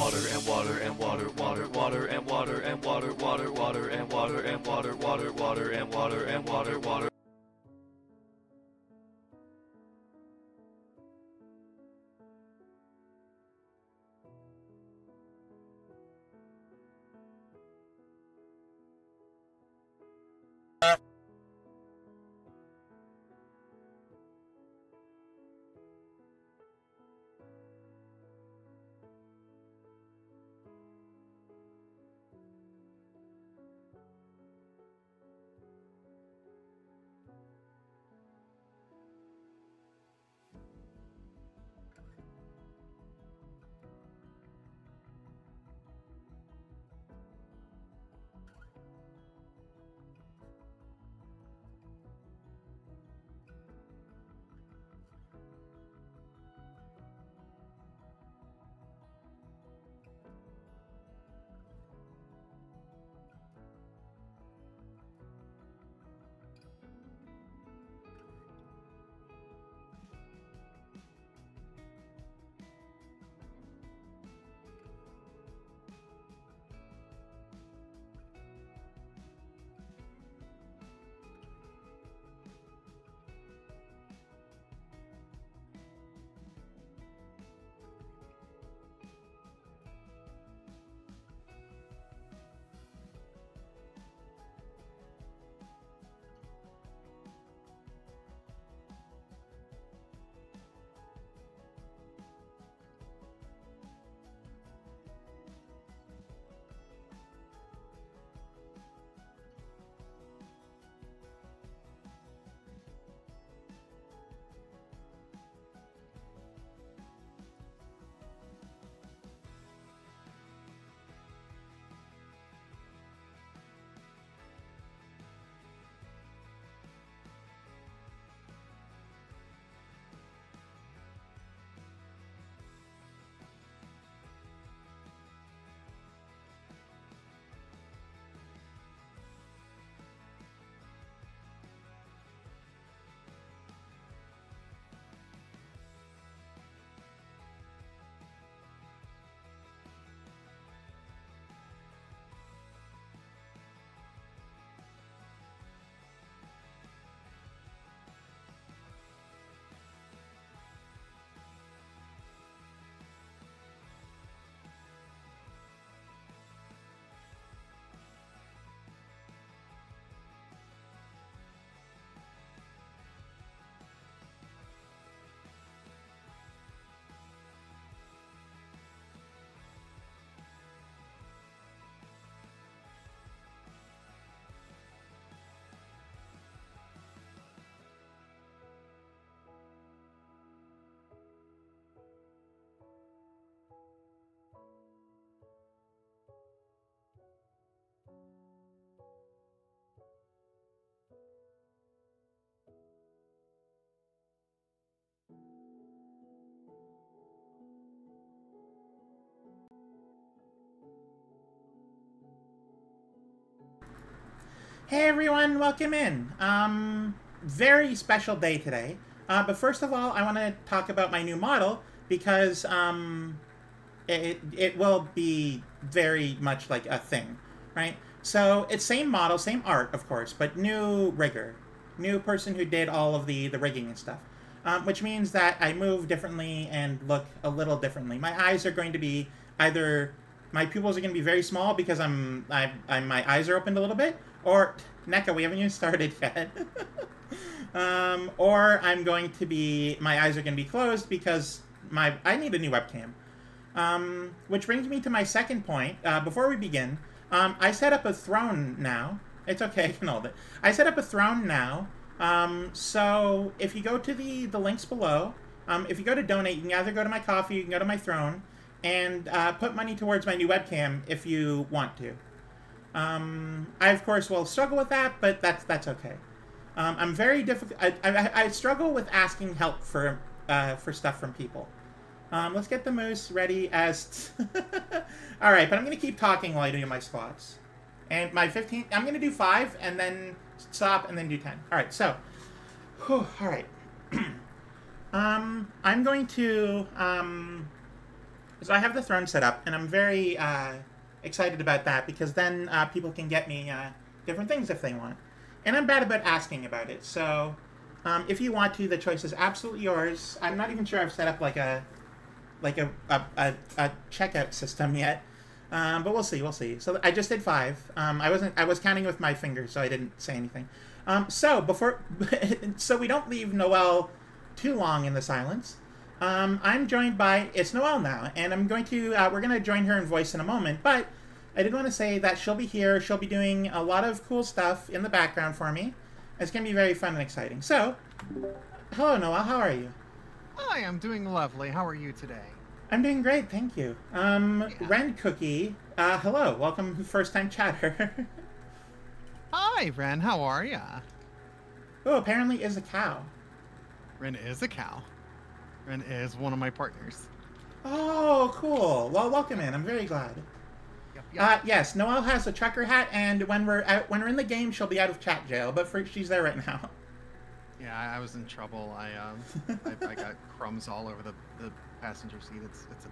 water and water and water, water, water and water and water, water, water and water and water, water, water and water and water, water. Hey everyone, welcome in. Very special day today. But first of all, I want to talk about my new model because it will be very much like a thing, right? So it's same model, same art, of course, but new rigger, new person who did all of the rigging and stuff, which means that I move differently and look a little differently. My eyes are going to be either my pupils are going to be very small because my eyes are opened a little bit, or NECA, we haven't even started yet. Or I'm going to be, my eyes are going to be closed because I need a new webcam. Which brings me to my second point. Before we begin, I set up a throne now. It's okay, I can hold it. I set up a throne now. So if you go to the links below, if you go to donate, you can either go to my coffee, you can go to my throne, and put money towards my new webcam if you want to. I of course will struggle with that, but that's okay. I'm very difficult. I struggle with asking help for stuff from people. Let's get the moose ready as. All right, but I'm gonna keep talking while I do my squats. And my 15. I'm gonna do 5 and then stop and then do 10. All right, so. Whew, all right. I'm going to So I have the throne set up, and I'm very excited about that because then people can get me different things if they want. And I'm bad about asking about it, so if you want to, the choice is absolutely yours. I'm not even sure I've set up like a checkout system yet, but we'll see. We'll see. So I just did 5. I was counting with my fingers, so I didn't say anything. So so we don't leave Noelle too long in the silence. I'm joined by it's Noelle now, and I'm going to we're going to join her in voice in a moment. But I did want to say that she'll be here. She'll be doing a lot of cool stuff in the background for me. It's going to be very fun and exciting. So, hello Noelle, how are you? Hi, I'm doing lovely. How are you today? I'm doing great, thank you. Ren Cookie, hello, welcome, first time chatter. Hi, Ren. How are ya? Oh, apparently is a cow. Ren is a cow. Ren is one of my partners. Oh, cool. Well, welcome in. I'm very glad. Yep. Yes, Noelle has a trucker hat, and when we're in the game, she'll be out of chat jail. But she's there right now. Yeah, I was in trouble. I got crumbs all over the passenger seat. It's a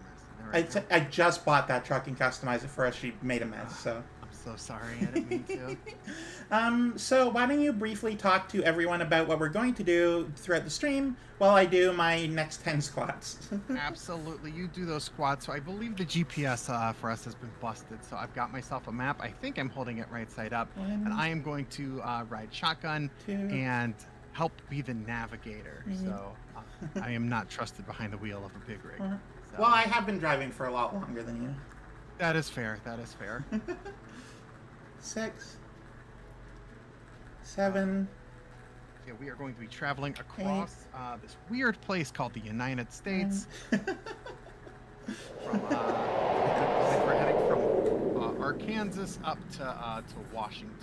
mess. I just bought that truck and customized it for us. She made a mess. So I'm so sorry. I didn't mean to. So why don't you briefly talk to everyone about what we're going to do throughout the stream while I do my next 10 squats. Absolutely. You do those squats. So I believe the GPS for us has been busted. So I've got myself a map. I think I'm holding it right side up. And I am going to ride shotgun and help be the navigator. So I am not trusted behind the wheel of a big rig. So. Well, I have been driving for a lot longer than you. That is fair. That is fair. 6, 7. Yeah, we are going to be traveling across this weird place called the United States. We're heading from Arkansas up to Washington.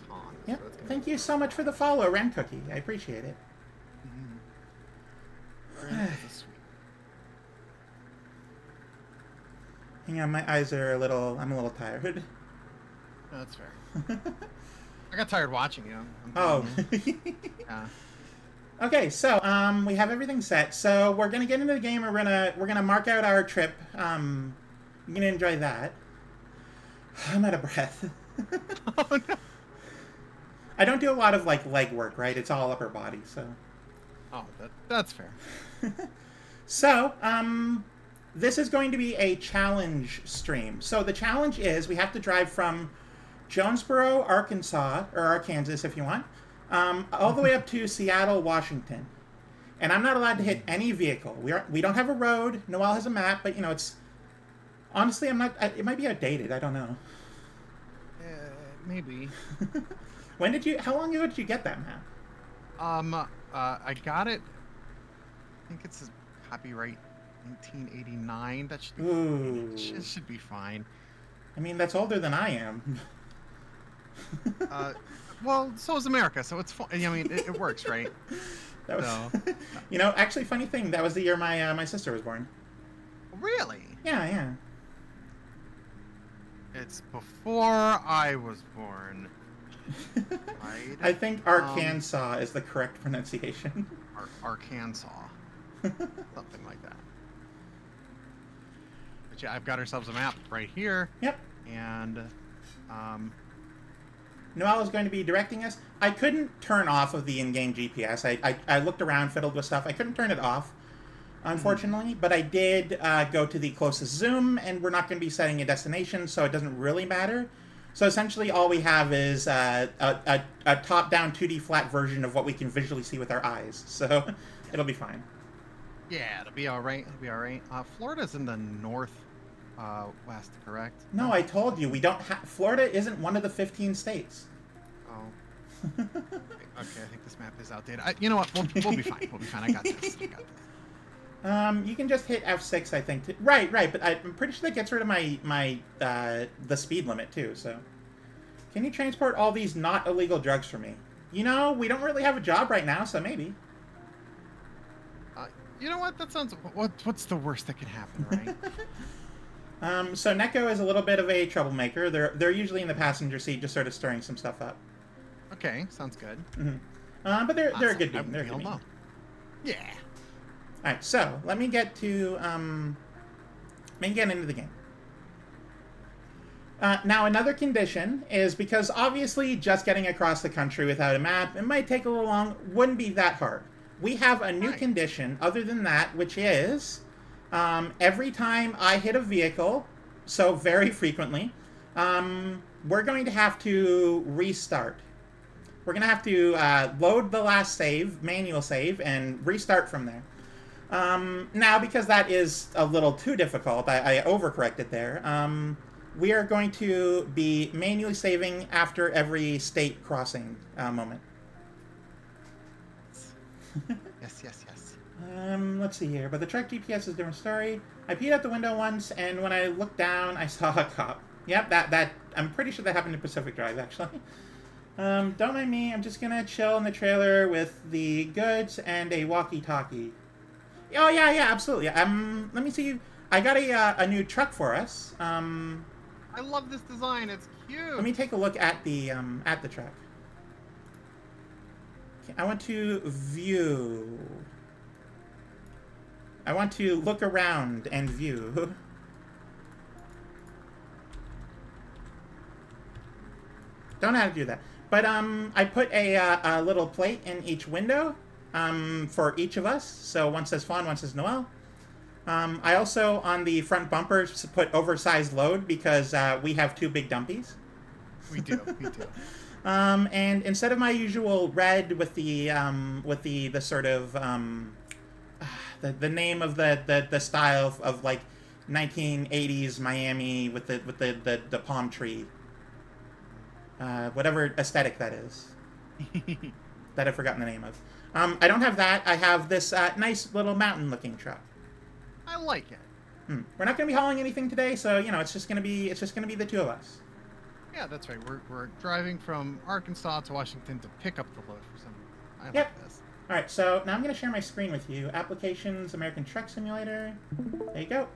Yep. So Thank you so much for the follow, Ren Cookie. I appreciate it. Hang on, my eyes are I'm a little tired. No, that's fair. I got tired watching you. Yeah. Okay, so we have everything set. So we're gonna get into the game. We're gonna mark out our trip. You're gonna enjoy that. I'm out of breath. Oh no. I don't do a lot of leg work, right? It's all upper body, so. Oh, that's fair. So, this is going to be a challenge stream. So the challenge is we have to drive from Jonesboro, Arkansas, or Arkansas if you want, all the way up to Seattle, Washington. And I'm not allowed to hit any vehicle. We don't have a road. Noelle has a map, but it's honestly it might be outdated. I don't know. Maybe. How long ago did you get that map? I got it. I think it's copyright 1989. That should be fine. I mean, that's older than I am. Well, so is America, so it's fun. I mean, it works, right? That was, actually, funny thing. That was the year my sister was born. Really? Yeah. It's before I was born. Right? I think Arkansas is the correct pronunciation. Arkansas. Something like that. But yeah, I've got ourselves a map right here. Yep. And Noelle is going to be directing us. I couldn't turn off of the in-game GPS. I looked around, fiddled with stuff. I couldn't turn it off, unfortunately. But I did go to the closest zoom, and we're not going to be setting a destination, so it doesn't really matter. So essentially all we have is a top-down 2D flat version of what we can visually see with our eyes. So it'll be fine. Yeah, it'll be all right. Florida's in the north west, correct? No, I told you. We don't have... Florida isn't one of the 15 states. Oh. Okay, I think this map is outdated. You know what? We'll be fine. We'll be fine. I got this. You can just hit F6, I think. Right, but I'm pretty sure that gets rid of the speed limit, too, so... Can you transport all these not illegal drugs for me? We don't really have a job right now, so maybe. You know what? That sounds... What's the worst that could happen, right? So Neko is a little bit of a troublemaker. They're usually in the passenger seat, just sort of stirring some stuff up. Okay, sounds good. Mm-hmm. But they're a good team. They're a good team. Yeah. All right, so let me get into the game. Now, another condition is because obviously just getting across the country without a map, it might take a little long, wouldn't be that hard. We have a new condition other than that, which is every time I hit a vehicle, so very frequently, we're going to have to restart. We're going to have to load the last save, manual save, and restart from there. Now, because that is a little too difficult, I overcorrected there. We are going to be manually saving after every state crossing moment. Yes. Let's see here. But the truck GPS is a different story. I peed out the window once, and when I looked down, I saw a cop. Yep, that I'm pretty sure that happened in Pacific Drive, actually. Don't mind me. I'm just gonna chill in the trailer with the goods and a walkie-talkie. Oh yeah, absolutely. Let me see. I got a new truck for us. I love this design. It's cute. Let me take a look at the truck. Okay, I want to view. I want to look around and view. Don't know how to do that. But I put a little plate in each window for each of us. So one says Fawn, one says Noel. I also, on the front bumpers, put oversized load because we have two big dumpies. We do. And instead of my usual red with the sort of the name of the style of like 1980s Miami with the palm tree, whatever aesthetic that is, that I've forgotten the name of. I don't have that. I have this nice little mountain-looking truck. I like it. We're not going to be hauling anything today, so you know it's just going to be the two of us. Yeah, that's right. We're driving from Arkansas to Washington to pick up the load for some reason. I like this. All right, so now I'm going to share my screen with you. Applications, American Truck Simulator. There you go.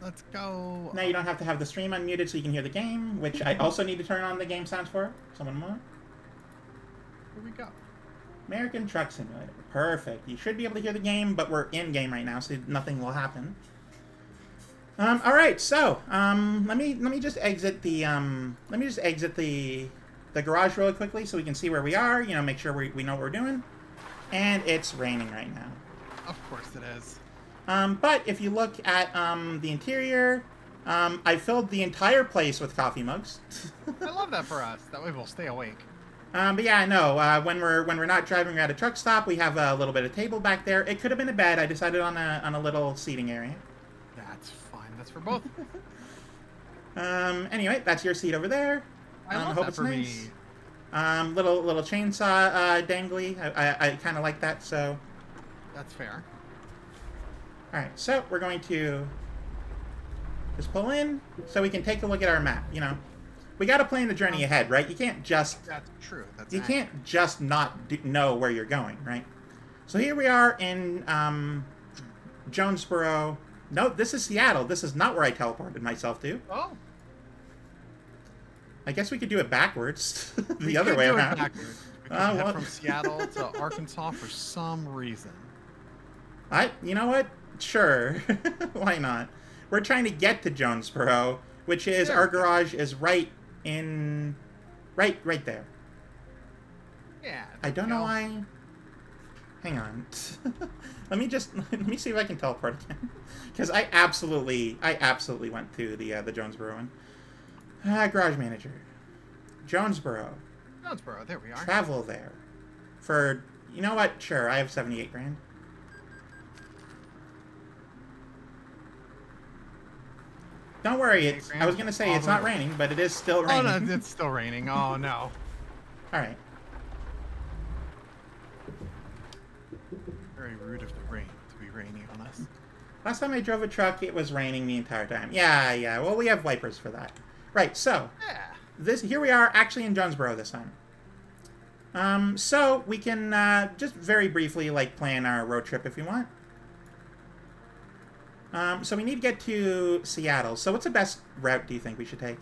Let's go. Now you don't have to have the stream unmuted so you can hear the game, which I also need to turn on the game sounds for. Someone more. Here we go. American Truck Simulator. Perfect. You should be able to hear the game, but we're in game right now, so nothing will happen. All right. So, let me just exit the garage really quickly so we can see where we are. You know, make sure we know what we're doing. And it's raining right now. Of course it is. But if you look at the interior, I filled the entire place with coffee mugs. I love that for us. That way we'll stay awake. But yeah, I know. When we're not driving at a truck stop, we have a little bit of table back there. It could have been a bed. I decided on a little seating area. That's fine. That's for both. Anyway, that's your seat over there. I love hope that it's for nice. me. Little chainsaw dangly. I kind of like that. So. That's fair. All right. So we're going to just pull in so we can take a look at our map. You know. We got to plan the journey ahead, right? You can't just... That's true. That's you can't just not know where you're going, right? So here we are in Jonesboro. No, this is Seattle. This is not where I teleported myself to. Oh. I guess we could do it backwards. The other way around. Backwards. We could head from Seattle to Arkansas for some reason. You know what? Sure. Why not? We're trying to get to Jonesboro, which is our garage is right there. Yeah. I don't know why. Hang on. let me see if I can teleport again, because I absolutely went to the Jonesboro one. Garage manager, Jonesboro. Jonesboro. There we are. Travel there, for you know what? Sure, I have 78 grand. Don't worry, I was going to say it's not raining, but it is still raining. Oh, no, it's still raining. Oh, no. All right. Very rude of the rain to be raining on us. Last time I drove a truck, it was raining the entire time. Yeah. Well, we have wipers for that. Right, so here we are actually in Jonesboro this time. So we can just very briefly plan our road trip if you want. So we need to get to Seattle. So what's the best route do you think we should take?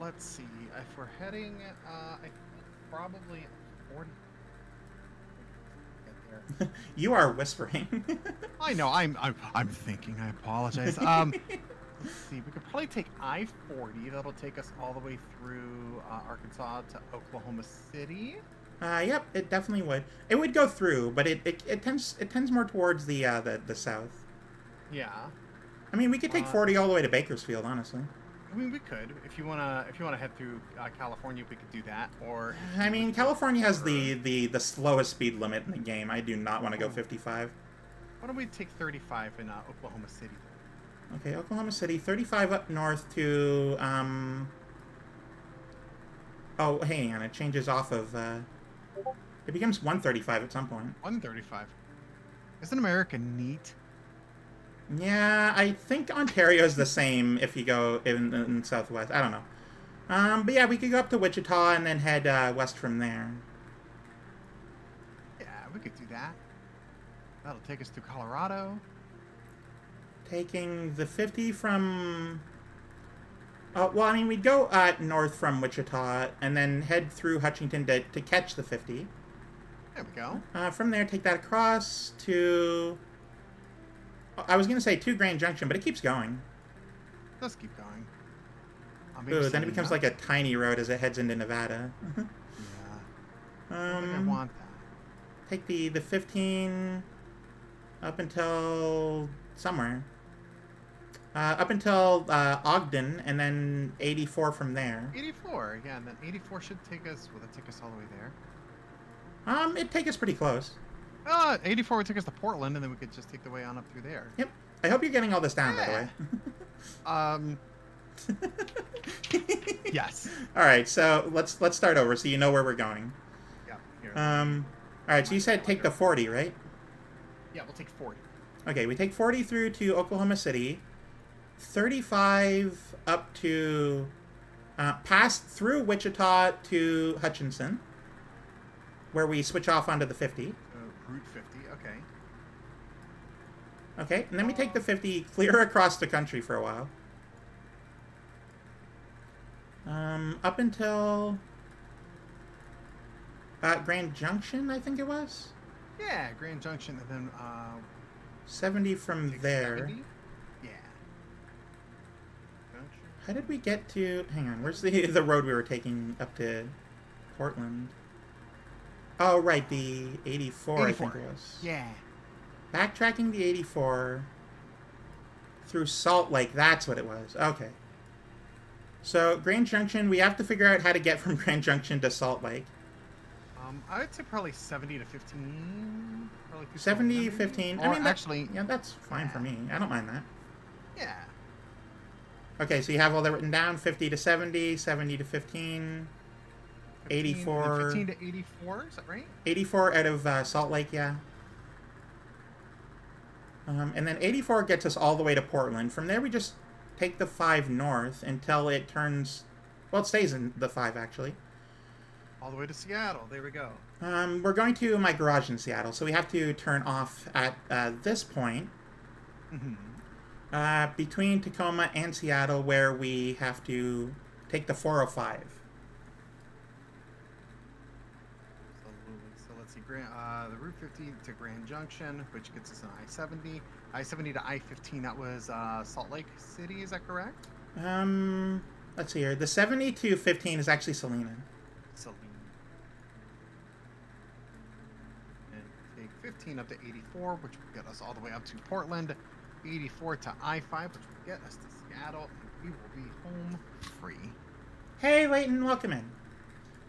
Let's see. If we're heading, I think probably 40. Get there. You are whispering. I know. I'm thinking. I apologize. Let's see. We could probably take I-40. That'll take us all the way through Arkansas to Oklahoma City. Yep, it definitely would. It would go through, but it tends more towards the south. Yeah. I mean, we could take 40 all the way to Bakersfield, honestly. I mean, we could. If you wanna head through California, we could do that. Or I mean, California has the slowest speed limit in the game. I do not want to go 55. Why don't we take 35 in Oklahoma City? Okay, Oklahoma City, 35 up north to Oh, hang on, it changes off of it becomes 135 at some point. 135. Isn't America neat? Yeah, I think Ontario's the same if you go in Southwest. I don't know. But yeah, we could go up to Wichita and then head west from there. Yeah, we could do that. That'll take us to Colorado. Taking the 50 from... well, I mean, we'd go north from Wichita and then head through Hutchinton to catch the 50. There we go. From there, take that across to... I was going to say to Grand Junction, but it keeps going. Let's keep going. Ooh, then it becomes like a tiny road as it heads into Nevada. Yeah. I don't think I want that. Take the 15 up until somewhere. Up until Ogden, and then 84 from there. 84, yeah, and then 84 should take us... Will that take us all the way there? It'd take us pretty close. 84 would take us to Portland, and then we could just take the way on up through there. Yep. I hope you're getting all this down, by the way. Yes. All right, so let's start over so you know where we're going. Yeah. Here. All right, so you said take the 40, right? Yeah, we'll take 40. Okay, we take 40 through to Oklahoma City, 35 up to past through Wichita to Hutchinson, where we switch off onto the 50. Route 50, okay. Okay, and then we take the 50 clear across the country for a while. Up until Grand Junction, I think it was? Yeah, Grand Junction, and then 70 from there. 70? Yeah. How did we get to... Hang on, where's the road we were taking up to Portland? Oh, right, the 84, I think it was. Yeah. Backtracking the 84 through Salt Lake, that's what it was. Okay. So, Grand Junction, we have to figure out how to get from Grand Junction to Salt Lake. I would say probably 70 to 15. 70, 15. Or I mean, actually... Yeah, that's fine for me. I don't mind that. Yeah. Okay, so you have all that written down. 50 to 70, 70 to 15, 84... 15 to 84, is that right? 84 out of Salt Lake, yeah. And then 84 gets us all the way to Portland. From there, we just take the 5 north until it turns... Well, it stays in the 5, actually. All the way to Seattle. There we go. We're going to my garage in Seattle, so we have to turn off at this point. Mm-hmm. Between Tacoma and Seattle, where we have to take the 405. So let's see. The Route 50 to Grand Junction, which gets us an I-70. I-70 to I-15, that was Salt Lake City, is that correct? Let's see here. The 70 to 15 is actually Salina. Salina. And take 15 up to 84, which will get us all the way up to Portland. 84 to I-5, which will get us to Seattle, and we will be home free. Hey, Leighton, welcome in.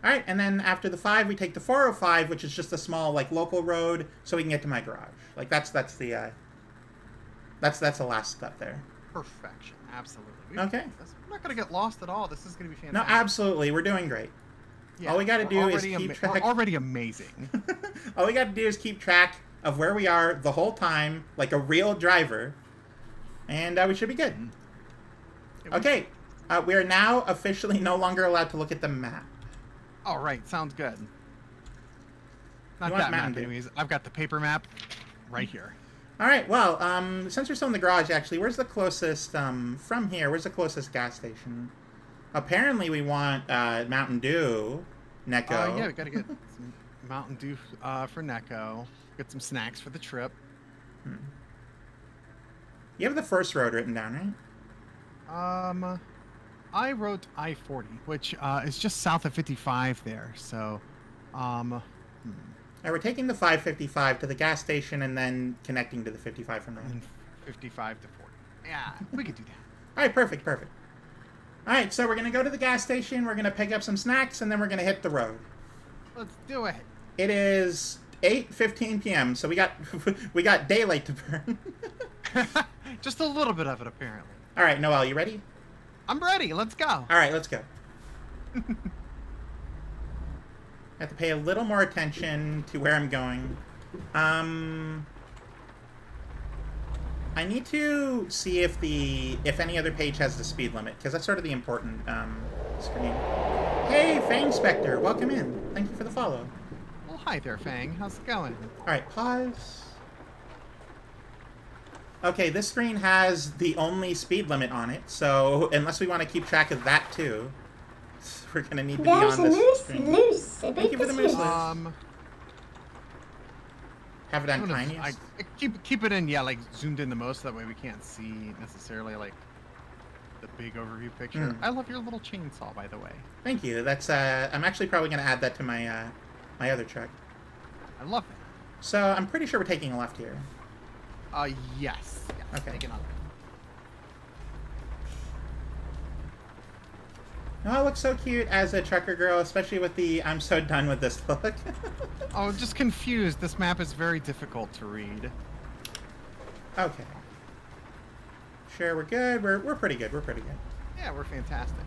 All right, and then after the 5, we take the 405, which is just a small, like, local road, so we can get to my garage. Like, that's the last step there. Perfection, absolutely. Okay. We're not going to get lost at all. This is going to be fantastic. No, absolutely. We're doing great. Yeah, all we got to do is keep track. We're already amazing. All we got to do is keep track of where we are the whole time, like a real driver, and we should be good. Okay, we are now officially no longer allowed to look at the map. All right, sounds good. Not You want that map, Mountain Dew? anyways. I've got the paper map right here. All right, well, since we're still in the garage, actually, where's the closest, from here, where's the closest gas station? Apparently we want Mountain Dew, Necco. Yeah, we got to get some Mountain Dew for Necco. Get some snacks for the trip. You have the first road written down, right? I wrote I-40, which is just south of 55 there. So, All right, we're taking the 555 to the gas station and then connecting to the 55 from there. and 55 to 40. Yeah, we could do that. All right, perfect, perfect. All right, so we're going to go to the gas station, we're going to pick up some snacks, and then we're going to hit the road. Let's do it. It is 8:15 p.m., so we got daylight to burn. Just a little bit of it, apparently. All right, Noel, you ready? I'm ready. Let's go. All right, let's go. I have to pay a little more attention to where I'm going. I need to see if any other page has the speed limit, because that's sort of the important screen. Hey, Fang Spectre, welcome in. Thank you for the follow. Well, hi there, Fang. How's it going? All right, pause. Okay, this screen has the only speed limit on it, so unless we want to keep track of that too, we're gonna need to be There's on a this moose screen. loose. Thank you for the moose loose. Have it on I'm gonna- tiniest. keep it in, yeah, like zoomed in the most. That way we can't see necessarily like the big overview picture. I love your little chainsaw, by the way. Thank you. That's I'm actually probably gonna add that to my my other truck. I love it. So I'm pretty sure we're taking a left here. Yes. Okay. Take it on. Oh, it looks so cute as a trucker girl, especially with the "I'm so done with this" look. Oh, just confused. This map is very difficult to read. Okay. Sure, we're good. We're pretty good. We're pretty good. Yeah, we're fantastic.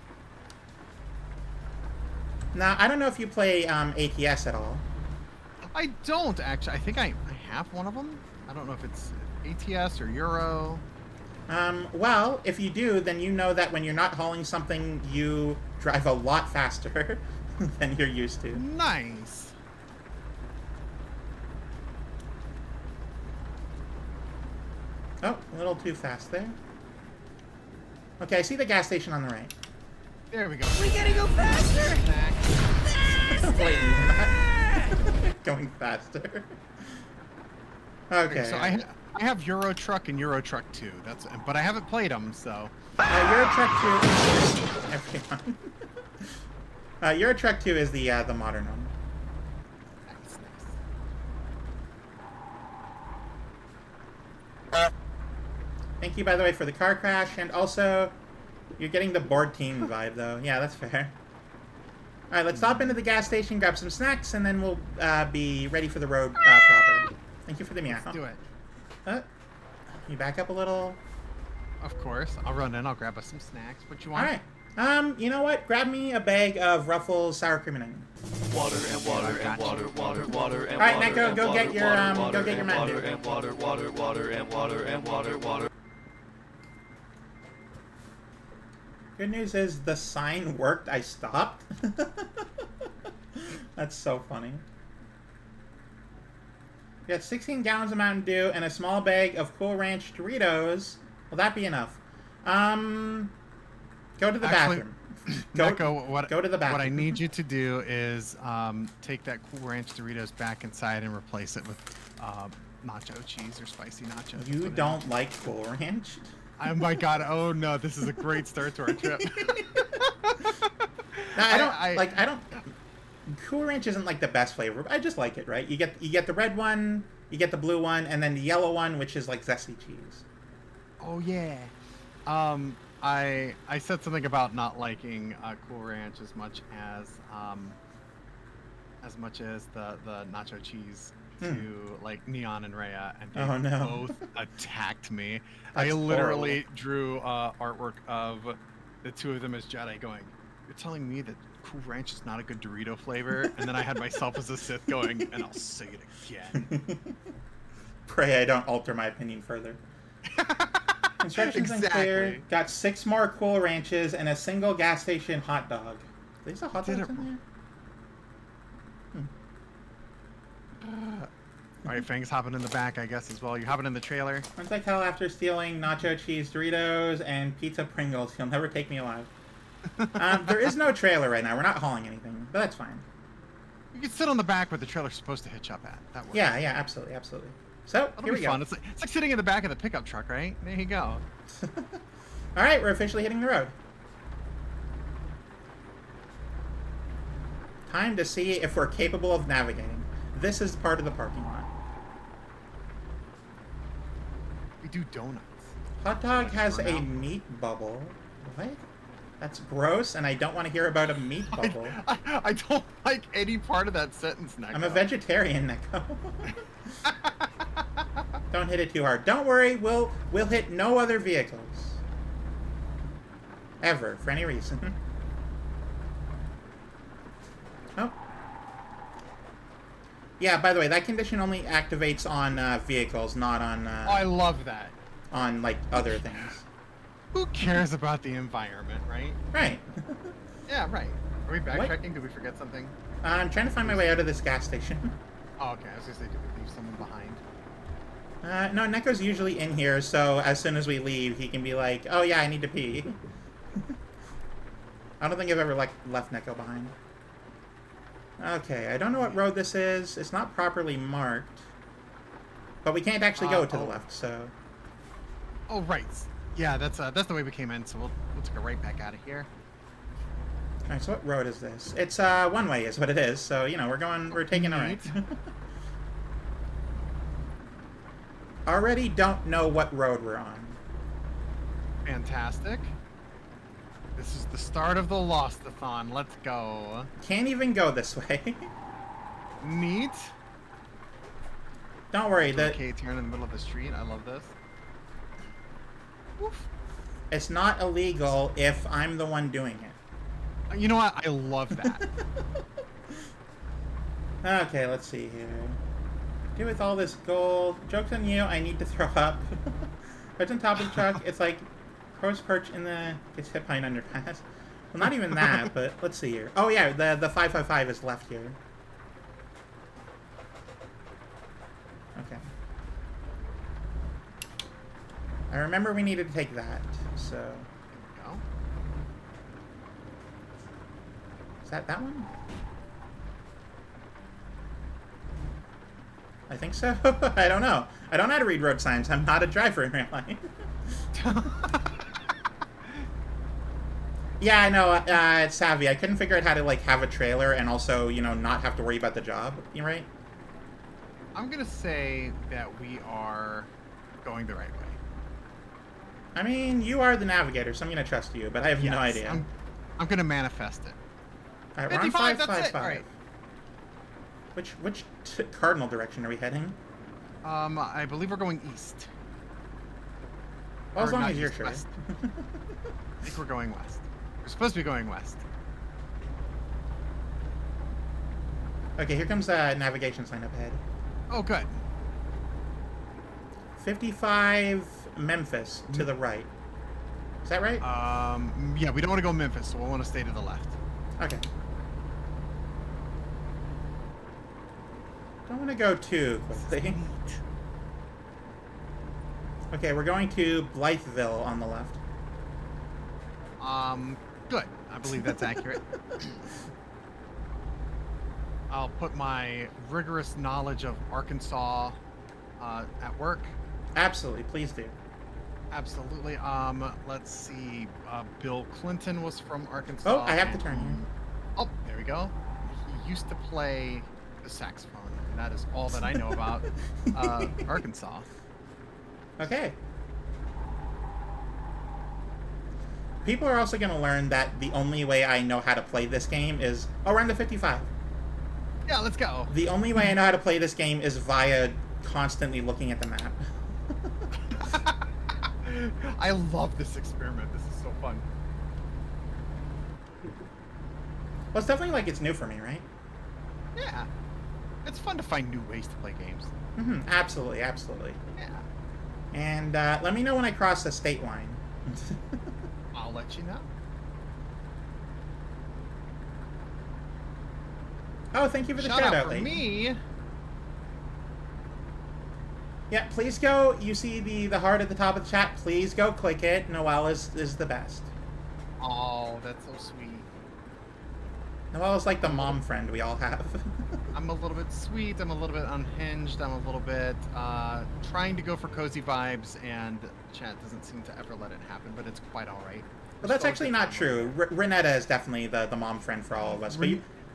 Now, I don't know if you play ATS at all. I don't actually. I think I have one of them. I don't know if it's ATS or Euro. Well, if you do, then you know that when you're not hauling something, you drive a lot faster than you're used to. Nice. Oh, a little too fast there. Okay, I see the gas station on the right. There we go. We gotta go faster! Wait, going faster. Okay. So I have Euro Truck and Euro Truck 2. But I haven't played them, so. Euro Truck 2. Everyone. Euro Truck 2 is the modern one. Nice. Thank you, by the way, for the car crash, and also, you're getting the board team vibe, though. Yeah, that's fair. All right, let's stop into the gas station, grab some snacks, and then we'll be ready for the road proper. Thank you for the meow. Let's do it. You back up a little. Of course. I'll run in. I'll grab us some snacks. What you want? All right. You know what? Grab me a bag of Ruffles sour cream and onion. Water and water and water, water, water and All right, water. Neko, and go water, get your water, go water, get your and Mountain water Dew. and water, water, water and water and water, water. Good news is the sign worked. I stopped. That's so funny. We got 16 gallons of Mountain Dew and a small bag of Cool Ranch Doritos. Will that be enough? Go to the bathroom. Neko, go to the bathroom. What I need you to do is take that Cool Ranch Doritos back inside and replace it with nacho cheese or spicy nachos. You don't like Cool Ranch? Oh my god! Oh no! This is a great start to our trip. No, I don't. Cool Ranch isn't like the best flavor, but I just like it. Right? You get the red one, you get the blue one, and then the yellow one, which is like zesty cheese. Oh yeah. I said something about not liking Cool Ranch as much as the nacho cheese to like Neon and Rhea, and they both attacked me. I literally drew artwork of the two of them as Jedi going, "You're telling me that Cool Ranch is not a good Dorito flavor?" And then I had myself as a Sith going, "And I'll say it again." Pray I don't alter my opinion further. Instructions unclear. Got 6 more Cool Ranches and a single gas station hot dog. There's a hot dog in there? Alright, Fang's hopping in the back, I guess, as well. You hopping in the trailer? Once I tell after stealing nacho cheese Doritos and pizza Pringles, he'll never take me alive. There is no trailer right now. We're not hauling anything, but that's fine. You can sit on the back where the trailer's supposed to hitch up at. That works. Yeah, absolutely, absolutely. So, That'll here be we fun. go. It's like sitting in the back of the pickup truck, right? There you go. Alright, we're officially hitting the road. Time to see if we're capable of navigating. This is part of the parking lot. We do donuts. Hot dog has a meat bubble. What? That's gross, and I don't want to hear about a meat bubble. I don't like any part of that sentence, Neko. I'm a vegetarian, Neko. Don't hit it too hard. Don't worry, we'll hit no other vehicles. Ever, for any reason. Oh. Yeah, by the way, that condition only activates on vehicles, not on... oh, I love that. On, like, other things. Who cares about the environment, right? Right. Yeah, right. Are we backtracking? Did we forget something? I'm trying to find my way out of this gas station. Oh, okay. I was going to say, did we leave someone behind? No, Neko's usually in here, so as soon as we leave, he can be like, oh yeah, I need to pee. I don't think I've ever left Neko behind. Okay, I don't know what road this is. It's not properly marked. But we can't actually go to the left, so... Oh, right. Yeah, that's the way we came in, so we'll take a right back out of here. Alright, so what road is this? It's one way is what it is, so you know, we're taking a right. Already don't know what road we're on. Fantastic. This is the start of the Lost-a-thon. Let's go. Can't even go this way. Neat. Don't worry, okay, turn in the middle of the street. I love this. Oof. It's not illegal if I'm the one doing it. You know what? I love that. Okay, let's see here. Do with all this gold. Joke's on you, I need to throw up. Perch on top of the truck, it's like horse perch in the... It's hit by an underpass. Well, not even that, but let's see here. Oh yeah, the 555 is left here. Okay. I remember we needed to take that, so... There we go. Is that one? I think so. I don't know. I don't know how to read road signs. I'm not a driver in real life. Yeah, I know. It's savvy. I couldn't figure out how to like have a trailer and also, you know, not have to worry about the job. You right? I'm gonna say that we are going the right way. I mean, you are the navigator, so I'm gonna trust you, but I have no idea. I'm gonna manifest it. All right, we're on 555. All right. Which cardinal direction are we heading? I believe we're going east. Well, as Or long not as you're east, sure. west. I think we're going west. We're supposed to be going west. Okay, here comes a navigation sign up ahead. Oh, good. 55 Memphis to the right. Is that right? Yeah, we don't want to go Memphis, so we'll want to stay to the left. Okay. Don't want to go too quickly. Okay, we're going to Blytheville on the left. Good. I believe that's accurate. I'll put my rigorous knowledge of Arkansas at work. Absolutely, please do. Absolutely. Let's see. Bill Clinton was from Arkansas. Oh, I have to turn here. Oh, there we go. He used to play the saxophone, and that is all that I know about Arkansas. Okay. People are also going to learn that the only way I know how to play this game is... Oh, we're on the 55. Yeah, let's go. The only way I know how to play this game is via constantly looking at the map. I love this experiment. This is so fun. Well, it's definitely like it's new for me, right? Yeah. It's fun to find new ways to play games. Mm-hmm. Absolutely, absolutely. Yeah. And let me know when I cross the state line. I'll let you know. Oh, thank you for the Shout shout out out, for lady. me. Yeah, please go. You see the heart at the top of the chat. Please go click it. Noelle is the best. Oh, that's so sweet. Noelle is like the mom friend we all have. I'm a little bit sweet. I'm a little bit unhinged. I'm a little bit trying to go for cozy vibes, and chat doesn't seem to ever let it happen. But it's quite all right. Well, that's actually not true. Renetta is definitely the mom friend for all of us, but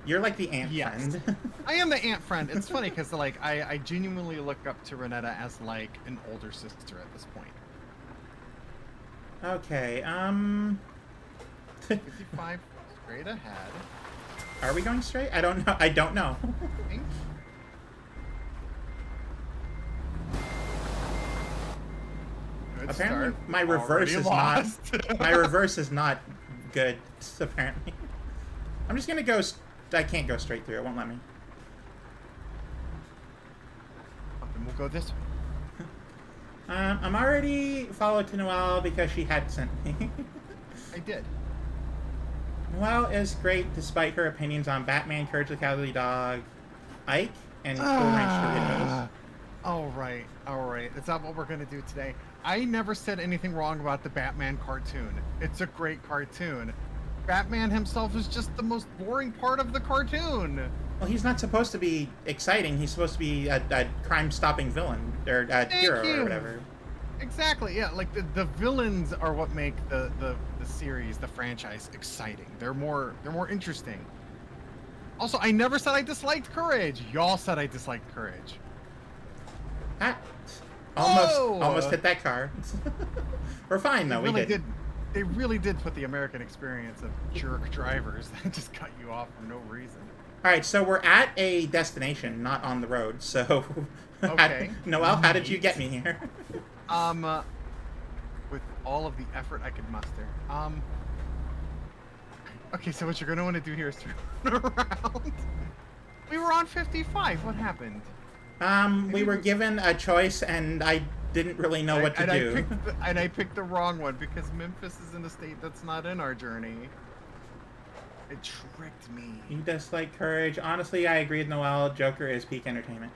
you're like the aunt friend. I am the aunt friend. It's funny because like I genuinely look up to Renetta as like an older sister at this point. Okay, 55 straight ahead. Are we going straight? I don't know. I don't know. I think. Apparently, my reverse is not. My reverse is not good. Apparently, I'm just gonna go. I can't go straight through. It won't let me. And we'll go this way. I'm already followed to Noelle because she had sent me. I did. Noelle is great despite her opinions on Batman, Courage the Cowardly Dog, Ike, and Cool Ranch Doritos. All right. That's not what we're gonna do today. I never said anything wrong about the Batman cartoon. It's a great cartoon. Batman himself is just the most boring part of the cartoon. Well, he's not supposed to be exciting. He's supposed to be a crime-stopping villain, or a hero, or whatever. Exactly, yeah. Like, the villains are what make the series, the franchise, exciting. They're more interesting. Also, I never said I disliked Courage. Y'all said I disliked Courage. Almost hit that car. We're fine, though. We did. They really did put the American experience of jerk drivers that just cut you off for no reason. All right, so we're at a destination, not on the road. So, okay. Noelle, how did you get me here? With all of the effort I could muster. Okay, so what you're gonna want to do here is turn around. We were on 55. What happened? We were given a choice, and I didn't really know what to do. I picked the wrong one because Memphis is in a state that's not in our journey. It tricked me. You dislike Courage. Honestly, I agree with Noelle. Joker is peak entertainment.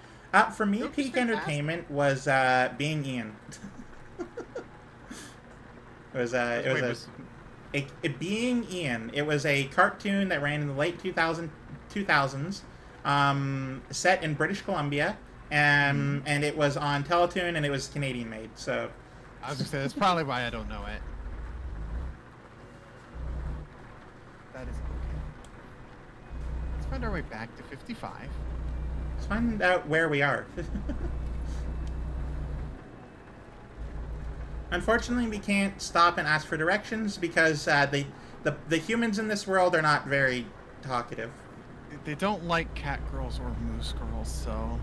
For me, Joker's peak entertainment was being Ian. Being Ian. It was a cartoon that ran in the late 2000s, set in British Columbia, and it was on Teletoon, and it was Canadian made. So I was gonna say that's probably why I don't know it. That is okay. Let's find our way back to 55. Let's find out where we are. Unfortunately, we can't stop and ask for directions because the humans in this world are not very talkative. They don't like cat girls or moose girls, so...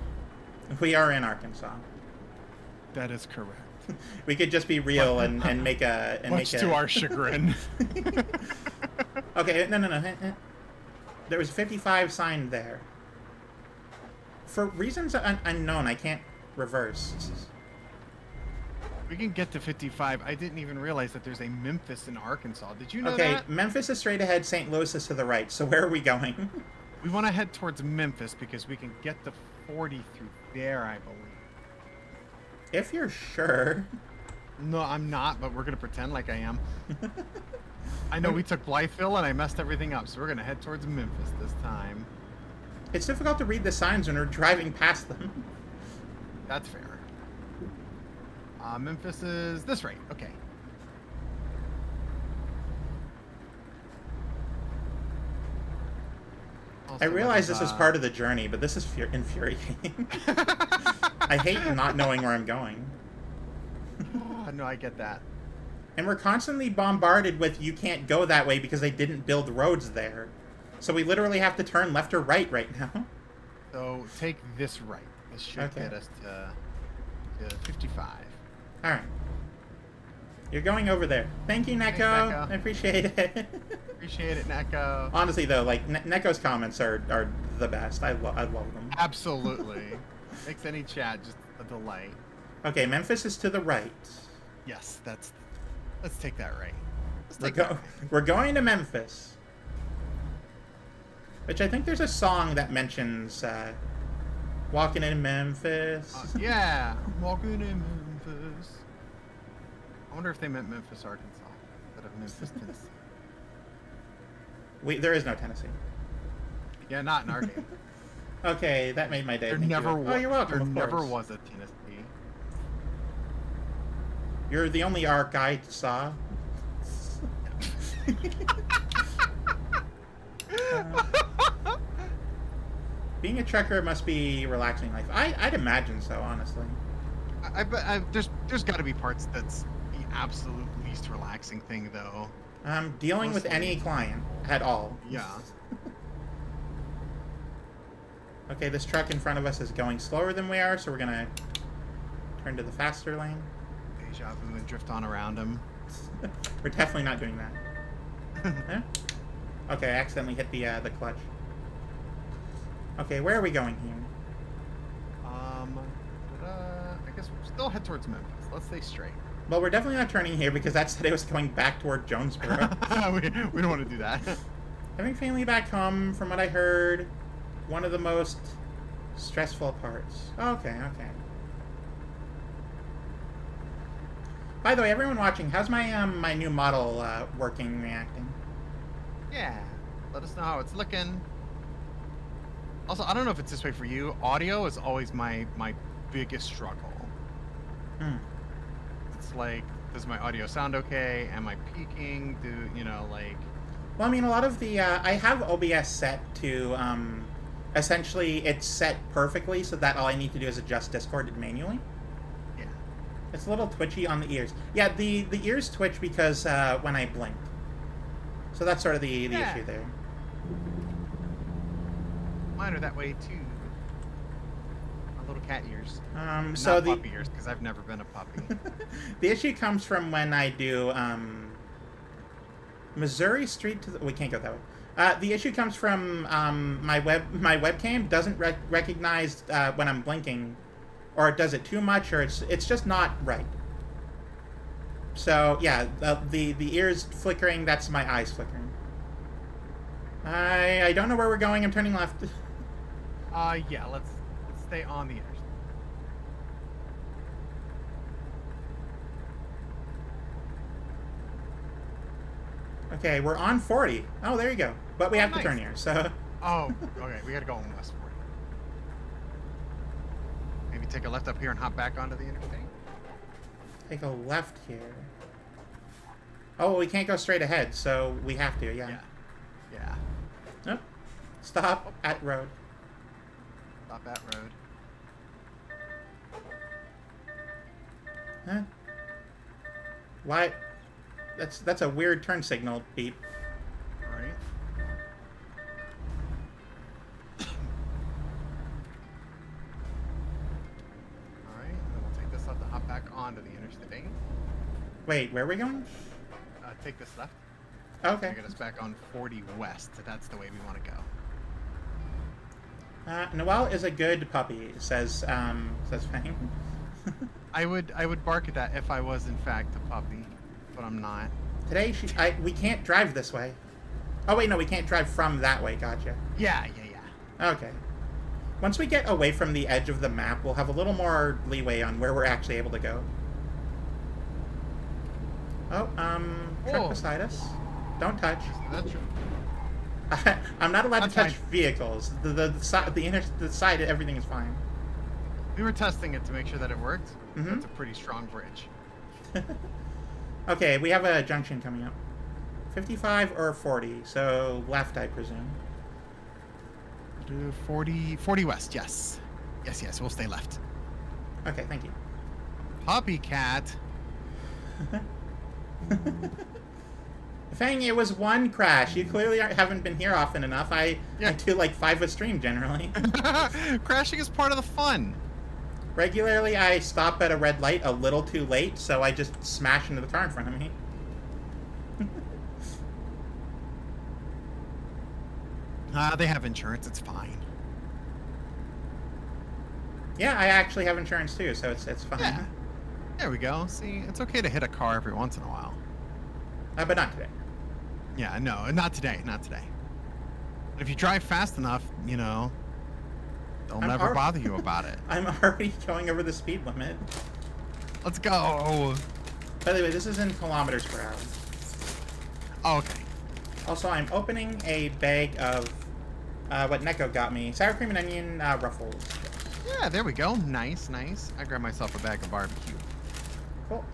We are in Arkansas. That is correct. We could just be real and make a... Much to our chagrin. Okay, no. There was 55 signed there. For reasons unknown, I can't reverse. We can get to 55. I didn't even realize that there's a Memphis in Arkansas. Did you know that? Okay, Memphis is straight ahead, St. Louis is to the right. So where are we going? We want to head towards Memphis because we can get to 40 through there, I believe. If you're sure. No, I'm not, but we're going to pretend like I am. I know we took Blytheville and I messed everything up, so we're going to head towards Memphis this time. It's difficult to read the signs when we're driving past them. That's fair. Memphis is this right. Okay. I realize this is part of the journey, but this is infuriating. I hate not knowing where I'm going. No, I get that. And we're constantly bombarded with you can't go that way because they didn't build roads there. So we literally have to turn left or right now. So take this right. This should get us to 55. All right. You're going over there. Thank you, Neko. Thanks, Neko. I appreciate it. Appreciate it, Neko. Honestly, though, like Neko's comments are the best. I love them. Absolutely. Makes any chat just a delight. Okay, Memphis is to the right. Yes, let's take that right. We're going to Memphis. Which I think there's a song that mentions walking in Memphis. Yeah, walking in Memphis. I wonder if they meant Memphis, Arkansas, instead of Memphis, Tennessee. There is no Tennessee. Yeah, not in our game. Okay, that made my day. There Thank never you. was. Oh, you're welcome. There of never course. was a Tennessee. You're the only arc I saw. Being a trucker must be relaxing life. I'd imagine so, honestly. There's got to be parts that's the absolute least relaxing thing, though. Dealing with Mostly. any client at all. Yeah. Okay, this truck in front of us is going slower than we are, so we're gonna turn to the faster lane. Deja vu and drift on around him. We're definitely not doing that. Huh? Okay, I accidentally hit the clutch. Okay, where are we going here? I guess we'll still head towards Memphis. Let's stay straight. Well, we're definitely not turning here because that said it was going back toward Jonesboro. we don't want to do that. Having family back home, from what I heard, one of the most stressful parts. Okay, okay. By the way, everyone watching, how's my my new model working, reacting? Yeah. Let us know how it's looking. Also, I don't know if it's this way for you. Audio is always my biggest struggle. It's like, does my audio sound okay? Am I peaking? Like... Well, I mean, a lot of the... I have OBS set to... essentially, it's set perfectly so that all I need to do is adjust Discord manually. Yeah. It's a little twitchy on the ears. Yeah, the ears twitch because when I blink. So that's sort of the issue there. Mine are that way too. My little cat ears. So Not the puppy ears, because I've never been a puppy. the issue comes from when I do Missouri Street to the... We can't go that way. The issue comes from my webcam doesn't recognize when I'm blinking, or it does it too much, or it's just not right. So yeah, the ears flickering, that's my eyes flickering. I don't know where we're going. I'm turning left. Yeah, let's stay on the interstate. Okay, we're on 40. Oh, there you go. But we have to nice. turn here, so... Oh, okay, we gotta go on West 40. Maybe take a left up here and hop back onto the interstate? Take a left here. Oh, we can't go straight ahead, so we have to, yeah. Yeah. Nope. Stop at road. Stop at road. Huh? Why? That's a weird turn signal beep. Right. Alright, then we'll take this left to hop back onto the interstate. Wait, where are we going? Take this left. Okay. To get us back on 40 West. That's the way we want to go. Noelle is a good puppy, says Fang. I would bark at that if I was in fact a puppy, but I'm not. Today we can't drive this way. Oh wait, no, we can't drive from that way. Gotcha. Yeah. Okay. Once we get away from the edge of the map, we'll have a little more leeway on where we're actually able to go. Oh, truck beside us. Don't touch. That's true. I'm not allowed That's to touch fine. vehicles. The side, everything is fine. We were testing it to make sure that it worked. Mhm. That's a pretty strong bridge. Okay, we have a junction coming up. 55 or 40, so left, I presume. Do 40 West, yes. Yes, we'll stay left. Okay, thank you. Puppy cat. Fang, it was one crash. You clearly haven't been here often enough. I do like 5 a stream generally. Crashing is part of the fun. Regularly, I stop at a red light a little too late, so I just smash into the car in front of me. They have insurance. It's fine. Yeah, I actually have insurance too, so it's fine. Yeah. There we go. See, it's okay to hit a car every once in a while. But not today. Yeah, no, not today. Not today. If you drive fast enough, they'll never bother you about it. I'm already going over the speed limit. Let's go. By the way, this is in kilometers per hour. Oh, okay. Also, I'm opening a bag of what Neko got me. Sour cream and onion ruffles. Yeah, there we go. Nice, nice. I grabbed myself a bag of barbecue. Cool.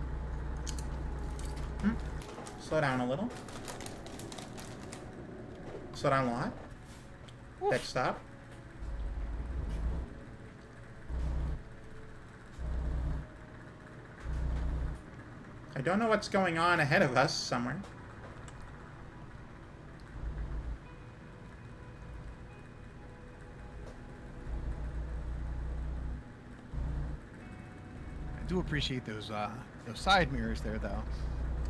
Slow down a little. Slow down a lot. Dead stop. I don't know what's going on ahead of us somewhere. I do appreciate those side mirrors there, though.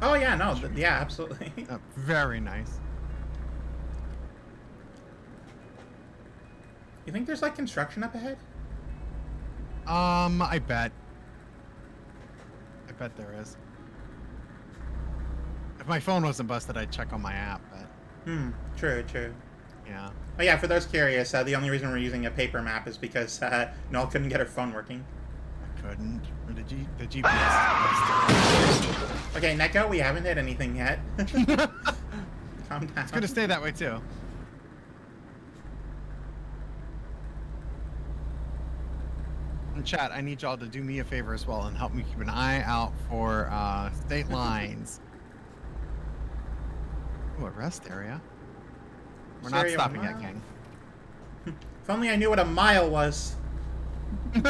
Oh yeah, no, yeah, absolutely. Very nice. You think there's like construction up ahead? I bet. I bet there is. If my phone wasn't busted, I'd check on my app, but... True, true. Yeah. Oh yeah, for those curious, the only reason we're using a paper map is because Noel couldn't get her phone working. I couldn't. Or the GPS is busted. Okay, Neko, we haven't hit anything yet. Calm down. It's gonna stay that way, too. And chat, I need y'all to do me a favor as well and help me keep an eye out for state lines. Ooh, a rest area. We're not stopping yet, gang. If only I knew what a mile was. If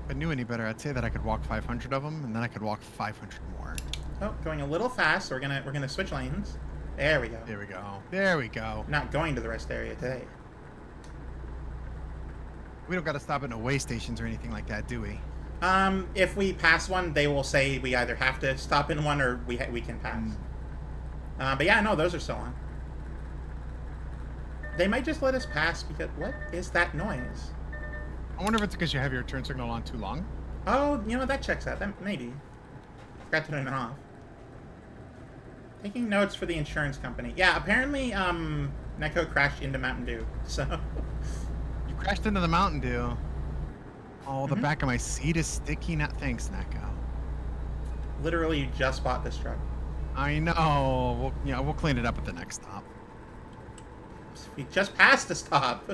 I knew any better, I'd say that I could walk 500 of them, and then I could walk 500 more. Oh, going a little fast. We're gonna switch lanes. There we go. There we go. There we go. Not going to the rest area today. We don't got to stop at no way stations or anything like that, do we? If we pass one, they will say we either have to stop in one or we can pass. But yeah, no, those are still on. They might just let us pass because... What is that noise? I wonder if it's because you have your turn signal on too long. Oh, you know, that checks out. That maybe. Forgot to turn it off. Taking notes for the insurance company. Yeah, apparently, Neko crashed into Mountain Dew, so... You crashed into the Mountain Dew. Oh, the back of my seat is sticky. Not thanks, Neko. Literally, you just bought this truck. I know. We'll clean it up at the next stop. We just passed the stop.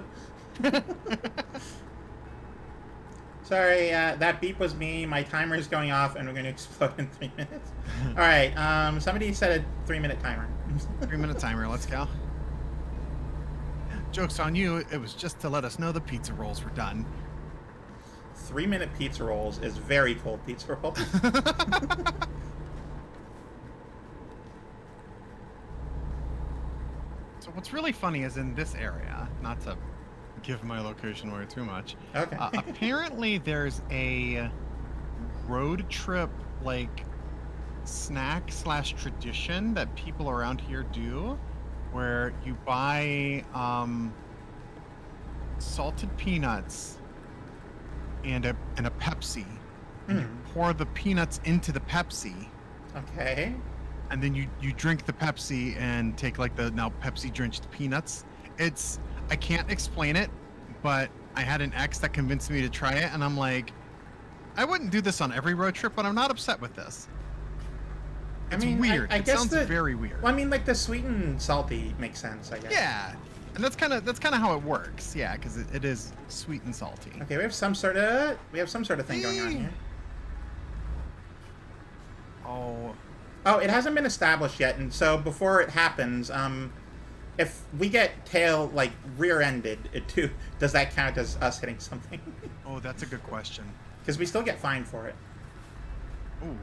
Sorry, that beep was me. My timer is going off, and we're going to explode in 3 minutes. All right, somebody set a 3-minute timer. 3-minute timer. Let's go. Joke's on you. It was just to let us know the pizza rolls were done. 3-minute pizza rolls is very cold pizza rolls. So what's really funny is in this area, not to give my location away too much. Okay. Apparently there's a road trip like snack / tradition that people around here do where you buy salted peanuts and a Pepsi and you pour the peanuts into the Pepsi. Okay. And then you drink the Pepsi and take like the now Pepsi drenched peanuts. I can't explain it, but I had an ex that convinced me to try it, and I'm like, I wouldn't do this on every road trip, but I'm not upset with this. It's weird. I it guess sounds very weird. Well, I mean, like the sweet and salty makes sense, I guess. Yeah, and that's kind of how it works. Yeah, because it is sweet and salty. Okay, we have some sort of thing going on here. Oh, it hasn't been established yet, and so before it happens, if we get tail like rear-ended, does that count as us hitting something? Oh, that's a good question. Because we still get fined for it. Ooh.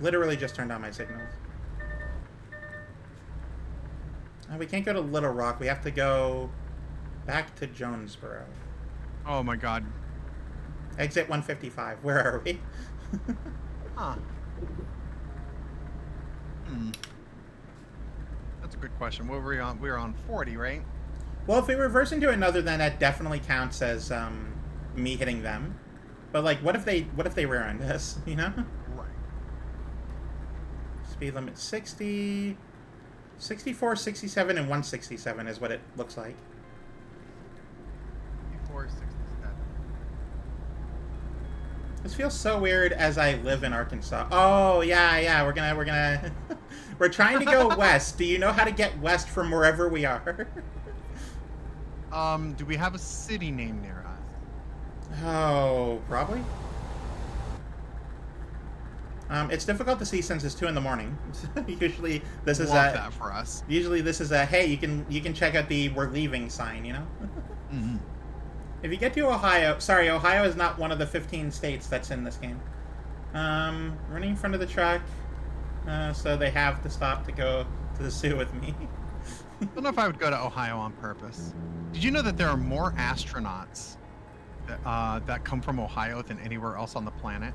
Literally just turned on my signals. Oh, we can't go to Little Rock. We have to go back to Jonesboro. Oh my God. Exit 155. Where are we? Huh. That's a good question. What were we on? We were on 40, right? Well, if we reverse into another, then that definitely counts as me hitting them. But like, what if they rear end us? You know? Right. Speed limit 60. 64, 67, and 167 is what it looks like. 64, 67. This feels so weird as I live in Arkansas. Oh, yeah, we're gonna... We're trying to go west. Do you know how to get west from wherever we are? Do we have a city name near us? Oh, probably. It's difficult to see since it's 2 in the morning. Usually this is Love that for us. Usually this is a hey, you can check out the we're leaving sign, you know? Mm-hmm. If you get to Ohio, sorry, Ohio is not one of the 15 states that's in this game. Running in front of the truck, so they have to stop to go to the zoo with me. I don't know if I would go to Ohio on purpose. Did you know that there are more astronauts that come from Ohio than anywhere else on the planet?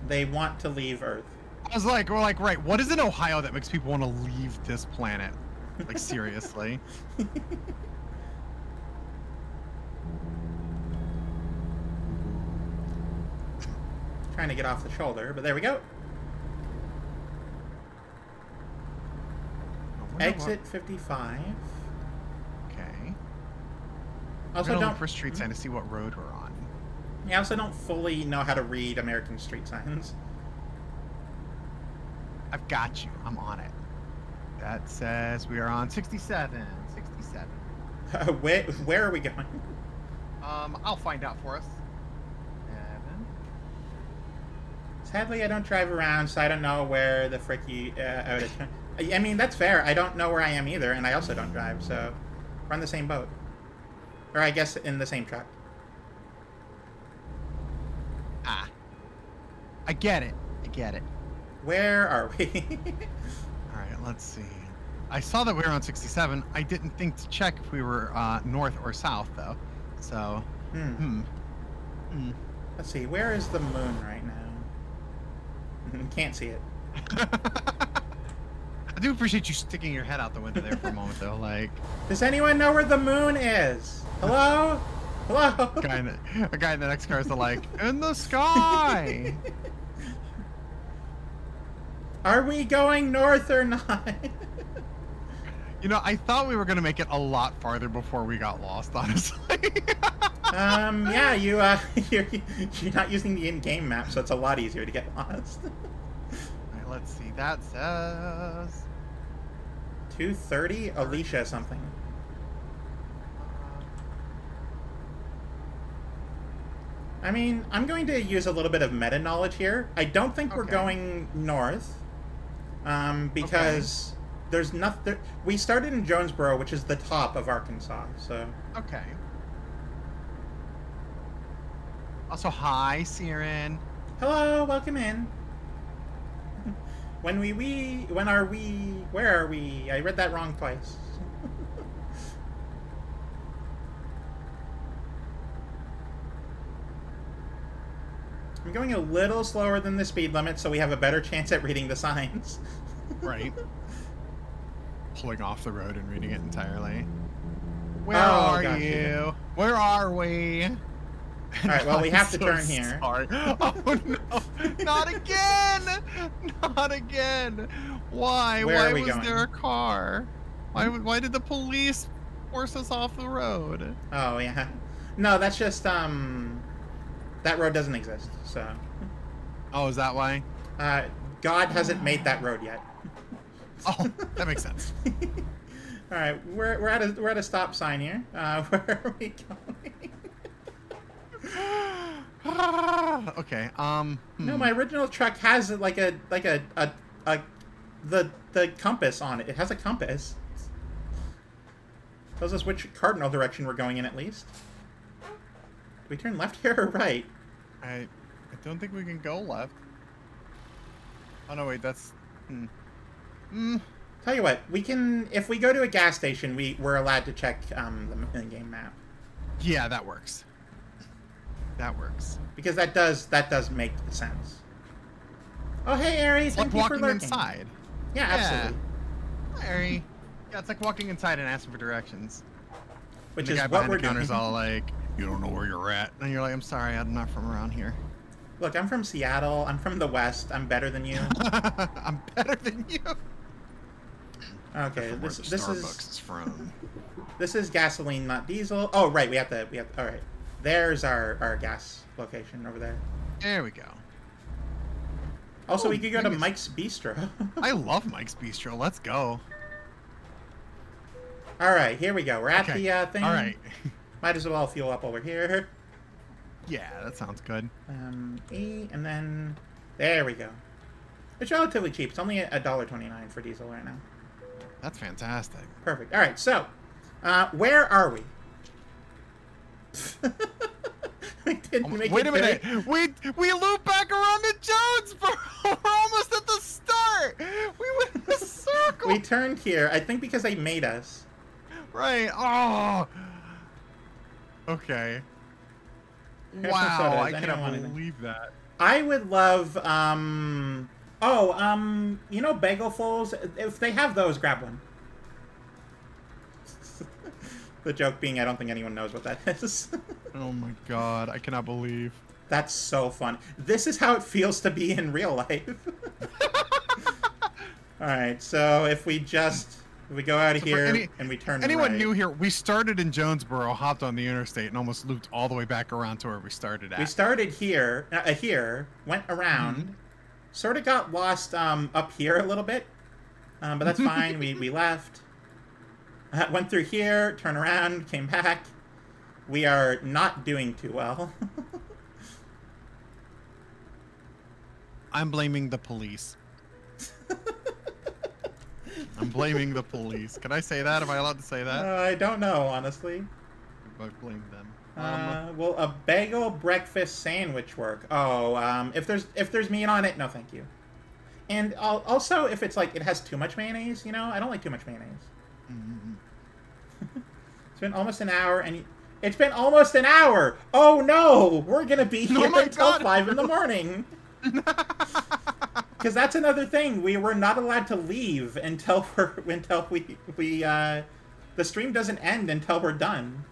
They want to leave Earth. We're like, right, what is in Ohio that makes people want to leave this planet? Like, seriously? Trying to get off the shoulder, but there we go. Exit 55. Okay. Also, don't look for street sign to see what road we're on. I also don't fully know how to read American street signs. I've got you. I'm on it. That says we are on 67. 67. Where are we going? I'll find out for us. 7. Sadly, I don't drive around, so I don't know where the frick you out of. I mean, that's fair. I don't know where I am either, and I also don't drive, so we're on the same boat. Or I guess in the same truck. Ah. I get it. I get it. Where are we? Alright, let's see. I saw that we were on 67. I didn't think to check if we were north or south, though. So, Let's see. Where is the moon right now? Can't see it. I do appreciate you sticking your head out the window there for a moment, though. Like, does anyone know where the moon is? Hello? Hello? a guy in the next car is like, in the sky! Are we going north or not? You know, I thought we were going to make it a lot farther before we got lost, honestly. Yeah, you're not using the in-game map, so it's a lot easier to get lost. Alright, let's see. That says 230, Alicia something. I mean, I'm going to use a little bit of meta knowledge here. I don't think we're going north, because there's nothing. We started in Jonesboro, which is the top of Arkansas. So. Okay. Also, hi, Siren. Hello, welcome in. When are we? Where are we? I read that wrong twice. I'm going a little slower than the speed limit, so we have a better chance at reading the signs. Right. Pulling off the road and reading it entirely. Where are you? Where are we? Alright, well, we have to turn here. Sorry. Oh, no. Not again! Not again! Why? Where Why was there a car? Why did the police force us off the road? Oh, yeah. No, that's just, that road doesn't exist, so. Oh, is that why? God hasn't made that road yet. Oh, that makes sense. All right, we're at a stop sign here. Where are we going? Okay. No, my original truck has the compass on it. It has a compass. Tells us which cardinal direction we're going in at least. Do we turn left here or right? I don't think we can go left. Oh no, wait, that's. Tell you what, we can, if we go to a gas station, we're allowed to check the in-game map. Yeah, that works. That works. Because that does make sense. Oh, hey, Aries, thank you for lurking. Walking inside. Yeah, absolutely. Hi, Aries. Yeah, it's like walking inside and asking for directions. Which and the is guy what behind we're the counter's doing. all like, you don't know where you're at. And you're like, I'm sorry, I'm not from around here. Look, I'm from Seattle. I'm from the West. I'm better than you. I'm better than you. Okay, From where this the is Starbucks is from. this is gasoline, not diesel. Oh, right, we have to. All right, there's our gas location over there. There we go. Also, Oh, we could go to goodness. Mike's Bistro. I love Mike's Bistro. Let's go. All right, here we go. We're at Okay. the thing. All right. Might as well fuel up over here. Yeah, that sounds good. E, and then there we go. It's relatively cheap. It's only $1.29 for diesel right now. That's fantastic. Perfect. All right, so where are we? We didn't make Wait it a minute. very- We loop back around to Jonesboro. We're almost at the start. We went in a circle. We turned here. I think because they made us. Right. Oh. Okay. Here's some Wow. sodas. I Anyone cannot want anything? believe that. I would love, you know Bagelfuls? If they have those, grab one. The joke being, I don't think anyone knows what that is. Oh my god. I cannot believe. That's so fun. This is how it feels to be in real life. Alright, so if we go out of So for here and we turn Anyone right. new here, we started in Jonesboro, hopped on the interstate, and almost looped all the way back around to where we started at. We started here, went around, sort of got lost up here a little bit, but that's fine. we left, went through here, turned around, came back. We are not doing too well. I'm blaming the police. I'm blaming the police. Can I say that? Am I allowed to say that? I don't know, honestly. I blame them. Will a bagel breakfast sandwich work? Oh, if there's meat on it, no thank you. And also, if it's like, it has too much mayonnaise, you know? I don't like too much mayonnaise. It's been almost an hour, and it's been almost an hour! Oh no! We're gonna be here until 5 in the morning! Because that's another thing. We were not allowed to leave until the stream doesn't end until we're done.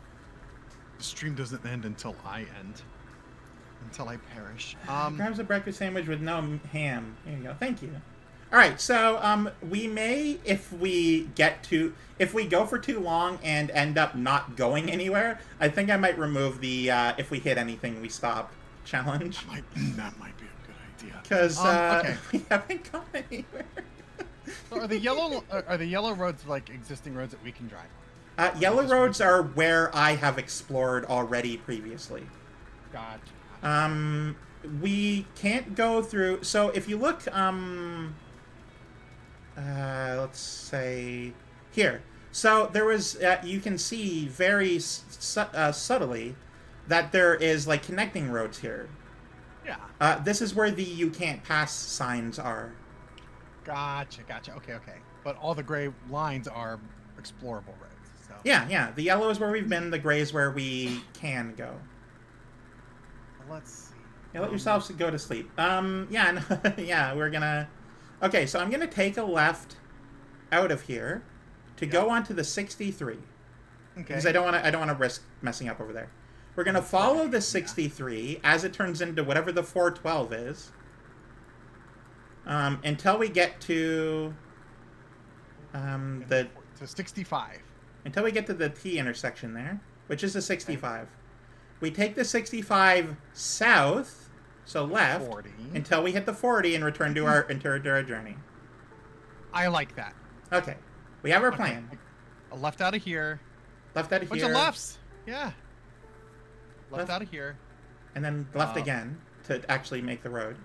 The stream doesn't end until I end. Until I perish. Grabs a breakfast sandwich with no ham. Here you go. Thank you. All right. So we may, if we go for too long and end up not going anywhere, I think I might remove the if we hit anything we stop challenge. That might be a good idea. Because okay. we haven't gone anywhere. So are the yellow roads like existing roads that we can drive on? Yellow roads are where I have explored already previously. Gotcha. We can't go through. So if you look, let's say here. So there was, you can see very subtly that there is like connecting roads here. Yeah. This is where the you can't pass signs are. Gotcha. Okay. But all the gray lines are explorable roads. So. Yeah. The yellow is where we've been. The gray is where we can go. Let's see. Yeah, let yourselves go to sleep. Yeah, we're gonna... Okay, so I'm gonna take a left out of here to go onto the 63. Okay. Because I don't wanna risk messing up over there. We're gonna follow the 63 as it turns into whatever the 412 is. Until we get to... To 65. Until we get to the T intersection there, which is the 65. Okay. We take the 65 south, so left, 40. until we hit the 40 and return to our journey. I like that. Okay. We have our plan. A left out of here. Left out of Bunch here. of lefts. Yeah. Left out of here. And then left again to actually make the road.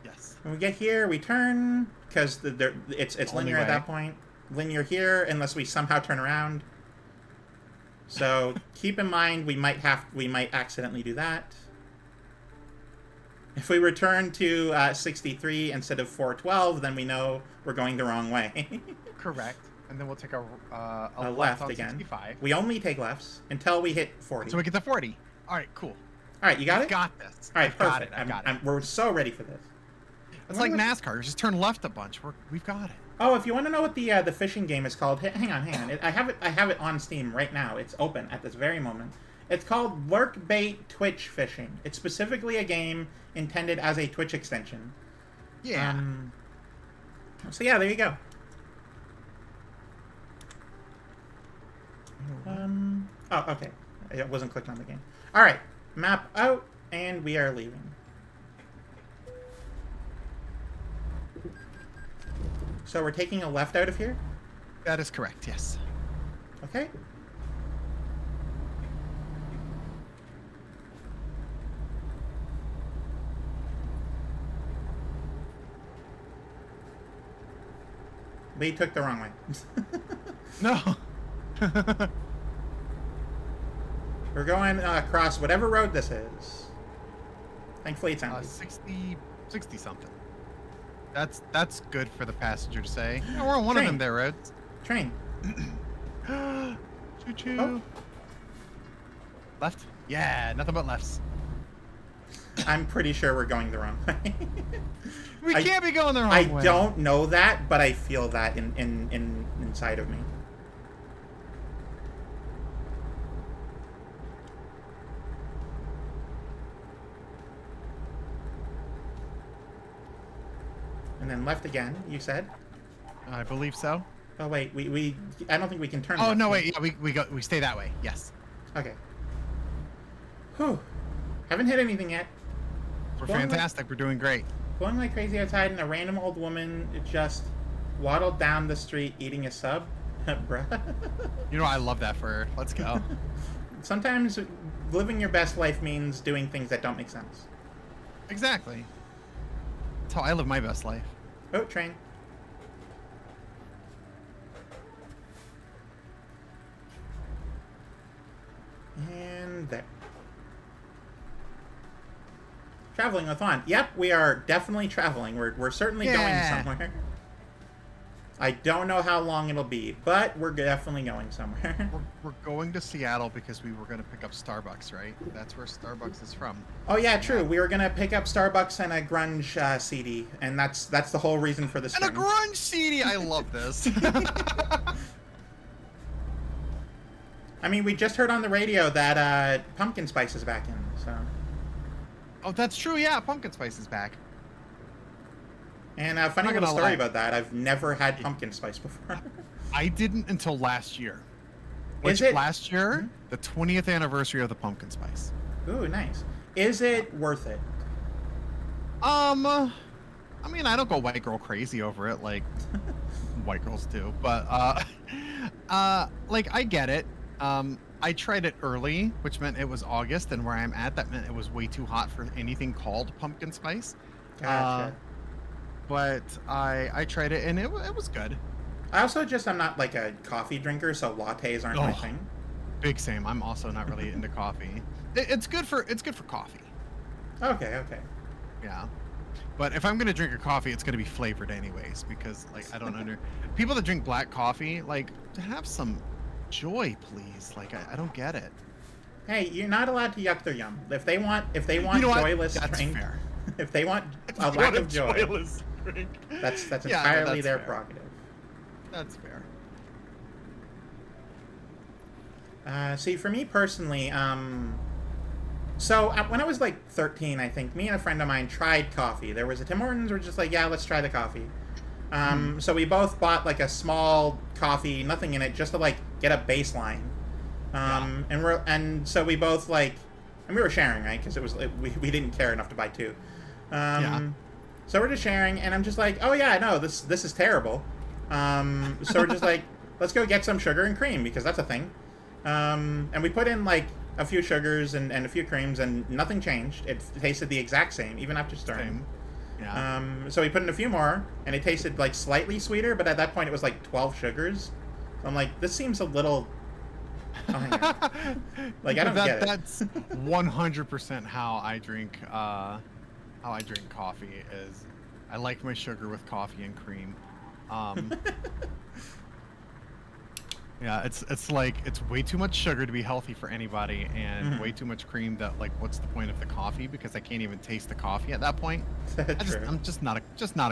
Yes. When we get here, we turn, because it's linear at that point. Linear here, unless we somehow turn around. So keep in mind we might accidentally do that. If we return to 63 instead of 412, then we know we're going the wrong way. Correct. And then we'll take a left on again. 65. We only take lefts until we hit 40. So we get to 40. All right, cool. All right, you got it? Got this. All right, perfect. I got it. We're so ready for this. It's like NASCAR. Just turn left a bunch. We've got it. Oh, if you want to know what the fishing game is called, hang on. I have it on Steam right now. It's open at this very moment. It's called Lurk Bait Twitch Fishing. It's specifically a game intended as a Twitch extension. Yeah. So yeah, there you go. Oh, okay. It wasn't clicked on the game. All right. Map out, and we are leaving. So we're taking a left out of here? That is correct, yes. Okay. We took the wrong way. No. We're going across whatever road this is. Thankfully, it's empty. 60 something. That's good for the passenger to say. Yeah, we're on one of them there, roads. Train. Choo choo. Oh. Left? Yeah, nothing but lefts. I'm pretty sure we're going the wrong way. We can't be going the wrong way. I don't know that, but I feel that inside of me. And then left again, you said? I believe so. Oh wait, I don't think we can turn. Oh left, no, wait, yeah, we stay that way. Yes. Okay. Whew. Haven't hit anything yet. We're fantastic. We're doing great. Going like crazy outside, and a random old woman just waddled down the street eating a sub. Bruh. You know, I love that for her. Let's go. Sometimes living your best life means doing things that don't make sense. Exactly. That's how I live my best life. Oh, train. And there. Traveling with Juan. Yep, we are definitely traveling. We're certainly going somewhere. I don't know how long it'll be, but we're definitely going somewhere. We're going to Seattle because we were going to pick up Starbucks, right? That's where Starbucks is from. Oh yeah, true. We were going to pick up Starbucks and a grunge CD, and that's the whole reason for this. And a grunge CD. I love this. I mean, we just heard on the radio that pumpkin spice is back in, so. Oh, that's true. Yeah, pumpkin spice is back. And a funny little story about that. I've never had pumpkin spice before. I didn't until last year. Is it last year? The 20th anniversary of the pumpkin spice. Ooh, nice. Is it worth it? I mean, I don't go white girl crazy over it like white girls do, but like I get it. I tried it early, which meant it was August, and where I'm at, that meant it was way too hot for anything called pumpkin spice. Gotcha. But I tried it, and it was good. I also I'm not like a coffee drinker, so lattes aren't my thing. Big same. I'm also not really into coffee. It's good for coffee. Okay. Yeah. But if I'm gonna drink a coffee, it's gonna be flavored anyways, because like I don't people that drink black coffee, like, have some joy, please. Like I don't get it. Hey, you're not allowed to yuck their yum. If they want joyless drink, fair. If they want a lack of joy, drink. that's entirely their fair. prerogative. That's fair. See, for me personally, so when I was like 13, I think, me and a friend of mine tried coffee. There was a Tim Hortons. We're just like, yeah, let's try the coffee. So we both bought like a small coffee, nothing in it, just to like get a baseline. And so we both like, and we were sharing, right? Because it was we didn't care enough to buy two. So we're just sharing, and I'm just like, oh yeah, no, this is terrible. So we're just like, let's go get some sugar and cream, because that's a thing. And we put in like a few sugars and a few creams, and nothing changed. It tasted the exact same, even after stirring. Yeah. So we put in a few more, and it tasted like slightly sweeter, but at that point it was like 12 sugars. So I'm like, this seems a little... Oh, hang on. Like, I don't get it. That's 100% how I drink coffee. Is I like my sugar with coffee and cream. Yeah, it's like it's way too much sugar to be healthy for anybody, and way too much cream. That like, what's the point of the coffee? Because I can't even taste the coffee at that point. I'm just not a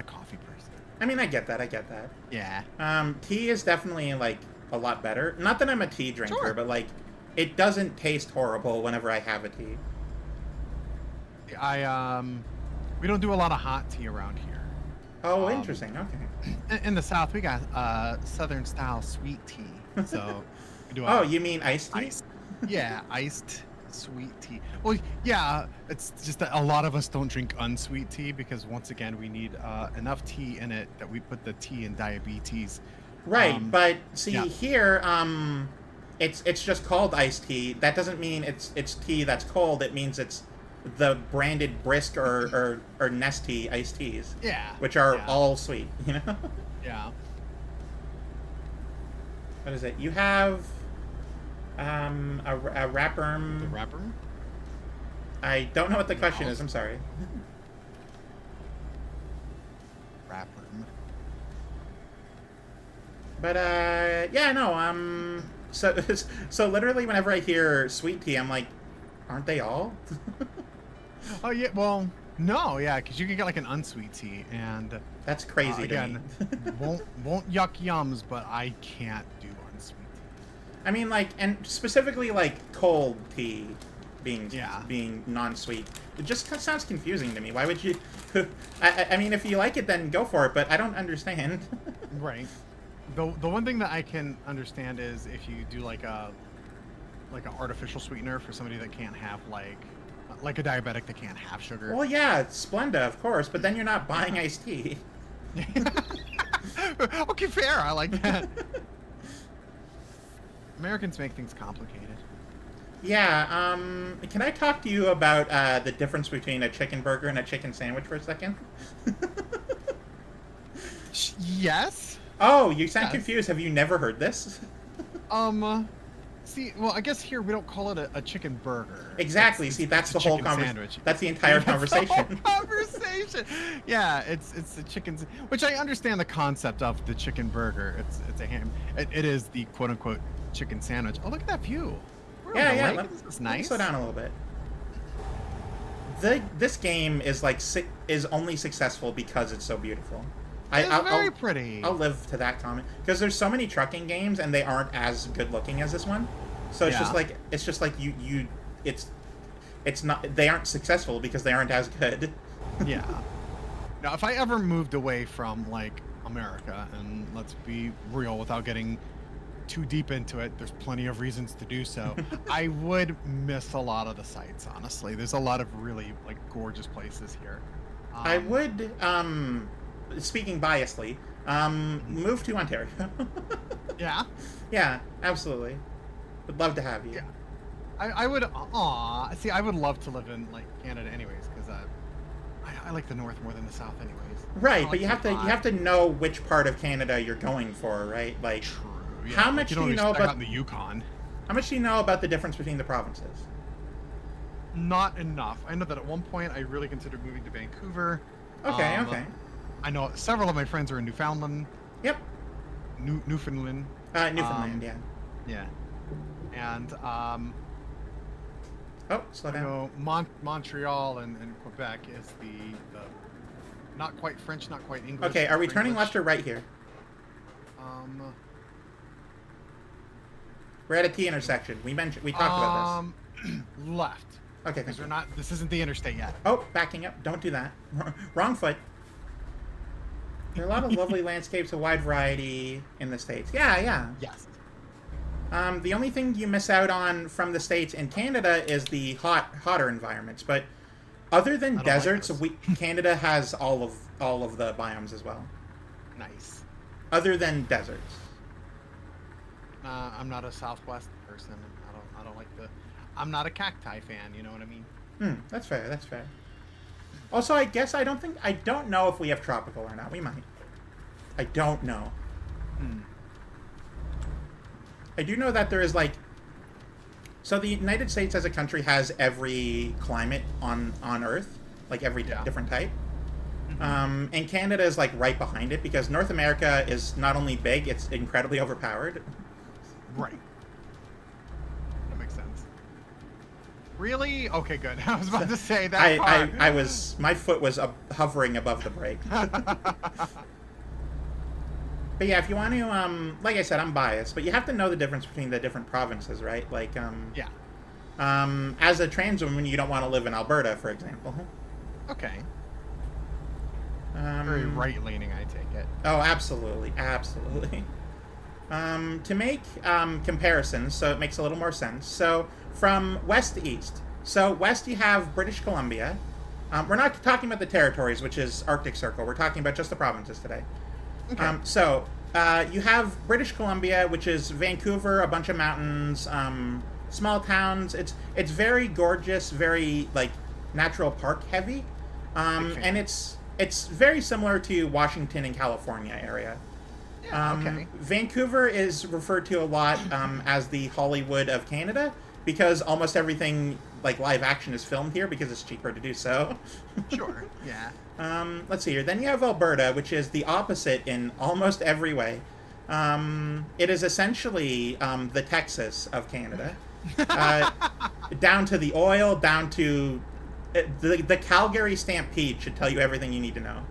coffee person. I mean, I get that. Yeah. Tea is definitely like a lot better. Not that I'm a tea drinker, but like, it doesn't taste horrible whenever I have a tea. We don't do a lot of hot tea around here. Oh, interesting. Okay. In the South, we got Southern style sweet tea. So Do Oh, you mean iced tea? iced? Yeah, iced sweet tea. Well, yeah, it's just that a lot of us don't drink unsweet tea because once again we need enough tea in it that we put the tea in diabetes. Right, but see yeah. here, it's just called iced tea. That doesn't mean it's tea that's cold. It means it's the branded Brisk or Nestea iced teas. Yeah. Which are yeah. all sweet, you know? Yeah. What is it? You have a wrapper. The wrapper? I don't know what the question is. I'm sorry. Wrapper. But yeah, no. So literally, whenever I hear sweet tea, I'm like, aren't they all? Oh yeah. Well, no, yeah, because you can get like an unsweet tea, and that's crazy. Again, won't yuck yums, but I can't do unsweet tea. I mean, like, and specifically like cold tea being non-sweet. It just sounds confusing to me. Why would you? I mean, if you like it, then go for it. But I don't understand. Right. The one thing that I can understand is if you do like an artificial sweetener for somebody that can't have like a diabetic that can't have sugar. Well, yeah, it's Splenda, of course, but then you're not buying iced tea. Okay, fair. I like that. Americans make things complicated. Yeah, can I talk to you about the difference between a chicken burger and a chicken sandwich for a second? Yes. Oh, you sound confused. Have you never heard this? See, well, I guess here we don't call it a chicken burger. Exactly. See, that's the whole conversation. That's the entire conversation. The whole conversation. Yeah, it's the chicken, which I understand the concept of the chicken burger. It's a ham. It is the quote unquote chicken sandwich. Oh, look at that view. Yeah. This is nice. Slow down a little bit. This game is only successful because it's so beautiful. It's very pretty. I'll live to that comment because there's so many trucking games and they aren't as good looking as this one. So it's just like it's not, they aren't successful because they aren't as good. Yeah. Now, if I ever moved away from like America, and let's be real, without getting too deep into it, there's plenty of reasons to do so. I would miss a lot of the sights. Honestly, there's a lot of really like gorgeous places here. I would. Speaking biasly, move to Ontario. Yeah? Yeah, absolutely. Would love to have you. Yeah. I would, see, I would love to live in, like, Canada anyways, because I like the North more than the South anyways. Right, but you have to know which part of Canada you're going for, right? Like, true, yeah. How much do you know about the Yukon? How much do you know about the difference between the provinces? Not enough. I know that at one point I really considered moving to Vancouver. Okay, okay. I know several of my friends are in Newfoundland. Yep. Newfoundland. Newfoundland, yeah. Yeah. And oh, slow down. I know Montreal and Quebec is the not quite French, not quite English. Okay, are we turning English. left or right here? We're at a T intersection. We talked about this. Left. Okay, because we're not. This isn't the interstate yet. Oh, backing up. Don't do that. Wrong foot. There are a lot of lovely landscapes, a wide variety in the States. Yeah. Yes. The only thing you miss out on from the States and Canada is the hotter environments. But other than deserts, Canada has all of the biomes as well. Nice. Other than deserts. I'm not a Southwest person. I don't like I'm not a cacti fan. You know what I mean? That's fair. That's fair. Also, I guess I don't know if we have tropical or not. We might. I don't know. I do know that there is so the United States as a country has every climate on Earth, like every different type. And Canada is right behind it because North America is not only big, it's incredibly overpowered. Right. That makes sense. Really? Okay, good. I was about to say that. My foot was hovering above the brake. But yeah, if you want to, like I said, I'm biased, but you have to know the difference between the different provinces, right? Yeah. As a trans woman, you don't want to live in Alberta, for example. Okay. Very right-leaning, I take it. Oh, absolutely, absolutely. To make comparisons, so it makes a little more sense. So from west to east. So west you have British Columbia. We're not talking about the territories, which is Arctic Circle. We're talking about just the provinces today. Okay. You have British Columbia, which is Vancouver, a bunch of mountains, small towns. It's very gorgeous, very like natural park heavy, and it's very similar to Washington and California area. Yeah, okay. Vancouver is referred to a lot as the Hollywood of Canada because almost everything like live action is filmed here because it's cheaper to do so. Sure. Yeah. Let's see here. Then you have Alberta, which is the opposite in almost every way. It is essentially the Texas of Canada. Down to the oil, down to... The Calgary Stampede should tell you everything you need to know.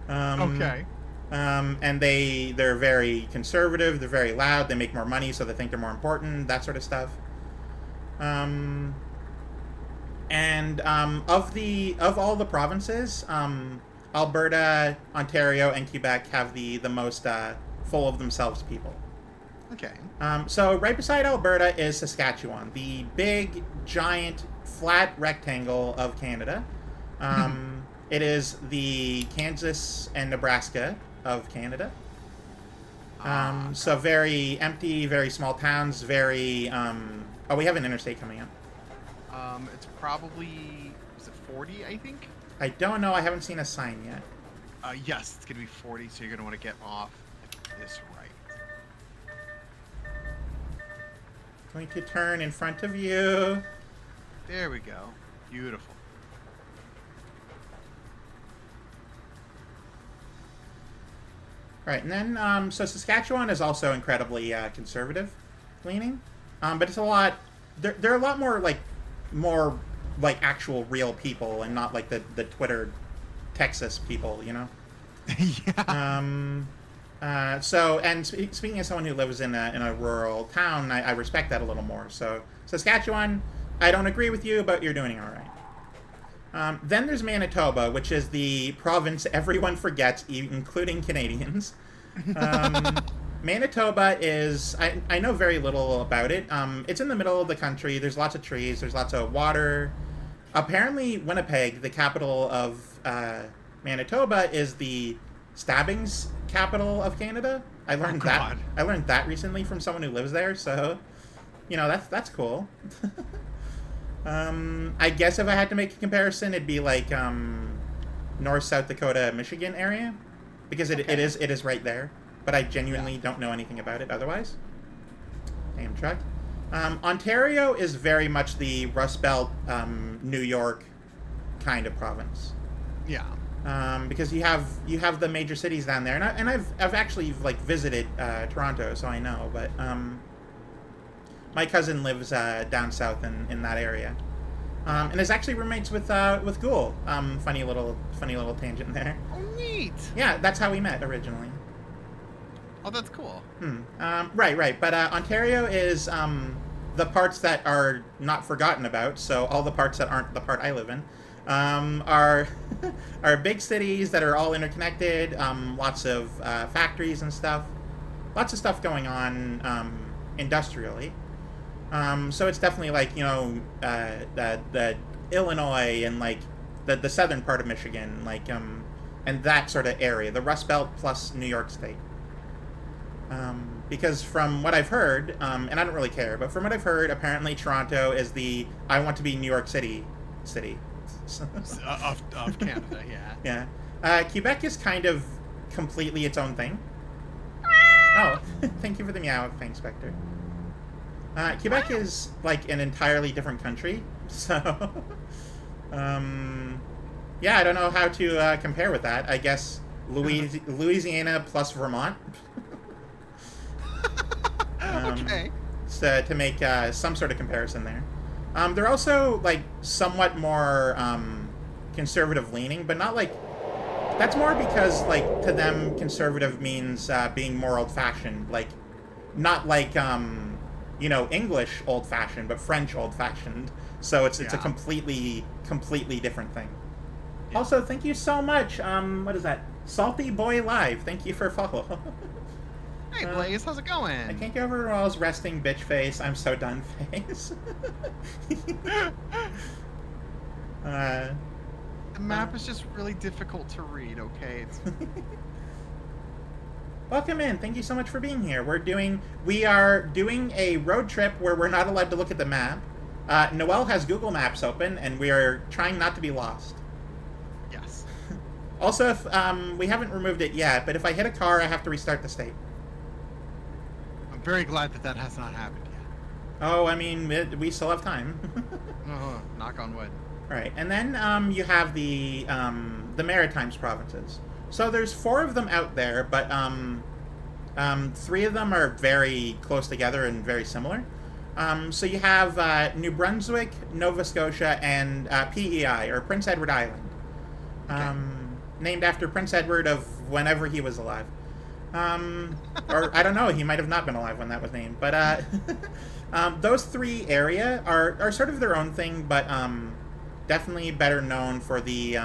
Okay. And they're very conservative, they're very loud, they make more money, so they think they're more important, that sort of stuff. Of all the provinces, Alberta, Ontario, and Quebec have the most full of themselves people. Okay. So right beside Alberta is Saskatchewan, the big, giant, flat rectangle of Canada. It is the Kansas and Nebraska of Canada. So very empty, very small towns, very... oh, we have an interstate coming up. It's probably... Is it 40, I think? I don't know. I haven't seen a sign yet. Yes, it's going to be 40, so you're going to want to get off this right. Going to turn in front of you. There we go. Beautiful. Right, and then, so Saskatchewan is also incredibly conservative leaning, but it's a lot, they're a lot more like actual real people and not like the Twitter Texas people, you know? Yeah. Speaking as someone who lives in a rural town, I respect that a little more. So Saskatchewan, I don't agree with you, but you're doing all right. Then there's Manitoba, which is the province everyone forgets, including Canadians. Manitoba is... I know very little about it. It's in the middle of the country. There's lots of trees. There's lots of water. Apparently, Winnipeg, the capital of Manitoba, is the stabbings capital of Canada. I learned that. I learned that recently from someone who lives there. So, you know, that's cool. I guess if I had to make a comparison, it'd be like North South Dakota, Michigan area, because it is right there. But I genuinely don't know anything about it otherwise. Damn truck. Ontario is very much the Rust Belt, New York kind of province. Yeah. Because you have the major cities down there, and I've actually like visited Toronto, so I know. But my cousin lives down south in that area, and is actually roommates with Ghoul. Funny little tangent there. Oh, neat. Yeah, that's how we met originally. Oh, that's cool. Right. But Ontario is the parts that are not forgotten about. So all the parts that aren't the part I live in are big cities that are all interconnected. Lots of factories and stuff. Lots of stuff going on industrially. So it's definitely like, you know, the Illinois and like the southern part of Michigan, like and that sort of area, the Rust Belt plus New York State. Because from what I've heard, and I don't really care, but from what I've heard, apparently Toronto is the I want to be New York City. of Canada, yeah. Yeah. Quebec is kind of completely its own thing. Oh, thank you for the meow, thanks, Spectre. Quebec is like an entirely different country, so yeah, I don't know how to compare with that. I guess Louisiana plus Vermont. Okay. So, to make some sort of comparison there. They're also like somewhat more conservative leaning, but not like... That's more because like to them conservative means being more old-fashioned, like not like you know, English old-fashioned, but French old-fashioned. So it's a completely different thing. Yeah. Also, thank you so much. What is that? Salty Boy Live. Thank you for follow. Hey, Blaze, how's it going? I can't get over Noel's resting bitch face. I'm so done face. The map is just really difficult to read, okay? Welcome in. Thank you so much for being here. We are doing a road trip where we're not allowed to look at the map. Noel has Google Maps open, and we are trying not to be lost. Yes. Also, if we haven't removed it yet, but if I hit a car, I have to restart the state. I'm very glad that has not happened yet. Oh, I mean, we still have time. Oh, knock on wood. Right, and then you have the Maritimes provinces. So there's 4 of them out there, but 3 of them are very close together and very similar. So you have New Brunswick, Nova Scotia, and PEI, or Prince Edward Island. Okay. Named after Prince Edward of whenever he was alive. Or, I don't know, he might have not been alive when that was named. But those 3 area are sort of their own thing, but definitely better known for the...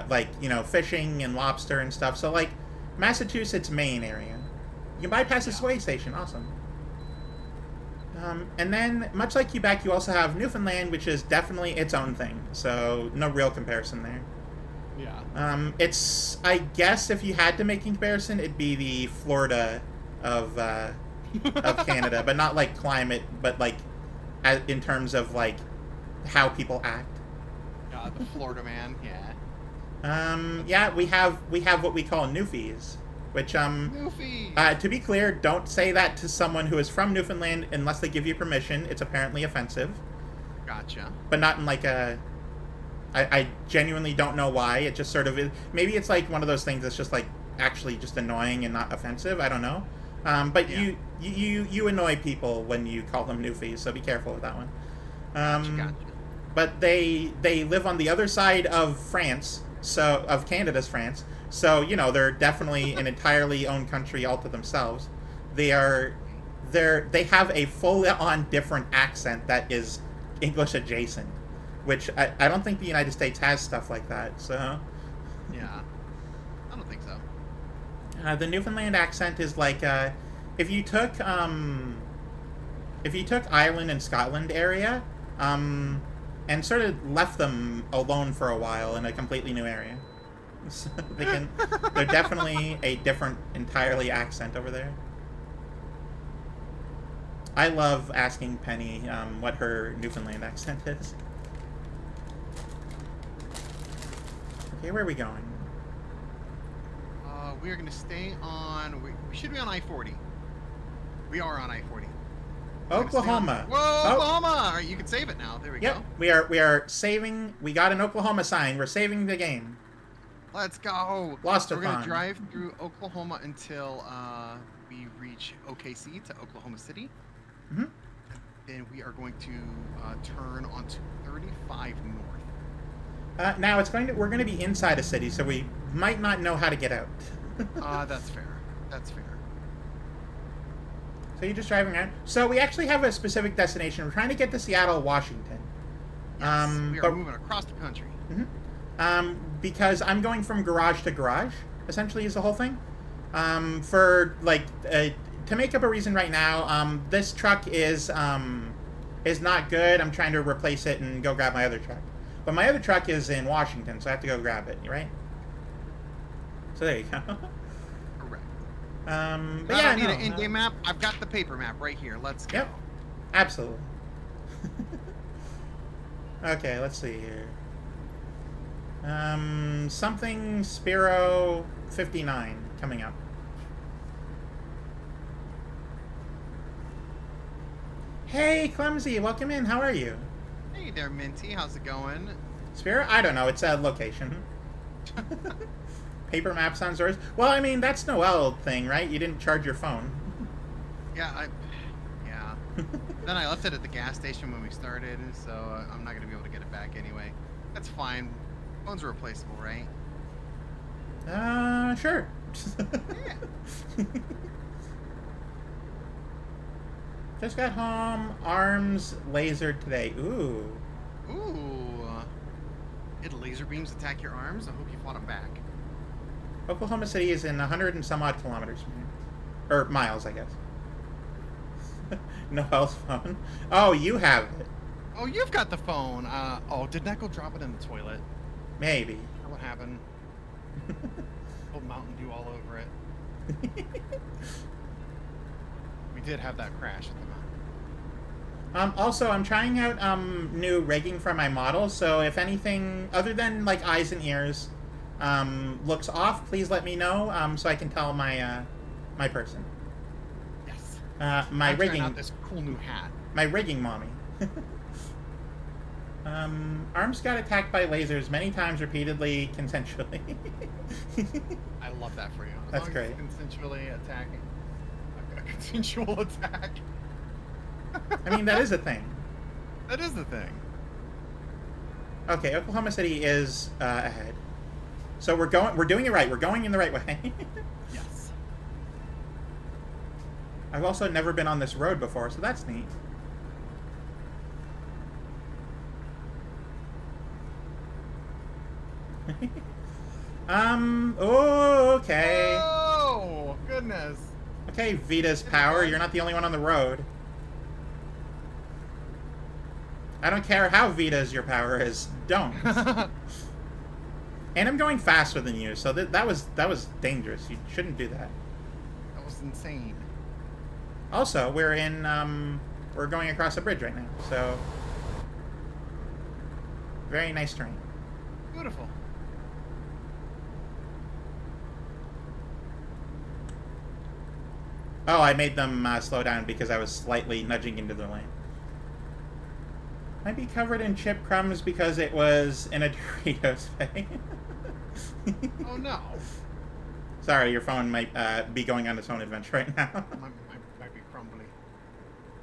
like, you know, fishing and lobster and stuff. So, like, Massachusetts, Maine area. You can bypass the Sway Station. Awesome. And then, much like Quebec, you also have Newfoundland, which is definitely its own thing. So, no real comparison there. Yeah. It's, I guess, if you had to make a comparison, it'd be the Florida of Canada. But not, like, climate, but, like, in terms of, like, how people act. The Florida man, yeah. Yeah, we have what we call Newfies, which, Newfies! To be clear, don't say that to someone who is from Newfoundland unless they give you permission. It's apparently offensive. Gotcha. But not in, like, I genuinely don't know why. It just sort of is. Maybe it's, like, one of those things that's just, like, actually just annoying and not offensive. I don't know. But yeah. you annoy people when you call them Newfies, so be careful with that one. Gotcha. But they live on the other side of France, so of Canada's France. So, you know, they're definitely an entirely own country all to themselves. They have a full-on different accent that is English adjacent, which I don't think the United States has stuff like that. So yeah, I don't think so. The Newfoundland accent is like if you took Ireland and Scotland area, and sort of left them alone for a while in a completely new area. So they're definitely a different, entirely accent over there. I love asking Penny what her Newfoundland accent is. Okay, where are we going? We are going to stay on... We should be on I-40. We are on I-40. Oklahoma. Whoa, Oklahoma! All right, you can save it now. There we go. We are saving. We got an Oklahoma sign. We're saving the game. Let's go. Lost We're going to drive through Oklahoma until we reach OKC to Oklahoma City. Mm-hmm. Then we are going to turn onto 35 north. Now we're going to be inside a city, so we might not know how to get out. That's fair. That's fair. So you're just driving around. So we actually have a specific destination. We're trying to get to Seattle, Washington. Yes, we are moving across the country. Mm-hmm. Because I'm going from garage to garage, essentially, is the whole thing. For, like, to make up a reason right now, this truck is not good. I'm trying to replace it and go grab my other truck. But my other truck is in Washington, so I have to go grab it, right? So there you go. Correct. But I yeah, don't need an in-game map. I've got the paper map right here. Let's go. Yep. Absolutely. Okay, let's see here. Something Spiro 59 coming up. Hey, Clumsy, welcome in. How are you? Hey there, Minty. How's it going? Spiro? I don't know. It's a location. Paper maps on stores. Well, I mean, that's Noel thing, right? You didn't charge your phone. Yeah, Then I left it at the gas station when we started, so I'm not going to be able to get it back anyway. That's fine. Phones are replaceable, right? Sure. Yeah. Just got home. Arms lasered today. Ooh. Ooh. Did laser beams attack your arms? I hope you fought them back. Oklahoma City is in 100 and some odd kilometers from here. Or miles, I guess. No health phone. Oh, you have it. Oh, you've got the phone. Oh, did Neko drop it in the toilet? Maybe. What happened? Put Mountain Dew all over it. We did have that crash at the moment. Also, I'm trying out new rigging for my model, so if anything other than like eyes and ears looks off, please let me know so I can tell my my person. Yes. My I'm rigging. trying out this cool new hat. My rigging mommy. Arms got attacked by lasers many times repeatedly, consensually. I love that for you. As That's long great. As it's consensually attacking. A consensual attack. I mean, that is a thing. That is the thing. Okay, Oklahoma City is ahead. So we're doing it right. We're going in the right way. Yes. I've also never been on this road before, so that's neat. Okay. Oh, goodness. Okay, Vita's power, you're not the only one on the road. I don't care how Vita's your power is. Don't. And I'm going faster than you, so that was dangerous. You shouldn't do that. That was insane. Also, we're going across a bridge right now, so very nice terrain. Beautiful. Oh, I made them slow down because I was slightly nudging into the lane. Might be covered in chip crumbs because it was in a Doritos bag. Oh no. Sorry, your phone might be going on its own adventure right now. might be crumbly.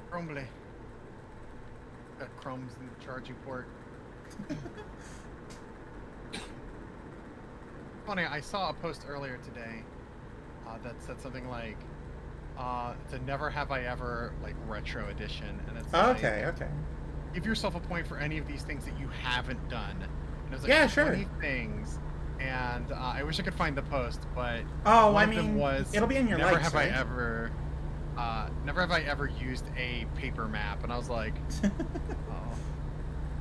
Crumbly. Got crumbs in the charging port. Funny, I saw a post earlier today that said something like, it's a Never Have I Ever like retro edition, and it's Okay, like, okay. give yourself a point for any of these things that you haven't done. And it was like Yeah, 20 sure. things, and I wish I could find the post, but Oh, one I of them mean, was, it'll be in your never likes, have right? never have I ever used a paper map, and I was like, oh,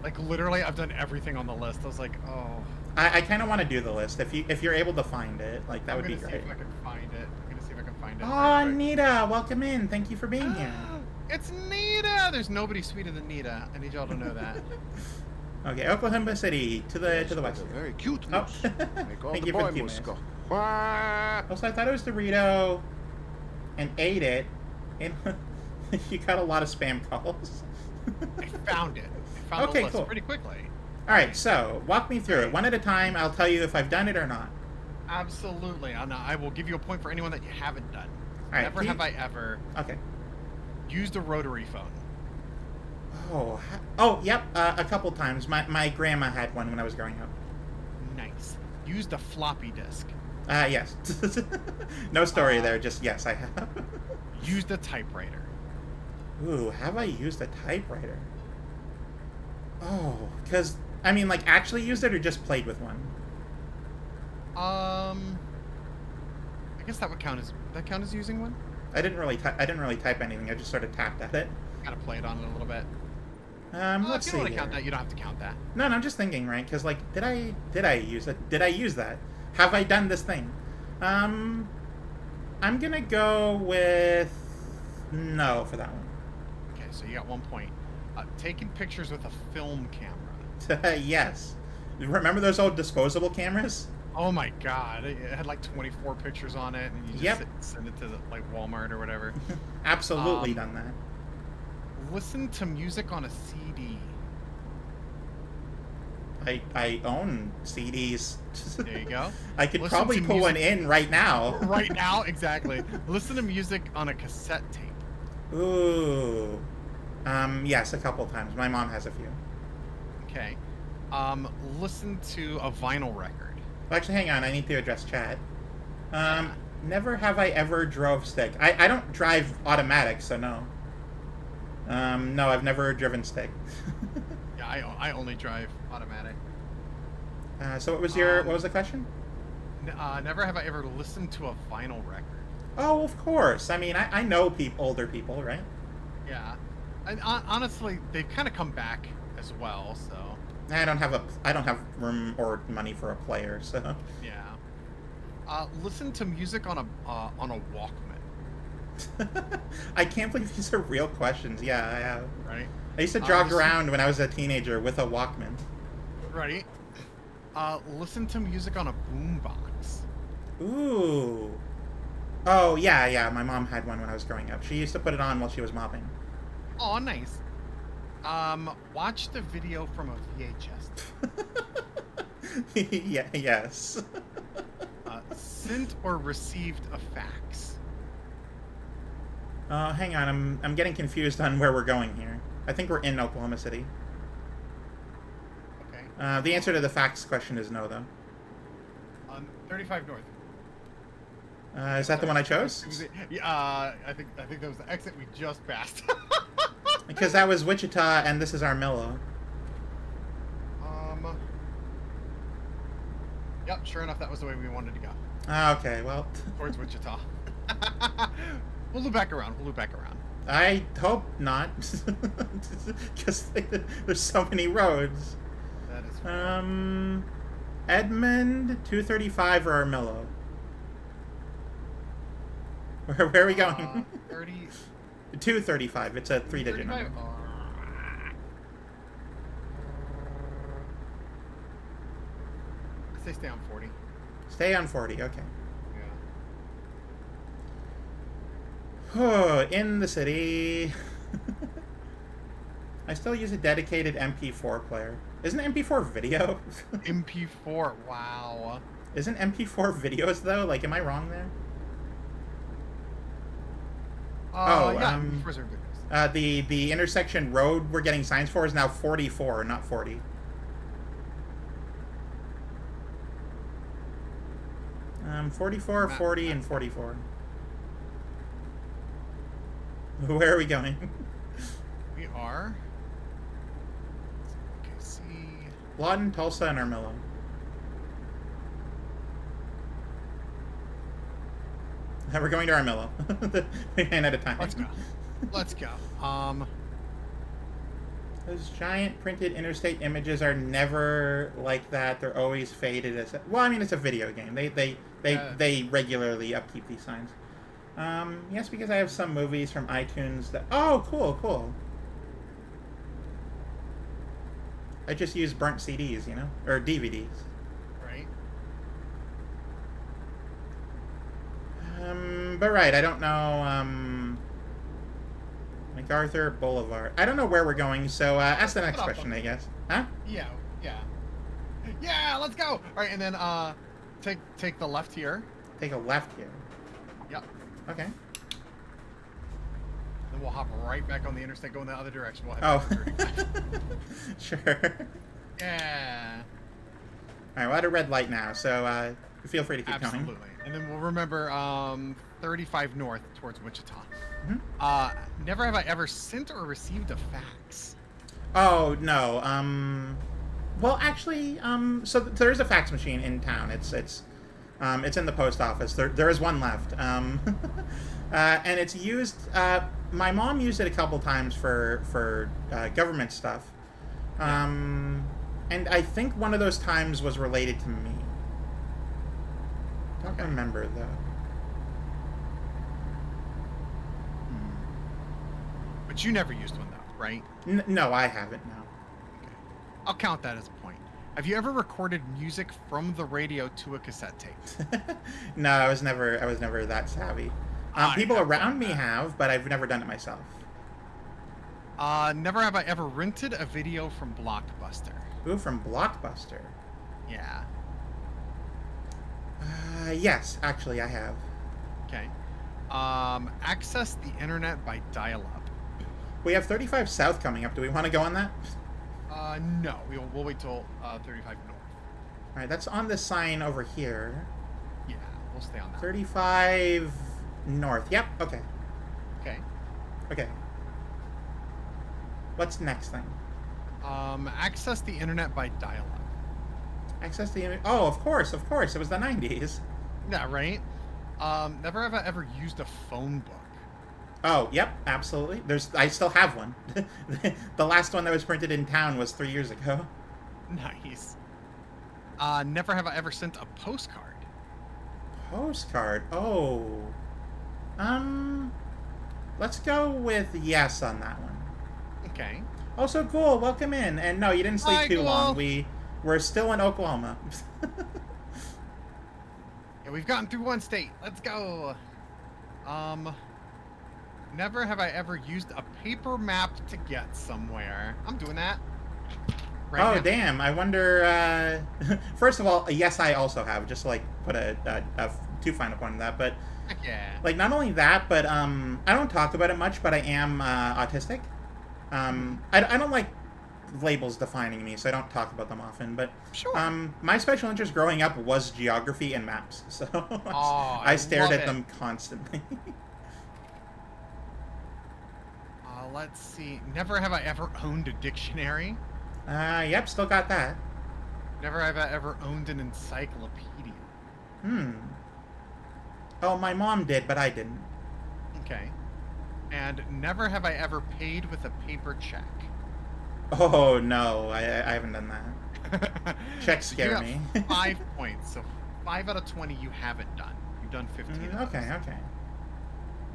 like literally, I've done everything on the list. I was like, oh. I kind of want to do the list if you're able to find it, like that would be great. I'm gonna see if I can find it. I'm gonna see if I can find it. Oh, Nita, welcome in. Thank you for being here. It's Nita. There's nobody sweeter than Nita. I need y'all to know that. Okay, Oklahoma City to the west. Very cute Oh, moose. Make all thank the you for boy the moose cuteness. go. Wah! Also, I thought it was Dorito, and ate it, and you got a lot of spam calls. I found it. I found Okay, the list cool. pretty quickly. All right, so walk me through it one at a time. I'll tell you if I've done it or not. Absolutely. I will give you a point for anyone that you haven't done. All right, Never have I ever Okay. used a rotary phone. Oh, yep, a couple times. My grandma had one when I was growing up. Nice. Used a floppy disk. Yes. No story there, just yes, I have. Used a typewriter. Ooh, have I used a typewriter? Oh, because, I mean, like, actually used it or just played with one? I guess that would count as using one. I didn't really type anything. I just sort of tapped at it. Gotta play it on it a little bit. Let's if see. you don't want to here. count that, you don't have to count that. No, I'm just thinking, right? Because, like, did I use it? Did I use that? Have I done this thing? I'm gonna go with no for that one. Okay, so you got 1 point. Taking pictures with a film camera. Yes. Remember those old disposable cameras? Oh my god, it had like 24 pictures on it, and you just send it to like Walmart or whatever. Absolutely done that. Listen to music on a CD. I own CDs. There you go. I could Listen probably to pull one music- in right now. Right now, exactly. Listen to music on a cassette tape. Ooh. Yes, a couple times. My mom has a few. Okay. Listen to a vinyl record. Well, actually, hang on. I need to address chat. Never have I ever drove stick. I don't drive automatic, so no. No, I've never driven stick. Yeah, I only drive automatic. So what was the question? Never have I ever listened to a vinyl record. Oh, of course. I mean, I know older people, right? Yeah. And honestly, they've kind of come back as well, so... I don't have room or money for a player, so... Yeah. Listen to music on a Walkman. I can't believe these are real questions. Yeah, I have. Right? I used to jog around when I was a teenager with a Walkman. Right. Listen to music on a boombox. Ooh. Oh, yeah. My mom had one when I was growing up. She used to put it on while she was mopping. Oh, nice. Watch the video from a VHS. Yeah, yes. Sent or received a fax. Hang on. I'm getting confused on where we're going here. I think we're in Oklahoma City. Okay. The answer to the fax question is no, though. 35 North. Is that the one I chose? Yeah, I think that was the exit we just passed. Because that was Wichita, and this is Armillo. Yep, sure enough, that was the way we wanted to go. Okay, well... Towards Wichita. We'll loop back around. I hope not. Because there's so many roads. That is fine. Edmond, 235 or Armillo? Where are we going? 30... 235. It's a 3-digit number. I say stay on 40. Stay on 40, okay. Yeah. Oh, in the city. I still use a dedicated MP4 player. Isn't MP4 video? MP4, wow. Isn't MP4 videos, though? Like, am I wrong there? Yeah, the intersection road we're getting signs for is now 44, not 40. Um, 44, 40, and 44. Where are we going? We are... Okay, see... Lawton, Tulsa, and Armillo. We're going to Armillo. We ran out of time. Let's go. Those giant printed interstate images are never like that. They're always faded as... Well, I mean, it's a video game. They regularly upkeep these signs. Yes, because I have some movies from iTunes that... Oh, cool. I just use burnt CDs, you know? Or DVDs. Right. But right, I don't know, MacArthur Boulevard. I don't know where we're going, so ask the next question, I guess. Huh? Yeah. Yeah, let's go! Alright, and then, take the left here. Take a left here. Yep. Okay. Then we'll hop right back on the interstate, go in the other direction. We'll Oh. head back to 35. Sure. Yeah. Alright, we're at a red light now, so feel free to keep Absolutely. going. And then we'll remember 35 north towards Wichita. Mm-hmm. Never have I ever sent or received a fax. Oh, no. Well, actually, so there is a fax machine in town. It's in the post office. There is one left. And it's used, my mom used it a couple times for government stuff. And I think one of those times was related to me. Don't remember, though. But you never used one, though, right? No, I haven't, no. Okay. I'll count that as a point. Have you ever recorded music from the radio to a cassette tape? No, I was never that savvy. People around me have, but I've never done it myself. Never have I ever rented a video from Blockbuster. Ooh, from Blockbuster. Yeah. Yes, actually, I have. Okay. Access the internet by dial-up. We have 35 South coming up. Do we want to go on that? No. We'll wait till 35 north. All right, that's on this sign over here. Yeah, we'll stay on that. 35 north. Yep. Okay. Okay. What's next thing? Access the internet by dial-up. Access the image. Oh, of course. It was the 90s. Yeah, right? Never have I ever used a phone book. Oh, yep, absolutely. I still have one. The last one that was printed in town was 3 years ago. Nice. Never have I ever sent a postcard. Postcard? Oh. Let's go with yes on that one. Okay. Also, cool. Welcome in. And no, you didn't sleep Hi, too Ghoul. long. We're still in Oklahoma. Yeah, we've gotten through one state. Let's go. Never have I ever used a paper map to get somewhere. I'm doing that. Right Oh, now. damn. I wonder, first of all, yes, I also have, just to, like, put a too fine a point on that, but, Heck yeah. like, not only that, but, I don't talk about it much, but I am, autistic. I don't like labels defining me, so I don't talk about them often, but, Sure. my special interest growing up was geography and maps, so Oh, I stared love at it. them constantly. Let's see. Never have I ever owned a dictionary. Yep, still got that. Never have I ever owned an encyclopedia. Oh, my mom did, but I didn't. Okay. And never have I ever paid with a paper check. Oh, no, I haven't done that. Checks So scare you me. have 5 points. So 5 out of 20 you haven't done. You've done 15 of Okay, those. okay.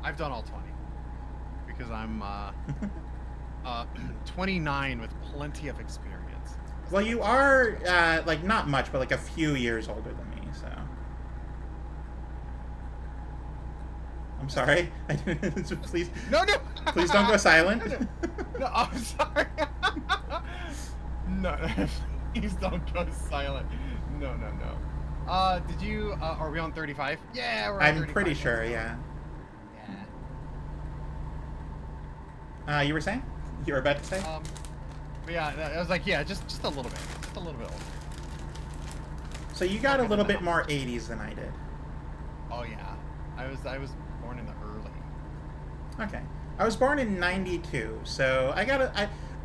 I've done all 20. Because I'm 29 with plenty of experience. Well, you are, like, not much, but, like, a few years older than me, so... I'm sorry. Please, No! please don't go silent. No, I'm sorry. No, please don't go silent. No. Did you, are we on 35? Yeah, we're on 35. I'm pretty sure, yeah. You were saying? You were about to say? But yeah, I was like, yeah, just a little bit. Just a little bit older. So you got a little bit more 80s than I did. Oh yeah. I was born in the early. Okay. I was born in 92, so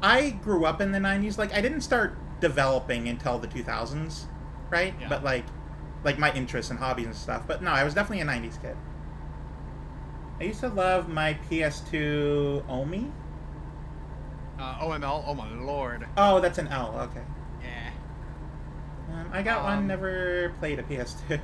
I grew up in the 90s. Like, I didn't start developing until the 2000s, right? Yeah. But, like my interests and hobbies and stuff. But no, I was definitely a 90s kid. I used to love my PS2 Omi. OML, oh my lord. Oh, that's an L, okay. Yeah. I got one, never played a PS2.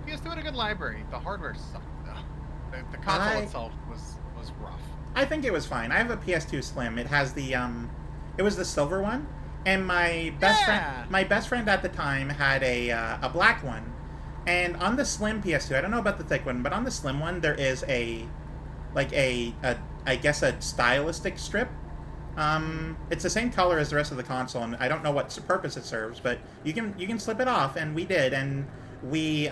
PS2 had a good library. The hardware sucked though. The console itself was rough. I think it was fine. I have a PS2 Slim. It has the it was the silver one, and my best friend at the time had a black one. And on the Slim PS2, I don't know about the thick one, but on the Slim one there is I guess a stylistic strip. It's the same color as the rest of the console, and I don't know what purpose it serves, but you can slip it off, and we did, and we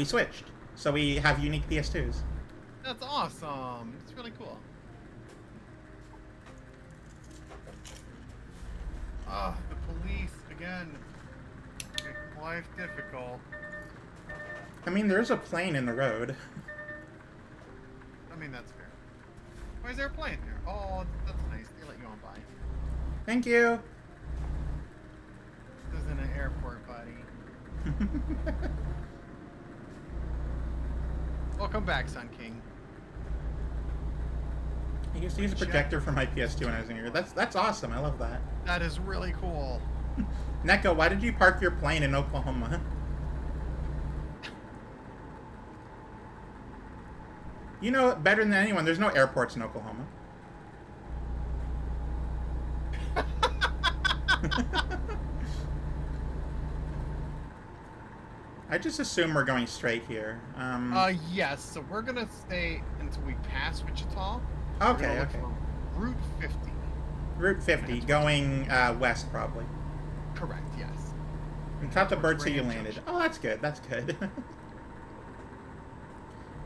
switched, so we have unique PS2s. That's awesome. It's really cool. Ah, the police again. Make life difficult. I mean, there's a plane in the road. I mean, that's fair. Why is there a plane there? Oh, that's nice. They let you on by. Thank you. This isn't an airport, buddy. Welcome back, Sun King. I used to use a projector for my PS2 when I was in here. That's awesome. I love that. That is really cool. Neko, why did you park your plane in Oklahoma? You know it better than anyone. There's no airports in Oklahoma. I just assume we're going straight here. Yes. So we're gonna stay until we pass Wichita. Okay, okay. Route 50. Route 50, going west probably. Correct. Yes. And caught the bird so you Grand landed. Junction. Oh, that's good. That's good.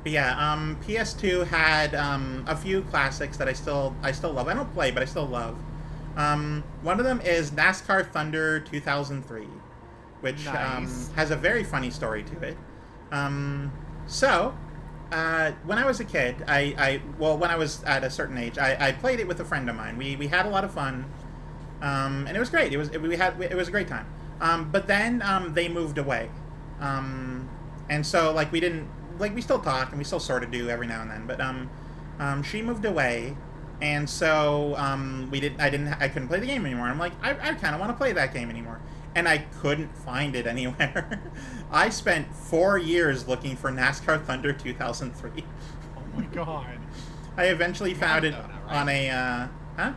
But yeah, PS2 had a few classics that I still love. I don't play, but I still love. One of them is NASCAR Thunder 2003, which Nice. has a very funny story to it. So, when I was a kid, when I was at a certain age, I played it with a friend of mine. We had a lot of fun. And it was great. It was a great time. But then they moved away, and so like we still talk and we still sort of do every now and then. But she moved away, and so I couldn't play the game anymore. I'm like, I kind of want to play that game anymore, and I couldn't find it anywhere. I spent 4 years looking for NASCAR Thunder 2003. Oh my god. I eventually found it now, right? on a huh?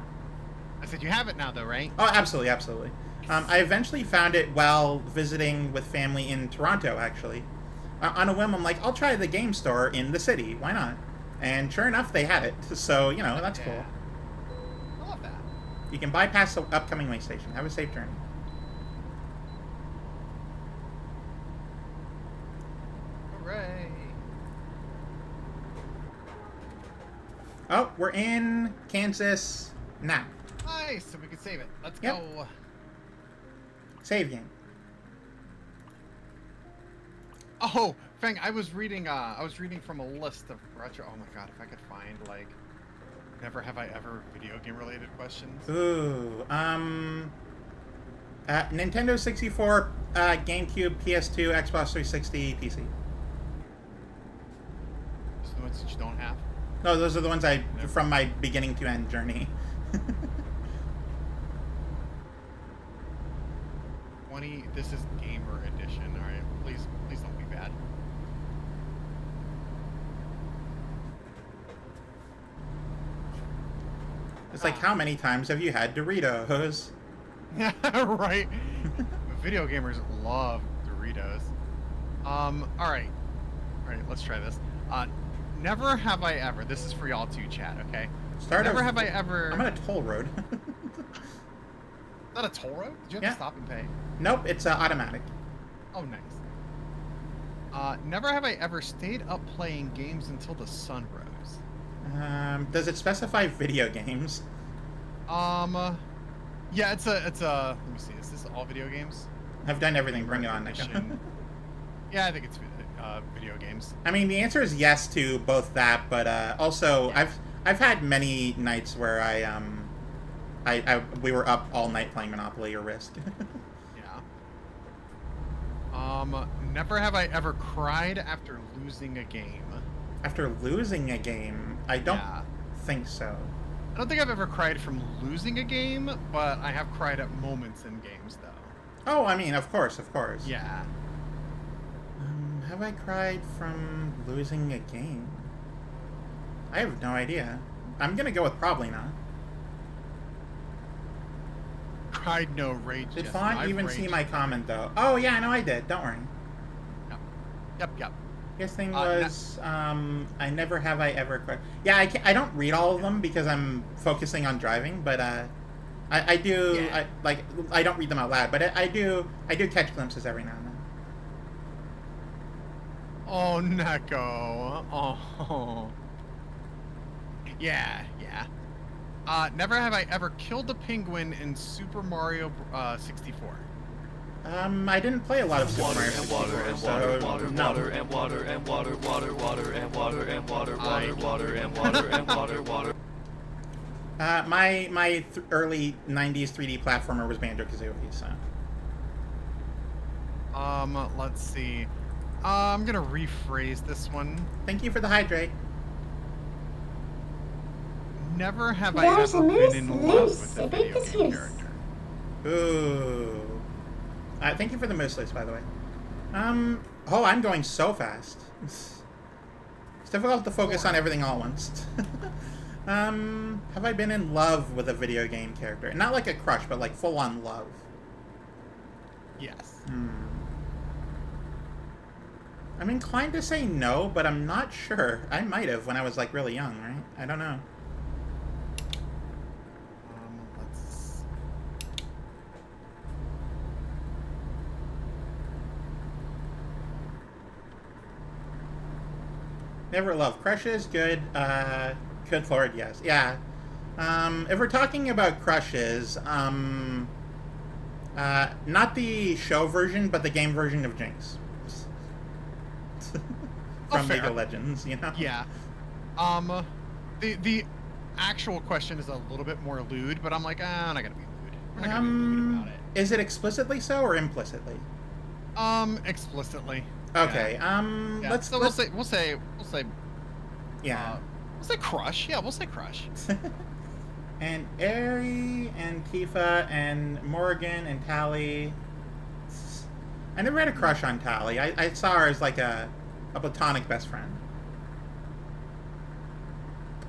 I said you have it now, though, right? Oh, absolutely, absolutely. I eventually found it while visiting with family in Toronto, actually. On a whim, I'm like, I'll try the game store in the city. Why not? And sure enough, they had it. So, you know, that's cool. I love that. You can bypass the upcoming way station. Have a safe journey. Hooray. Oh, we're in Kansas now. Nice, so we can save it. Let's Yep. go. Save game. Oh, Fang, I was reading from a list of retro. Oh my god, if I could find like never have I ever video game related questions. Ooh, Nintendo 64, GameCube, PS2, Xbox 360, PC. Just the ones that you don't have. No, those are the ones from my beginning to end journey. 20. This is gamer edition. All right, please don't be bad. It's like, how many times have you had Doritos? Yeah, right. Video gamers love Doritos. All right, let's try this. Never have I ever. This is for y'all too, chat. Okay. Never have I ever. I'm on a toll road. Is that a toll road? Did you have to stop and pay? Nope, it's automatic. Oh, nice. Never have I ever stayed up playing games until the sun rose. Does it specify video games? Yeah, it's a. Let me see. Is this all video games? I've done everything. Bring it on, Nico. Yeah, I think it's video games. I mean, the answer is yes to both that, but also Yeah. I've had many nights where we were up all night playing Monopoly or Risk. Yeah. Never have I ever cried after losing a game. After losing a game, I don't think so. I don't think I've ever cried from losing a game, but I have cried at moments in games, though. Oh, I mean, of course. Yeah. Have I cried from losing a game? I have no idea. I'm gonna go with probably not. Cried no rage. Did yes, Fawn I've even see raged. my comment, though? Oh, yeah, I know I did. Don't worry. Yep. His thing was, I never have I ever cried. Yeah, I don't read all of them because I'm focusing on driving, but I do. Yeah. I don't read them out loud, but I do catch glimpses every now and then. Oh, Neko. Oh. Yeah. Never have I ever killed a penguin in Super Mario 64. I didn't play a lot of Super Water Mario and 64, water and so water, water, no. water and water and water, water, water and water and water, water, water and water and water, water. My early 90s 3D platformer was Banjo-Kazooie, so. Let's see. I'm gonna rephrase this one. Thank you for the hydrate. Never have There's I a ever moose been in love loose. with a I video think it's game loose. character. Ooh. Thank you for the moose list, by the way. Oh, I'm going so fast. It's difficult to focus on everything all at once. Have I been in love with a video game character? Not like a crush, but like full-on love. Yes. I'm inclined to say no, but I'm not sure. I might have when I was like really young, right? I don't know. Let's. Never love crushes. Good. Good Lord, yes. Yeah. If we're talking about crushes, not the show version, but the game version of Jinx. From League of Legends, you know? Yeah. The actual question is a little bit more lewd, but I'm like, I'm not gonna be lewd. We're not gonna be moving about it. Is it explicitly so or implicitly? Explicitly. Okay. Yeah. Let's. So let's we'll say. yeah. We'll say crush. Yeah, we'll say crush. And Ari and Tifa and Morgan and Tally. I never had a crush on Tally. I saw her as like a platonic best friend.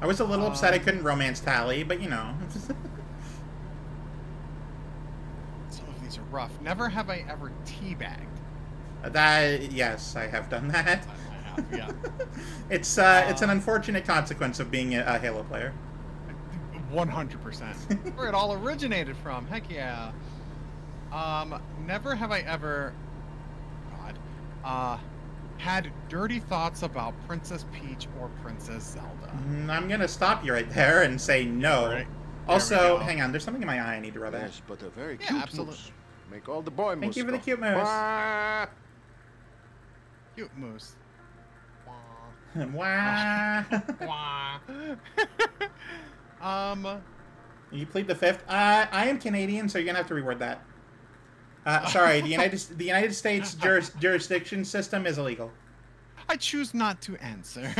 I was a little upset I couldn't romance Tally, but you know. Some of these are rough. Never have I ever teabagged. Yes, I have done that. I have, yeah. It's an unfortunate consequence of being a Halo player. 100%. Where it all originated from. Heck yeah. Never have I ever, had dirty thoughts about Princess Peach or Princess Zelda. I'm gonna stop you right there and say no. Right. Also, hang on, there's something in my eye I need to rub out. Yes, but a very cute absolutely. moose. Make all the boy moose. Thank you for the go. cute moose. Wah! Cute moose. Wow. Wah. You plead the fifth. I am Canadian, so you're gonna have to reword that. Sorry, the United States jurisdiction system is illegal. I choose not to answer.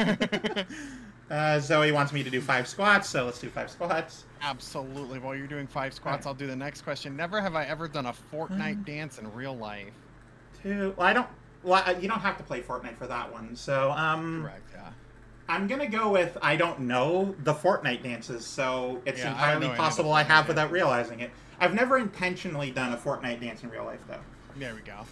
Zoe wants me to do 5 squats, so let's do 5 squats. Absolutely. While you're doing 5 squats, Right. I'll do the next question. Never have I ever done a Fortnite dance in real life. 2. Well, I don't. Well, you don't have to play Fortnite for that one. So, Correct, yeah. I'm gonna go with I don't know the Fortnite dances, so it's Yeah, I don't entirely know any of the possible I Fortnite have without dances. realizing it. I've never intentionally done a Fortnite dance in real life, though. There we go.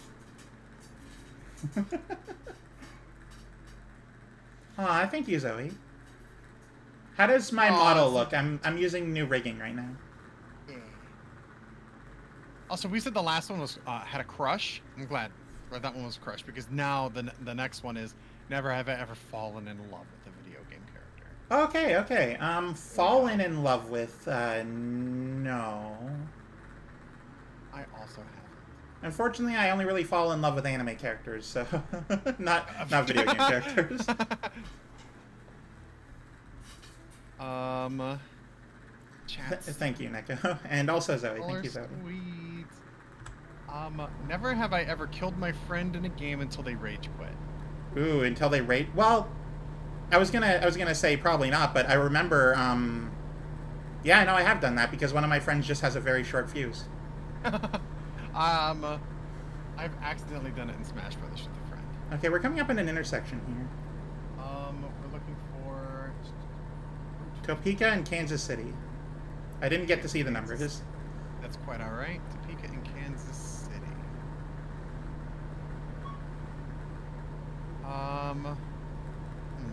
Aw, thank you, Zoe. How does my model look? I'm using new rigging right now. Also, we said the last one was had a crush. I'm glad that one was crushed because now the next one is never have I ever fallen in love with a video game character. Okay. Fallen in love with, no. I also haven't. Unfortunately, I only really fall in love with anime characters, so not video game characters. Chat. Thank you, Neko. And also Zoe. Thank you, Zoe. Sweet. Never have I ever killed my friend in a game until they rage quit. Ooh, until they rate. Well, I was gonna say probably not, but I remember. Yeah, no, I have done that because one of my friends just has a very short fuse. I've accidentally done it in Smash Brothers with a friend. Okay, we're coming up in an intersection here. We're looking for Topeka and Kansas City. I didn't get to see the numbers. That's quite all right. Topeka in Kansas City.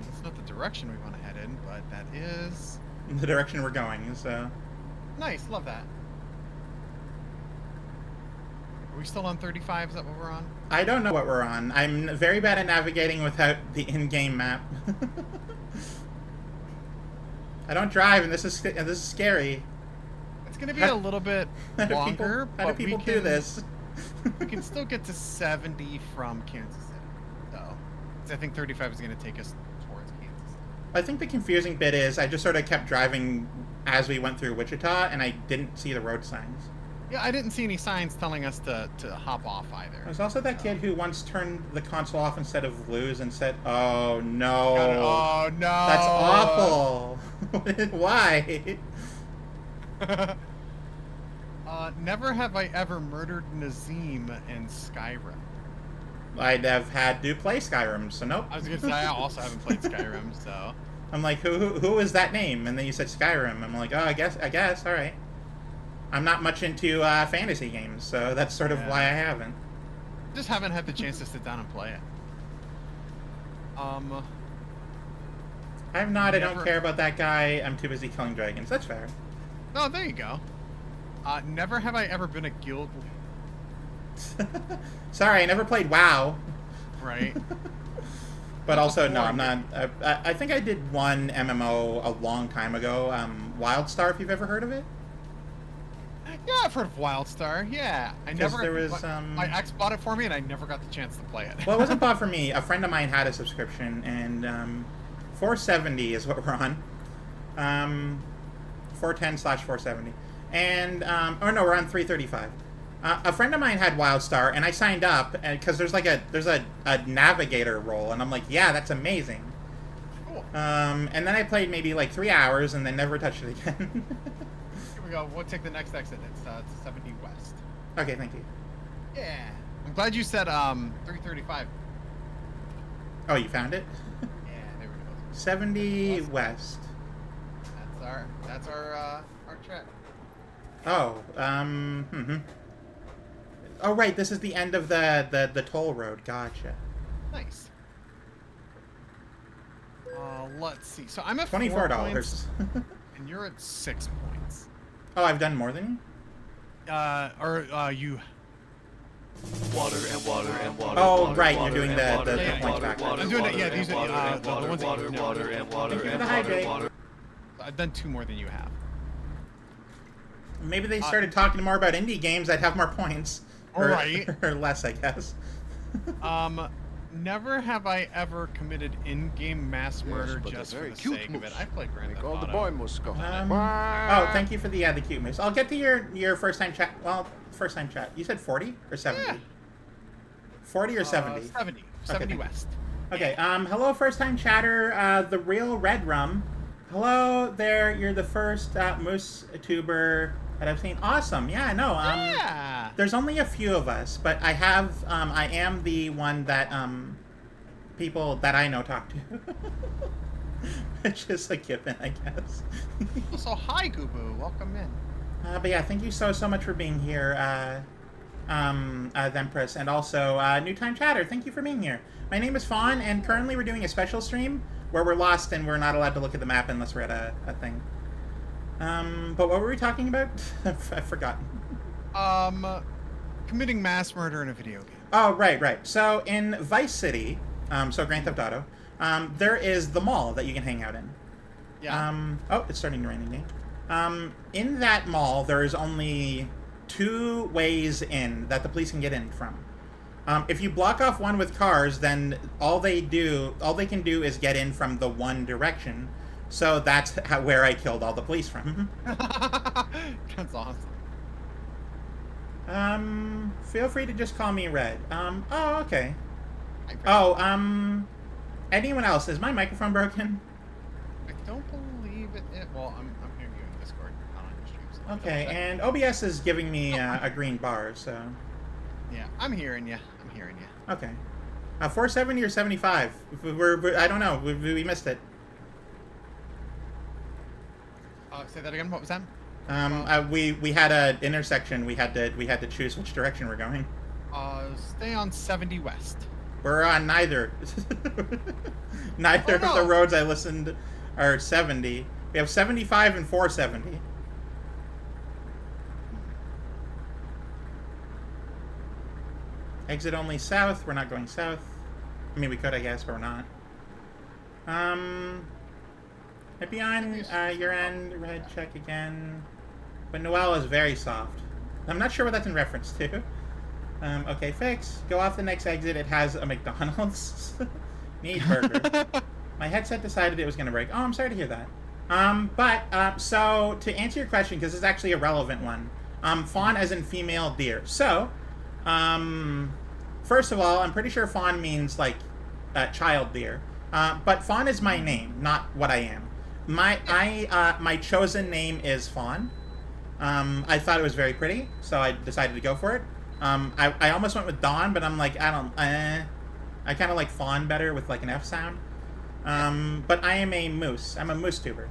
It's not the direction we want to head in, but that is In the direction we're going, so. nice. Love that. Are we still on 35? Is that what we're on? I don't know what we're on. I'm very bad at navigating without the in-game map. I don't drive, and this is scary. It's going to be a little bit longer, How do but people we do can, this? we can still get to 70 from Kansas City, though. 'Cause I think 35 is going to take us towards Kansas City. I think the confusing bit is I just sort of kept driving as we went through Wichita, and I didn't see the road signs. Yeah, I didn't see any signs telling us to hop off either. There's also that kid who once turned the console off instead of lose and said, "Oh no, Oh no, that's awful." Why? Never have I ever murdered Nazim in Skyrim. I'd have had to play Skyrim, so nope. I was gonna say I also haven't played Skyrim, so. I'm like, who is that name? And then you said Skyrim. I'm like, oh, I guess, all right. I'm not much into fantasy games, so that's sort of why I haven't. Just haven't had the chance to sit down and play it. I'm not. I don't Never- care about that guy. I'm too busy killing dragons. That's fair. Oh, there you go. Never have I ever been a guild. Sorry, I never played WoW. Right. But also, no, I'm not. I think I did one MMO a long time ago. WildStar, if you've ever heard of it. Yeah, I've heard of WildStar. Yeah, I never. there was, my ex bought it for me, and I never got the chance to play it. Well, it wasn't bought for me. A friend of mine had a subscription, and 470 is what we're on. 410/470. and or no, we're on 335. A friend of mine had WildStar, and I signed up because there's a navigator role, and I'm like, yeah, that's amazing. Cool. And then I played maybe like 3 hours, and then never touched it again. Here we go. We'll take the next exit. It's 70 West. Okay, thank you. Yeah. I'm glad you said 335. Oh, you found it? Yeah, there we go. 70 West. That's our track. Oh, Oh, right, this is the end of the toll road. Gotcha. Nice. Let's see. So I'm at $24. 4 points, and you're at 6 points. Oh, I've done more than you? You... Water and water and water. Oh, water, right, water, you're doing and the water, points back. I'm doing it, yeah, these are water, the ones that water, you know. water, and water, Thank you for the and hydrate. water. I've done 2 more than you have. Maybe they started talking more about indie games, I'd have more points. Right. Or less, I guess. Never have I ever committed in-game mass murder but a just for very the cute sake of it. moose. I've played Grand Make Theft all the Auto. boy moose go. Oh, thank you for the cute moose. I'll get to your first time chat. Well, first time chat. You said 40 or 70? Yeah. 40 or 70? 70. 70 thank you. West. Okay, hello first time chatter, the real Red Rum. Hello there, you're the first moose tuber that I've seen. Awesome, yeah, no, Yeah. there's only a few of us, but I am the one that, people that I know talk to. Which is a given, I guess. Also, hi, Goobo. Welcome in. But yeah, thank you so much for being here, Thempress, and also, new time chatter, thank you for being here. My name is Fawn, and currently we're doing a special stream where we're lost and we're not allowed to look at the map unless we're at a thing. But what were we talking about? I've forgotten. Committing mass murder in a video game. Oh, right. So in Vice City, so Grand Theft Auto, there is the mall that you can hang out in. Yeah. Oh, it's starting to rain again. In that mall, there is only 2 ways in that the police can get in from. If you block off one with cars, then all they can do is get in from the one direction. So that's where I killed all the police from. That's awesome. Feel free to just call me Red. Oh, okay. I Anyone else? Is my microphone broken? don't believe it. Well, I'm hearing you in Discord, not on your streams. Okay, and OBS is giving me a green bar, so... Yeah, I'm hearing you. Okay. 470 or 75? I don't know. We missed it. Say that again. What was that? We had an intersection. We had to choose which direction we're going. Stay on 70 West. We're on neither. Neither of the roads I listened are 70. We have 75 and 470. Exit only south. We're not going south. I mean, we could, I guess, but we're not. Maybe on your end, Red, check again. But Noelle is very soft. I'm not sure what that's in reference to. Okay, fix. Go off the next exit. It has a McDonald's. Need burger. My headset decided it was going to break. Oh, I'm sorry to hear that. So, to answer your question, because this is actually a relevant one. Fawn as in female deer. So, first of all, I'm pretty sure fawn means, like, child deer. But fawn is my name, not what I am. My chosen name is Fawn. I thought it was very pretty, so I decided to go for it. I almost went with Dawn, but I'm like, I kind of like Fawn better with like an F sound. But I am a moose. I'm a moose tuber.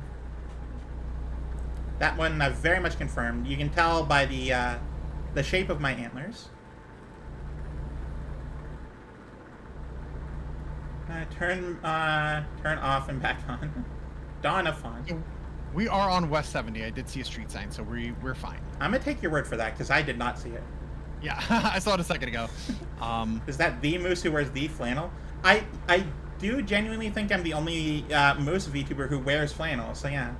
That one I've very much confirmed. You can tell by the shape of my antlers. Turn off and back on. Dawn of Fawn. We are on West 70. I did see a street sign, so we're fine. I'm gonna take your word for that because I did not see it. Yeah, I saw it a second ago. Is that the moose who wears the flannel? I do genuinely think I'm the only moose VTuber who wears flannel. So yeah.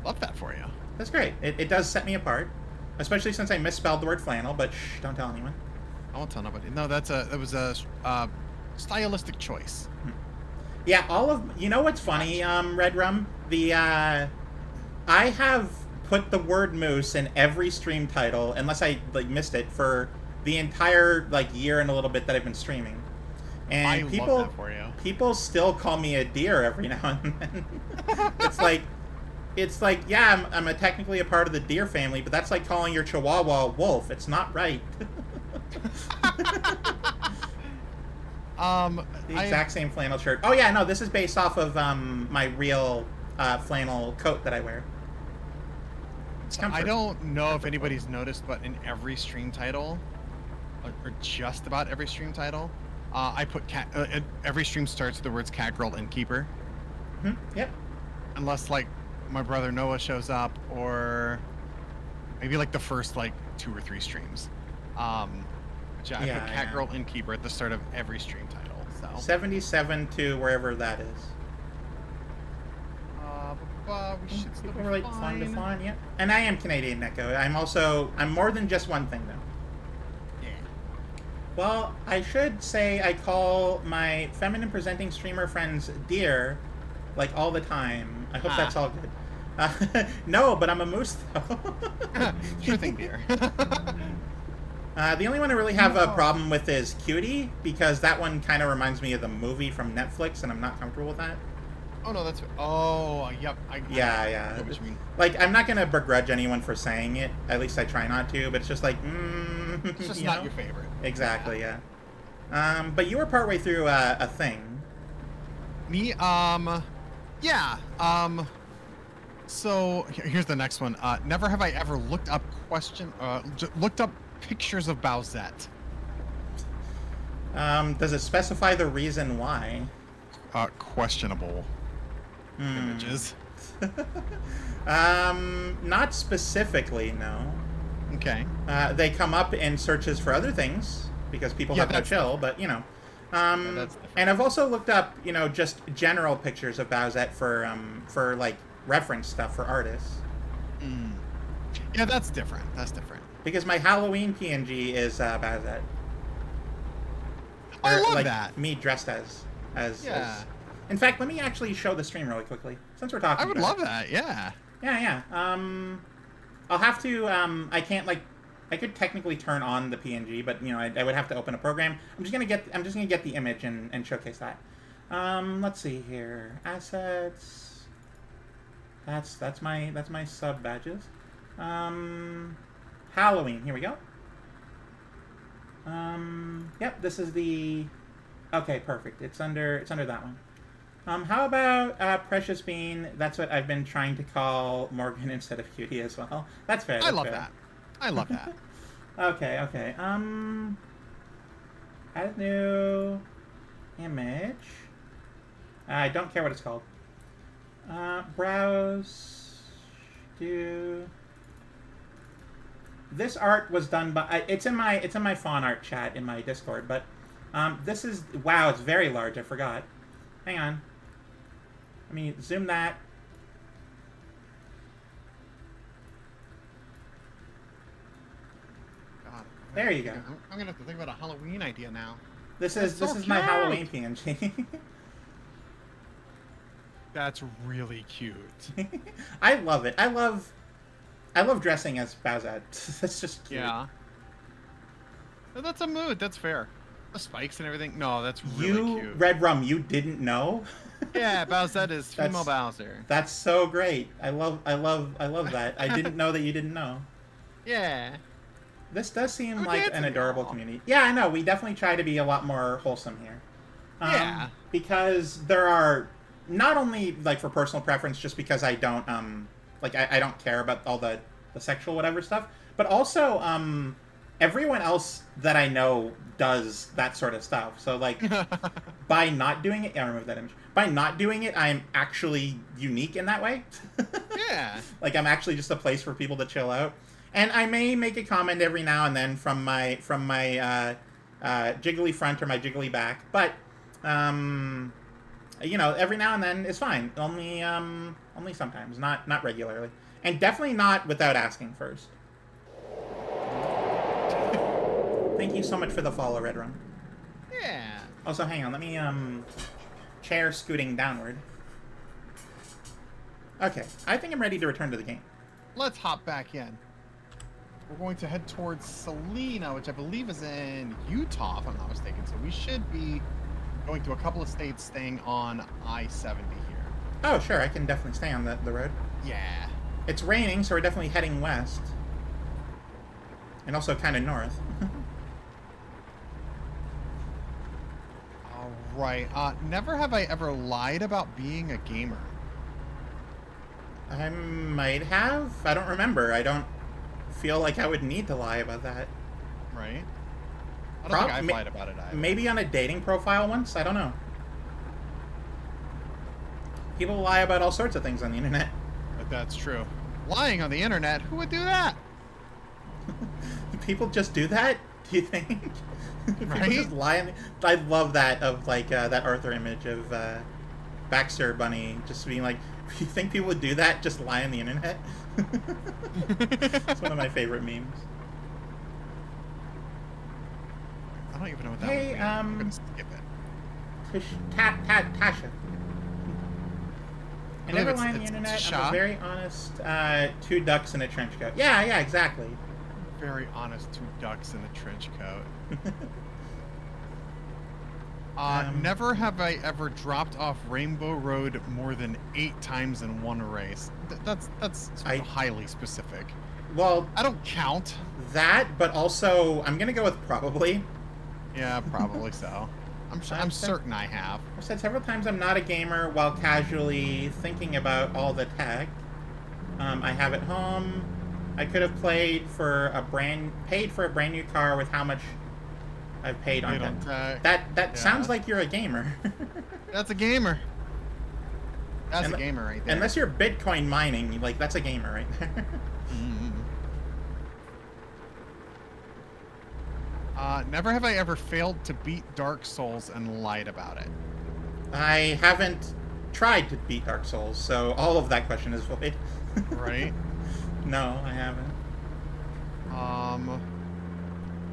Love that for you. That's great. It does set me apart, especially since I misspelled the word flannel. But shh, don't tell anyone. I won't tell nobody. No, that was a stylistic choice. Yeah, you know what's funny, Red Rum? I have put the word moose in every stream title, unless I like missed it, for the entire like year and a little bit that I've been streaming. And I love that for you. people still call me a deer every now and then. it's like, yeah, I'm technically a part of the deer family, but that's like calling your Chihuahua a wolf. It's not right. The exact same flannel shirt. Oh yeah, no, this is based off of my real flannel coat that I wear. It's comfort. I don't know if anybody's noticed, but in every stream title, or just about every stream title, I put cat. Every stream starts with the words "cat girl innkeeper." Yep. Unless like my brother Noah shows up, or maybe like the first like 2 or 3 streams. I put cat girl innkeeper at the start of every stream title. So 77 to wherever that is. We should still be right, fine. Yeah. And I am Canadian Neko. I'm more than just one thing though. Yeah. Well, I should say I call my feminine presenting streamer friends dear, like all the time. I hope that's all good. No, but I'm a moose though. Sure thing, dear. The only one I really have a problem with is Cutie, because that one kind of reminds me of the movie from Netflix, and I'm not comfortable with that. Oh no, that's. Oh, yep. Yeah. I know what you mean. Like, I'm not gonna begrudge anyone for saying it. At least I try not to. But it's just like, it's just not your favorite. Exactly. Yeah. But you were partway through a thing. Me. Yeah. So here's the next one. Never have I ever looked up pictures of Bowsette. Does it specify the reason why? Questionable images. Not specifically, no. Okay. They come up in searches for other things because people have no chill, but you know. And I've also looked up, just general pictures of Bowsette for like reference stuff for artists. Yeah, that's different. Because my Halloween PNG is Bowsette. I love like, that. Me dressed as. Yeah. In fact, let me actually show the stream really quickly since we're talking. I would love that. Yeah. Yeah. I'll have to. I can't like. I could technically turn on the PNG, but I would have to open a program. I'm just gonna get the image and showcase that. Let's see here. Assets. That's my sub badges. Halloween. Here we go. Yep. This is the. Okay, perfect. It's under that one. How about Precious Bean? That's what I've been trying to call Morgan instead of Cutie as well. That's fair. I love that. Okay. Add new image. I don't care what it's called. Browse. This art was done by. It's in my fawn art chat in my Discord, but. This is... Wow, it's very large. I forgot. Hang on. Let me zoom that. God, there you go. I'm going to have to think about a Halloween idea now. This is my Halloween PNG. That's really cute. I love it. I love dressing as Bowsette. That's just cute. Yeah. That's a mood. That's fair. The spikes and everything. No, that's really cute. Red Rum, you didn't know? Yeah, Bowsette is female Bowser. That's so great. I love that. I didn't know that you didn't know. Yeah. This does seem like an adorable community. Yeah, I know. We definitely try to be a lot more wholesome here. Yeah. Because there are not only like for personal preference, just because I don't I don't care about all the sexual whatever stuff, but also everyone else that I know does that sort of stuff. So, like, by not doing it... Yeah, I'll remove that image. By not doing it, I'm actually unique in that way. Yeah. Like, I'm actually just a place for people to chill out. And I may make a comment every now and then from my jiggly front or my jiggly back. But, every now and then is fine. Only sometimes. Not regularly. And definitely not without asking first. Thank you so much for the follow, Red Rum. Yeah. Also, hang on. Let me, chair scooting downward. Okay. I think I'm ready to return to the game. let's hop back in. We're going to head towards Salina, which I believe is in Utah, if I'm not mistaken. So we should be going to a couple of states, staying on I-70 here. Oh, sure. I can definitely stay on the road. Yeah. It's raining, so we're definitely heading west. And also kind of north. All right. Never have I ever lied about being a gamer. I might have. I don't remember. I don't feel like I would need to lie about that. Right? I don't think I've lied about it either. Maybe on a dating profile once? I don't know. People lie about all sorts of things on the internet. But that's true. Lying on the internet? Who would do that? People just do that? Do you think? People Right? just lie on I love that of like that Arthur image of Baxter Bunny just being like, you think people would do that? Just lie on the internet? It's one of my favorite memes. I don't even know what that Hey, would be. I'm gonna skip it. Tasha. I believe never lie on the it's internet. I'm Sha. a very honest 2 ducks in a trench coat. Yeah, exactly. Very honest 2 ducks in a trench coat. Never have I ever dropped off Rainbow Road more than 8 times in one race. That's sort of highly specific. Well, I don't count. that, but also I'm gonna go with probably. Yeah, probably so. I'm certain I have. I've said several times I'm not a gamer while casually thinking about all the tech I have at home. I could have paid for a brand new car with how much I've paid on tech. That sounds like you're a gamer. That's a gamer. That's a gamer right there. Unless you're Bitcoin mining, like that's a gamer right there. Never have I ever failed to beat Dark Souls and lied about it. I haven't tried to beat Dark Souls, so all of that question is void. Right? No, I haven't.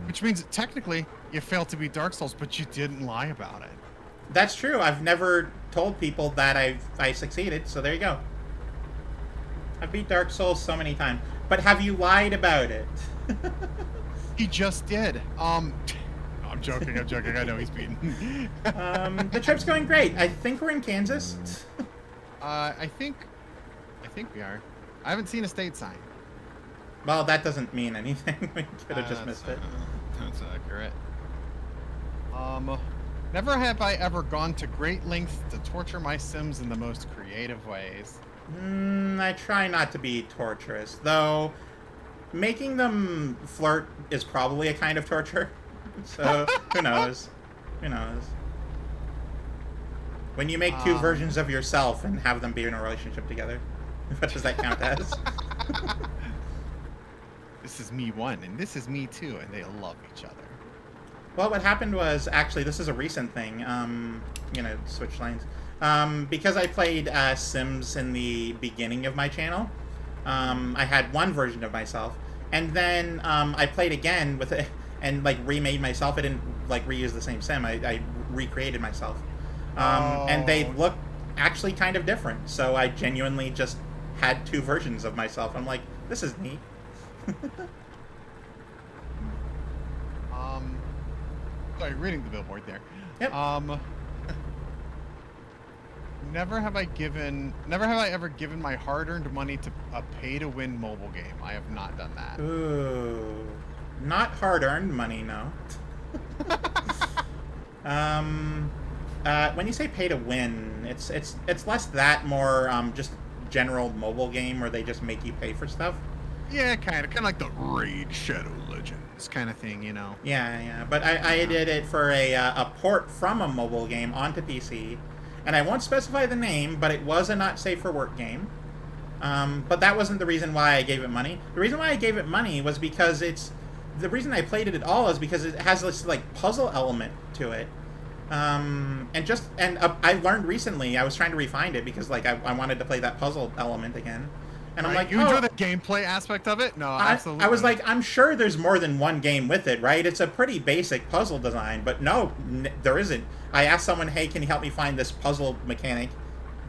Which means that technically you failed to beat Dark Souls, but you didn't lie about it. That's true. I've never told people that I succeeded, so there you go. I've beat Dark Souls so many times. But have you lied about it? He just did. I'm joking. I know he's beaten. The trip's going great. I think we're in Kansas. I think we are. I haven't seen a state sign. Well, that doesn't mean anything. We could have just missed it. That's accurate. Never have I ever gone to great lengths to torture my Sims in the most creative ways. I try not to be torturous, though making them flirt is probably a kind of torture. So, who knows? Who knows? When you make 2 versions of yourself and have them be in a relationship together, what does that count as? This is me 1, and this is me 2, and they love each other. Well, what happened was, actually, this is a recent thing. I'm gonna switch lanes. Because I played Sims in the beginning of my channel, I had 1 version of myself, and then I played again with it and like remade myself. I didn't like reuse the same Sim. I recreated myself, and they look actually kind of different. So I genuinely just had 2 versions of myself. I'm like, this is neat. Sorry, reading the billboard there. Yep. Never have I ever given my hard-earned money to a pay-to-win mobile game. I have not done that. Ooh, not hard-earned money, no. When you say pay to win, it's less that, more just general mobile game where they just make you pay for stuff. Yeah, kind of like the Raid Shadow Legends kind of thing, you know. Yeah. But I did it for a port from a mobile game onto PC, and I won't specify the name, but it was a not safe for work game. But that wasn't the reason why I gave it money. The reason why I gave it money was because the reason I played it at all is because it has this like puzzle element to it. I learned recently, I was trying to refine it because like I wanted to play that puzzle element again. And I'm like, you enjoy the gameplay aspect of it? No, absolutely. I was like, I'm sure there's more than one game with it, right? It's a pretty basic puzzle design, but no, there isn't. I asked someone, hey, can you help me find this puzzle mechanic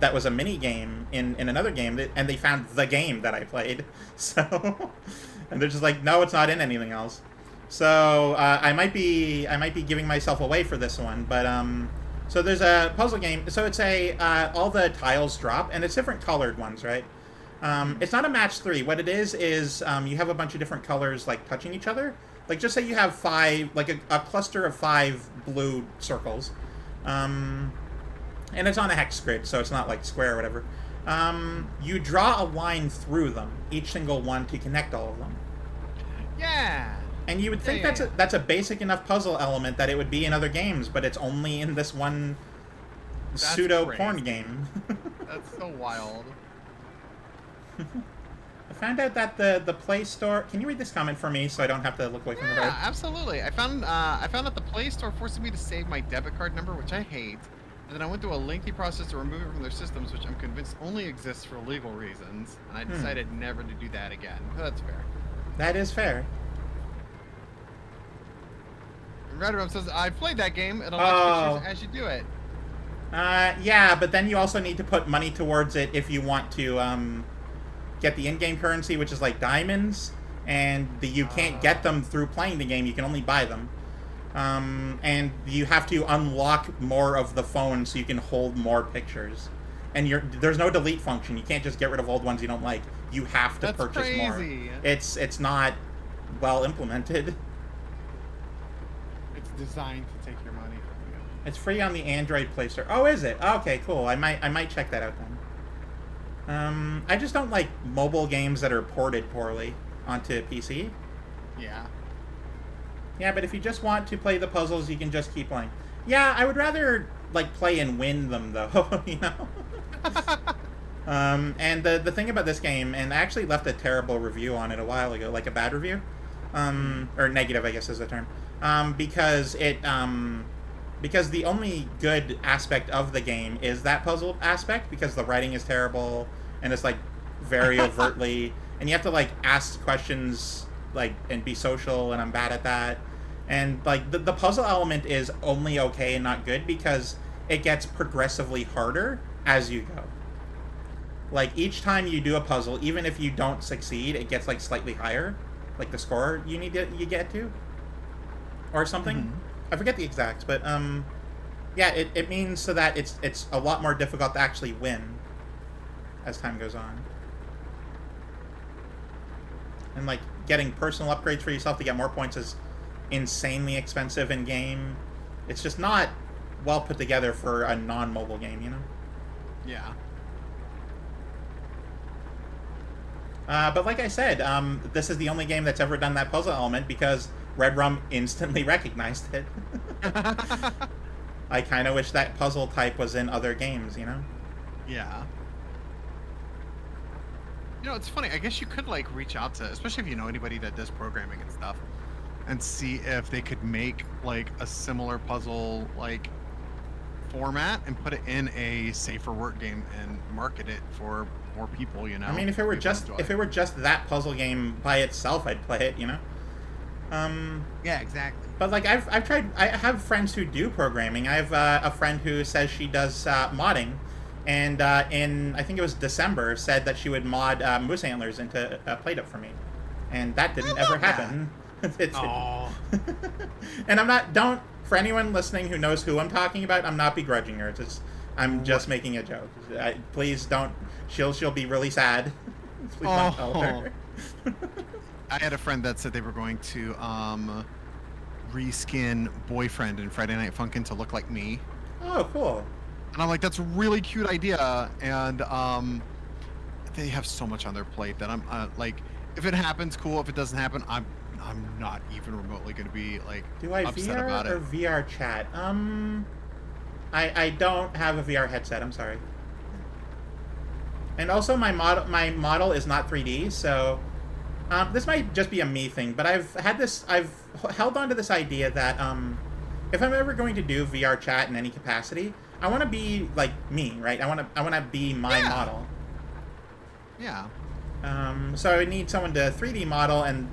that was a mini game in another game, and they found the game that I played. So, and they're just like, no, it's not in anything else. So I might be giving myself away for this one, but so there's a puzzle game. So it's all the tiles drop, and it's different colored ones, right? It's not a match 3. What it is you have a bunch of different colors like touching each other. Like just say you have 5, like a cluster of 5 blue circles, and it's on a hex grid, so it's not like square or whatever. You draw a line through them, each single one, to connect all of them. Yeah. And you would think that's a basic enough puzzle element that it would be in other games, but it's only in this one pseudo-porn game. That's so wild. I found out that the Play Store... Can you read this comment for me so I don't have to look away from the road? Yeah, absolutely. I found that the Play Store forced me to save my debit card number, which I hate. And then I went through a lengthy process to remove it from their systems, which I'm convinced only exists for legal reasons. And I decided never to do that again. That's fair. That is fair. Redrum says, I played that game. It'll let you pictures as you do it. Yeah, but then you also need to put money towards it if you want to get the in-game currency, which is like diamonds, and you can't get them through playing the game. You can only buy them. And you have to unlock more of the phone so you can hold more pictures. And there's no delete function. You can't just get rid of old ones you don't like. You have to purchase more. It's not well implemented. Designed to take your money from you. It's free on the Android Play Store. Oh, is it? Okay, cool. I might check that out then. I just don't like mobile games that are ported poorly onto PC. Yeah. Yeah, but if you just want to play the puzzles, you can just keep playing. Yeah, I would rather like play and win them though, you know. And the thing about this game, and I actually left a terrible review on it a while ago, like a bad review, or negative, I guess is the term. Because the only good aspect of the game is that puzzle aspect, because the writing is terrible and it's like very overtly, and you have to like ask questions like and be social, and I'm bad at that. And like the puzzle element is only okay and not good because it gets progressively harder as you go. Like each time you do a puzzle, even if you don't succeed, it gets like slightly higher, like the score you get to. Or something. I forget the exacts, but yeah, it means so that it's a lot more difficult to actually win as time goes on. And like getting personal upgrades for yourself to get more points is insanely expensive in game. It's just not well put together for a non-mobile game, you know? Yeah. But like I said, this is the only game that's ever done that puzzle element because Redrum instantly recognized it. I kind of wish that puzzle type was in other games, you know? Yeah. You know, it's funny. I guess you could, like, reach out to, especially if you know anybody that does programming and stuff, and see if they could make, like, a similar puzzle, like, format and put it in a safer work game and market it for more people, you know? I mean, if it were just that puzzle game by itself, I'd play it, you know? Yeah, exactly. But like I have friends who do programming. I have a friend who says she does modding, and in I think it was December said that she would mod moose antlers into Play-Doh for me, and that didn't ever happen. And for anyone listening who knows who I'm talking about, I'm not begrudging her. I'm just making a joke. Please don't. She'll be really sad. Please don't tell her. I had a friend that said they were going to reskin Boyfriend in Friday Night Funkin' to look like me. Oh, cool. And I'm like, that's a really cute idea. And they have so much on their plate that I'm like, if it happens, cool. If it doesn't happen, I'm not even remotely going to be like upset about it. Do I VR or VR chat? I don't have a VR headset. I'm sorry. And also, my model is not 3D, so. This might just be a me thing, but I've held on to this idea that if I'm ever going to do VR chat in any capacity, I want to be like me, right? I want to be my model. Yeah. So I need someone to 3D model, and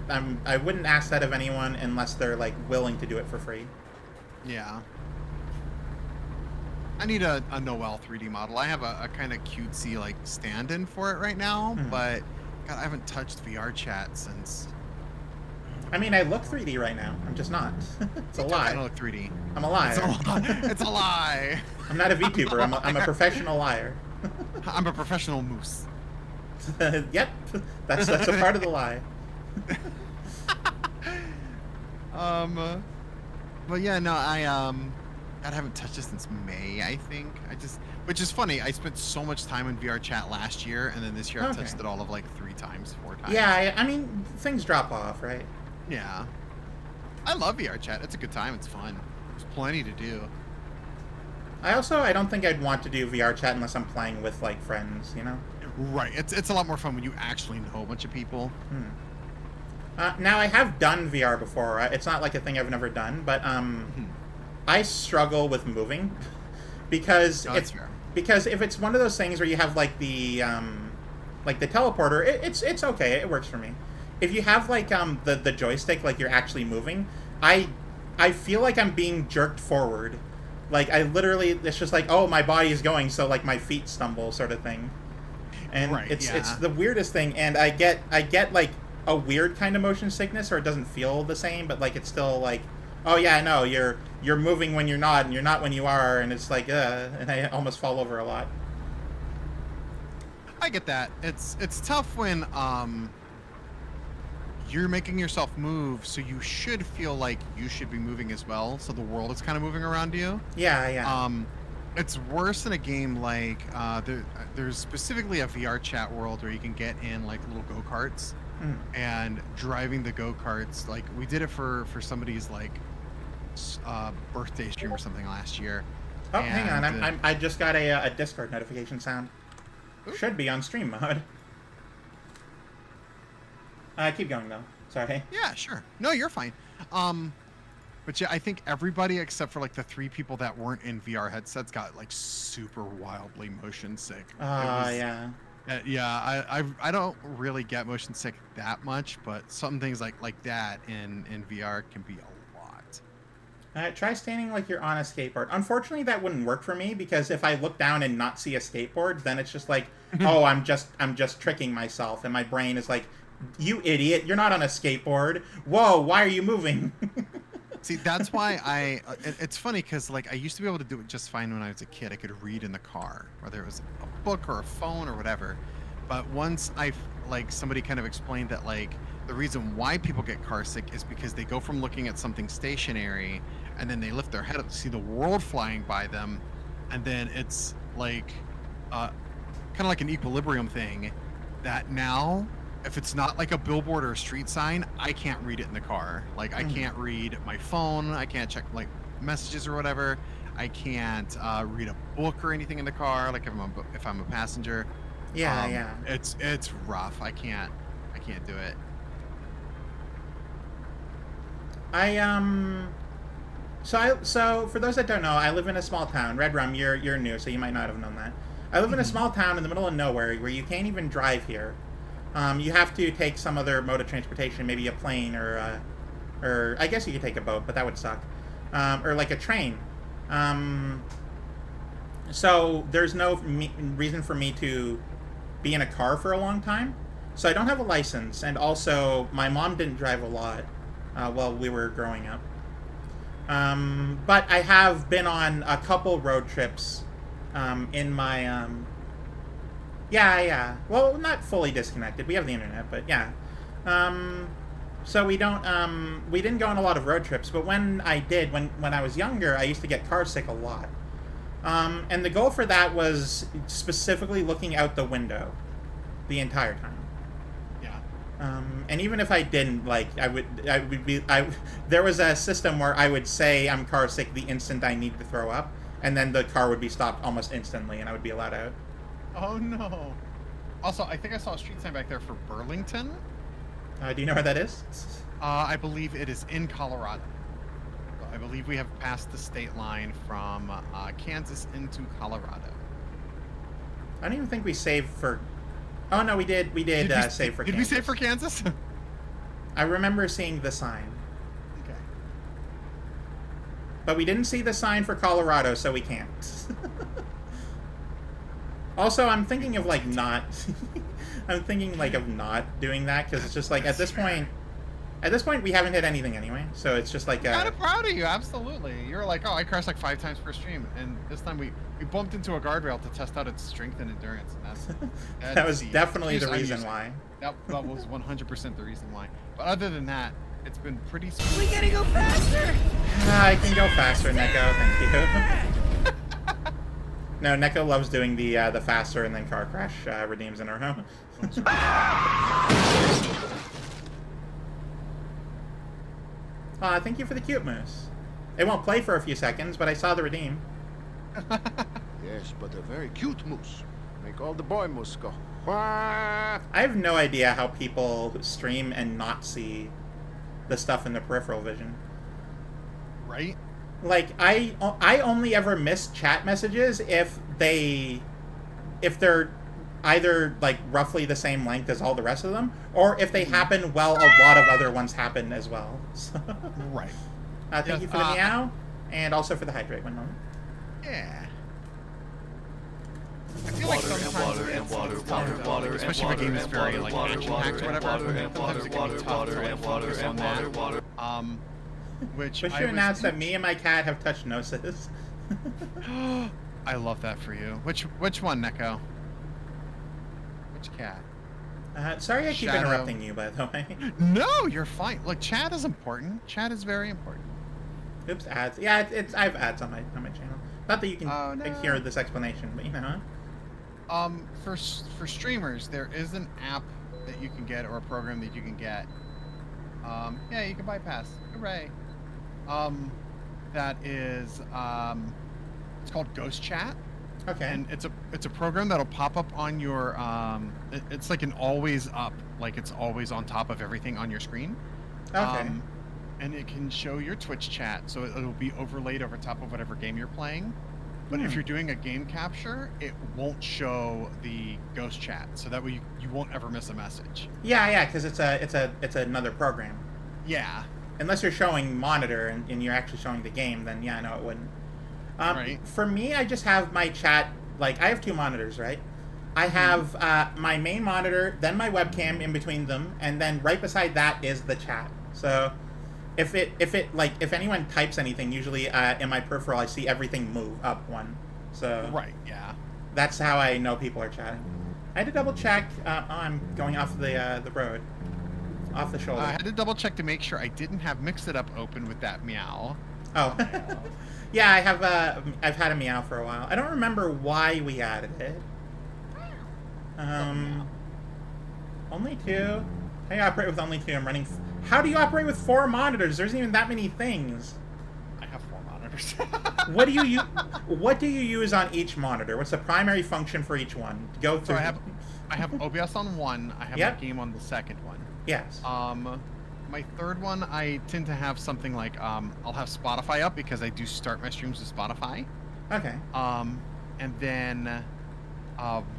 I wouldn't ask that of anyone unless they're like willing to do it for free. Yeah. I need a Noel 3D model. I have a kind of cutesy like stand-in for it right now, but God, I haven't touched VR chat since. I mean, I look 3D right now. I'm just not. It's a lie. I don't look 3D. I'm a liar. It's a lie. I'm not a VTuber. I'm a professional liar. I'm a professional moose. Yep, that's a part of the lie. But yeah, no, I haven't touched it since May, I think. Which is funny. I spent so much time in VR chat last year, and then this year I've touched it all of like 4 times. Yeah, I mean, things drop off, right? Yeah. I love VR chat. It's a good time. It's fun. There's plenty to do. I don't think I'd want to do VR chat unless I'm playing with like friends, you know? Right. It's a lot more fun when you actually know a bunch of people. Now I have done VR before. It's not like a thing I've never done, but I struggle with moving because because if it's one of those things where you have like the teleporter, it's okay. It works for me. If you have like the joystick, like you're actually moving, I feel like I'm being jerked forward. Like I literally, it's just like, oh, my body is going, so like my feet stumble, sort of thing. And it's the weirdest thing, and I get like a weird kind of motion sickness, or it doesn't feel the same, but like it's still like, oh yeah, no, you're moving when you're not, and you're not when you are, and it's like, and I almost fall over a lot. I get that. It's tough when you're making yourself move, so you should feel like you should be moving as well, so the world is kind of moving around you. Yeah. It's worse in a game like there's specifically a VR chat world where you can get in like little go-karts and driving the go-karts. Like we did it for somebody's like birthday stream or something last year. Oh, hang on, I just got a Discord notification sound. Ooh. Should be on stream mode. Keep going though. Sorry. Yeah, sure. No, you're fine. But yeah, I think everybody except for like the 3 people that weren't in VR headsets got like super wildly motion sick. Yeah. I don't really get motion sick that much, but some things like that in VR can be a lot. Try standing like you're on a skateboard. Unfortunately, that wouldn't work for me because if I look down and not see a skateboard, then it's just like, oh, I'm just tricking myself, and my brain is like, you idiot, you're not on a skateboard. Whoa, why are you moving? See, that's why it's funny because like I used to be able to do it just fine when I was a kid. I could read in the car, whether it was a book or a phone or whatever. But once somebody kind of explained that like the reason why people get car sick is because they go from looking at something stationary and then they lift their head up to see the world flying by them, and then it's like kind of like an equilibrium thing that now, if it's not like a billboard or a street sign, I can't read it in the car. Like I can't read my phone. I can't check like messages or whatever. I can't read a book or anything in the car. Like if I'm a passenger. Yeah. It's rough. I can't do it. So for those that don't know, I live in a small town. Red Rum, you're new, so you might not have known that. I live in a small town in the middle of nowhere where you can't even drive here. You have to take some other mode of transportation, maybe a plane or I guess you could take a boat, but that would suck. Or like a train. So there's no reason for me to be in a car for a long time. So I don't have a license, and also my mom didn't drive a lot while we were growing up. But I have been on a couple road trips in my... Yeah. Well, not fully disconnected. We have the internet, but yeah. So we didn't go on a lot of road trips, but when I did, when I was younger, I used to get car sick a lot. And the goal for that was specifically looking out the window the entire time. Yeah. And even if I didn't, like, there was a system where I would say I'm car sick the instant I need to throw up, and then the car would be stopped almost instantly, and I would be allowed out. Oh no. Also, I think I saw a street sign back there for Burlington. Do you know where that is? I believe it is in Colorado. I believe we have passed the state line from Kansas into Colorado. I don't even think we saved for... Oh no, we did. We did save for Kansas. Did we save for Kansas? I remember seeing the sign. Okay. But we didn't see the sign for Colorado, so we can't. Also, I'm thinking of, like, not... I'm thinking, like, of not doing that, because it's just, like, at this point, we haven't hit anything anyway, so it's just, like, I'm kind of proud of you, absolutely. You're like, oh, I crashed, like, 5 times per stream, and this time we bumped into a guardrail to test out its strength and endurance, and that's that was definitely the reason why. That was 100% the reason why. But other than that, it's been pretty smooth. We gotta go faster! I can go faster, Neko, thank you. No, Neko loves doing the faster and then car crash redeems in a row. Thank you for the cute moose. It won't play for a few seconds, but I saw the redeem. Yes, but a very cute moose. Make all the boy moose go. I have no idea how people stream and not see the stuff in the peripheral vision. Right? Like, I only ever miss chat messages if they're either, like, roughly the same length as all the rest of them, or if they happen while a lot of other ones happen as well. So, Right. thank you for the meow, and also for the hydrate. 1 moment. Yeah. I feel like sometimes it's tough, though, especially if a game is very, like, action-packed or whatever, sometimes it can be tough to, like, focus on that. Which Wish to announce that me and my cat have touched noses. I love that for you. Which one, Neko? Which cat? Sorry I keep Shadow. interrupting you, by the way. No, you're fine. Look, chat is important. Chat is very important. Oops, ads. Yeah, I have ads on my channel. Not that you can no. hear this explanation, but you know. For streamers, there is an app that you can get or a program that you can get. Yeah, you can bypass. Hooray. That is it's called Ghost Chat. Okay. And it's a program that'll pop up on your it's like an always up, like it's always on top of everything on your screen. Okay. And it can show your Twitch chat, so it'll be overlaid over top of whatever game you're playing. But if you're doing a game capture, it won't show the ghost chat, so that way you won't ever miss a message. Yeah, because it's another program. Yeah. Unless you're showing monitor and you're actually showing the game, then yeah, no, it wouldn't. Right. For me, I just have my chat, like, I have 2 monitors, right? I have my main monitor, then my webcam in between them, and then right beside that is the chat. So if anyone types anything, usually in my peripheral, I see everything move up one. So Right, yeah. that's how I know people are chatting. I had to double check. I'm going off the road, off the shoulder. I had to double check to make sure I didn't have Mix It Up open with that meow. Oh, yeah, I have. I've had a meow for a while. I don't remember why we added it. Only 2. How do you operate with only 2? I'm running. How do you operate with 4 monitors? There's even that many things. I have 4 monitors. What do you use? What do you use on each monitor? What's the primary function for each one? Go through. So I have OBS on one. I have Yep. my game on the second one. Yes. My third one, I tend to have something like I'll have Spotify up because I do start my streams with Spotify. Okay. And then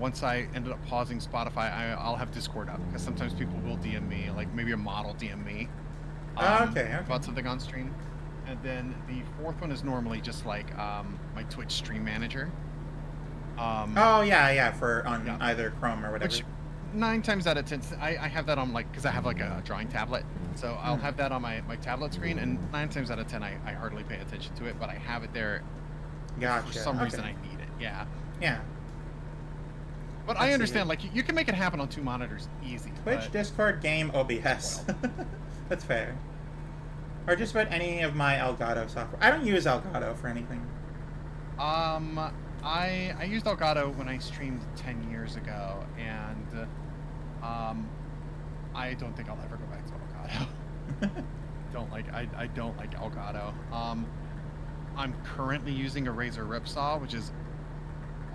once I ended up pausing Spotify, I'll have Discord up because sometimes people will DM me, like maybe a model DM me Okay. about something on stream. And then the 4th one is normally just like my Twitch stream manager. Oh yeah, for on either Chrome or whatever. Which 9 times out of 10, I have that on, like, because I have like a drawing tablet, so I'll have that on my tablet screen, and 9 times out of 10 I hardly pay attention to it, but I have it there. Gotcha. For some reason I need it. Yeah. Yeah. But I understand, like, you can make it happen on 2 monitors easy. Twitch, but... Discord, game, OBS. That's fair. Or just about any of my Elgato software. I don't use Elgato for anything. I used Elgato when I streamed 10 years ago, and I don't think I'll ever go back to Elgato. I don't like Elgato. I'm currently using a Razer Ripsaw, which is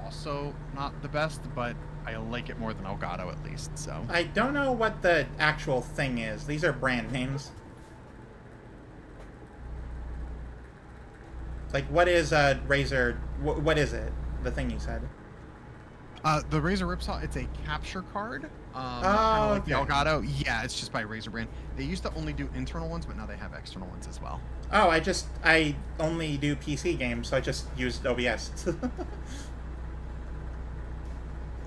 also not the best, but I like it more than Elgato at least. So I don't know what the actual thing is. These are brand names. Like, what is a Razer? What is it? The thing you said. The Razer Ripsaw, it's a capture card. Kind Oh, of like the okay. Elgato. Yeah, it's just by Razer brand. They used to only do internal ones, but now they have external ones as well. Oh, I only do PC games, so I just use OBS.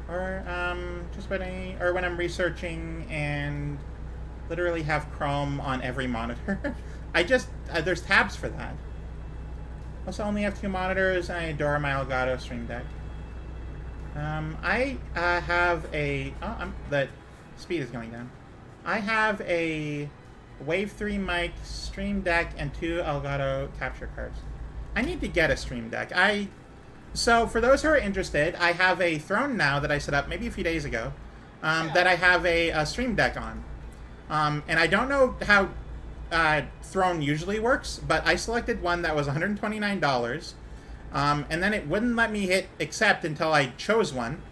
Or just when I'm researching and literally have Chrome on every monitor. I just there's tabs for that. Also, only have 2 monitors, and I adore my Elgato Stream Deck. I have a the speed is going down. I have a Wave 3 mic, Stream Deck, and 2 Elgato capture cards. I need to get a Stream Deck. So, for those who are interested, I have a throne now that I set up maybe a few days ago that I have a Stream Deck on. And I don't know how throne usually works, but I selected one that was $129. And then it wouldn't let me hit accept until I chose one.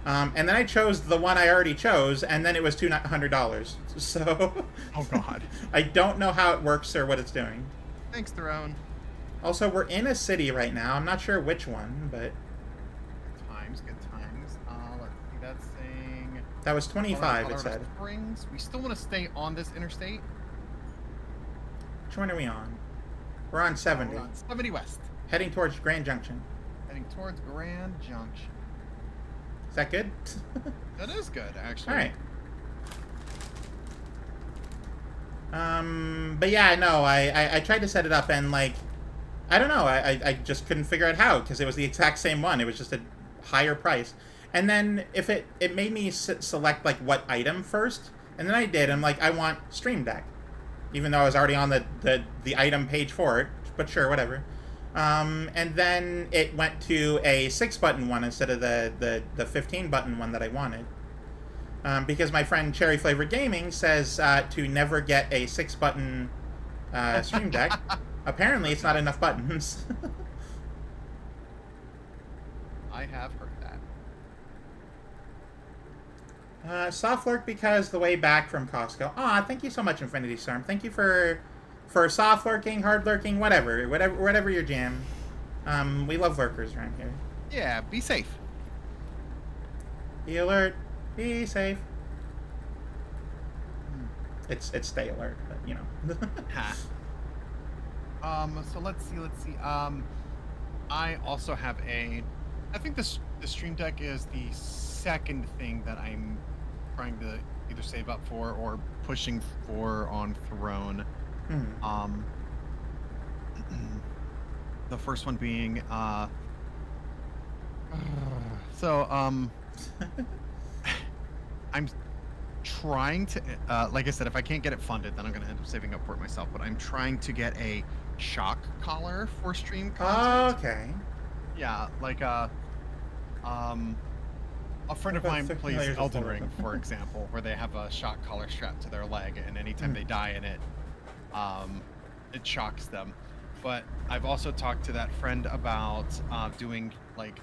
And then I chose the one I already chose, and then it was $200. So, Oh God. I don't know how it works or what it's doing. Thanks, Throne. Also, we're in a city right now. I'm not sure which one, but Good times. Let's see. That's saying. that was 25, it Colorado said. Springs. We still want to stay on this interstate. Which one are we on? We're on 70. We're on 70 West. Heading towards Grand Junction. Heading towards Grand Junction. Is that good? That is good, actually. Alright. But yeah, no, I tried to set it up and, like, I don't know, I just couldn't figure out how, because it was the exact same one. It was just a higher price. And then if it made me select, like, what item first, and then I did. I'm like, I want Stream Deck. Even though I was already on the item page for it, but sure, whatever. And then it went to a 6-button one instead of the 15-button one that I wanted. Because my friend Cherry Flavored Gaming says to never get a 6-button Stream Deck. Apparently, it's not enough buttons. I have heard that. Soft lurk because the way back from Costco. Aw, thank you so much, Infinity Storm. Thank you for soft lurking, hard lurking, whatever your jam. We love lurkers around here. Yeah, be safe. Be alert. Be safe. It's stay alert, but you know. Ha. So let's see. I also have I think the Stream Deck is the second thing that I'm trying to either save up for or pushing for on Throne. The first one being I'm trying to like I said, if I can't get it funded, then I'm gonna end up saving up for it myself, but I'm trying to get a shock collar for stream content. Okay. Yeah, like a friend of mine plays Elden Ring, for example, where they have a shock collar strapped to their leg, and anytime they die in it, it shocks them. But I've also talked to that friend about doing like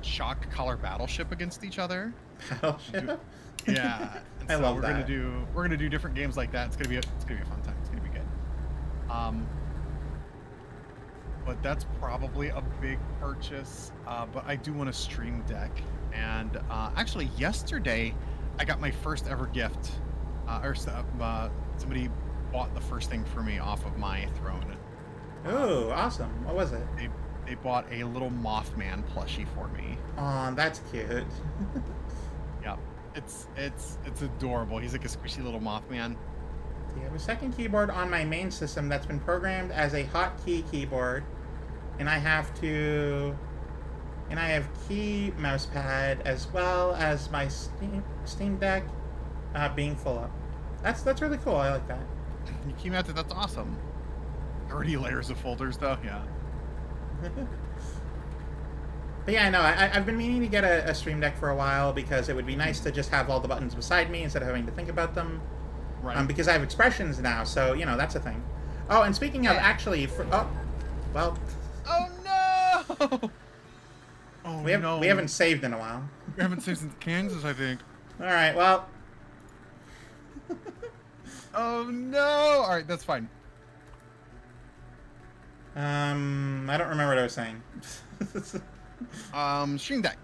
shock collar battleship against each other. Battleship? Yeah. And I love we're that. We're gonna do different games like that. It's gonna be a fun time. It's gonna be good. But that's probably a big purchase. But I do want a Stream Deck. And actually, yesterday, I got my first ever gift. Somebody bought the first thing for me off of my throne. Ooh, awesome. What was it? They bought a little Mothman plushie for me. Aw, that's cute. Yep. It's adorable. He's like a squishy little Mothman. I have a second keyboard on my main system that's been programmed as a hotkey keyboard, and I have key mouse pad as well as my Steam Deck being full up. That's really cool. I like that. You came out that's awesome. 30 layers of folders though, yeah. But yeah, no, I've been meaning to get a Stream Deck for a while because it would be nice to just have all the buttons beside me instead of having to think about them. Right. Because I have expressions now, so, you know, that's a thing. Oh, and speaking of, actually, well... Oh, no! Oh, we haven't saved in a while. We haven't saved since Kansas, I think. Alright, well... Oh, no! Alright, that's fine. I don't remember what I was saying. Stream Deck.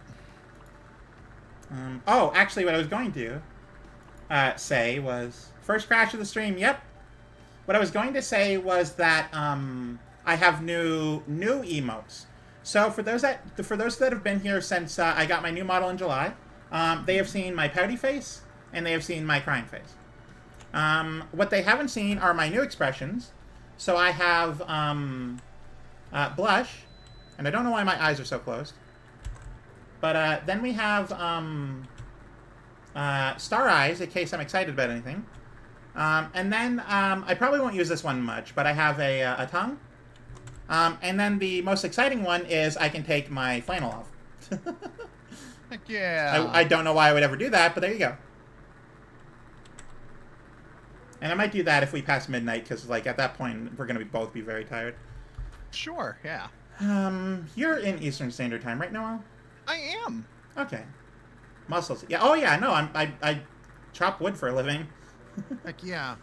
Oh, actually, what I was going to say was first crash of the stream. Yep. What I was going to say was that I have new emotes. So for those that have been here since I got my new model in July, they have seen my pouty face and they have seen my crying face. What they haven't seen are my new expressions. So I have blush, and I don't know why my eyes are so closed. But then we have star eyes, in case I'm excited about anything. And then I probably won't use this one much, but I have a tongue. And then the most exciting one is I can take my flannel off. Heck yeah. I don't know why I would ever do that, but there you go. And I might do that if we pass midnight, because like at that point we're gonna both be very tired. Sure, yeah. You're in Eastern Standard Time, right, Noel? I am. Okay. Muscles. Yeah. Oh yeah. No, I chop wood for a living. Heck yeah.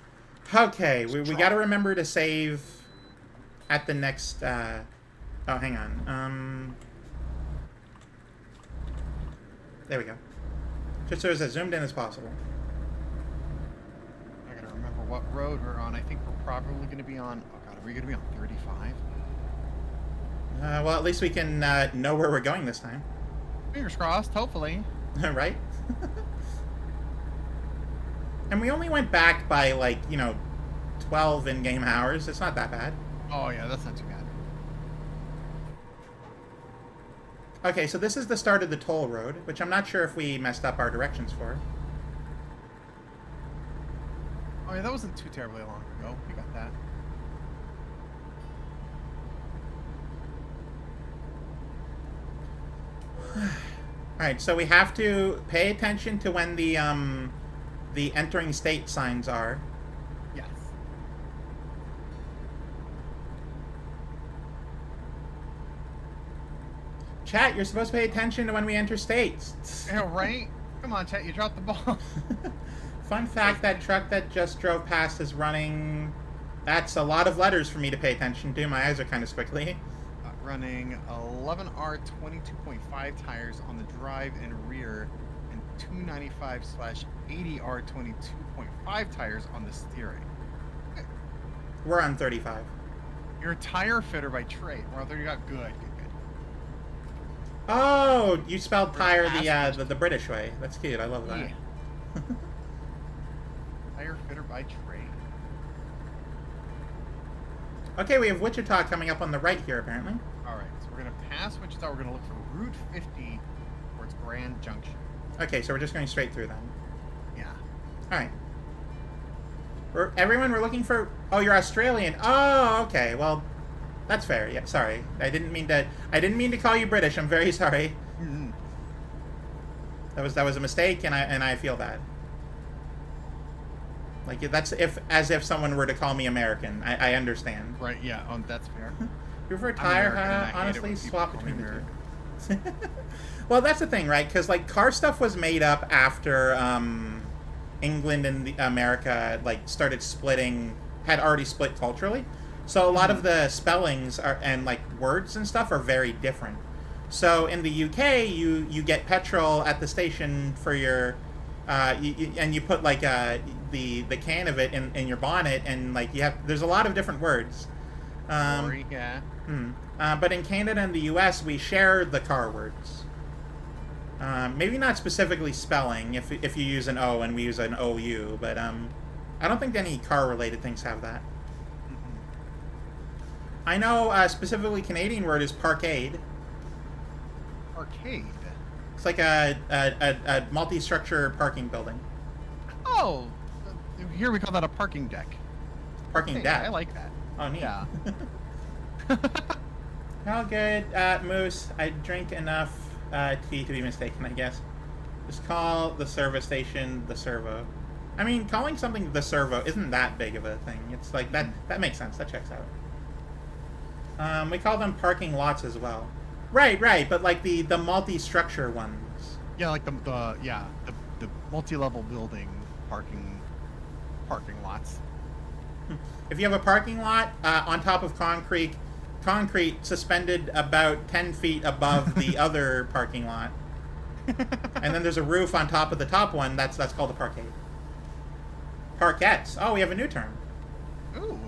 Okay. We got to remember to save at the next. Oh, hang on. There we go. Just so it's as zoomed in as possible. I gotta remember what road we're on. I think we're probably gonna be on. Oh god, are we gonna be on 35? Well, at least we can know where we're going this time. Fingers crossed, hopefully. Right? And we only went back by, like, 12 in-game hours. It's not that bad. Oh yeah, that's not too bad. Okay, so this is the start of the toll road, which I'm not sure if we messed up our directions for. Oh yeah, that wasn't too terribly long ago. We got that. Alright, so we have to pay attention to when the entering state signs are. Yes. Chat, you're supposed to pay attention to when we enter states. Yeah, right? Come on, chat, you dropped the ball. Fun fact, that truck that just drove past is running... That's a lot of letters for me to pay attention to. My eyes are kind of squiggly. Running 11R 22.5 tires on the drive and rear, and 295/80R 22.5 tires on the steering. We're on 35. You're a tire fitter by trade. Well, there you got good. Oh, you spelled tire Asterisk. the British way. That's cute. I love that. Yeah. Tire fitter by trade. Okay, we have Wichita coming up on the right here, apparently. Alright, so we're going to pass Wichita. We're going to look for Route 50 towards Grand Junction. Okay, so we're just going straight through then. Yeah. Alright. Everyone, we're looking for... Oh, you're Australian. Oh, okay. Well, that's fair. Yeah, sorry. I didn't mean to call you British. I'm very sorry. Mm-hmm. That was a mistake, and I feel bad. Like, that's as if someone were to call me American. I understand. Right, yeah, that's fair. You prefer tire, honestly, swap between the two. Well, that's the thing, right? Because, like, car stuff was made up after England and America, like, started splitting, had already split culturally. So a lot of the spellings and, like, words and stuff are very different. So in the UK, you get petrol at the station for your... and you put, like, the can of it in your bonnet, and, like, there's a lot of different words. Sorry, yeah. But in Canada and the US, we share the car words. Maybe not specifically spelling, if you use an O and we use an OU, but I don't think any car-related things have that. I know specifically Canadian word is parkade. Arcade? It's like a multi-structure parking building. Oh! Here we call that a parking deck. Parking deck? I like that. Oh, neat. Yeah. How good, Moose. I drink enough tea to be mistaken, I guess. Just call the service station the servo. I mean, calling something the servo isn't that big of a thing. It's like, that makes sense. That checks out. We call them parking lots as well. Right, but like the multi-structure ones. Yeah, like the multi-level building parking lots. If you have a parking lot on top of concrete suspended about 10 feet above the other parking lot, And then there's a roof on top of the top one. That's called a parkade. Parkettes. Oh, we have a new term. Ooh.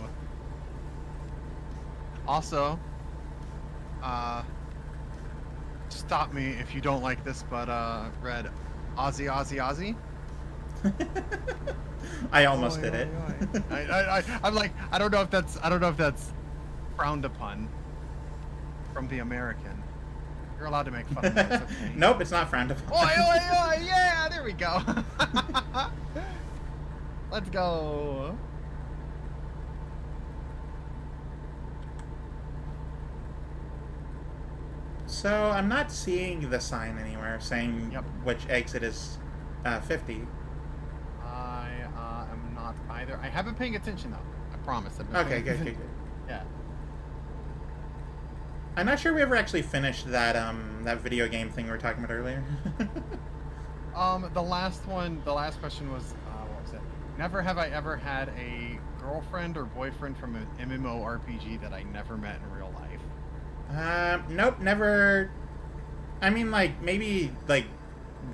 Also, stop me if you don't like this, but Red, Aussie, Aussie, Aussie. I almost did it. I'm like, I don't know if that's frowned upon from the American. You're allowed to make fun of me. It's okay. Nope, it's not frowned upon. Oi, oi, oi! Yeah, there we go. Let's go. So I'm not seeing the sign anywhere saying which exit is 50. I am not either. I have been paying attention though. I promise. Okay, good. Yeah. I'm not sure we ever actually finished that that video game thing we were talking about earlier. The last question was what was it? Never have I ever had a girlfriend or boyfriend from an MMORPG that I never met in real life. Nope, never. I mean, like, maybe, like,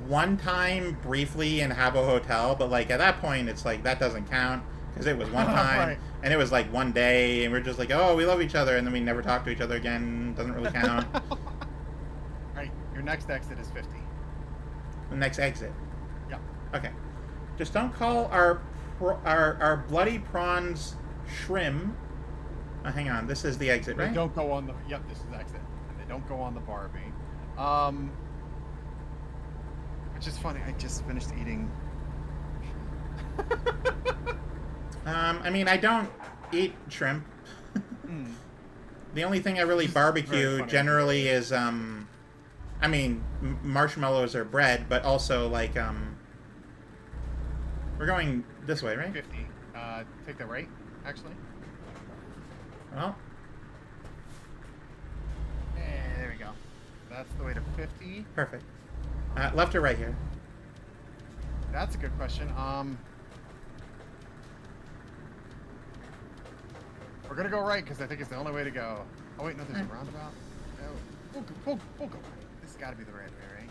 one time briefly in Habbo Hotel, but, like, at that point, it's like, that doesn't count, because it was one time, right. And it was, like, one day, and we're just like, oh, we love each other, and then we never talk to each other again, doesn't really count. Right, your next exit is 50. The next exit? Yep. Okay. Just don't call our bloody prawns shrimp. Hang on, this is the exit, right? They don't go on the... Yep, this is exit. And they don't go on the Barbie. Which is funny, I just finished eating... I mean, I don't eat shrimp. The only thing I really barbecue generally is, I mean, marshmallows or bread, but also, like, we're going this way, right? 50. Take the right, actually. Well, there we go. That's the way to 50. perfect. Left or right here? That's a good question. We're gonna go right because I think it's the only way to go. Oh wait, no, there's a roundabout. No, we'll go right. This has got to be the right way, right?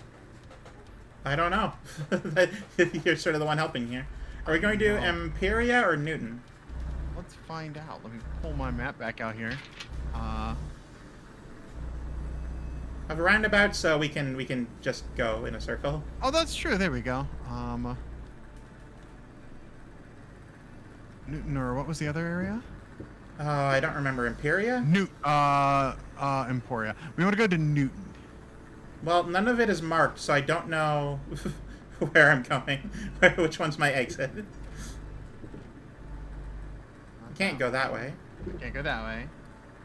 I don't know. You're sort of the one helping here. Are we going to do Imperia or Newton? Let's find out. Let me pull my map back out here. Have a roundabout so we can just go in a circle. Oh, that's true. There we go. Newton, or what was the other area? Oh, I don't remember. Imperia? Emporia. We want to go to Newton. Well, none of it is marked, so I don't know where I'm going. Which one's my exit? Can't go that way. Can't go that way.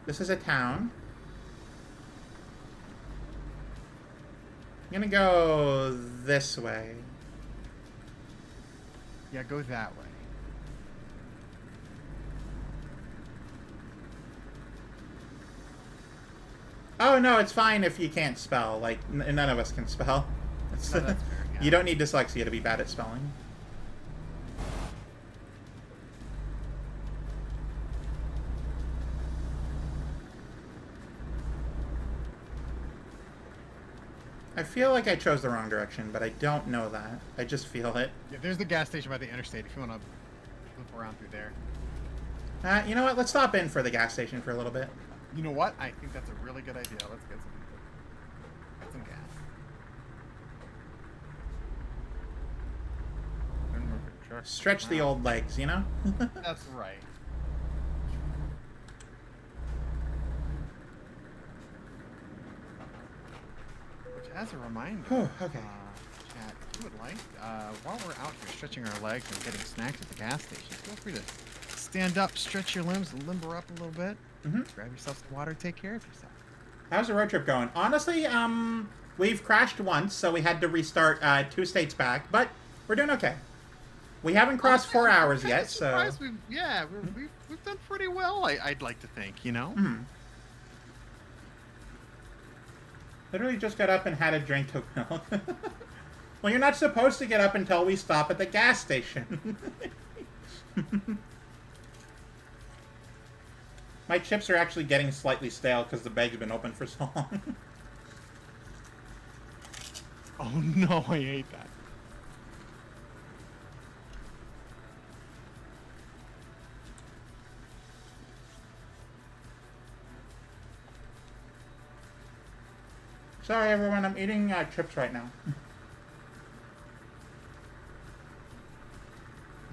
This is a town. I'm gonna go this way. Yeah, go that way. Oh, no, it's fine if you can't spell. Like, none of us can spell. No, that's fair, yeah. You don't need dyslexia to be bad at spelling. I feel like I chose the wrong direction, but I don't know that. I just feel it. Yeah, there's the gas station by the interstate if you want to loop around through there. You know what? Let's stop in for the gas station for a little bit. You know what? I think that's a really good idea. Let's get some gas. Stretch the old legs, you know? That's right. Which, as a reminder, okay. chat, if you would like, while we're out here stretching our legs and getting snacks at the gas station, feel free to stand up, stretch your limbs, limber up a little bit. Grab yourself some water, take care of yourself. How's the road trip going? Honestly, we've crashed once, so we had to restart 2 states back, but we're doing okay. We haven't crossed 4 hours yet, so... We've done pretty well, I'd like to think, you know? Literally just got up and had a drink of milk. Well, you're not supposed to get up until we stop at the gas station. My chips are actually getting slightly stale because the bag's been open for so long. Oh no, I hate that. Sorry, everyone. I'm eating chips right now. You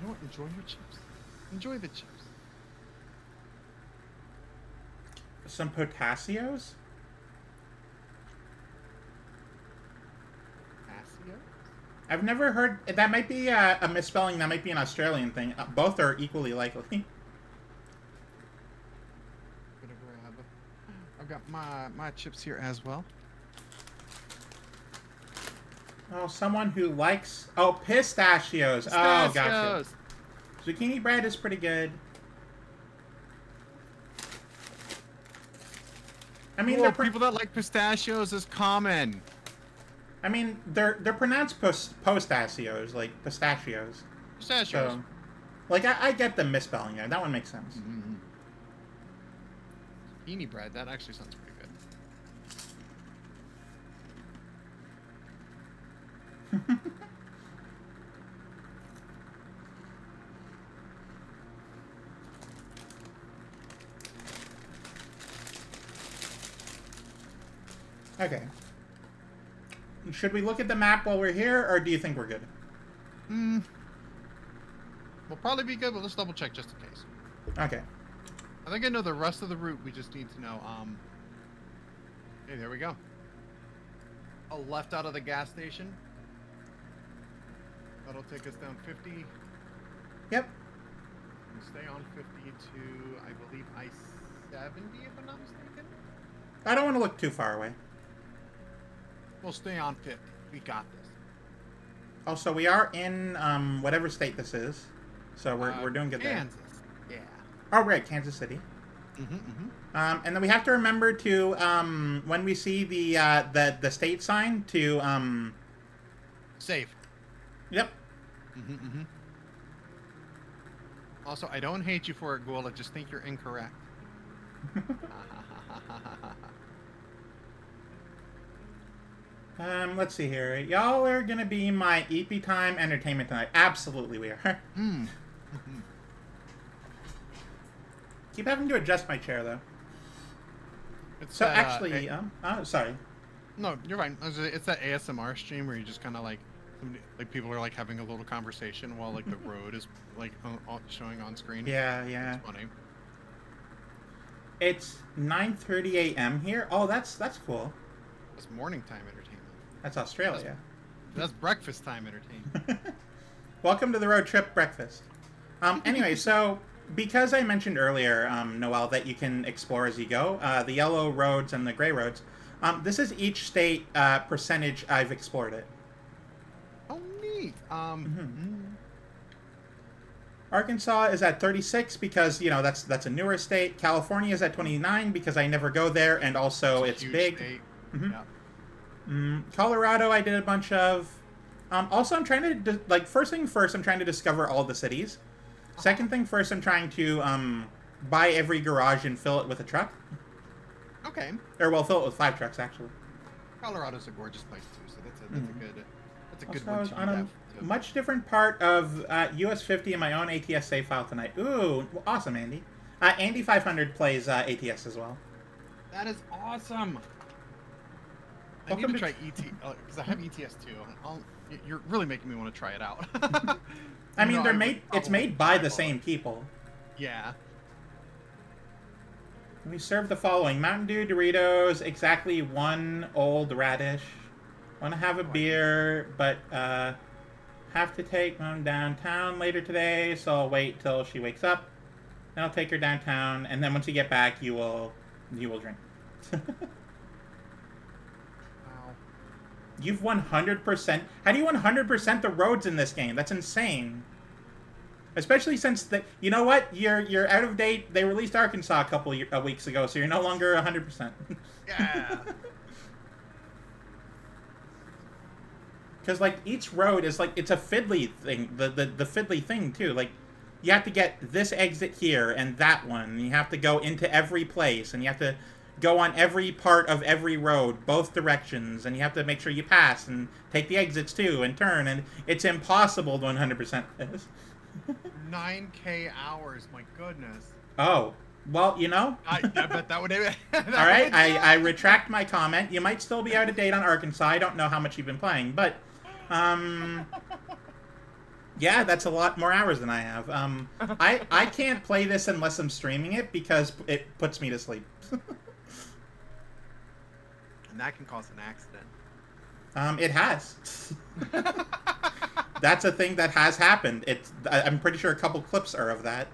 know what? Enjoy your chips. Enjoy the chips. Some potassios? Potassio? I've never heard... That might be a misspelling. That might be an Australian thing. Both are equally likely. Gonna grab. I've got my chips here as well. Oh, someone who likes... Oh, pistachios. Oh, gotcha. Zucchini bread is pretty good. I mean, Cool, people that like pistachios is common. I mean, they're pronounced postachios, like pistachios. Pistachios. So, like, I get the misspelling there. That one makes sense. Mm-hmm. Zucchini bread, that actually sounds pretty good. Okay. Should we look at the map while we're here, or do you think we're good? We'll probably be good, but let's double check just in case. Okay. I think I know the rest of the route. We just need to know. Hey, there we go. A left out of the gas station. That'll take us down 50. Yep. And stay on 50 to, I believe, I-70, if I'm not mistaken. I don't want to look too far away. We'll stay on 50. We got this. Also, we are in whatever state this is, so we're doing good Kansas. there. Yeah. Oh, right, Kansas City. And then we have to remember to when we see the state sign to Save. Yep. Also, I don't hate you for it, Ghoul. I just think you're incorrect. Let's see here. Y'all are gonna be my EP time entertainment tonight. Absolutely, we are. Keep having to adjust my chair though. It's So actually, sorry. No, you're fine. It's that ASMR stream where you just kind of like, people are like having a little conversation while like the road is like showing on screen. Yeah, yeah. It's funny. It's 9:30 a.m. here. Oh, that's cool. That's morning time entertainment. That's Australia. That's breakfast time entertainment. Welcome to the road trip breakfast. Anyway, so because I mentioned earlier, Noel, that you can explore as you go, the yellow roads and the gray roads, this is each state percentage I've explored it. Oh, neat. Arkansas is at 36 because, you know, that's a newer state. California is at 29 because I never go there, and also it's big. Yeah. Colorado I did a bunch of. Also, I'm trying to, first thing first, I'm trying to discover all the cities. Second thing first, I'm trying to buy every garage and fill it with a truck. Okay. Or, well, fill it with 5 trucks, actually. Colorado's a gorgeous place, too, so that's a good Also, I one was to on a much different part of US 50 in my own ATS save file tonight. Ooh, awesome, Andy. Andy 500 plays ATS as well. That is awesome. I need to try ET because I have ETS too. You're really making me want to try it out. I mean, it's made by the same people. Yeah. We serve the following: Mountain Dew, Doritos, exactly 1 old radish. Want to have a beer, but have to take Mom downtown later today, so I'll wait till she wakes up. Then I'll take her downtown, and then once you get back, you will drink. You've 100%. How do you 100% the roads in this game? That's insane. Especially since you know what? You're out of date. They released Arkansas a couple weeks ago, so you're no longer 100%. Yeah. Because like each road is like it's a fiddly thing. The fiddly thing too. Like you have to get this exit here and that one. And you have to go into every place, and you have to go on every part of every road, both directions, and you have to make sure you pass and take the exits too and turn, and it's impossible to 100% this. 9K hours, my goodness. Oh, well, you know. I bet that would have All right, I retract my comment. You might still be out of date on Arkansas. I don't know how much you've been playing, but yeah, that's a lot more hours than I have. I can't play this unless I'm streaming it because it puts me to sleep. And that can cause an accident. It has. That's a thing that has happened. I'm pretty sure a couple clips are of that.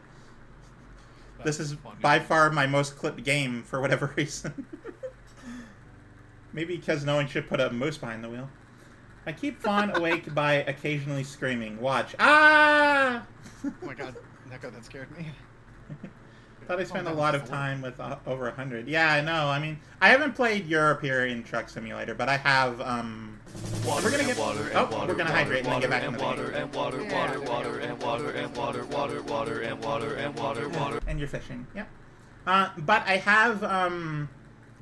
This is by far my most clipped game for whatever reason. Maybe because no one should put a moose behind the wheel. I keep Fawn awake by occasionally screaming. Watch. Ah! Oh my god, Neko, that scared me. Thought I spent a lot of time with over 100. Yeah, I know. I mean, I haven't played European Truck Simulator, but I have. Water, we're gonna get. water, oh, water, we're gonna hydrate and then get back in the water, video. and water, water, water, and water, and water, water, water, and water, and water, water. And you're fishing. Yep. But I have.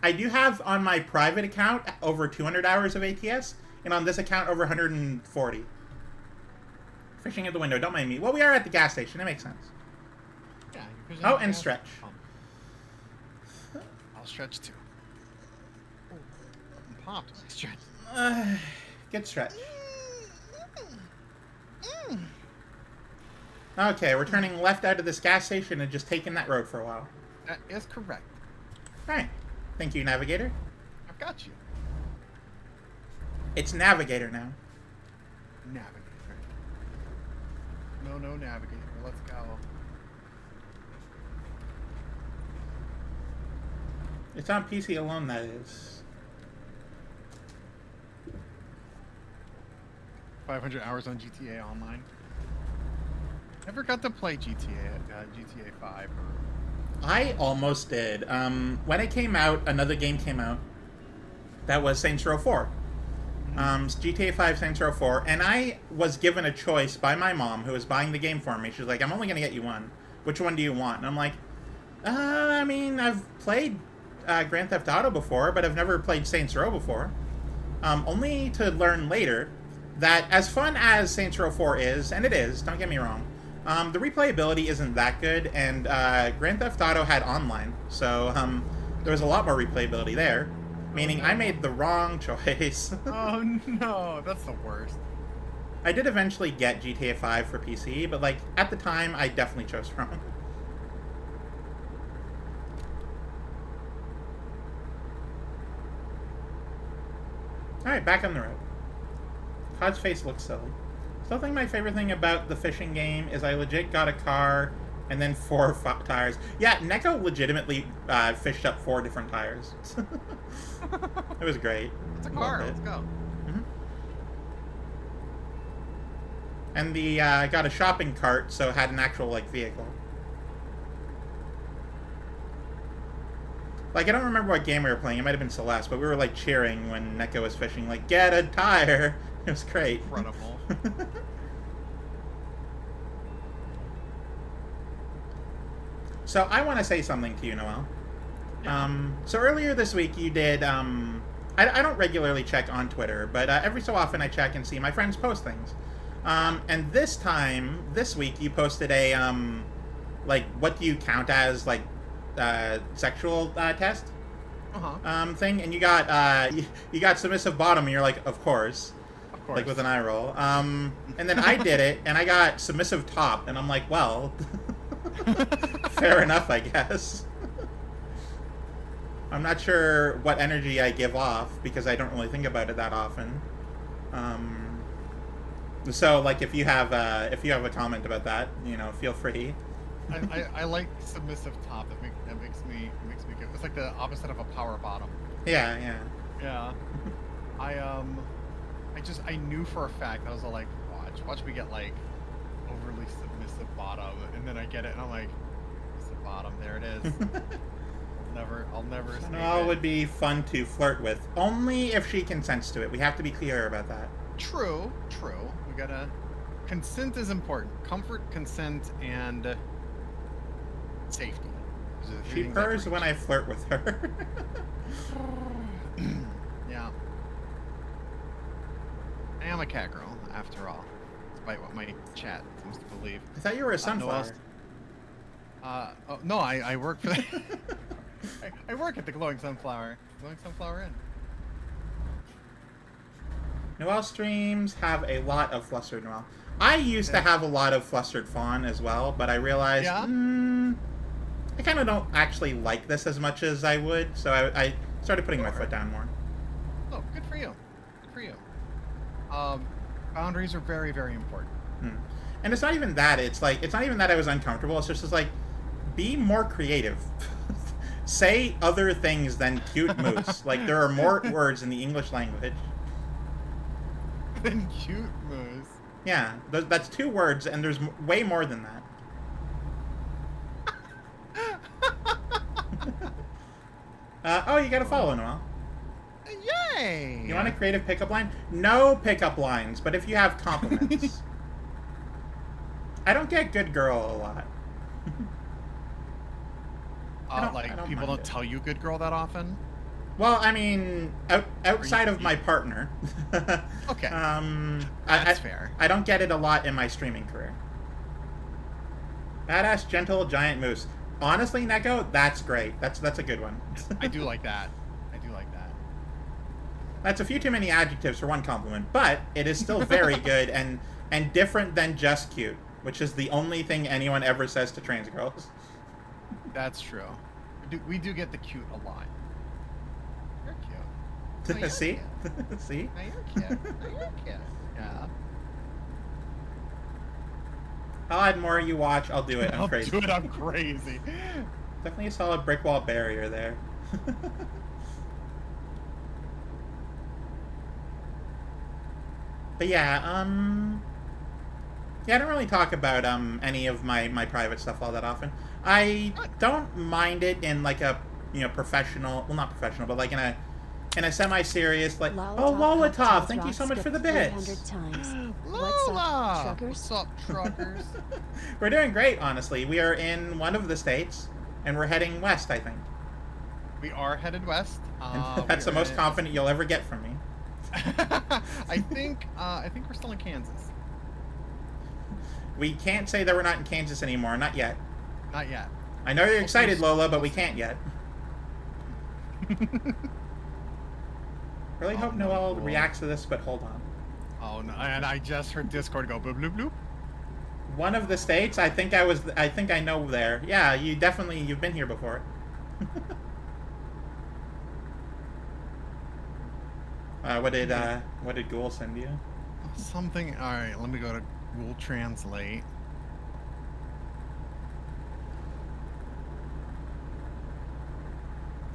I do have on my private account over 200 hours of ATS, and on this account over 140. Fishing at the window. Don't mind me. Well, we are at the gas station. It makes sense. Yeah, Oh, and stretch. I'll stretch too. Oh, I'm popped. Stretch. Good stretch. Okay, we're turning left out of this gas station and just taking that road for a while. That is correct. Alright. Thank you, Navigator. I've got you. It's Navigator now. Navigator. No, Navigator. Let's go. It's on PC alone, that is. 500 hours on GTA Online. Never got to play GTA 5. I almost did. When it came out, another game came out. That was Saints Row 4. GTA 5 Saints Row 4. And I was given a choice by my mom, who was buying the game for me. She was like, I'm only going to get you one. Which one do you want? And I'm like, I mean, I've played Grand Theft Auto before, but I've never played Saints Row before. Only to learn later that as fun as Saints Row 4 is, and it is, don't get me wrong, the replayability isn't that good, and Grand Theft Auto had online, so there was a lot more replayability there, meaning I made the wrong choice. Oh no, that's the worst. I did eventually get GTA 5 for PC, but like at the time, I definitely chose wrong. Alright, back on the road. Todd's face looks silly. Still think my favorite thing about the fishing game is I legit got a car and then 4 tires. Yeah, Neko legitimately fished up 4 different tires. It was great. It's a car. Let's go. Mm-hmm. And the got a shopping cart, so it had an actual like vehicle. Like, I don't remember what game we were playing. It might have been Celeste, but we were, like, cheering when Neko was fishing. Like, get a tire! It was great. Incredible. So, I want to say something to you, Noel. Yeah. So, earlier this week, you did, I don't regularly check on Twitter, but every so often I check and see my friends post things. And this week, you posted a, like, what do you count as, like, sexual test thing, and you got submissive bottom, and you're like, of course, like with an eye roll. And then I did it, and I got submissive top, and I'm like, well, fair enough, I guess. I'm not sure what energy I give off because I don't really think about it that often. So, like, if you have a comment about that, you know, feel free. I like submissive top. It makes me good. It's like the opposite of a power bottom. Yeah. I knew for a fact. I was all like, watch me get like overly submissive bottom, and then I get it, and I'm like, it's the bottom. There it is. I'll never. Noelle would be fun to flirt with, only if she consents to it. We have to be clear about that. True. We gotta. Consent is important. Comfort, consent, and safety. She purrs when I flirt with her. a cat girl, after all, despite what my chat seems to believe. I thought you were a sunflower. Oh, no, I work for the I work at the Glowing Sunflower Inn. Noelle streams have a lot of flustered Noelle. I used to have a lot of flustered Fawn as well, but I realized I kind of don't actually like this as much as I would, so I started putting my foot down more. Oh, good for you. Good for you. Boundaries are very, very important. And it's not even that. It's not even that I was uncomfortable. It's just like, be more creative. Say other things than cute moose. Like, there are more words in the English language Than cute moose. Yeah, that's 2 words, and there's way more than that. Oh, you got to follow Noelle. Yay! You want a creative pickup line? No pickup lines, but if you have compliments. I don't get good girl a lot. Like, people don't tell you good girl that often? Well, I mean, outside of my partner. Okay. That's fair. I don't get it a lot in my streaming career. Badass, gentle, giant moose. Honestly, Neko, that's great. That's a good one. I do like that. I do like that. That's a few too many adjectives for one compliment, but it is still very good and different than just cute, which is the only thing anyone ever says to trans girls. That's true. We do get the cute a lot. You're cute. Oh, you're See? Cute. See? No, you're cute. No, you're cute. Yeah. I'll add more you watch. I'll do it. I'm crazy. I'll do it. I'm crazy. Definitely a solid brick wall barrier there. But yeah, I don't really talk about any of my private stuff all that often. I don't mind it in like a professional, well, not professional, but like in a semi-serious, like, oh, Lolatov, thank you so much for the bits. Lola! What's up, truckers? We're doing great, honestly. We are in one of the states, and we're heading west, I think. We are headed west. And that's the most confident you'll ever get from me. I think we're still in Kansas. We can't say that we're not in Kansas anymore. Not yet. Not yet. I know you're excited, Lola, but we can't yet. Really hope Noelle reacts to this, but hold on. Oh no! And I just heard Discord go bloop bloop bloop. One of the states. I think I know there. Yeah, you've been here before. What did Ghoul send you? Something. All right, let me go to Google Translate.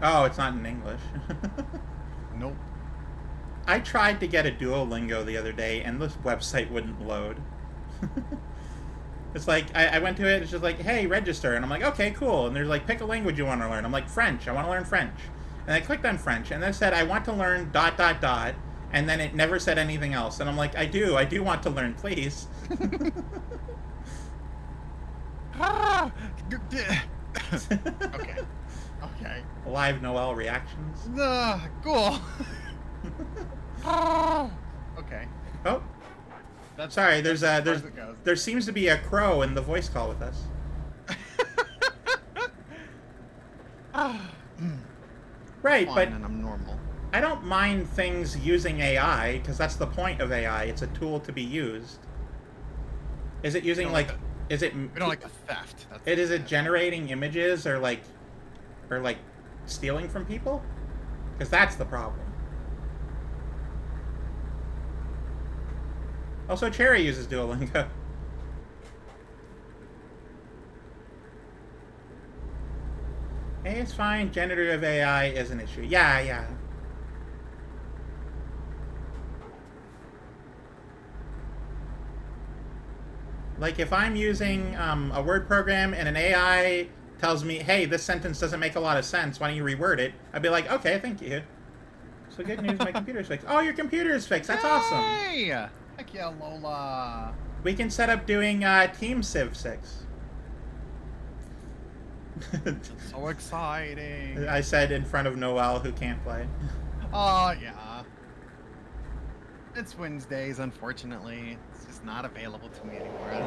Oh, it's not in English. Nope. I tried to get a Duolingo the other day, and this website wouldn't load. It's like, I went to it, it's just like, hey, register. And I'm like, okay, cool. And there's like, pick a language you want to learn. I'm like, French. I want to learn French. And I clicked on French, and then it said, I want to learn ... And then it never said anything else. And I'm like, I do want to learn, please. Okay. Okay. Live Noelle reactions. Cool. Okay. Oh. Sorry, there seems to be a crow in the voice call with us. Right, but and I'm normal. I don't mind things using AI, because that's the point of AI. It's a tool to be used. Is it using is it? We don't like the theft. Is it generating images or like stealing from people? Because that's the problem. Also, Cherry uses Duolingo. Hey, it's fine. Generative AI is an issue. Yeah. Like, if I'm using a word program and an AI tells me, hey, this sentence doesn't make a lot of sense, why don't you reword it? I'd be like, okay, thank you. So good news, my computer's fixed. Oh, your computer's fixed. That's awesome. Hey! Heck yeah, Lola. We can set up doing Team Civ 6. So exciting. I said in front of Noelle, who can't play. Oh, yeah. It's Wednesdays, unfortunately. It's just not available to me anymore. And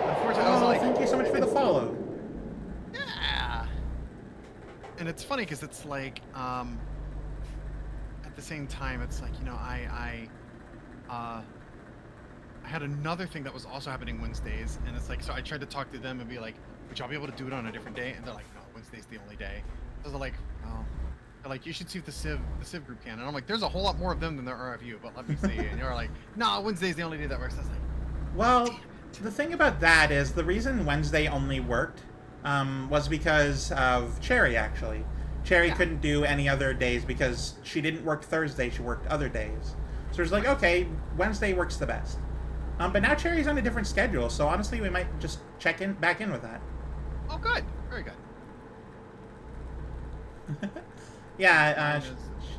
unfortunately, I was Oh, like, thank you so much for the follow. yeah. And it's funny because it's like, at the same time, it's like, you know, I had another thing that was also happening Wednesdays, and it's like, so I tried to talk to them and be like, would y'all be able to do it on a different day? And they're like, no, Wednesday's the only day. So they're like, oh. They're like, you should see if the Civ group can. And I'm like, there's a whole lot more of them than there are of you, but let me see. And you're like, no, Wednesday's the only day that works. I was like, Well, the thing about that is the reason Wednesday only worked was because of Cherry, actually. Cherry couldn't do any other days because she didn't work Thursday, she worked other days. So it's like, okay, Wednesday works the best. But now Cherry's on a different schedule, so honestly we might just back in with that. oh, good. Very good. Yeah,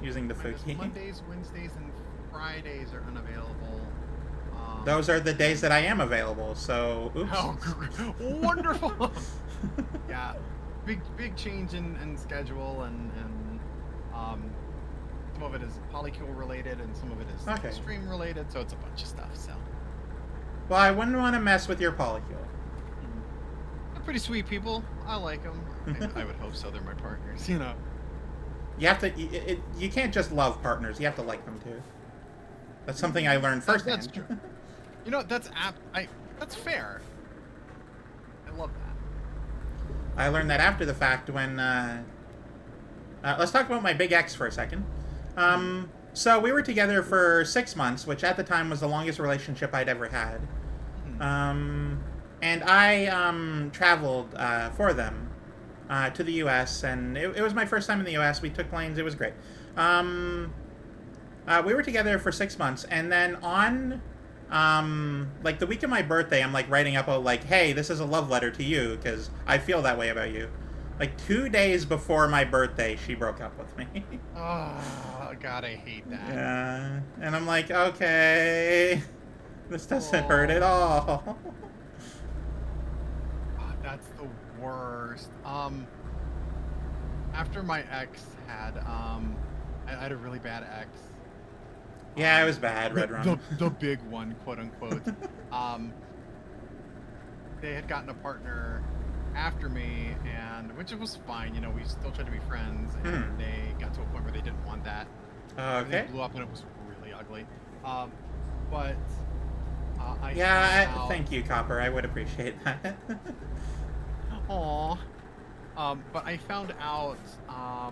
using the Fuki. Mondays, Wednesdays, and Fridays are unavailable. Those are the days that I am available, so oops. Oh, wonderful! Yeah, big change in schedule, and some of it is polycule related, and some of it is stream related. So it's a bunch of stuff. So. Well, I wouldn't want to mess with your polycule. They're pretty sweet people. I like them. I would hope so. They're my partners, you know. You have to. You can't just love partners. You have to like them too. That's something I learned firsthand. That's true. You know, that's fair. I love that. I learned that after the fact when. Let's talk about my big X for a second. So we were together for 6 months, which at the time was the longest relationship I'd ever had. And I traveled for them. To the U.S., and it was my first time in the U.S. We took planes. It was great. We were together for 6 months, and then on, like, the week of my birthday, I'm, like, writing up, like, hey, this is a love letter to you, because I feel that way about you. Like, 2 days before my birthday, she broke up with me. Oh, God, I hate that. Yeah, and I'm like, okay, this doesn't hurt at all. That's the worst. After my ex had, I had a really bad ex. Yeah, it was bad, Red Rum. The big one, quote unquote. They had gotten a partner after me, and which was fine. You know, we still tried to be friends, and they got to a point where they didn't want that. Okay. They blew up, and it was really ugly. But thank you, Copper. I would appreciate that. Aw. But I found out, I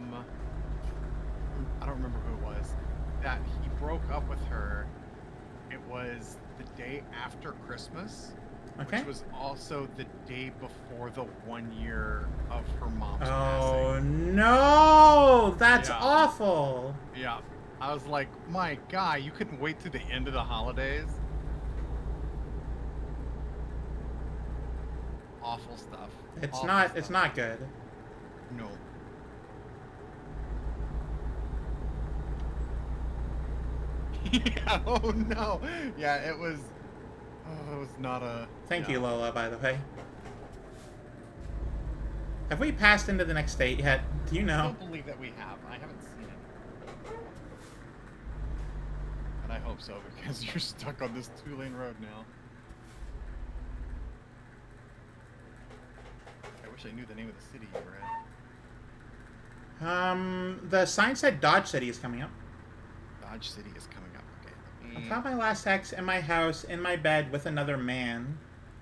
don't remember who it was, that he broke up with her. It was the day after Christmas, which was also the day before the 1 year of her mom's passing. Oh no! That's awful! Yeah. I was like, my God, you couldn't wait to the end of the holidays? Awful stuff. It's not good. No. Yeah, oh no. Yeah, it was not a... Thank you, Lola, by the way. Have we passed into the next state yet? Do you know? I don't believe that we have. I haven't seen it. But I hope so, because you're stuck on this 2-lane road now. I wish I knew the name of the city you were at. The sign said Dodge City is coming up. Dodge City is coming up. Okay. I found my last ex in my house, in my bed, with another man.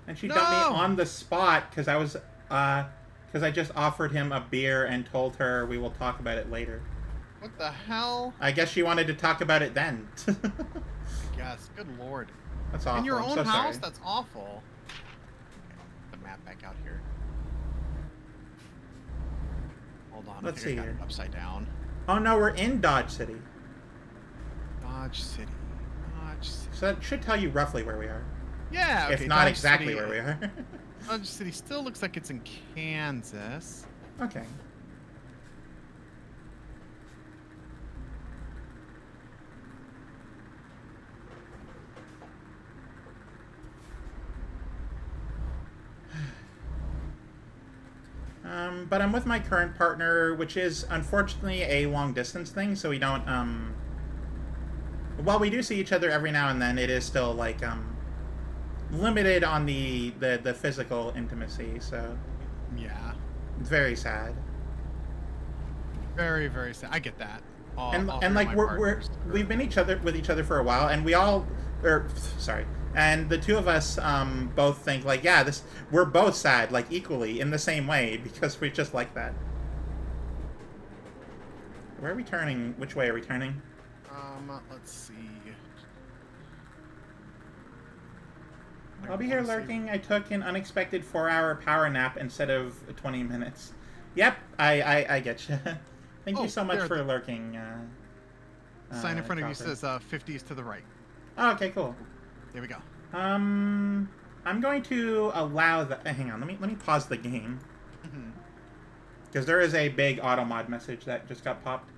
And she dumped me on the spot, because I just offered him a beer and told her we will talk about it later. What the hell? I guess she wanted to talk about it then. Yes, good lord. That's awful. In your own so house? sorry. That's awful. The map back out here. Hold on, Let's I think see I got here. it upside down. Oh no, we're in Dodge City. Dodge City. Dodge City. So that should tell you roughly where we are. Yeah, okay. If not Dodge exactly City, where we are. Dodge City still looks like it's in Kansas. Okay. But I'm with my current partner, which is unfortunately a long distance thing, so we don't while we do see each other every now and then, it is still like limited on the physical intimacy. So Yeah. very sad. Very, very sad. I get that. And like we've been with each other for a while, and we all, and the two of us both think like, yeah, we're both sad like equally in the same way because we're just like that. Where are we turning? Which way are we turning? Let's see. I'll be here lurking. I took an unexpected 4-hour power nap instead of 20 minutes. Yep, I get you. Thank you so much for lurking. Sign in front of you says 50s to the right. Oh, okay, cool. There we go. I'm going to allow the. Hang on, let me pause the game because there is a big auto mod message that just got popped.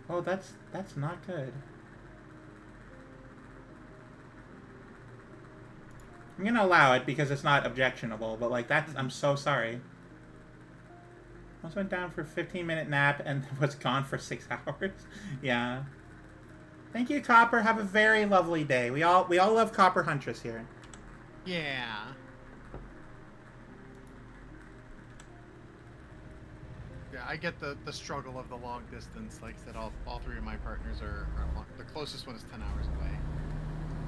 Oh, that's not good. I'm gonna allow it because it's not objectionable, but like I'm so sorry. I went down for a 15-minute nap and was gone for 6 hours. Yeah. Thank you, Copper. Have a very lovely day. We all love Copper Huntress here. Yeah. Yeah, I get the struggle of the long distance. Like I said, all three of my partners are long. The closest one is 10 hours away.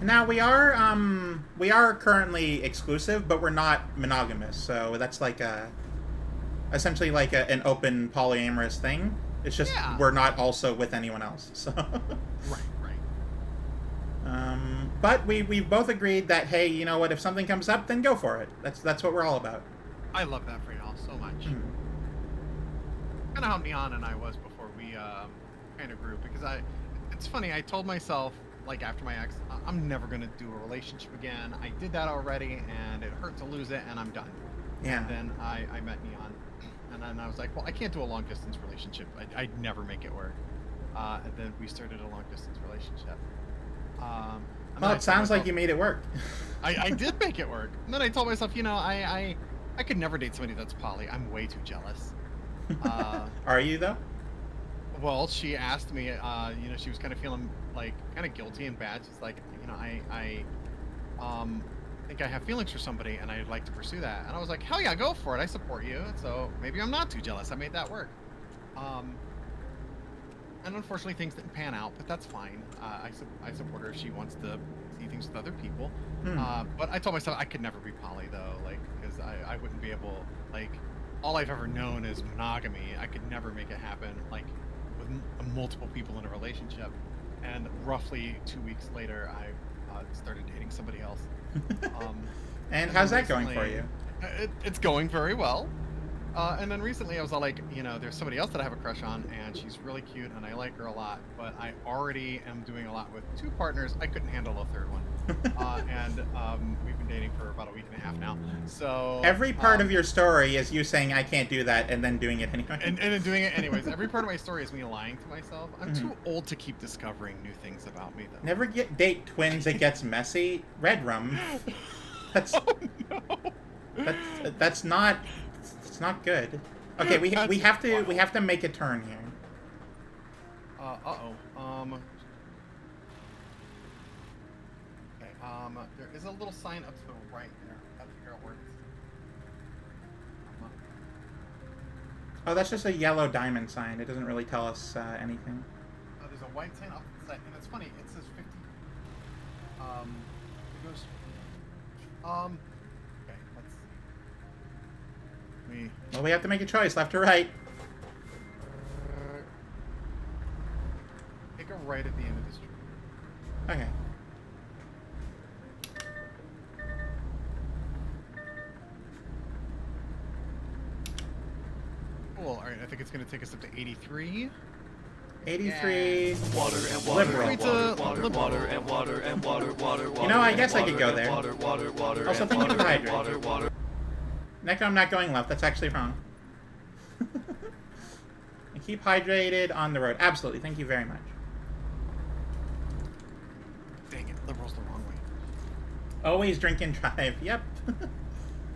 Now we are currently exclusive, but we're not monogamous. So that's like essentially like an open polyamorous thing. It's just we're not also with anyone else. So right. but we've both agreed that hey, you know what? If something comes up, then go for it. That's what we're all about. I love that for y'all so much. Kind of how Neon and I was before we kind of grew, because it's funny. I told myself, like, after my ex, I'm never gonna do a relationship again. I did that already, and it hurt to lose it, and I'm done. Yeah. And then I met Neon, and then I was like, well, I can't do a long distance relationship. I'd never make it work. And then we started a long distance relationship. Well, it sounds like you made it work. I did make it work. And then I told myself, you know, I could never date somebody that's poly. I'm way too jealous. Are you though? Well, she asked me, you know, she was kind of feeling like kind of guilty and bad. She's like, you know, I think I have feelings for somebody and I'd like to pursue that. And I was like, hell yeah, go for it. I support you. So maybe I'm not too jealous. I made that work. And unfortunately things didn't pan out, but that's fine. I support her if she wants to see things with other people. But I told myself I could never be poly though, like, because I wouldn't be able, like, all I've ever known is monogamy. I could never make it happen, like, with multiple people in a relationship. And roughly 2 weeks later, I started dating somebody else. And how's that going for you? It's going very well. And then recently I was all like, you know, there's somebody else that I have a crush on, and she's really cute, and I like her a lot, but I already am doing a lot with 2 partners. I couldn't handle a 3rd one. And we've been dating for about a week and a half now. So every part of your story is you saying I can't do that and then doing it anyway. And then doing it anyways. Every part of my story is me lying to myself. I'm too old to keep discovering new things about me, though. Never date twins. It gets messy. Red rum. That's that's not. It's not good. Okay, we have to make a turn here. Okay, there is a little sign up to the right there. I gotta figure out where it's. Oh, that's just a yellow diamond sign. It doesn't really tell us anything. There's a white sign up the side, and it's funny. It says 50. It goes. Okay, let's see. Well, we have to make a choice, left or right. Take a right at the end of the street. Okay. Cool. All right, I think it's going to take us up to 83. 83. Yeah. Water and water, liberal. and water and water and water. You know, I guess I could go there. Water. Also, thank you for the hydrate. Next, I'm not going left. That's actually wrong. And keep hydrated on the road. Absolutely. Thank you very much. Dang it, liberal's the wrong way. Always drink and drive. Yep.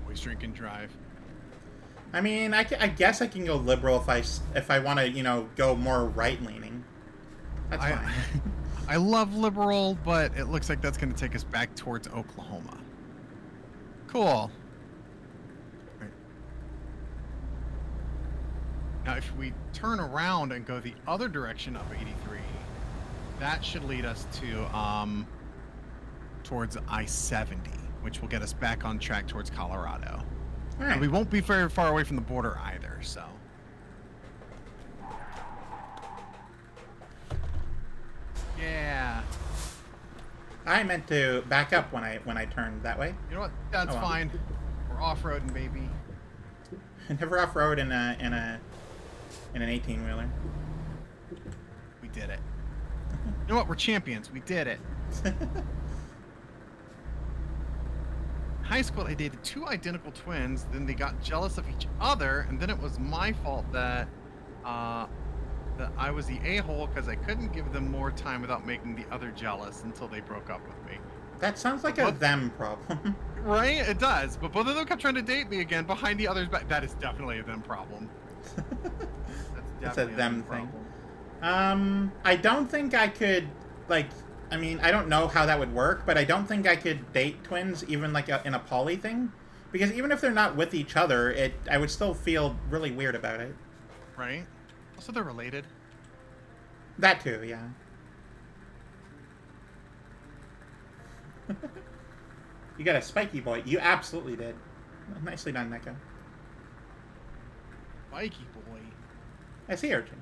Always drink and drive. I mean, I guess I can go liberal if I want to, you know, go more right-leaning. That's fine. I love liberal, but it looks like that's going to take us back towards Oklahoma. Cool. Right. Now, if we turn around and go the other direction up 83, that should lead us to towards I-70, which will get us back on track towards Colorado. All right. And we won't be very far away from the border either, so. Yeah. I meant to back up when I turned that way. You know what? That's fine. We're off-roading, baby. Never off-road in an 18-wheeler. We did it. You know what? We're champions. We did it. High school, I dated 2 identical twins. Then they got jealous of each other, and then it was my fault that I was the a-hole because I couldn't give them more time without making the other jealous until they broke up with me. That sounds like a them problem. Right? It does. But both of them kept trying to date me again behind the other's back. That is definitely a them problem. That's a them thing. I don't think I could, like, I mean, I don't know how that would work, but I don't think I could date twins even like in a poly thing. Because even if they're not with each other, I would still feel really weird about it. Right? Also, they're related. That too, yeah. You got a spiky boy. You absolutely did. Nicely done, Neko. Spiky boy. I see urchin.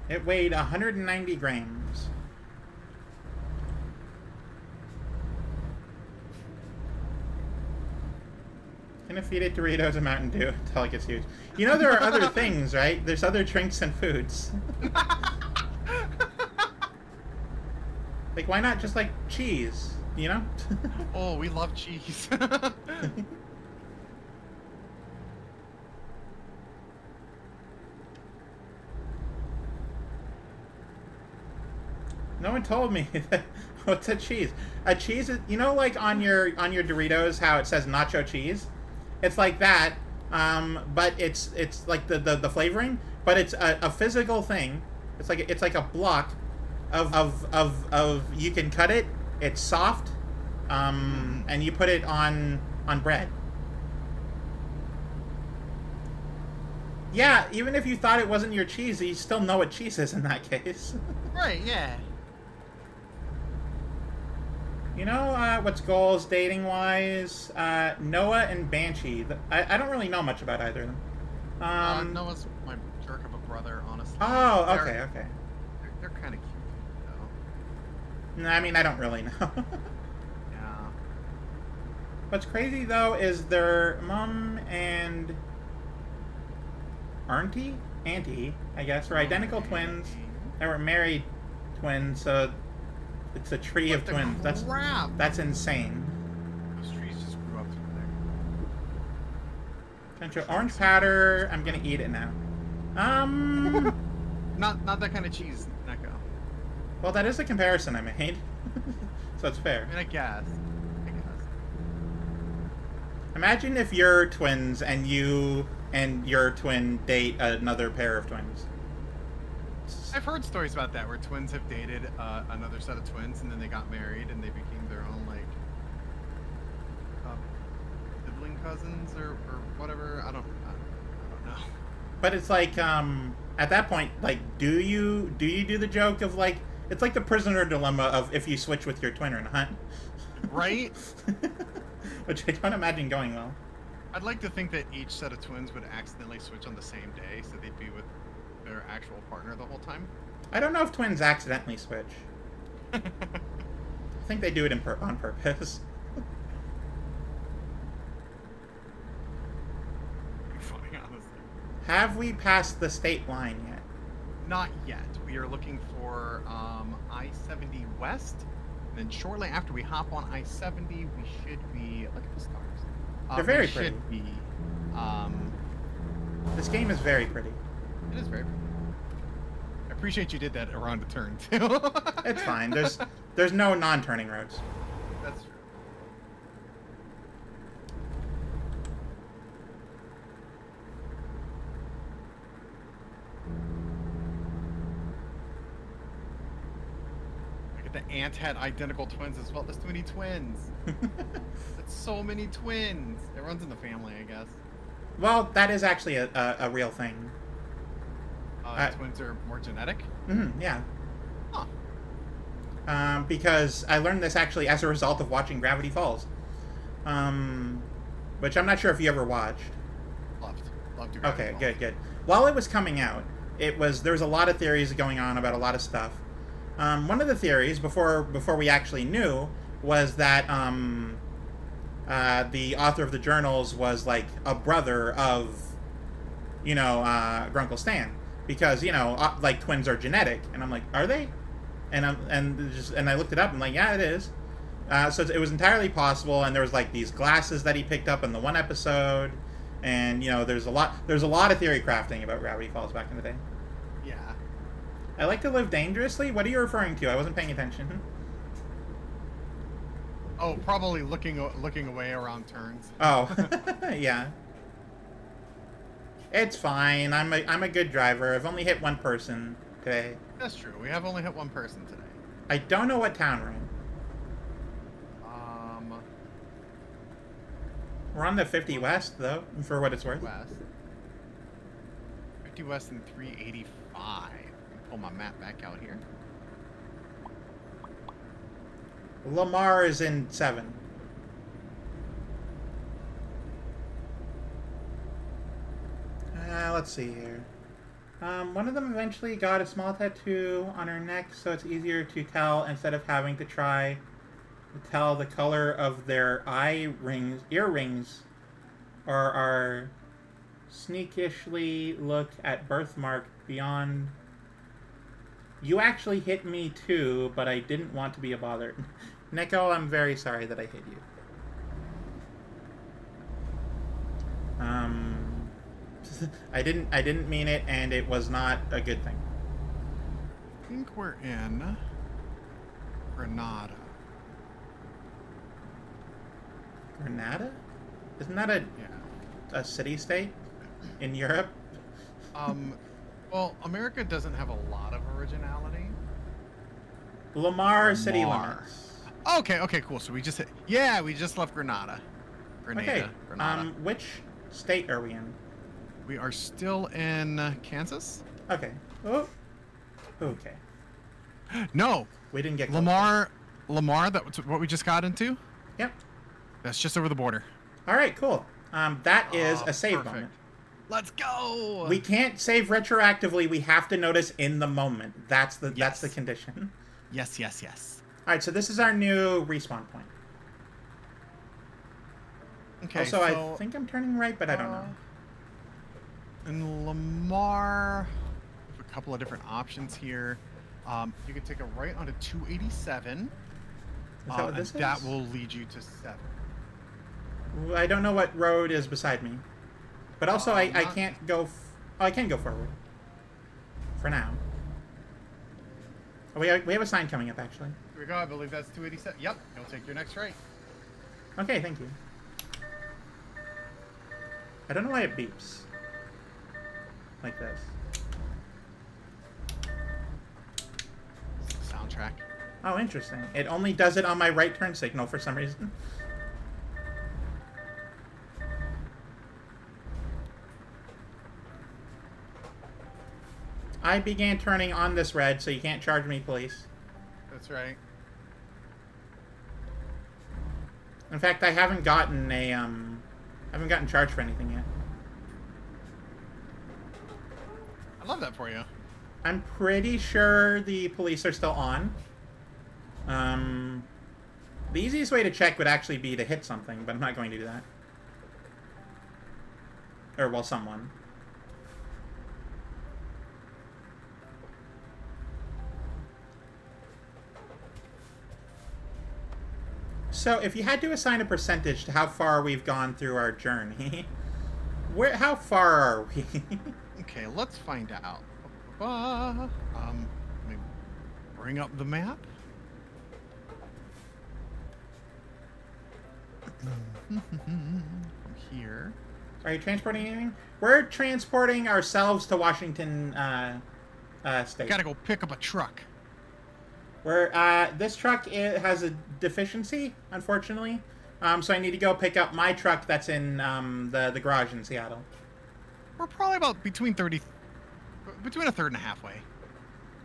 It weighed 190 grams. Gonna feed it Doritos and Mountain Dew until it gets huge. You know there are other things, right? There's other drinks and foods. Like, why not just, like, cheese, you know? Oh, we love cheese. No one told me that. What's a cheese? A cheese is, you know, like on your Doritos, how it says nacho cheese. It's like that, but it's like the flavoring, but it's a physical thing. It's like a block of you can cut it. It's soft, and you put it on bread. Yeah, even if you thought it wasn't your cheese, you still know what cheese is in that case. Right? Yeah. You know what's goals dating-wise? Noah and Banshee. I don't really know much about either of them. Noah's my jerk of a brother, honestly. Oh, okay. They're kind of cute, though. No, I mean, I don't really know. Yeah. What's crazy, though, is their mom and auntie, I guess, were identical twins. They were married twins, so it's a tree of twins. That's insane. Those trees just grew up through there. Country orange powder. I'm gonna eat it now. Not that kind of cheese, Neko. Well, that is a comparison I made, so it's fair. I mean, I guess. Imagine if you're twins and you and your twin date another pair of twins. I've heard stories about that where twins have dated another set of twins and then they got married and they became their own like sibling cousins or whatever. I don't know. But it's like at that point, like, do you do the joke of like it's like the prisoner dilemma of if you switch with your twin or not, right? Which I don't imagine going well. I'd like to think that each set of twins would accidentally switch on the same day, so they'd be with their actual partner the whole time. I don't know if twins accidentally switch. I think they do it on purpose. Funny, honestly. Have we passed the state line yet? Not yet. We are looking for I-70 West, and then shortly after we hop on I-70, we should be. Look at the stars. They're very pretty. Should be. This game is very pretty. It is very pretty. I appreciate you did that around a turn too. It's fine. There's no non-turning roads. That's true. The ant had identical twins as well. There's too many twins. That's so many twins. It runs in the family, I guess. Well, that is actually a real thing. Twins are more genetic? Yeah. Huh. Because I learned this actually as a result of watching Gravity Falls. Which I'm not sure if you ever watched. Loved Gravity Okay, Falls. good. While it was coming out, there was a lot of theories going on about a lot of stuff. One of the theories, before we actually knew, was that the author of the journals was like a brother of, Grunkle Stan, because like twins are genetic, and I'm like, are they? And I looked it up, and like, yeah, it is. So it was entirely possible, and there was like these glasses that he picked up in the one episode, and there's a lot of theory crafting about Gravity Falls back in the day. Yeah. I like to live dangerously? What are you referring to? I wasn't paying attention. Oh, probably looking away around turns. Oh, yeah. It's fine. I'm a good driver. I've only hit one person today. That's true. We have only hit one person today. I don't know what town we're in. We're on the 50 West, though, for what it's worth. West. 50 West and 385. Pull my map back out here. Lamar is in 7. Let's see here. One of them eventually got a small tattoo on her neck, so it's easier to tell instead of having to try to tell the color of their earrings, or our sneakishly look at birthmark beyond. You actually hit me too, but I didn't want to be a bother. Nico, I'm very sorry that I hit you. I didn't mean it, and it was not a good thing. I think we're in Granada. Granada? Isn't that a city-state in Europe? Well, America doesn't have a lot of originality. Lamar city limits. Okay, cool. So we just left Granada. Okay. Granada. Which state are we in? We are still in Kansas. Okay. Oh. Okay. No. We didn't get Lamar. That's what we just got into. Yep. That's just over the border. All right. Cool. That is a save perfect. moment. Let's go. We can't save retroactively. We have to notice in the moment. That's the condition. Yes. All right. So this is our new respawn point. Okay. Also, I think I'm turning right, but I don't know. In Lamar, we have a couple of different options here. You can take a right onto 287. Is that what this is? That will lead you to 7. I don't know what road is beside me. But also, I can't go... I can go forward. For now. Oh, we have a sign coming up, actually. Here we go. I believe that's 287. Yep. You'll take your next right. Okay, thank you. I don't know why it beeps. Like this. Soundtrack. Oh, interesting. It only does it on my right turn signal for some reason. I began turning on this red, so you can't charge me, police. That's right. In fact, I haven't gotten charged for anything yet. I love that for you. I'm pretty sure the police are still on. The easiest way to check would actually be to hit something, but I'm not going to do that. Or, well, someone. So, if you had to assign a percentage to how far we've gone through our journey, how far are we? Okay, let's find out. Let me bring up the map. From here. Are you transporting anything? We're transporting ourselves to Washington State. Gotta go pick up a truck. This truck has a deficiency, unfortunately. So I need to go pick up my truck that's in the garage in Seattle. We're probably about between a third and a halfway.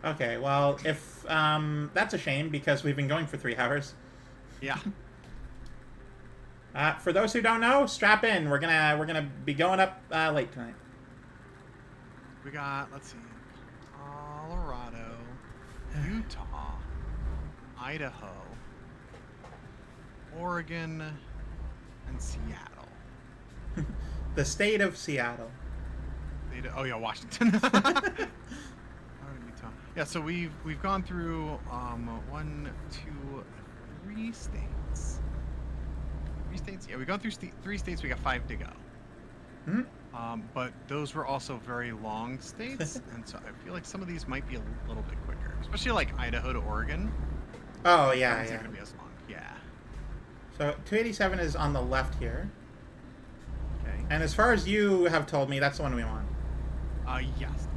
Okay, well, if that's a shame because we've been going for 3 hours. Yeah. For those who don't know, strap in. We're gonna be going up late tonight. We got, let's see, Colorado, Utah, Idaho, Oregon, and Seattle. The state of Seattle. Oh yeah, Washington. Utah. Yeah, so we've gone through 1, 2, 3 states. 3 states? Yeah, we've gone through 3 states. We got 5 to go. Hmm? But those were also very long states, and so I feel like some of these might be a little bit quicker, especially like Idaho to Oregon. Oh yeah, It's yeah. not gonna be as long. Yeah. So 287 is on the left here. Okay. And as far as you have told me, that's the one we want. Yes.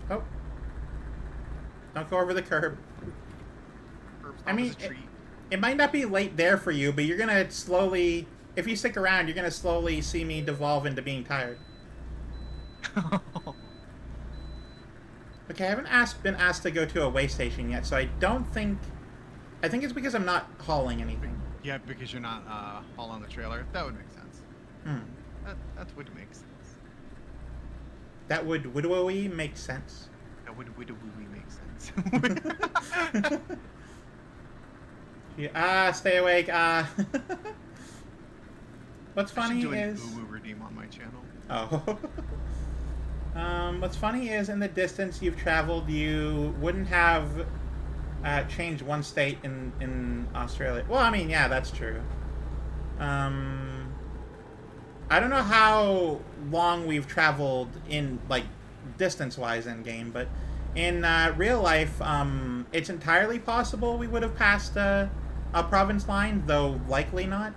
Oh. Don't go over the curb. I mean, it might not be late there for you, but you're gonna slowly, if you stick around, you're gonna slowly see me devolve into being tired. Okay, I haven't been asked to go to a way station yet, so I think it's because I'm not hauling anything. Yeah, because you're not all on the trailer. That would make sense. That would make sense. That would make sense. That would make sense. Stay awake. What's I should funny do an is... Boo redeem on my channel. Oh. What's funny is in the distance you've traveled, you wouldn't have changed one state in Australia. Well, I mean, yeah, that's true. I don't know how long we've traveled in, like, distance-wise in game, but in real life, it's entirely possible we would have passed a province line, though likely not.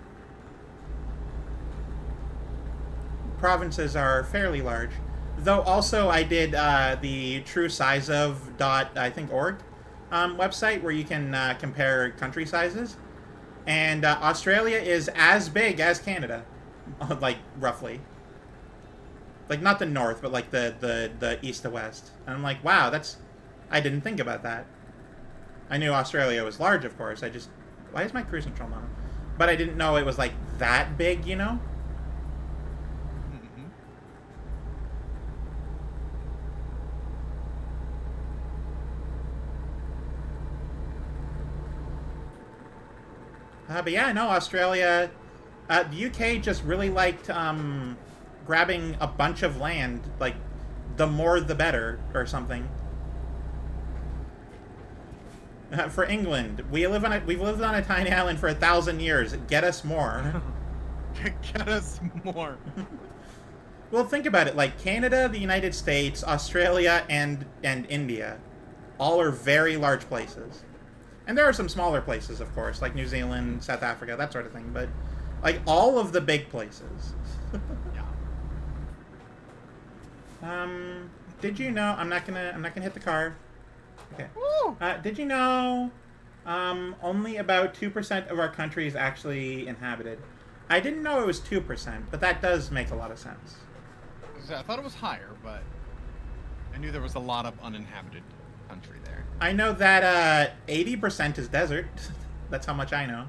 Provinces are fairly large. Though also I did the true size of .org website where you can compare country sizes. And Australia is as big as Canada, like roughly. Like not the north, but like the east to west. And I'm like, wow, I didn't think about that. I knew Australia was large, of course. Why is my cruise control on? But I didn't know it was like that big, you know? But yeah, no, Australia, the UK just really liked grabbing a bunch of land, like the more the better, or something. For England, we've lived on a tiny island for 1,000 years. Get us more. Get us more. Well, think about it. Like Canada, the United States, Australia, and India, all are very large places. And there are some smaller places, of course, like New Zealand, South Africa, that sort of thing. But like all of the big places. Yeah. Did you know? I'm not gonna hit the car. Okay. Woo! Did you know? Only about 2% of our country is actually inhabited. I didn't know it was 2%, but that does make a lot of sense. I thought it was higher, but I knew there was a lot of uninhabited country there. I know that 80% is desert. That's how much I know.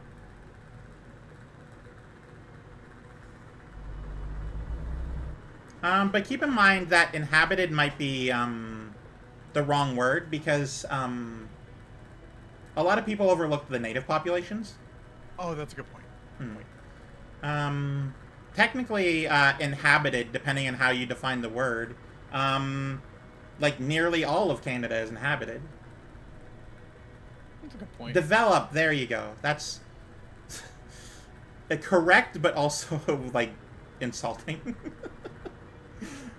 But keep in mind that inhabited might be the wrong word because a lot of people overlook the native populations. Oh, that's a good point. Technically, inhabited, depending on how you define the word, like nearly all of Canada is inhabited. That's a good point. Develop, there you go. That's correct, but also like insulting.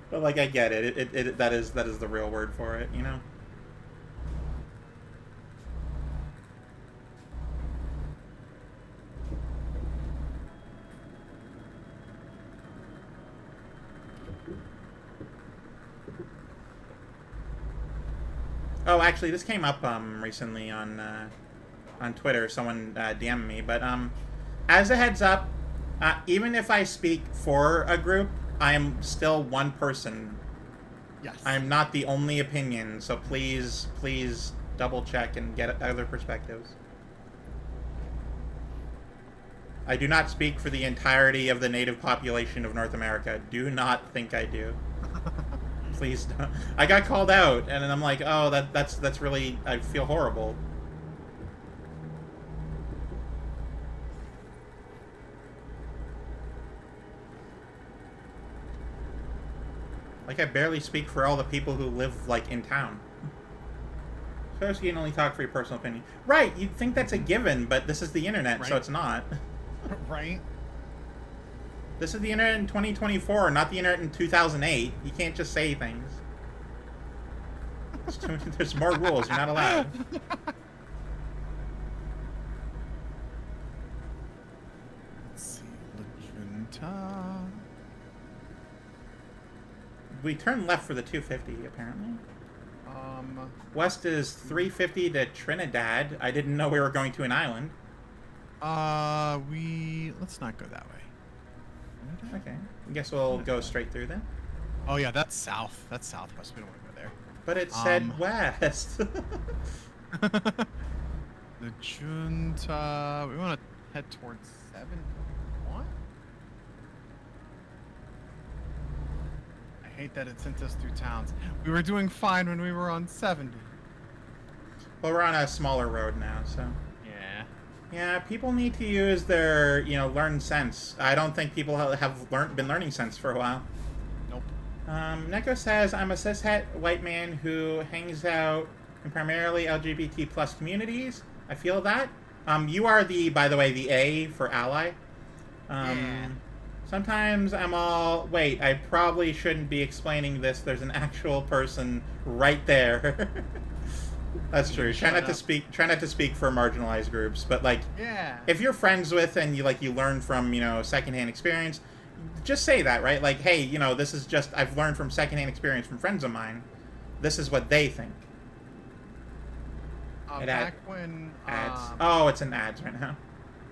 But like I get it. That is the real word for it, you know. Oh, actually, this came up recently on Twitter. Someone DM'd me, but as a heads up, even if I speak for a group, I am still one person. Yes. I'm not the only opinion, so please double check and get other perspectives. I do not speak for the entirety of the native population of North America. Do not think I do. Please don't. I got called out, and I'm like, oh, that's really, I feel horrible. Like, I barely speak for all the people who live, like, in town. First, you can only talk for your personal opinion. Right, you'd think that's a given, but this is the internet, Right. so it's not. Right? This is the internet in 2024, not the internet in 2008. You can't just say things. There's more rules. You're not allowed. Let's see. Legenta. We turned left for the 250, apparently. West is 350 to Trinidad. I didn't know we were going to an island. Let's not go that way. Okay. I guess we'll go straight through then. Oh yeah, that's south. That's southwest. We don't want to go there. But it said west. The Junta. We want to head towards 71. I hate that it sent us through towns. We were doing fine when we were on 70. Well, we're on a smaller road now, so. Yeah. Yeah, people need to use their, learned sense. I don't think people have been learning sense for a while. Nope. Neko says, I'm a cishet white man who hangs out in primarily LGBT plus communities. I feel that. You are by the way, the A for ally. Yeah. Sometimes I'm all, wait, I probably shouldn't be explaining this. There's an actual person right there. That's true. Try not to speak for marginalized groups, but like, Yeah. if you're friends with and you learn from, secondhand experience, just say that, right? Like, hey, this is just, I've learned from secondhand experience from friends of mine. This is what they think. Back when Ads. Oh, it's in ads right now.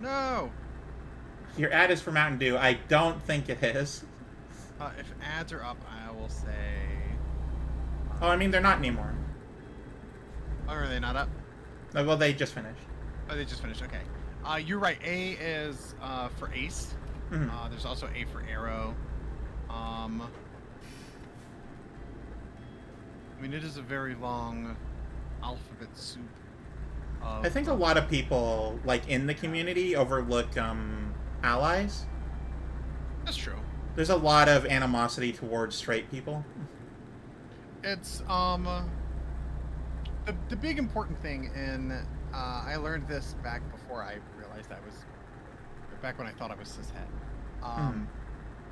No. Your ad is for Mountain Dew. I don't think it is. If ads are up, I will say. Oh, I mean, they're not anymore. Oh, are they not up? Well, they just finished. Oh, they just finished. Okay. You're right. A is for Ace. Mhm. There's also A for Arrow. I mean, it is a very long alphabet soup. I think a lot of people, in the community, overlook allies. That's true. There's a lot of animosity towards straight people. It's the big important thing, and I learned this back before I realized back when I thought I was cishet.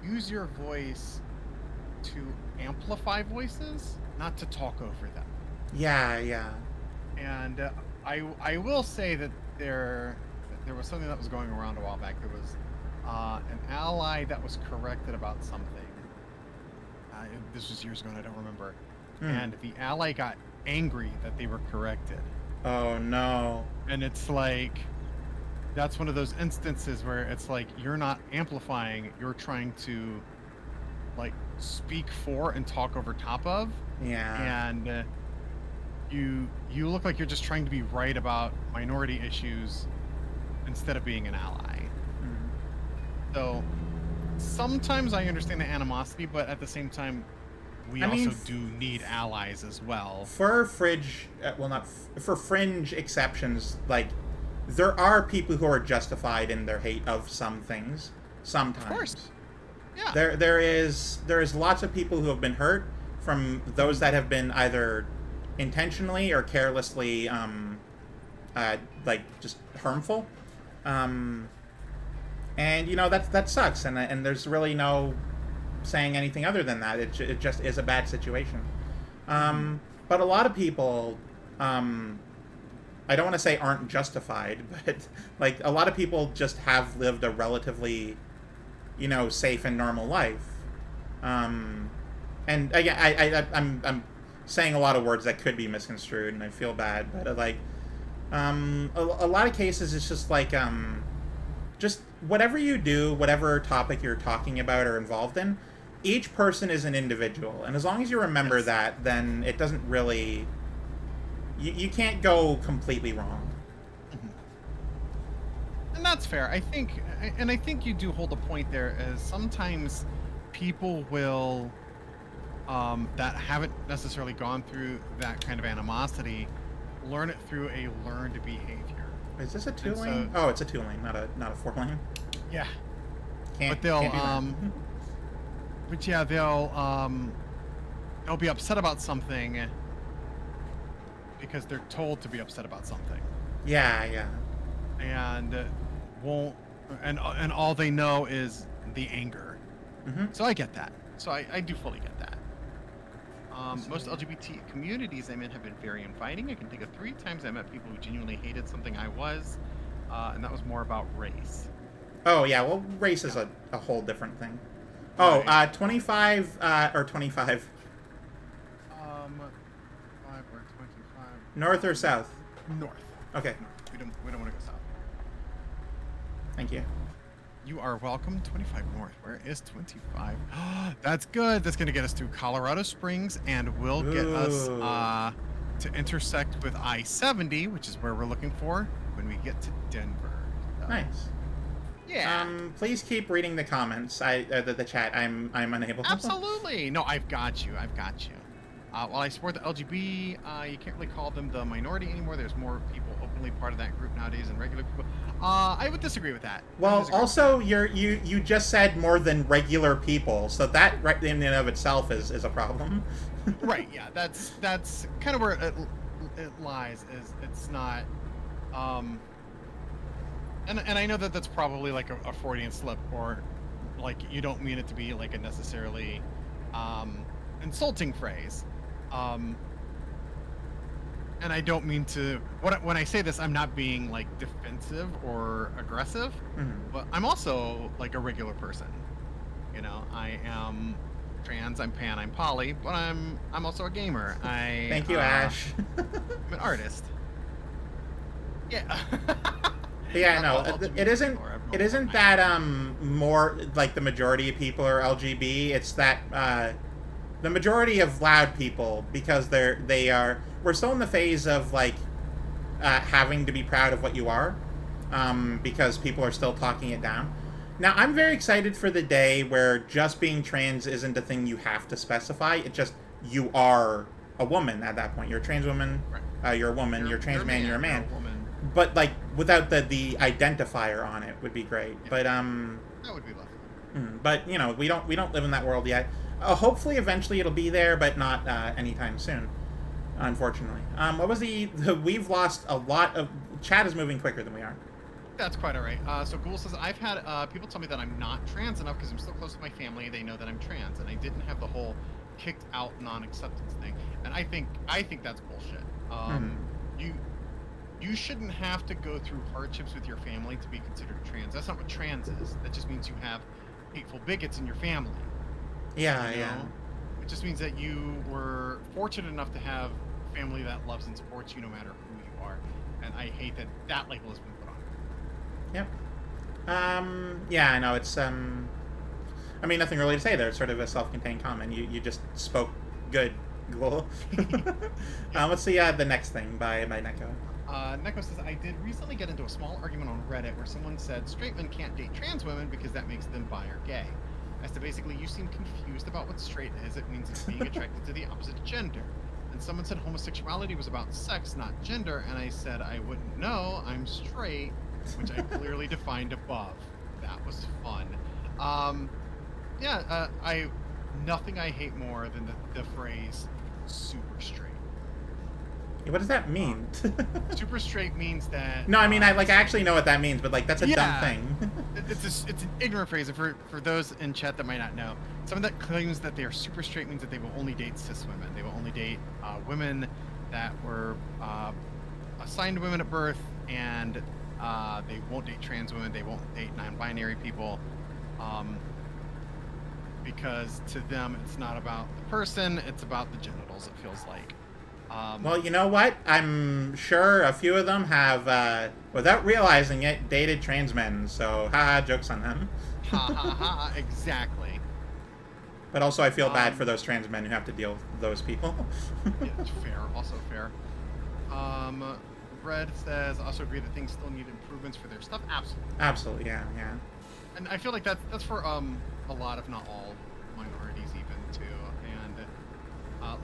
Use your voice to amplify voices, not to talk over them. Yeah. And I will say that there was something that was going around a while back. There was an ally that was corrected about something. This was years ago, and I don't remember. And the ally got angry that they were corrected. Oh no. And it's like, that's one of those instances where it's like, you're not amplifying, you're trying to speak for and talk over top of. Yeah. And you look like you're just trying to be right about minority issues instead of being an ally. So sometimes I understand the animosity, but at the same time, we also do need allies as well. For fringe, for fringe exceptions, there are people who are justified in their hate of some things. Sometimes. Of course. Yeah. There is lots of people who have been hurt from those that have been either intentionally or carelessly, just harmful. And that sucks, and there's really no saying anything other than that. It just is a bad situation. But a lot of people, I don't want to say aren't justified, but a lot of people just have lived a relatively, safe and normal life. And again, saying a lot of words that could be misconstrued, and I feel bad. But like, a lot of cases, it's just like, just whatever you do, whatever topic you're talking about or involved in, each person is an individual, and as long as you remember that, then it doesn't really, you can't go completely wrong. And that's fair. I think you do hold a point there, as sometimes people will, that haven't necessarily gone through that kind of animosity, learn it through a learned behavior. Is this a 2-lane? Oh, it's a 2-lane, not a 4-lane. Yeah. Can't, but they'll can't do that. but yeah, they'll be upset about something because they're told to be upset about something. Yeah. And won't, and all they know is the anger. So I get that. So I do fully get that. Most LGBT communities I'm in have been very inviting. I can think of 3 times I met people who genuinely hated something I was, and that was more about race. Oh yeah, well, race is a whole different thing. Right. Oh, 25 or 25. 5 or 25. North or south? North. Okay. We don't want to go south. Thank you. You are welcome. 25 north. Where is 25? That's good. That's going to get us through Colorado Springs and will get us to intersect with I-70, which is where we're looking for when we get to Denver. Nice. Yeah. Please keep reading the comments. The chat. I'm unable. Absolutely. No, I've got you. While I support the LGB, you can't really call them the minority anymore. There's more people openly part of that group nowadays than regular people. I would disagree with that. Well, also, you just said more than regular people, so that right in and of itself is a problem. Right. Yeah. That's kind of where it lies. Is it's not. And I know that that's probably like a Freudian slip, or like you don't mean it to be like a necessarily insulting phrase. And I don't mean to, when I say this, I'm not being like defensive or aggressive, but I'm also like a regular person. You know, I am trans, I'm pan, I'm poly, but I'm also a gamer. Thank you, Ash. I'm an artist. Yeah. Yeah, no, it isn't that more like the majority of people are LGB. It's that the majority of loud people, because we're still in the phase of like having to be proud of what you are, because people are still talking it down. Now, I'm very excited for the day where just being trans isn't a thing you have to specify. It's just you are a woman at that point. You're a trans woman. Right. You're a woman. You're a trans man. You're a man. But like without the identifier on it would be great. Yeah. But that would be lovely. But you know, we don't live in that world yet. Hopefully, eventually it'll be there, but not anytime soon, unfortunately. What was we've lost a lot of... Chat is moving quicker than we are. That's quite all right. So Ghoul says, I've had people tell me that I'm not trans enough because I'm still close to my family. They know that I'm trans, and I didn't have the whole kicked out non-acceptance thing. And I think that's bullshit. You shouldn't have to go through hardships with your family to be considered trans. That's not what trans is. That just means you have hateful bigots in your family. Yeah, you know? It just means that you were fortunate enough to have family that loves and supports you no matter who you are. And I hate that label has been put on. Yep. Yeah, I know. It's, I mean, nothing really to say there. It's sort of a self-contained comment. You just spoke good, Ghoul. Let's see the next thing by Neko. Neko says, I did recently get into a small argument on Reddit where someone said straight men can't date trans women because that makes them bi or gay. As to basically, you seem confused about what straight is. It means it's being attracted to the opposite gender. And someone said homosexuality was about sex, not gender. And I said, I wouldn't know. I'm straight, which I clearly defined above. That was fun. Nothing I hate more than the phrase super straight. What does that mean? Super straight means that... No, I mean, I actually know what that means, but like that's a dumb thing. It's an ignorant phrase. And for those in chat that might not know, someone that claims that they are super straight means that they will only date cis women. They will only date women that were assigned women at birth, and they won't date trans women. They won't date non-binary people. because to them it's not about the person, it's about the genitals, it feels like. Well, you know what? I'm sure a few of them have, without realizing it, dated trans men, so haha, joke's on them. Ha ha ha, exactly. But also I feel bad for those trans men who have to deal with those people. Yeah, fair, also fair. Red says, also agree that things still need improvements for their stuff. Absolutely. Absolutely, yeah. And I feel like that's for a lot, if not all, minorities even too. And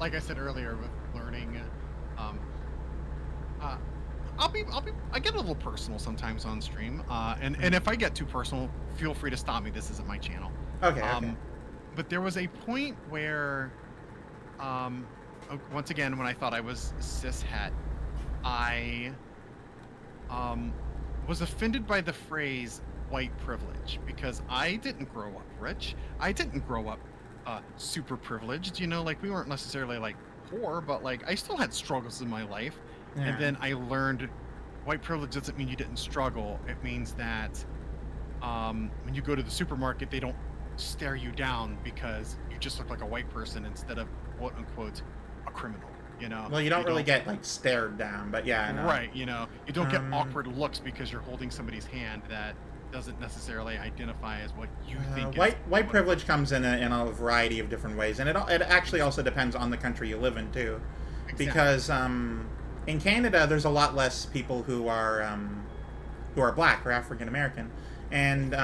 like I said earlier, with learning, I get a little personal sometimes on stream. And if I get too personal, feel free to stop me. This isn't my channel. Okay. Okay. But there was a point where, once again, when I thought I was cishet, I was offended by the phrase white privilege, because I didn't grow up rich. I didn't grow up super privileged, you know, like we weren't necessarily like poor, but like I still had struggles in my life. Yeah. And then I learned white privilege doesn't mean you didn't struggle. It means that when you go to the supermarket, they don't stare you down because you just look like a white person instead of quote unquote a criminal, you know. Well, you don't really get like stared down, but yeah, I know. Right, you know, you don't get awkward looks because you're holding somebody's hand that doesn't necessarily identify as what you think. White privilege comes in a variety of different ways, and it actually also depends on the country you live in too, Exactly. because in Canada there's a lot less people who are black or African American. And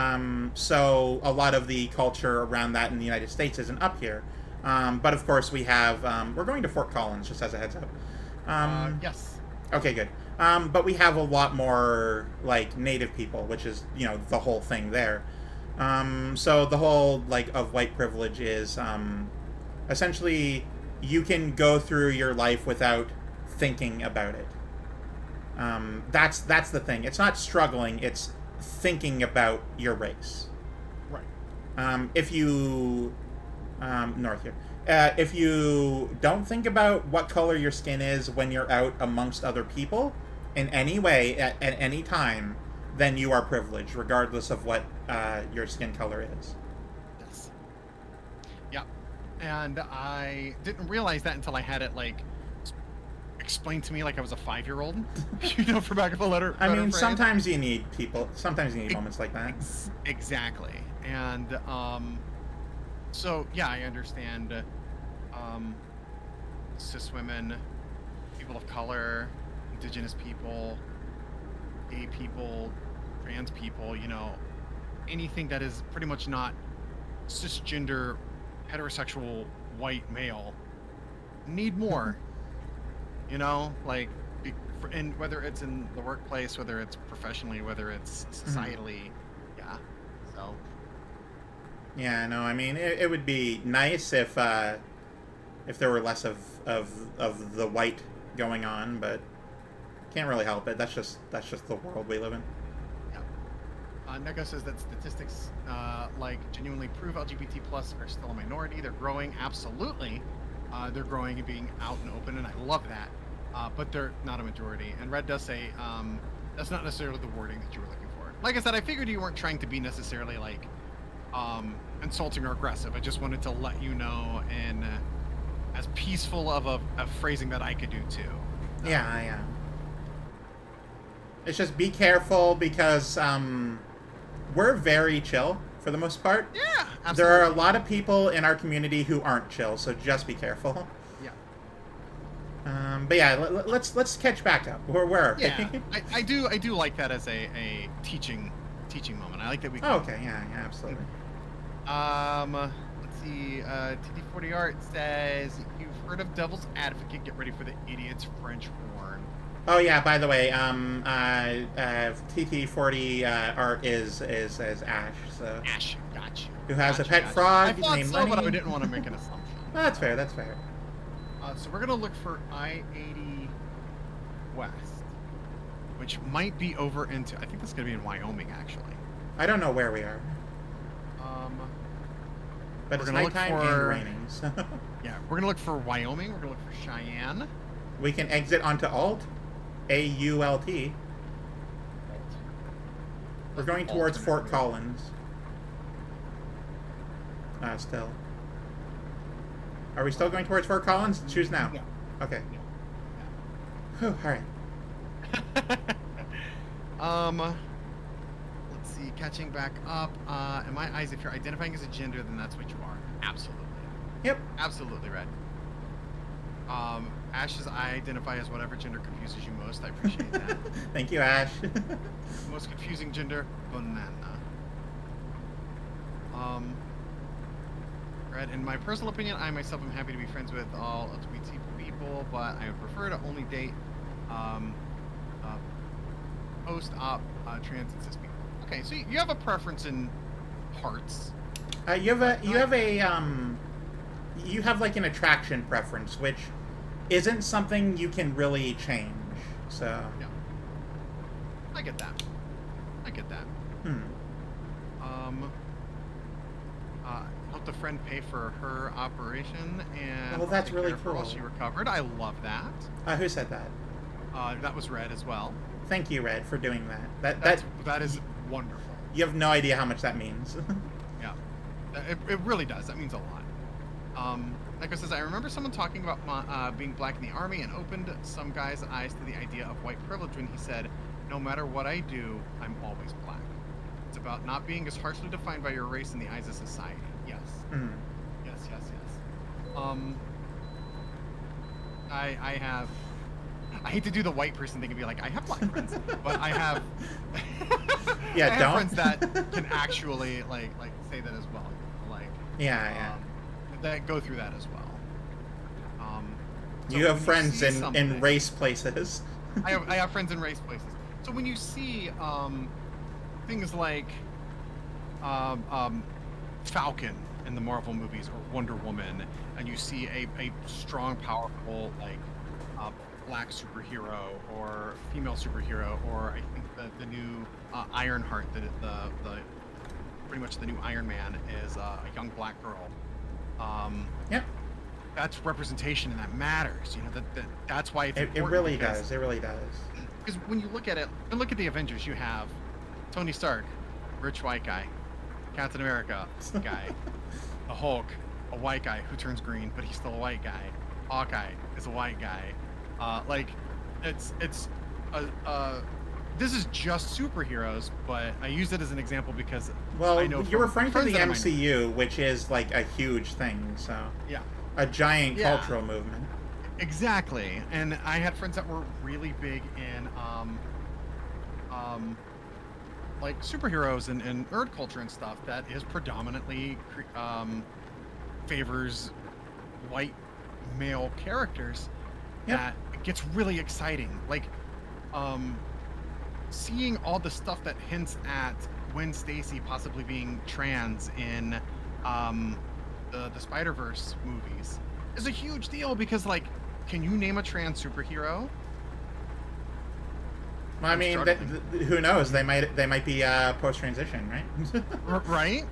so a lot of the culture around that in the United States isn't up here. But of course we have, we're going to Fort Collins, just as a heads up. Yes. Okay, good. But we have a lot more, like, native people, which is, you know, the whole thing there. So the whole, like, of white privilege is, essentially, you can go through your life without thinking about it. That's the thing. It's not struggling, it's thinking about your race. Right. If you north here, if you don't think about what color your skin is when you're out amongst other people in any way at any time, then you are privileged, regardless of what your skin color is. Yes. Yeah. And I didn't realize that until I had it like explained to me like I was a 5-year-old, you know, for back of a letter. I mean, sometimes you need moments like that. Exactly. And so yeah, I understand cis women, people of color, indigenous people, gay people, trans people, you know, anything that is pretty much not cisgender heterosexual white male need more. You know, like, and whether it's in the workplace, whether it's professionally, whether it's societally, yeah. So. Yeah, no, I mean, it would be nice if there were less of the white going on, but can't really help it. That's just the world we live in. Yeah. Neko says that statistics like genuinely prove LGBT plus are still a minority. They're growing, absolutely. They're growing and being out and open, and I love that. But they're not a majority. And Red does say that's not necessarily the wording that you were looking for. Like I said, I figured you weren't trying to be necessarily like insulting or aggressive. I just wanted to let you know in as peaceful of a phrasing that I could do too. Yeah. It's just be careful because we're very chill for the most part. Yeah, absolutely. There are a lot of people in our community who aren't chill, so just be careful. Yeah. But yeah, let's catch back up. Where? Yeah, I do like that as a teaching moment. I like that we. Oh, okay, yeah, absolutely. Let's see. TD40 Art says you've heard of Devil's Advocate. Get ready for the idiot's French horn. Oh yeah, by the way, TT40 Art is Ash, so Ash, got you. Who has a pet frog I thought named so, Lenny. but I didn't want to make an assumption. Well, that's fair. That's fair. So we're gonna look for I-80 West, which might be over into. I think that's gonna be in Wyoming, actually. I don't know where we are. But it's nighttime and raining, so. Yeah, we're gonna look for Wyoming. We're gonna look for Cheyenne. We can exit onto Alt, A-U-L-T. We're going towards Fort Collins. still. Are we still going towards Fort Collins? Choose now. Yeah. Okay. Yeah. Whew, all right. Let's see. Catching back up. In my eyes, if you're identifying as a gender, then that's what you are. Absolutely. Yep. Absolutely, Red. Ash says I identify as whatever gender confuses you most. I appreciate that. Thank you, Ash. Most confusing gender, banana. Red, in my personal opinion, I myself am happy to be friends with all LGBT people, but I would prefer to only date post-op trans and cis people. Okay, so you have a preference in parts. You have like an attraction preference, which isn't something you can really change. So Yeah. I get that. Helped a friend pay for her operation and well, that's take really care of her cool. while she recovered. I love that. Who said that? That was Red as well. Thank you, Red, for doing that. That is wonderful. You have no idea how much that means. Yeah, it really does. That means a lot. Nico says, I remember someone talking about being black in the army and opened some guy's eyes to the idea of white privilege when he said, no matter what I do, I'm always black. It's about not being as harshly defined by your race in the eyes of society. Yes. Mm. Yes. I hate to do the white person thing and be like, I have black friends, but I have Yeah, I have don't. friends that can actually like say that as well. Like that go through that as well. So you have when friends see in something- race places. I have friends in race places. So when you see things like Falcon in the Marvel movies or Wonder Woman, and you see a strong, powerful like black superhero or female superhero, or I think the new Ironheart, the pretty much the new Iron Man is a young black girl. Yep. That's representation, and that matters. You know that's why it's It important. really because- does. It really does. Because when you look at it, and look at the Avengers, you have Tony Stark, rich white guy, Captain America, guy, the Hulk, a white guy who turns green, but he's still a white guy. Hawkeye is a white guy. This is just superheroes, but I use it as an example because Well, I know you're referring to friends the that are mine- MCU, which is like a huge thing. So Yeah. a giant Yeah. cultural movement. Exactly, and I had friends that were really big in like superheroes and nerd culture and stuff that is predominantly favors white male characters. Yep. That it gets really exciting, like seeing all the stuff that hints at Gwen Stacy possibly being trans in the Spider-Verse movies is a huge deal because, like, can you name a trans superhero? Well, I I'm mean, struggling. who knows? They might be post-transition, right? Right?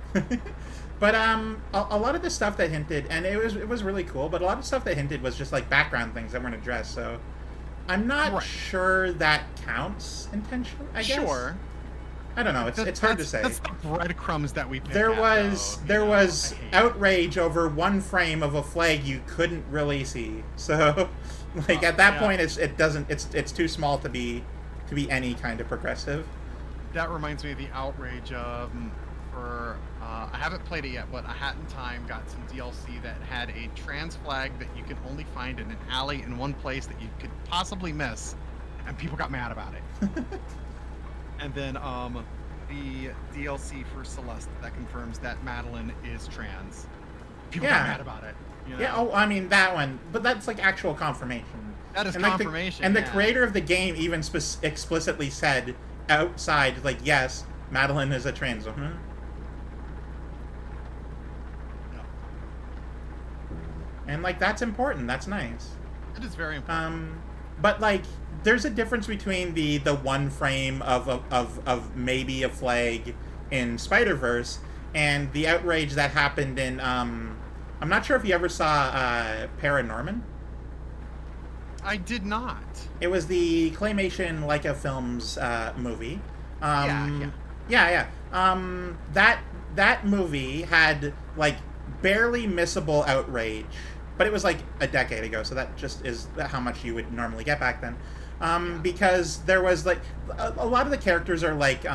But a lot of the stuff that hinted, and it was really cool. But a lot of stuff that hinted was just like background things that weren't addressed. So I'm not Right. sure that counts intentionally. I guess. Sure. I don't know. It's hard to say. That's the breadcrams that we pick There at, was though, there you know? was I hate it. outrage over one frame of a flag you couldn't really see. So, like at that Yeah. point, it's too small to be any kind of progressive. That reminds me of the outrage for I haven't played it yet, but A Hat in Time got some DLC that had a trans flag that you could only find in an alley in one place that you could possibly miss, and people got mad about it. And then the DLC for Celeste that confirms that Madeline is trans. People Yeah. got mad about it. You know? Yeah. Oh, I mean that one, but that's like actual confirmation. That is And, like, confirmation. and the yeah. creator of the game even explicitly said outside, like, yes, Madeline is a trans woman. Yeah. And like that's important. That's nice. It is very important. But like, there's a difference between the one frame of maybe a flag in Spider-Verse and the outrage that happened in I'm not sure if you ever saw Paranorman. I did not. It was the claymation Leica Films movie. Yeah. Yeah. That movie had like barely missable outrage, but it was like a decade ago, so that just is how much you would normally get back then. Because there was like a lot of the characters are like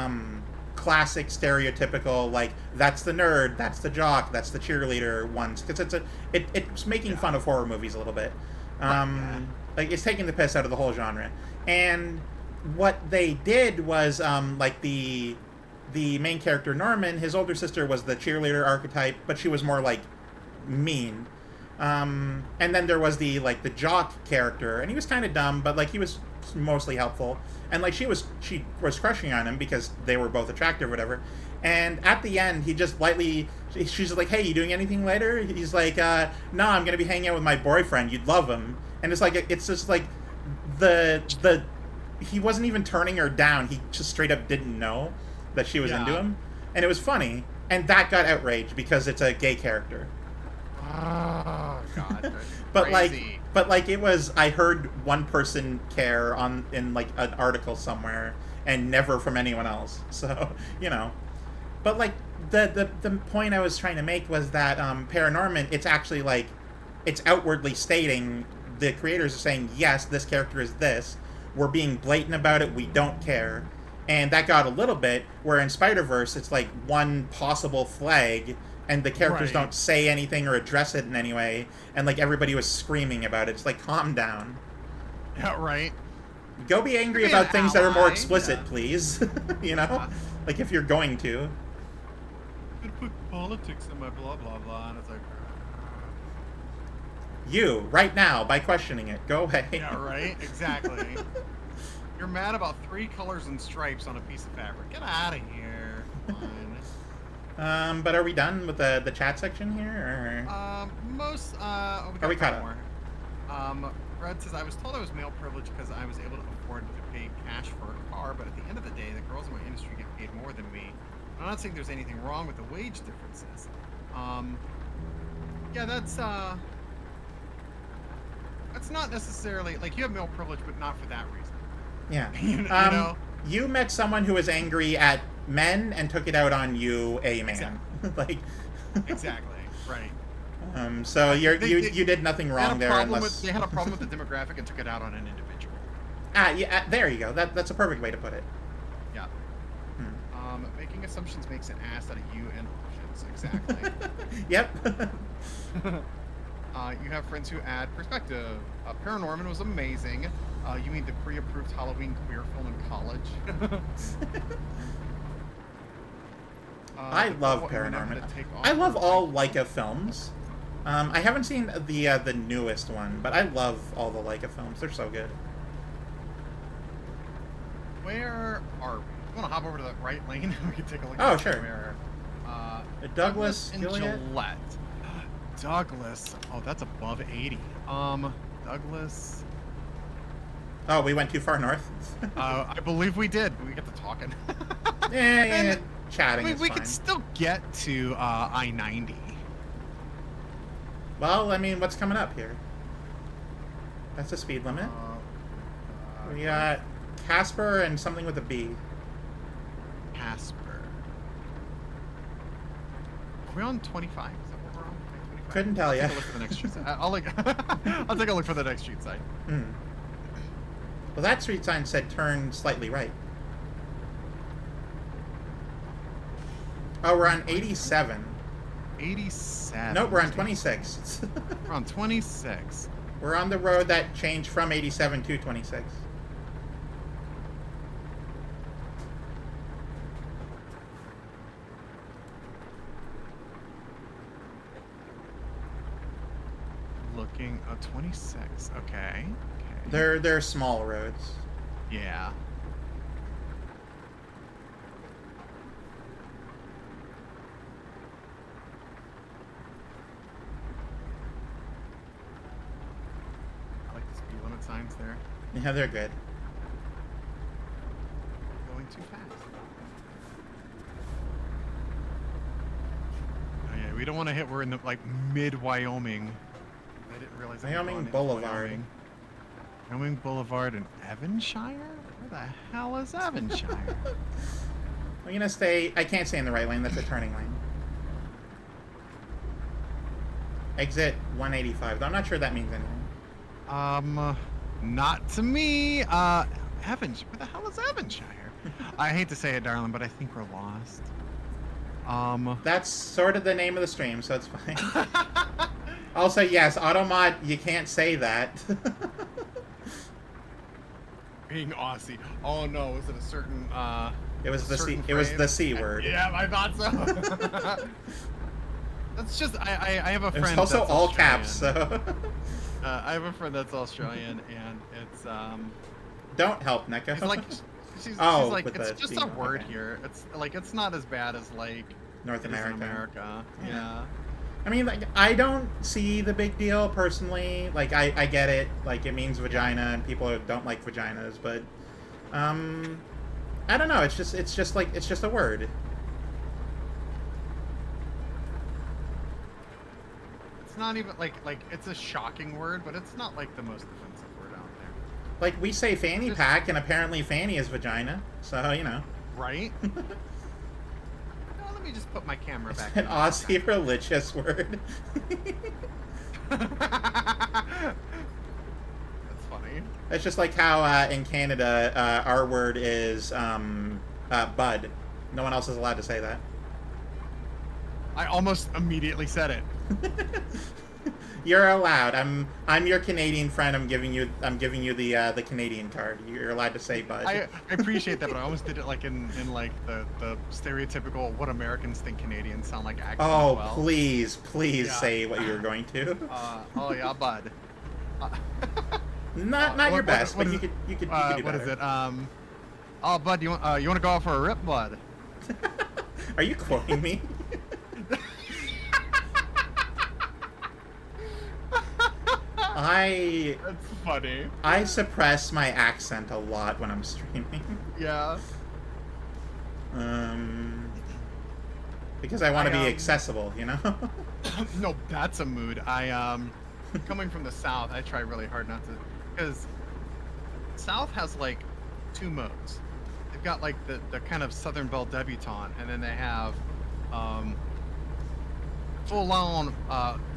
classic stereotypical, like that's the nerd, that's the jock, that's the cheerleader ones, because it's making fun of horror movies a little bit. Like it's taking the piss out of the whole genre. And what they did was like the main character Norman, his older sister was the cheerleader archetype, but she was more like mean. And then there was the jock character, and he was kind of dumb, but like he was mostly helpful. And like she was crushing on him because they were both attractive or whatever. And at the end, he just lightly, she's like, "Hey, you doing anything later?" He's like, "No, I'm gonna be hanging out with my boyfriend. You'd love him." And it's like, it's just like he wasn't even turning her down. He just straight up didn't know that she was into him, and it was funny. And that got outraged because it's a gay character. Oh God! but like it was. I heard one person care in like an article somewhere, and never from anyone else. So but like the point I was trying to make was that Paranorman, it's actually like it's outwardly stating, the creators are saying, yes, this character is this. We're being blatant about it. We don't care. And that got a little bit, where in Spider-Verse, it's like one possible flag, and the characters don't say anything or address it in any way, and like everybody was screaming about it. It's like, calm down. Yeah, right. Go be angry about things that are more explicit, please. Like if you're going to. I'm gonna put politics in my blah blah blah, and it's like. You, right now, by questioning it. Go away. Yeah, right? Exactly. You're mad about 3 colors and stripes on a piece of fabric. Get out of here. Fine. But are we done with the chat section here? Or? We caught up? More. Red says, I was told I was male privileged because I was able to afford to pay cash for a car, but at the end of the day, the girls in my industry get paid more than me. I'm not saying there's anything wrong with the wage differences. Yeah, that's not necessarily, like, you have male privilege, but not for that reason. Yeah. You met someone who was angry at men and took it out on you, a man. Exactly. Exactly. Right. So you did nothing wrong there. They had a problem with the demographic and took it out on an individual. Yeah. There you go. That's a perfect way to put it. Yeah. Making assumptions makes an ass out of you and options. Exactly. Yep. You have friends who add perspective. Paranorman was amazing. You mean the pre-approved Halloween queer film in college? I love Paranorman. I love all Leica films. I haven't seen the newest one, but I love all the Leica films. They're so good. Where are we? You want to hop over to the right lane? We can take a look. Oh, at sure. the mirror. Douglas and Gillette? Gillette. Douglas. Oh, that's above 80. Douglas. Oh, we went too far north. I believe we did. We get to talking. Yeah. Chatting is we fine. could still get to I-90. Well, I mean, what's coming up here? That's the speed limit. We got Casper and something with a B. Casper. Are we on 25? Is that what we're on? 25? Couldn't tell you. I'll take a look for the next street side. I'll take a look for the next street side. Well, that street sign said turn slightly right. Oh, we're on 87. 87. Nope, we're on 26. We're on 26. We're on the road that changed from 87 to 26. Looking, 26. Okay. They're small roads. Yeah. I like the speed limit signs there. Yeah, they're good. Going too fast. Oh yeah, we don't want to hit. We're in the mid Wyoming. I didn't realize. Wyoming Boulevard. Wyoming Boulevard in Evanshire? Where the hell is Evanshire? I'm gonna stay. I can't stay in the right lane. That's a turning lane. Exit 185. Though I'm not sure that means anything. Not to me. Evans, where the hell is Evanshire? I hate to say it, darling, but I think we're lost. That's sort of the name of the stream, so it's fine. Also, yes, Automod, you can't say that. Being Aussie. Oh no, was it a certain It was the C. certain It was phrase? the C word. Yeah, I thought so. That's just I have a friend. It's also that's all Australian. caps. So I have a friend that's Australian, and it's don't help, Neko. She's like, she's Oh, like, with it's the just C, a word okay. here. It's like, it's not as bad as like North it is in America. America. Yeah. I mean, like, I don't see the big deal personally. Like, I get it. Like, it means vagina, and people don't like vaginas, but I don't know. It's just a word. It's not even like it's a shocking word, but it's not like the most offensive word out there. Like, we say fanny pack, and apparently fanny is vagina. So, you know. Right? Let me just put my camera back. An Aussie religious word. That's funny. It's just like how in Canada, our word is bud. No one else is allowed to say that. I almost immediately said it. You're allowed. I'm your Canadian friend. I'm giving you the Canadian card. You're allowed to say bud. I appreciate that, but I almost did it like in like the stereotypical what Americans think Canadians sound like accent. Oh, as well. please Yeah. say what you were going to. Oh yeah, bud. Not your best, but you could do what better. is it? Oh, bud, you want to go out for a rip, bud? Are you quoting me? That's funny. I suppress my accent a lot when I'm streaming. Yeah. Because I want to be I, accessible, you know? No, that's a mood. Coming from the South, I try really hard not to, because South has like two modes. They've got like the kind of Southern Belle Debutante, and then they have full-on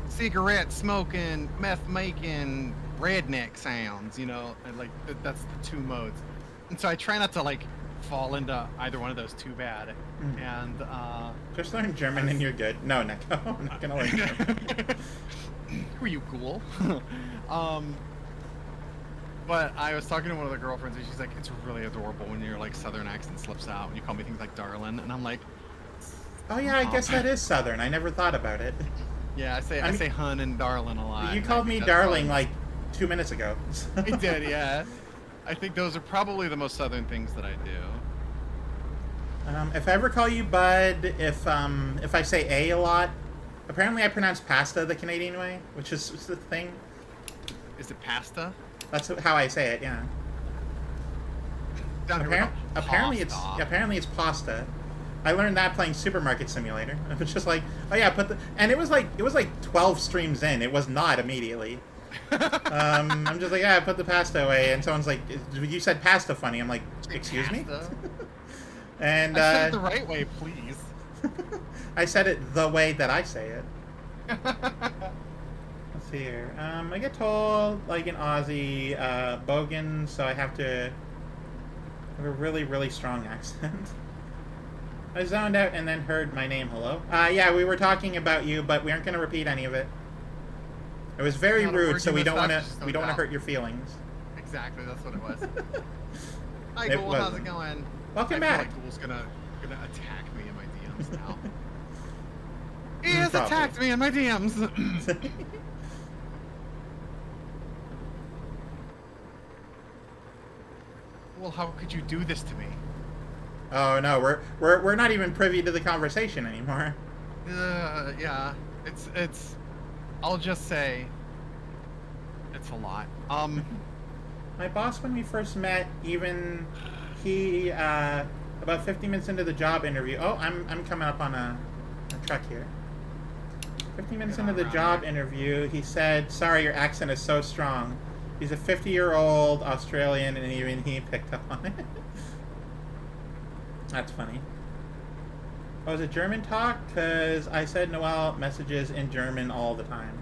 cigarette smoking, meth making, redneck sounds. You know, and like that's the two modes. And so I try not to like fall into either one of those too bad. And just learn German and you're good. No, Neko, I'm not gonna learn German. Who are you, ghoul? But I was talking to one of the girlfriends, and she's like, "It's really adorable when your like Southern accent slips out, when you call me things like darling." And I'm like, Oh yeah, I guess that is Southern. I never thought about it. "Yeah, I say hun and darling a lot." You and called I me think that's darling probably- like 2 minutes ago. I did, yeah. I think those are probably the most Southern things that I do. If I ever call you bud, if I say a lot, apparently I pronounce pasta the Canadian way, which is the thing. Is it pasta? That's how I say it. Yeah. Down here we go. Apparently Pasta. it's pasta. I learned that playing Supermarket Simulator. It was just like, oh yeah, and it was like 12 streams in. It was not immediately. I'm just like, yeah, put the pasta away, and someone's like, you said pasta funny. I'm like, excuse me? Pasta? And I said it the right way, please. I said it the way that I say it. Let's see here. I get told, like in Aussie, bogan, so I have to have a really, really strong accent. I zoned out and then heard my name, hello. Yeah, we were talking about you, but we aren't going to repeat any of it. It was very rude, so we don't want to hurt your feelings. Exactly, that's what it was. Hi, It Ghoul, how's wasn't. it going? Welcome I back. feel like Ghoul's gonna attack me in my DMs now. He has Probably. attacked me in my DMs. Well, how could you do this to me? Oh no, we're not even privy to the conversation anymore. Yeah, it's. I'll just say, it's a lot. My boss, when we first met, even he about 50 minutes into the job interview. Oh, I'm coming up on a truck here. 50 minutes into the job interview, he said, "Sorry, your accent is so strong." He's a 50-year-old Australian, and even he picked up on it. That's funny. Oh, is it German talk? Because I said Noel messages in German all the time.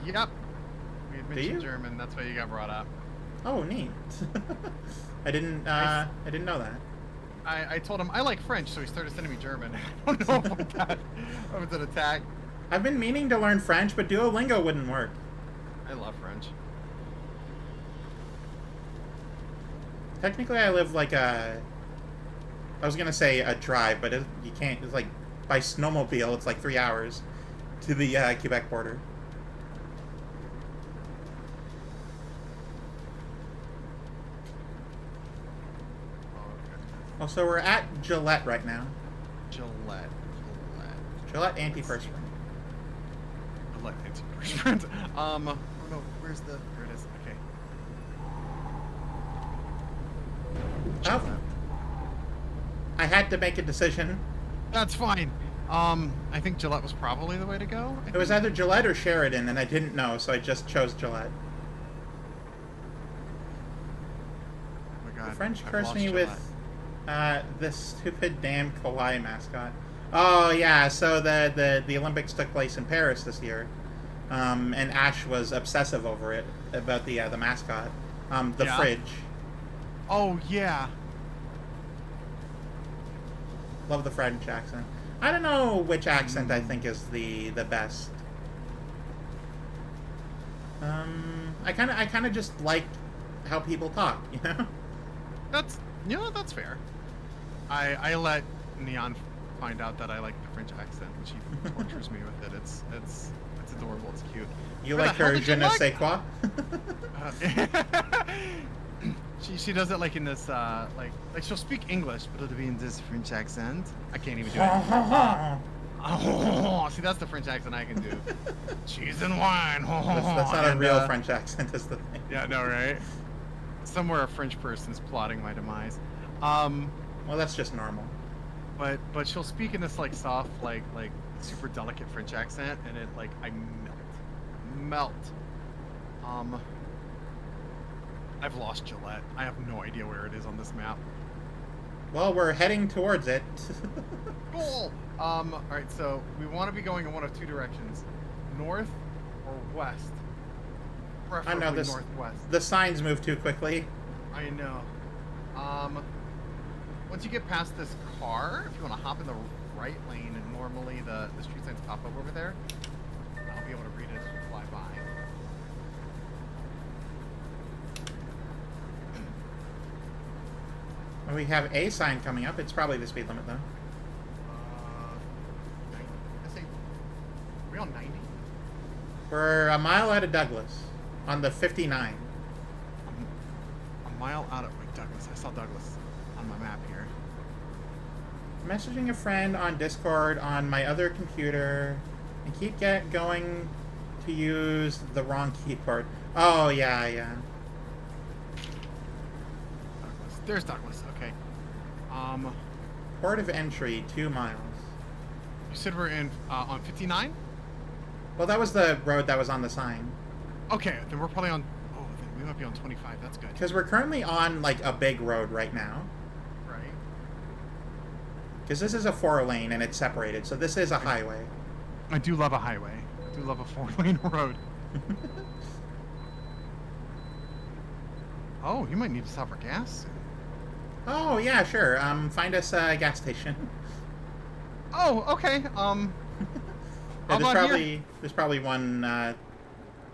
Yep. We had Do mentioned you? German. That's why you got brought up. Oh, neat. I didn't know that. I told him I like French, so he started sending me German. I don't know if that was an attack. I've been meaning to learn French, but Duolingo wouldn't work. I love French. Technically, I live like a... I was gonna say a drive, but you can't... It's like, by snowmobile, it's like 3 hours to the Quebec border. Oh, Also, we're at Gillette right now. Gillette. Gillette antiperspirant. Gillette antiperspirant. Oh no, where's the... There it is. Okay. Oh. I had to make a decision. That's fine. I think Gillette was probably the way to go. It was either Gillette or Sheridan, and I didn't know, so I just chose Gillette. Oh my God. The French I've cursed lost me Gillette. with this stupid damn Kawaii mascot. Oh yeah, so the Olympics took place in Paris this year, and Ash was obsessive over it, about the mascot, the Yeah. fridge. Oh yeah. Love the French accent. I don't know which accent I think is the best. I kind of just like how people talk, you know. That's fair. I let Neon find out that I like the French accent, and she tortures me with it. It's adorable. It's cute. You Where like the hell her did je you ne like- sais quoi? She does it like in this like she'll speak English, but it'll be in this French accent. I can't even do it. Oh, see, that's the French accent I can do. Cheese and wine. That's not a And, real French accent, is the thing. Yeah, no, right? Somewhere a French person's plotting my demise. Well, that's just normal. But she'll speak in this like soft, like super delicate French accent, and it like I melt. I've lost Gillette. I have no idea where it is on this map. Well, we're heading towards it. Cool. All right, so we want to be going in one of two directions, north or west. I Preferably know this. northwest. The signs move too quickly. I know. Once you get past this car, if you want to hop in the right lane, and normally the street signs pop up over there, I'll be able to read it as you fly by. Well, we have a sign coming up. It's probably the speed limit, though. 90. I say, are we on 90? We're a mile out of Douglas on the 59. A mile out of Douglas. I saw Douglas on my map here. Messaging a friend on Discord on my other computer and keep going to use the wrong keyboard. Oh, yeah. Douglas. There's Douglas. Okay. Port of entry, 2 miles. You said we're in on 59? Well, that was the road that was on the sign. Okay, then we're probably on. Oh, then we might be on 25. That's good. Because we're currently on, like, a big road right now. Right. Because this is a 4-lane and it's separated, so this is a highway. I do love a highway. I do love a 4-lane road. Oh, you might need to stop for gas soon. Oh, yeah, sure. Find us a gas station. Oh, okay. Yeah, How about here? there's probably one.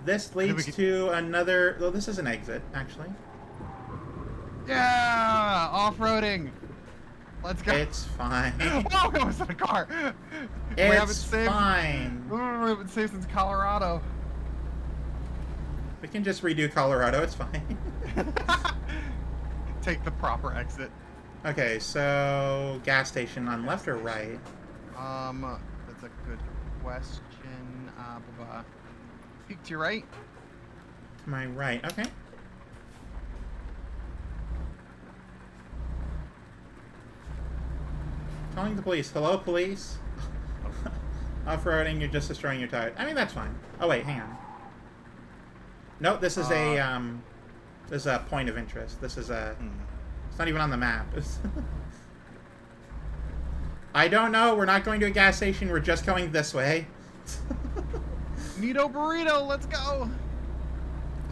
This we leads could- to another. Well, this is an exit, actually. Yeah, off-roading. Let's go. It's fine. Oh, it was in a car. We haven't It's saved. fine. We haven't saved since Colorado. We can just redo Colorado. It's fine. Take the proper exit. Okay, so gas station on left or right? That's a good question. Peek to your right. To my right. Okay. Calling the police. Hello, police. Off-roading, you're just destroying your tire. I mean, that's fine. Oh wait, hang on. Nope, this is this is a point of interest. This is a. It's not even on the map. I don't know. We're not going to a gas station. We're just going this way. Neato burrito, let's go.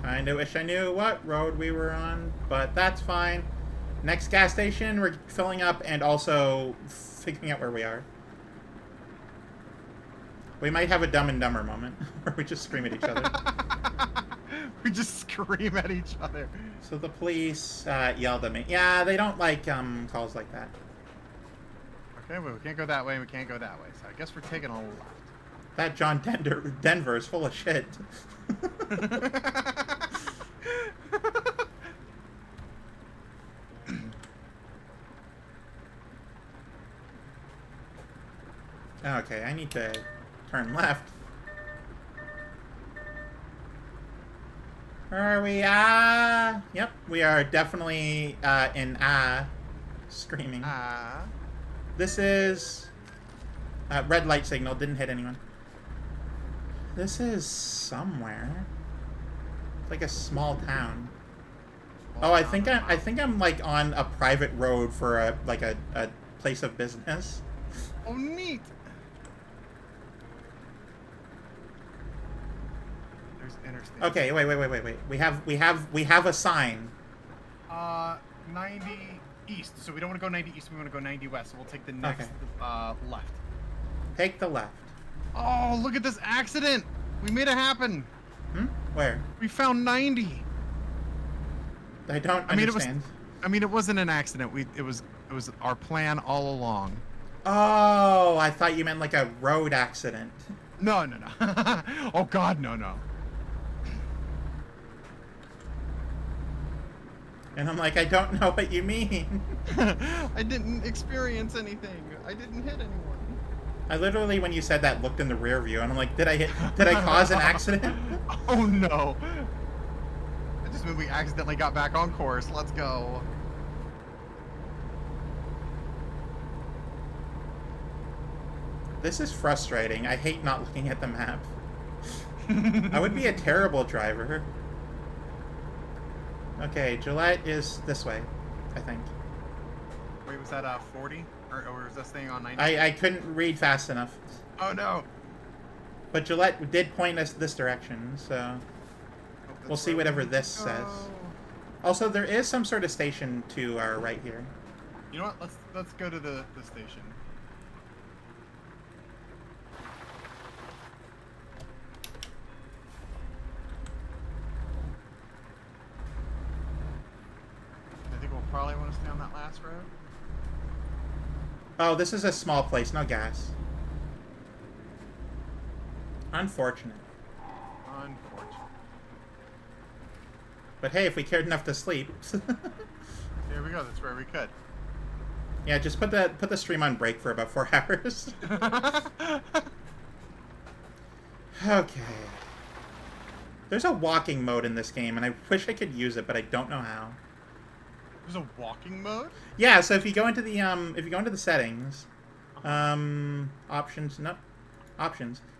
Kinda wish I knew what road we were on, but that's fine. Next gas station, we're filling up and also figuring out where we are. We might have a Dumb and Dumber moment where we just scream at each other. We just scream at each other. So the police yelled at me. Yeah, they don't like calls like that. Okay, well, we can't go that way and we can't go that way, so I guess we're taking a left. That John Denver is full of shit. Okay, I need to turn left. Where are we? Yep, we are definitely in screaming. This is red light signal. Didn't hit anyone. This is somewhere. It's like a small town. Oh, I think I'm like on a private road for a place of business. Oh, neat. There's interstate. Okay, wait. We have a sign. 90 east. So we don't want to go 90 east. We want to go 90 west. So we'll take the next left. Take the left. Oh, look at this accident. We made it happen. Where? We found 90. I don't understand. It wasn't an accident. It was our plan all along. Oh, I thought you meant like a road accident. No. Oh God, no. And I'm like, I don't know what you mean. I didn't experience anything. I didn't hit anyone. I literally, when you said that, looked in the rear view, and I'm like, did I cause an accident? Oh no. That just meant we accidentally got back on course. Let's go. This is frustrating. I hate not looking at the map. I would be a terrible driver. Okay, Gillette is this way, I think. Wait, was that 40? Or is that staying on 90? I couldn't read fast enough. Oh no. But Gillette did point us this direction, so we'll see whatever this says. Also, there is some sort of station to our right here. You know what? Let's go to the station. I think we'll probably want to stay on that last road. Oh, this is a small place, no gas. Unfortunate. But hey, if we cared enough to sleep. Here we go, that's where we could. Yeah, just put the stream on break for about 4 hours. Okay. There's a walking mode in this game, and I wish I could use it, but I don't know how. There's a walking mode? Yeah, so if you go into the settings, options,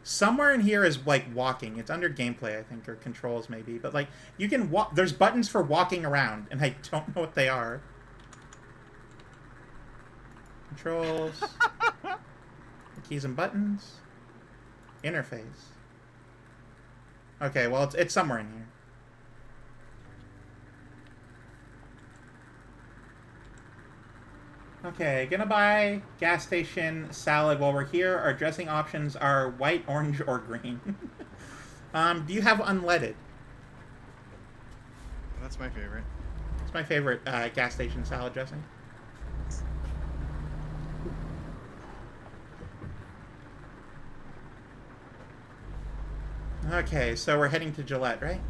somewhere in here is like walking. It's under gameplay, I think, or controls maybe. But like you can walk. There's buttons for walking around, and I don't know what they are. Controls, keys and buttons, interface. Okay, well it's somewhere in here. Okay, gonna buy gas station salad while we're here. Our dressing options are white, orange, or green. Do you have unleaded? That's my favorite. It's my favorite gas station salad dressing. Okay, so we're heading to Gillette, right?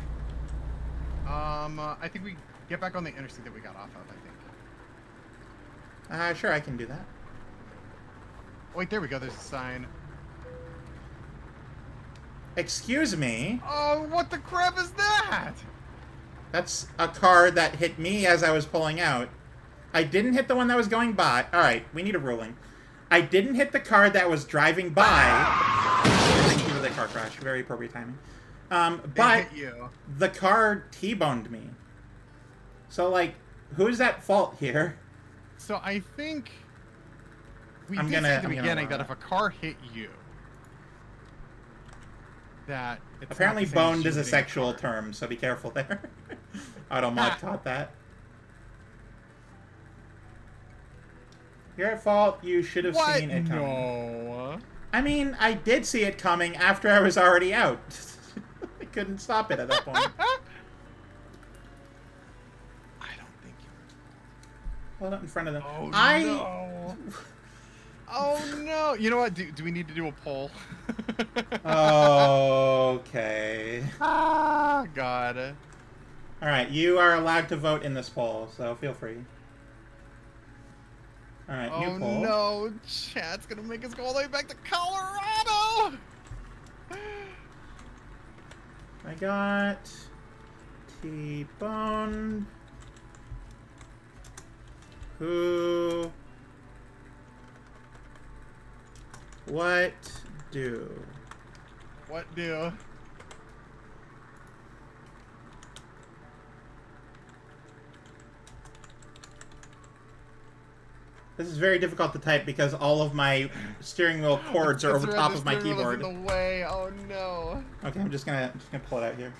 I think we get back on the interstate that we got off of, I think. Sure, I can do that. Wait, there we go. There's a sign. Excuse me? Oh, what the crap is that? That's a car that hit me as I was pulling out. I didn't hit the one that was going by. Alright, we need a ruling. I didn't hit the car that was driving by. Thank you for the car crash. Very appropriate timing. But the car T-boned me. So, like, who's at fault here? So I think we did say at the beginning that if a car hit you, that it's Apparently not the same as boned you is a hitting sexual car. term, so be careful there. Automod taught that. You're at fault. You should have What? seen it coming. No. I mean, I did see it coming after I was already out. I couldn't stop it at that point. I don't think you Hold up in front of them. Oh, I... no. Oh, no. You know what? Do we need to do a poll? Okay. Ah, God. Alright, you are allowed to vote in this poll, so feel free. Alright, Oh, new poll. no. Chat's going to make us go all the way back to Colorado. I got T-Boned. Who... What do? What do? This is very difficult to type because all of my steering wheel cords are over top of my keyboard. In the way. Oh no. Okay, I'm just gonna pull it out here.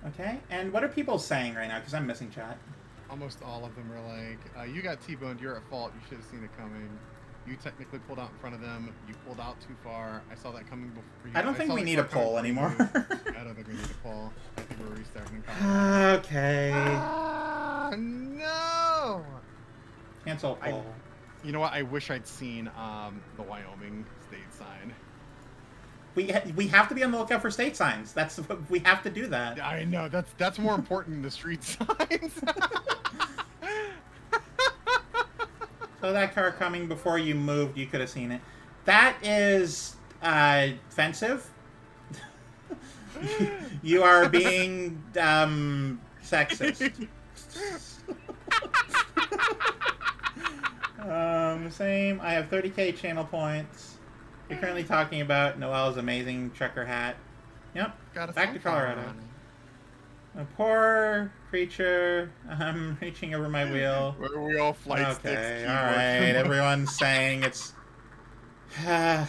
Okay, and what are people saying right now? Because I'm missing chat. Almost all of them are like, you got T-boned, you're at fault, you should have seen it coming. You technically pulled out in front of them, you pulled out too far. I saw that coming before you. I don't think we need a poll anymore. I don't think we need a poll. I think we're restarting. Okay. Ah, no! Cancel poll. You know what? I wish I'd seen the Wyoming state sign. We have to be on the lookout for state signs. That's what we have to do that. I know that's more important than the street signs. So that car coming before you moved, you could have seen it. That is offensive. You are being sexist. Same. I have 30k channel points. You're currently talking about Noel's amazing trucker hat. Yep. Back to Colorado. A poor creature. I'm reaching over my wheel. We all flight okay, sticks. all right. Everyone's saying it's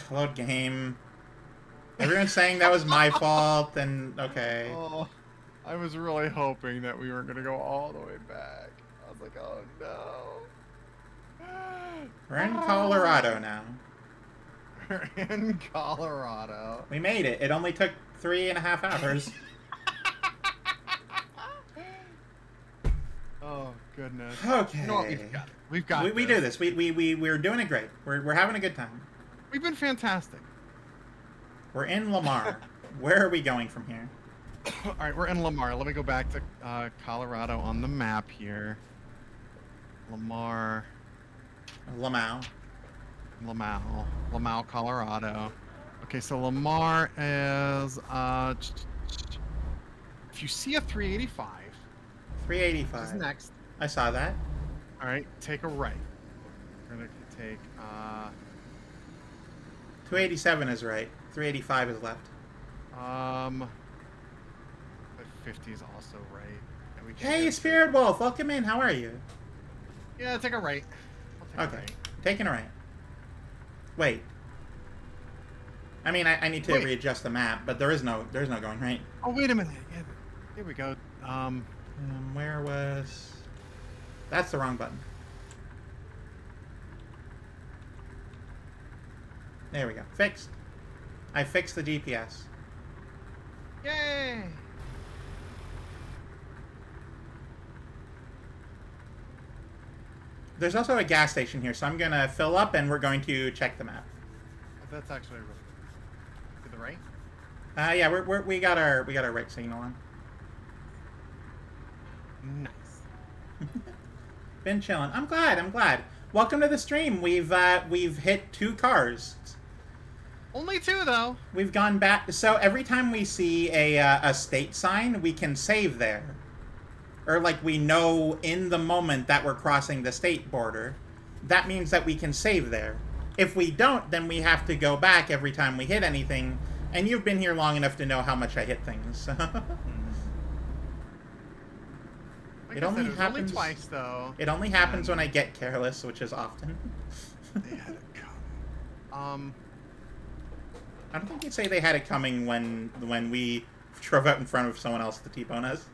load game. Everyone's saying that was my fault, and okay. Oh, I was really hoping that we weren't gonna go all the way back. I was like, oh no. We're in Colorado now. We're in Colorado. We made it. It only took 3.5 hours. Oh goodness. Okay. You know what? We've got it. We do this. We're doing it great. We're having a good time. We've been fantastic. We're in Lamar. Where are we going from here? All right, we're in Lamar. Let me go back to Colorado on the map here. Lamar. Lamau, Colorado. Okay, so Lamar is if you see a 385. 385. This is next. I saw that. All right, take a right. We're gonna take 287 is right. 385 is left. 50 is also right. And we Hey, Spirit Wolf, welcome in. How are you? Yeah, take a right. I'll take a right. Taking a right. Wait. I mean, I need to readjust the map, but there's no going right. Oh, wait a minute. Yeah, here we go. Where was? That's the wrong button. There we go. Fixed. I fixed the GPS. Yay! There's also a gas station here, so I'm gonna fill up and we're going to check the map. That's actually to the right. Yeah, we got our right signal on. Nice. Been chilling. I'm glad. Welcome to the stream. We've hit 2 cars. Only 2 though. We've gone back. So every time we see a state sign, we can save there. or like we know in the moment that we're crossing the state border, that means that we can save there. If we don't, then we have to go back every time we hit anything, and you've been here long enough to know how much I hit things. It only happens twice, though. It only happens when I get careless, which is often. They had it coming. I don't think you'd say they had it coming when we drove out in front of someone else to T-bone us.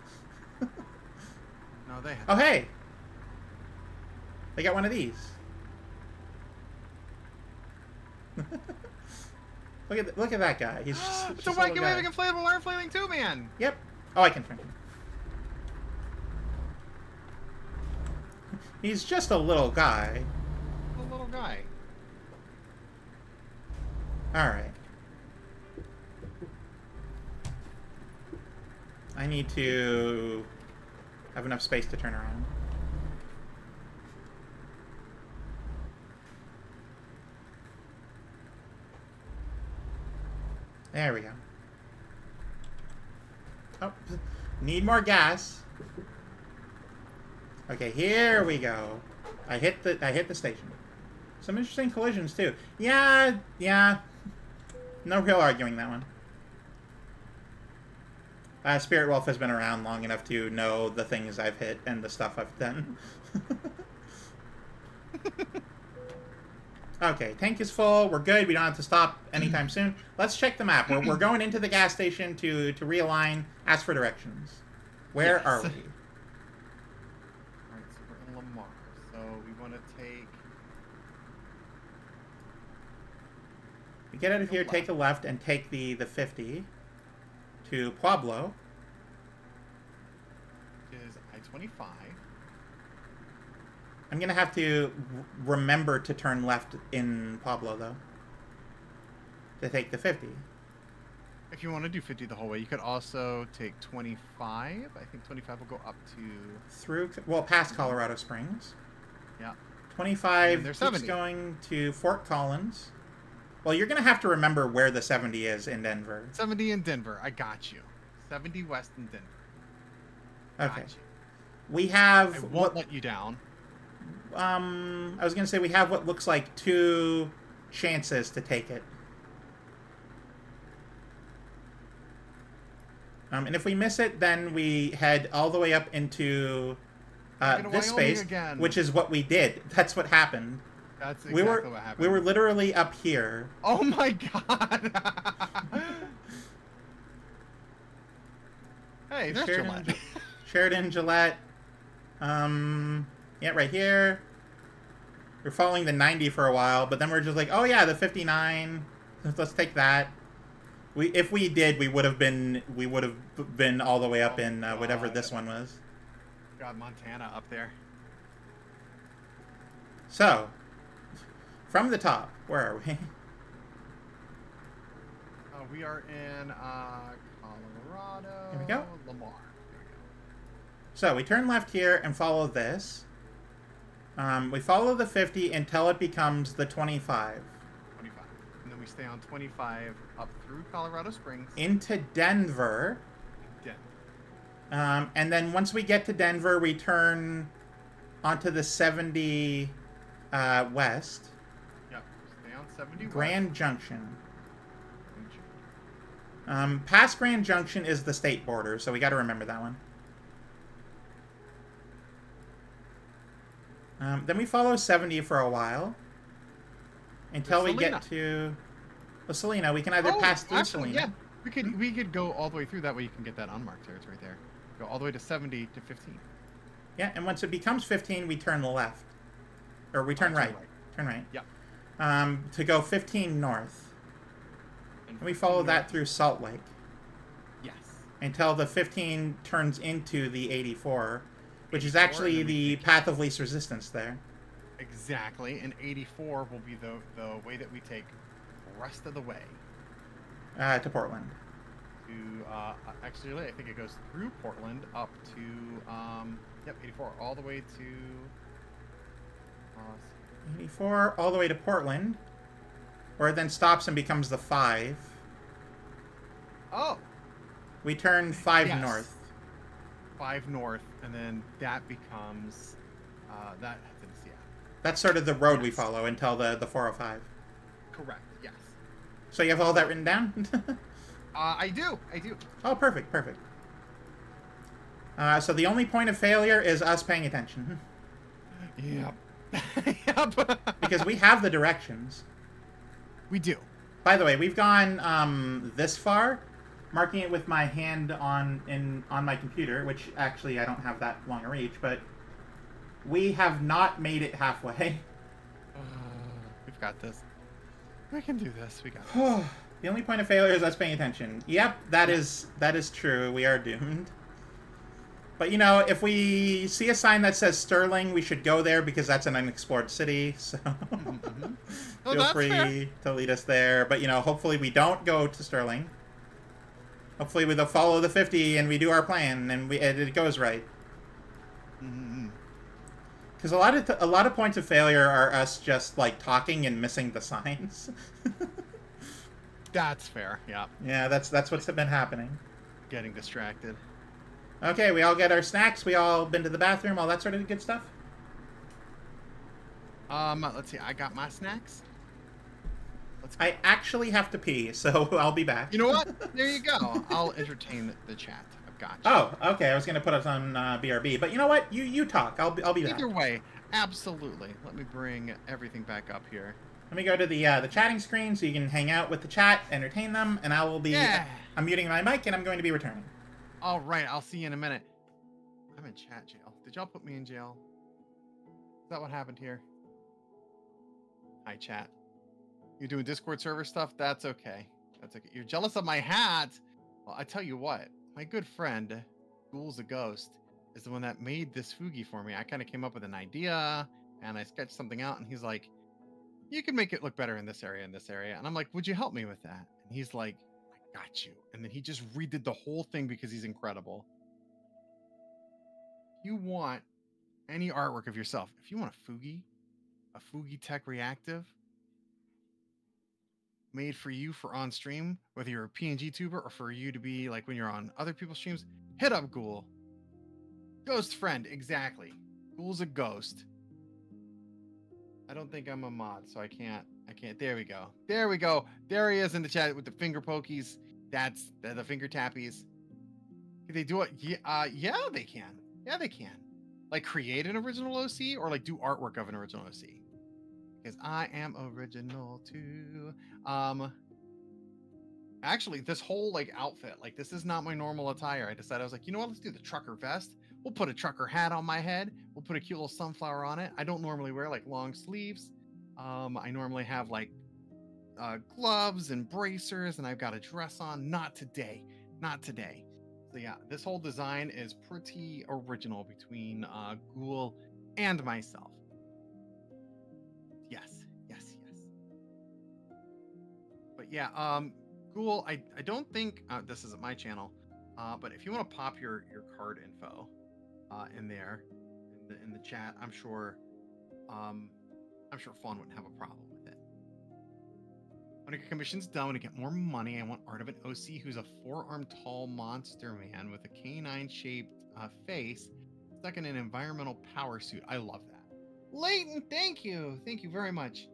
No, they had. Oh, hey! They got one of these. Look at that guy. He's just, it's a wacky waving inflatable arm flailing too, man. Yep. Oh, I can turn him. He's just a little guy. A little guy. Alright. I need to have enough space to turn around. There we go. Oh, need more gas. Okay, here we go. I hit the station. Some interesting collisions too. Yeah. No real arguing that one. Spirit Wolf has been around long enough to know the things I've hit and the stuff I've done. Okay, tank is full. We're good. We don't have to stop anytime soon. Let's check the map. We're going into the gas station to realign. Ask for directions. Where are we? Alright, so we're in Lamar. So we want to take... We get out of here, take a left, and take the 50 to Pueblo. Which is I-25. I'm going to have to remember to turn left in Pueblo, though, to take the 50. If you want to do 50 the whole way, you could also take 25. I think 25 will go up to... Through, well, past Colorado Springs. Yeah. 25 there's keeps 70. going to Fort Collins. Well, you're going to have to remember where the 70 is in Denver. 70 in Denver. I got you. 70 west in Denver. Okay. Got you. We have... I won't let you down. I was going to say we have what looks like 2 chances to take it. And if we miss it, then we head all the way up into this space, again. which is what we did. That's what happened. That's exactly what happened. We were literally up here. Oh my god! Hey, there's Gillette. Sheridan, Gillette. Yeah, right here. We're following the 90 for a while, but then we're just like, oh yeah, the 59. Let's take that. If we did, we would have been all the way up in whatever this one was. Got Montana up there. So, from the top, where are we? We are in Colorado. Here we go. Lamar. There we go. So we turn left here and follow this. We follow the 50 until it becomes the 25. 25. And then we stay on 25 up through Colorado Springs. Into Denver. Denver. And then once we get to Denver, we turn onto the 70 west. Yep. Stay on 70 Grand west. Junction. Past Grand Junction is the state border, so we got to remember that one. Then we follow 70 for a while until we get to Salina. We can either pass through Salina. Yeah, we could go all the way through. That way you can get that unmarked territory right there. Go all the way to 70 to 15. Yeah, and once it becomes 15, we turn left, or we turn right. Turn right. Yep. To go 15 north. And we follow that through Salt Lake. Yes. Until the 15 turns into the 84, which is actually the path of least resistance there. Exactly, and 84 will be the way that we take the rest of the way. To Portland. To, actually, I think it goes through Portland up to, yep, 84, all the way to... 84, all the way to Portland. Where it then stops and becomes the 5. Oh! We turn 5 yes. north. 5 north, and then that becomes that. Yeah. That's sort of the road we follow until the 405. Correct. Yes. So you have all that written down? I do. Oh, perfect, perfect. So the only point of failure is us paying attention. Yep. Yep. Because we have the directions. We do. By the way, we've gone this far, marking it with my hand on my computer, which actually I don't have that long a reach, but we have not made it halfway. We've got this. We can do this. We got this. The only point of failure is us paying attention. Yep, that is true. We are doomed. But, you know, if we see a sign that says Sterling, we should go there because that's an unexplored city, so feel free to lead us there. But, you know, hopefully we don't go to Sterling. Hopefully we'll follow the 50 and we do our plan and it goes right. Because a lot of points of failure are us just, like, talking and missing the signs. That's fair, yeah. Yeah, that's what's been happening. Getting distracted. Okay, we all get our snacks. We all been to the bathroom, all that sort of good stuff. Let's see. I got my snacks. I actually have to pee, so I'll be back. You know what? There you go. I'll entertain the chat. I've got you. Oh, okay. I was gonna put us on BRB, but you know what? You talk. I'll be back. Either way, absolutely. Let me bring everything back up here. Let me go to the chatting screen so you can hang out with the chat, entertain them, and I will be. Yeah. I'm muting my mic, and I'm going to be returning. All right, I'll see you in a minute. I'm in chat jail. Did y'all put me in jail? Is that what happened here? Hi, chat. You're doing Discord server stuff? That's okay. That's okay. You're jealous of my hat? Well, I tell you what. My good friend, Ghoul's a Ghost, is the one that made this Fugi for me. I kind of came up with an idea, and I sketched something out, and he's like, you can make it look better in this area, And I'm like, would you help me with that? And he's like, got you. And then he just redid the whole thing because he's incredible. You want any artwork of yourself, if you want a Fugi Tech Reactive made for you for on stream, whether you're a PNG tuber or for you to be like when you're on other people's streams, hit up Ghoul. Ghost friend, exactly. Ghoul's a ghost. I don't think I'm a mod, so I can't. There we go. There he is in the chat with the finger pokies. That's the finger tappies. Can they do it? Yeah, they can. Yeah, they can. Like create an original OC or like do artwork of an original OC. Because I am original too. Actually, this whole like outfit, like this is not my normal attire. I decided I was like, you know what? Let's do the trucker vest. We'll put a trucker hat on my head. We'll put a cute little sunflower on it. I don't normally wear like long sleeves. I normally have like gloves and bracers, and I've got a dress on. Not today. So yeah, this whole design is pretty original between Ghoul and myself. Yes. But yeah, Ghoul, I don't think this isn't my channel, but if you want to pop your card info in there in the chat, I'm sure Fawn wouldn't have a problem with it. When a commission's done, when I get more money, I want art of an OC who's a 4-armed tall monster man with a canine-shaped face stuck in an environmental power suit. I love that. Leighton, thank you. Thank you very much.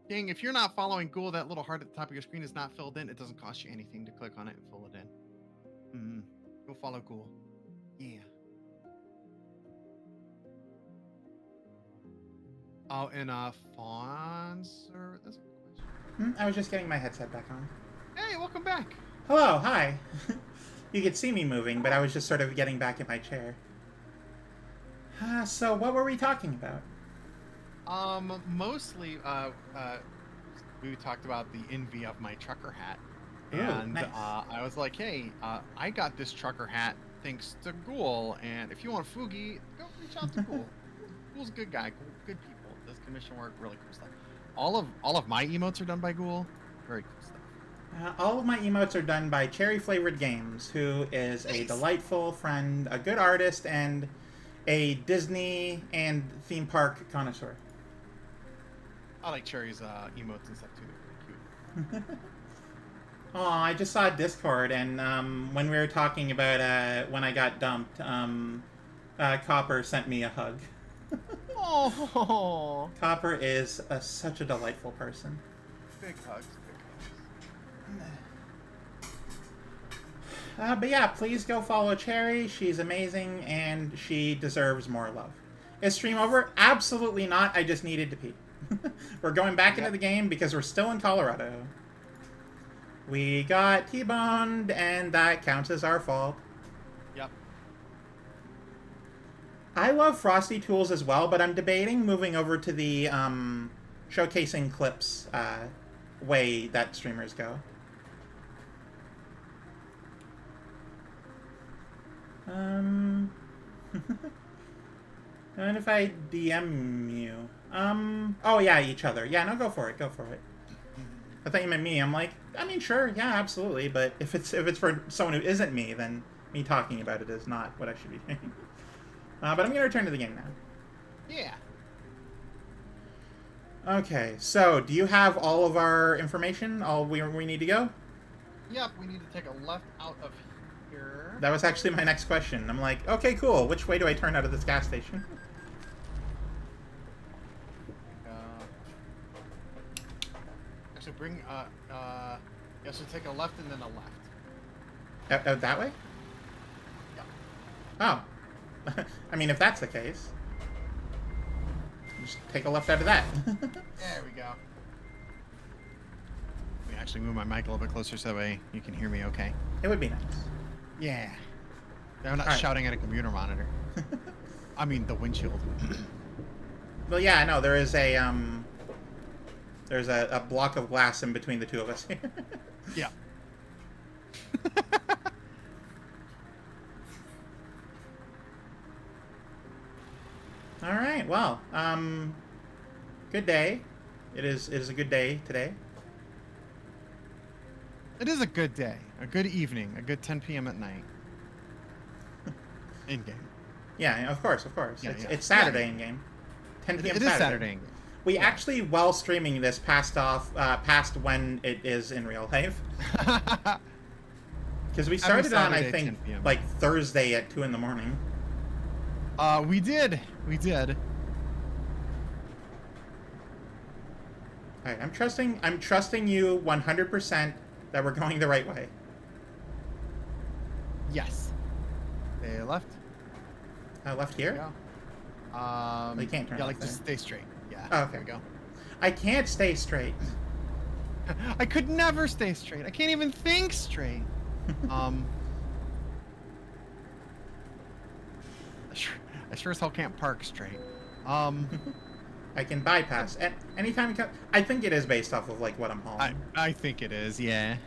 Dang, if you're not following Ghoul, that little heart at the top of your screen is not filled in. It doesn't cost you anything to click on it and fill it in. Go follow Ghoul. Yeah. Oh, and Fawn's server. That's a good question. I was just getting my headset back on. Hey, welcome back. Hello, hi. You could see me moving, but I was just sort of getting back in my chair. So what were we talking about? Mostly, we talked about the envy of my trucker hat. Ooh, And nice. I was like, hey, I got this trucker hat thanks to Ghoul, and if you want a Fugi, go reach out to Ghoul. Ghoul's a good guy, good people. Does commission work, really cool stuff. All of my emotes are done by Ghoul. Very cool stuff. All of my emotes are done by Cherry Flavored Games, who is a delightful friend, a good artist, and a Disney and theme park connoisseur. I like Cherry's emotes and stuff too. They're really cute. Oh, I just saw Discord, and when we were talking about when I got dumped, Copper sent me a hug. Oh, Copper is such a delightful person. big hugs, big hugs. But yeah, please go follow Cherry. She's amazing, and she deserves more love. Is stream over? Absolutely not. I just needed to pee. We're going back into the game because we're still in Colorado. We got T-boned, and that counts as our fault. Yep. I love Frosty Tools as well, but I'm debating moving over to the showcasing clips way that streamers go. And if I DM you? Oh yeah, each other. Yeah, no, go for it. Go for it. I thought you meant me. I'm like, I mean, sure, yeah, absolutely. But if it's for someone who isn't me, then me talking about it is not what I should be doing. But I'm gonna return to the game now. Yeah. Okay, so do you have all of our information? All we need to go? Yep. We need to take a left out of here. That was actually my next question. I'm like, okay, cool. Which way do I turn out of this gas station? Actually, bring yeah. So take a left and then a left. Out that way? Yeah. Oh. I mean, if that's the case, just take a left out of that. There we go. Let me actually move my mic a little bit closer so that way you can hear me okay. It would be nice. Yeah. I'm not All right. shouting at a computer monitor. I mean, the windshield. Well, yeah, I know. There's a block of glass in between the two of us here. Yeah. All right. Well, good day. It is a good day today. It is a good day, a good evening, a good 10 p.m. at night. In game. Yeah, of course. Yeah, It's Saturday Yeah. in game. 10 p.m. It is Saturday. We actually, while streaming this, past past when it is in real life. Because we started on, I Saturday, think, 10 p.m. like Thursday at 2 in the morning. We did. We did. All right, I'm trusting you 100% that we're going the right way. Yes. They left. Left here? Yeah. You can't turn Yeah, left like just there. stay straight. Yeah. Oh, okay. There we go. I can't stay straight. I could never stay straight. I can't even think straight. I sure as hell can't park straight. I can bypass. Anytime I think it is based off of like what I'm hauling. I think it is, yeah.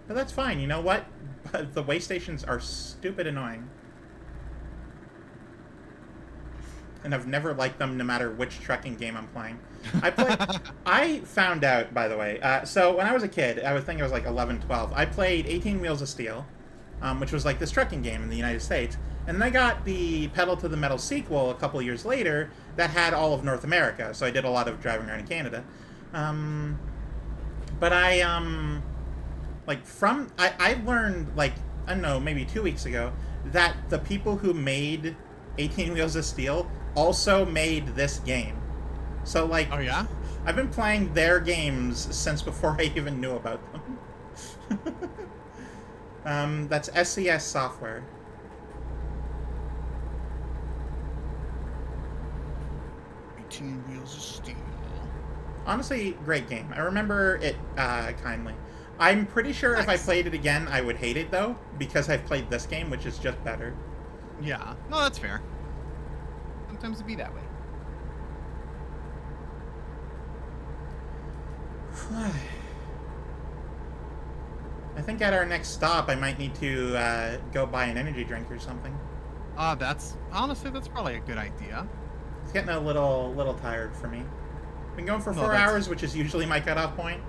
But that's fine. You know what? But the way stations are stupid annoying. And I've never liked them no matter which trucking game I'm playing. I found out, by the way, so when I was a kid, I think I was like 11, 12, I played 18 Wheels of Steel, which was like this trucking game in the United States. And then I got the Pedal to the Metal sequel a couple years later that had all of North America, so I did a lot of driving around in Canada. But I learned, like, I don't know, maybe 2 weeks ago, that the people who made 18 Wheels of Steel also made this game. So, like, Oh, yeah? I've been playing their games since before I even knew about them. That's SCS Software. 18 Wheels of Steel. Honestly, great game. I remember it kindly. I'm pretty sure if I Nice. played it again, I would hate it, though, because I've played this game, which is just better. Yeah. No, that's fair. Sometimes it be that way. I think at our next stop, I might need to go buy an energy drink or something. Honestly, that's probably a good idea. It's getting a little tired for me. Been going for No, 4 that's- hours, which is usually my cutoff point.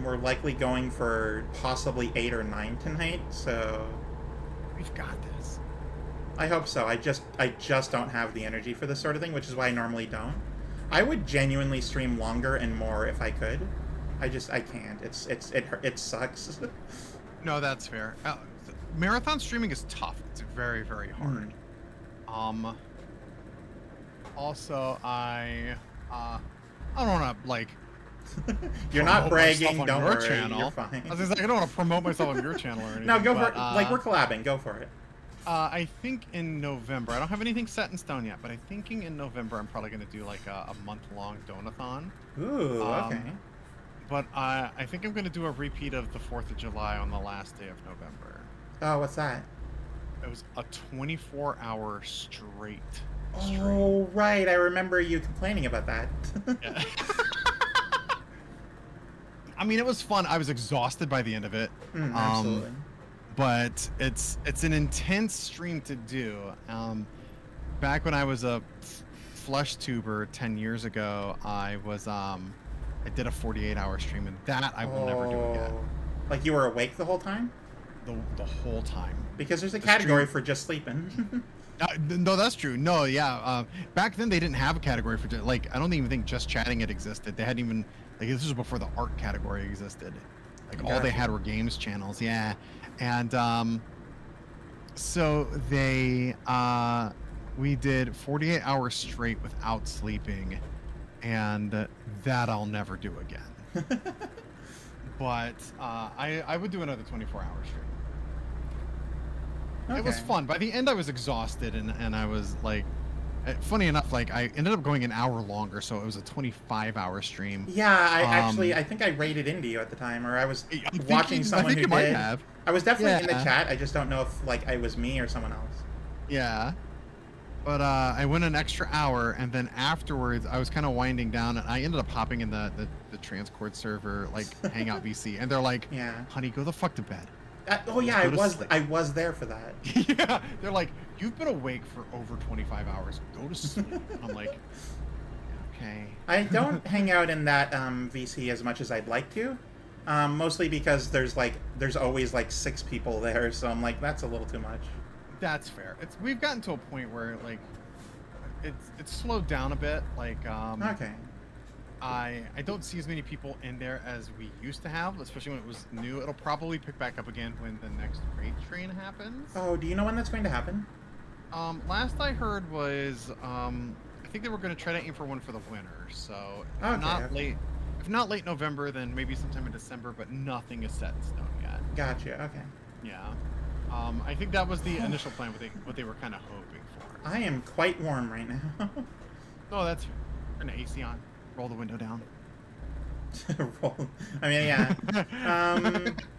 We're likely going for possibly 8 or 9 tonight, so We've got this. I hope so. I just don't have the energy for this sort of thing, which is why I normally don't. I would genuinely stream longer and more if I could. I can't. It sucks. No, that's fair. Marathon streaming is tough. It's very, very hard. Also, I don't want to like. You're not bragging. On don't your worry. channel. You're fine. I was like, I don't want to promote myself on your channel or anything. No, go for but, it. Like we're collabing. Go for it. I think in November. I don't have anything set in stone yet, but I'm thinking in November I'm probably going to do like a month-long donathon. Ooh, okay. But I think I'm going to do a repeat of the 4th of July on the last day of November. Oh, what's that? It was a 24-hour straight stream. Oh, right. I remember you complaining about that. Yeah. I mean, it was fun. I was exhausted by the end of it. Absolutely. But it's an intense stream to do. Back when I was a flesh tuber 10 years ago, I did a 48-hour stream, and that I will never do again. Like you were awake the whole time? The whole time. Because there's a category for just sleeping. No, that's true. No, yeah. Back then they didn't have a category for like I don't even think just chatting it existed. They hadn't even like this was before the art category existed. Like all they had were games channels. Yeah, and so we did 48 hours straight without sleeping, and that I'll never do again. But I would do another 24-hour stream. Okay. It was fun. By the end, I was exhausted, and I was like, funny enough, like I ended up going an hour longer, so it was a 25-hour stream. Yeah, I think I rated into you at the time, or I was watching someone who did. Might have. I was definitely in the chat. I just don't know if like it was me or someone else. Yeah. But I went an extra hour, and then afterwards, I was kind of winding down, and I ended up hopping in the Transcord server, like Hangout VC, and they're like, "Yeah, honey, go the fuck to bed." Oh yeah, I was there for that. Yeah, they're like, "You've been awake for over 25 hours. Go to sleep." I'm like, okay. I don't hang out in that VC as much as I'd like to, mostly because there's always like 6 people there, so I'm like, that's a little too much. That's fair. We've gotten to a point where like it's slowed down a bit. Like okay. I don't see as many people in there as we used to have, especially when it was new. It'll probably pick back up again when the next raid train happens. Oh, do you know when that's going to happen? Last I heard was I think they were going to try to aim for one for the winter. So if not late November, then maybe sometime in December. But nothing is set in stone yet. Gotcha. Okay. Yeah. I think that was the initial plan. What they were kind of hoping for. I am quite warm right now. Oh, that's an AC on. Roll the window down. I mean, yeah.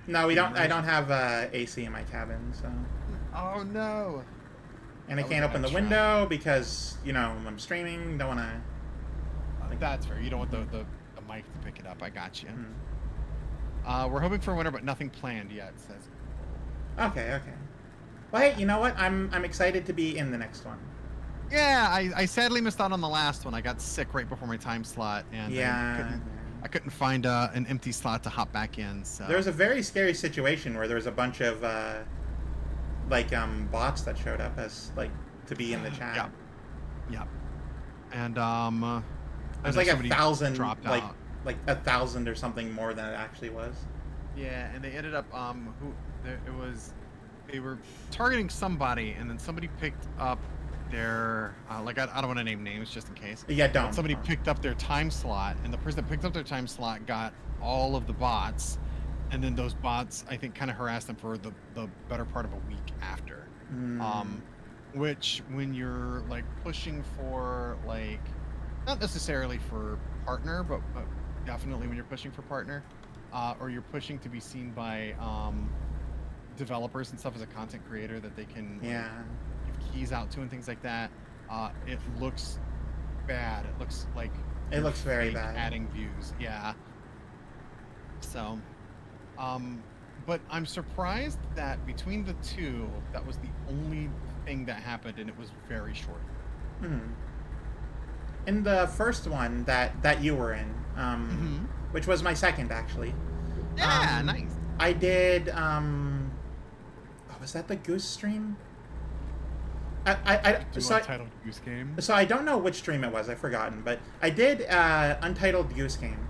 No, we don't. I don't have AC in my cabin, so. Oh no. And I can't open the window because I'm streaming. Don't want to. That's fair. You don't want the mic to pick it up. I got you. We're hoping for winter, but nothing planned yet. Says. Okay. Well, hey, you know what? I'm excited to be in the next one. Yeah, I sadly missed out on the last one. I got sick right before my time slot, and yeah, I couldn't find an empty slot to hop back in. So there was a very scary situation where there was a bunch of bots that showed up as to be in the chat. Yep. And there's like 1,000 dropped out. like 1,000 or something more than it actually was. Yeah, and they ended up they were targeting somebody, and then somebody picked up their I don't want to name names just in case. Yeah, don't. Somebody picked up their time slot, and the person that picked up their time slot got all of the bots, and then those bots I think kind of harassed them for the better part of a week after. Which when you're like pushing for not necessarily for partner, but definitely when you're pushing for partner, or you're pushing to be seen by developers and stuff as a content creator that they can give keys out to and things like that, it looks bad. It looks like it looks very bad. Adding views, yeah. So, but I'm surprised that between the two, that was the only thing that happened, and it was very short. In the first one that you were in, which was my second actually. Yeah, nice. I did. Was that the Goose stream? Untitled Goose Game. So I don't know which stream it was. I've forgotten, but I did Untitled Goose Game,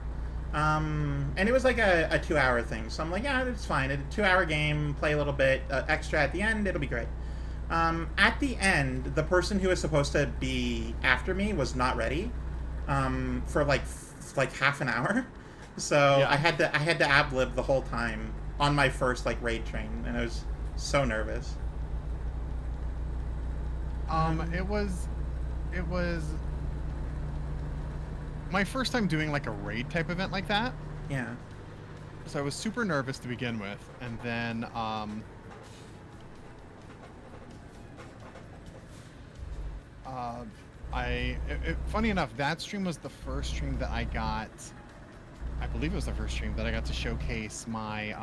And it was like a 2-hour thing. So I'm like, yeah, it's fine. A 2-hour game, play a little bit extra at the end, it'll be great. At the end, the person who was supposed to be after me was not ready for like half an hour. So yeah. I had to ad-lib the whole time on my first like raid train, and I was so nervous. It was my first time doing like a raid type event like that. Yeah. So I was super nervous to begin with, and then funny enough, that stream was the first stream that I got. I believe it was the first stream that I got to showcase my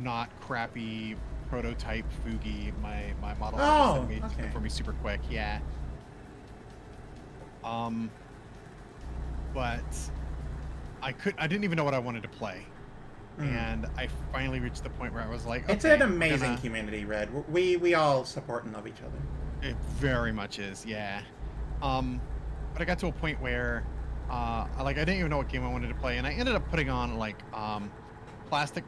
not crappy prototype Fugi, my model that made for me super quick. Yeah. But I didn't even know what I wanted to play. And I finally reached the point where I was like, okay, it's an amazing community, Red. We all support and love each other. It very much is, yeah. But I got to a point where I didn't even know what game I wanted to play, and I ended up putting on like Plastic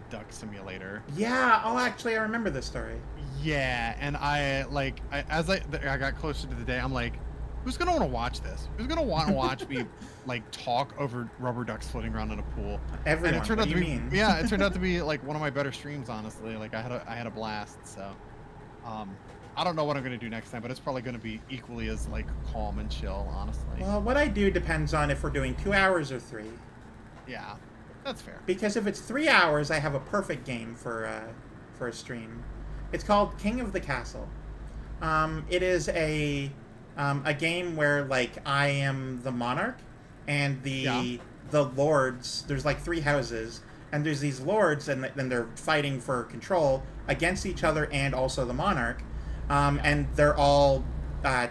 Duck Simulator. Yeah. Oh, actually, I remember this story. Yeah, and as I got closer to the day, I'm like, who's gonna want to watch this? Who's gonna want to watch me like talk over rubber ducks floating around in a pool? Everyone. And it turned out to be yeah, it turned out to be like one of my better streams, honestly. Like I had a blast. So I don't know what I'm gonna do next time, but it's probably gonna be equally as like calm and chill, honestly. Well, what I do depends on if we're doing 2 hours or 3. Yeah, that's fair. Because if it's 3 hours, I have a perfect game for a stream. It's called King of the Castle. It is a game where like I am the monarch, and the lords. There's like 3 houses, and there's these lords, and they're fighting for control against each other and also the monarch. And they're all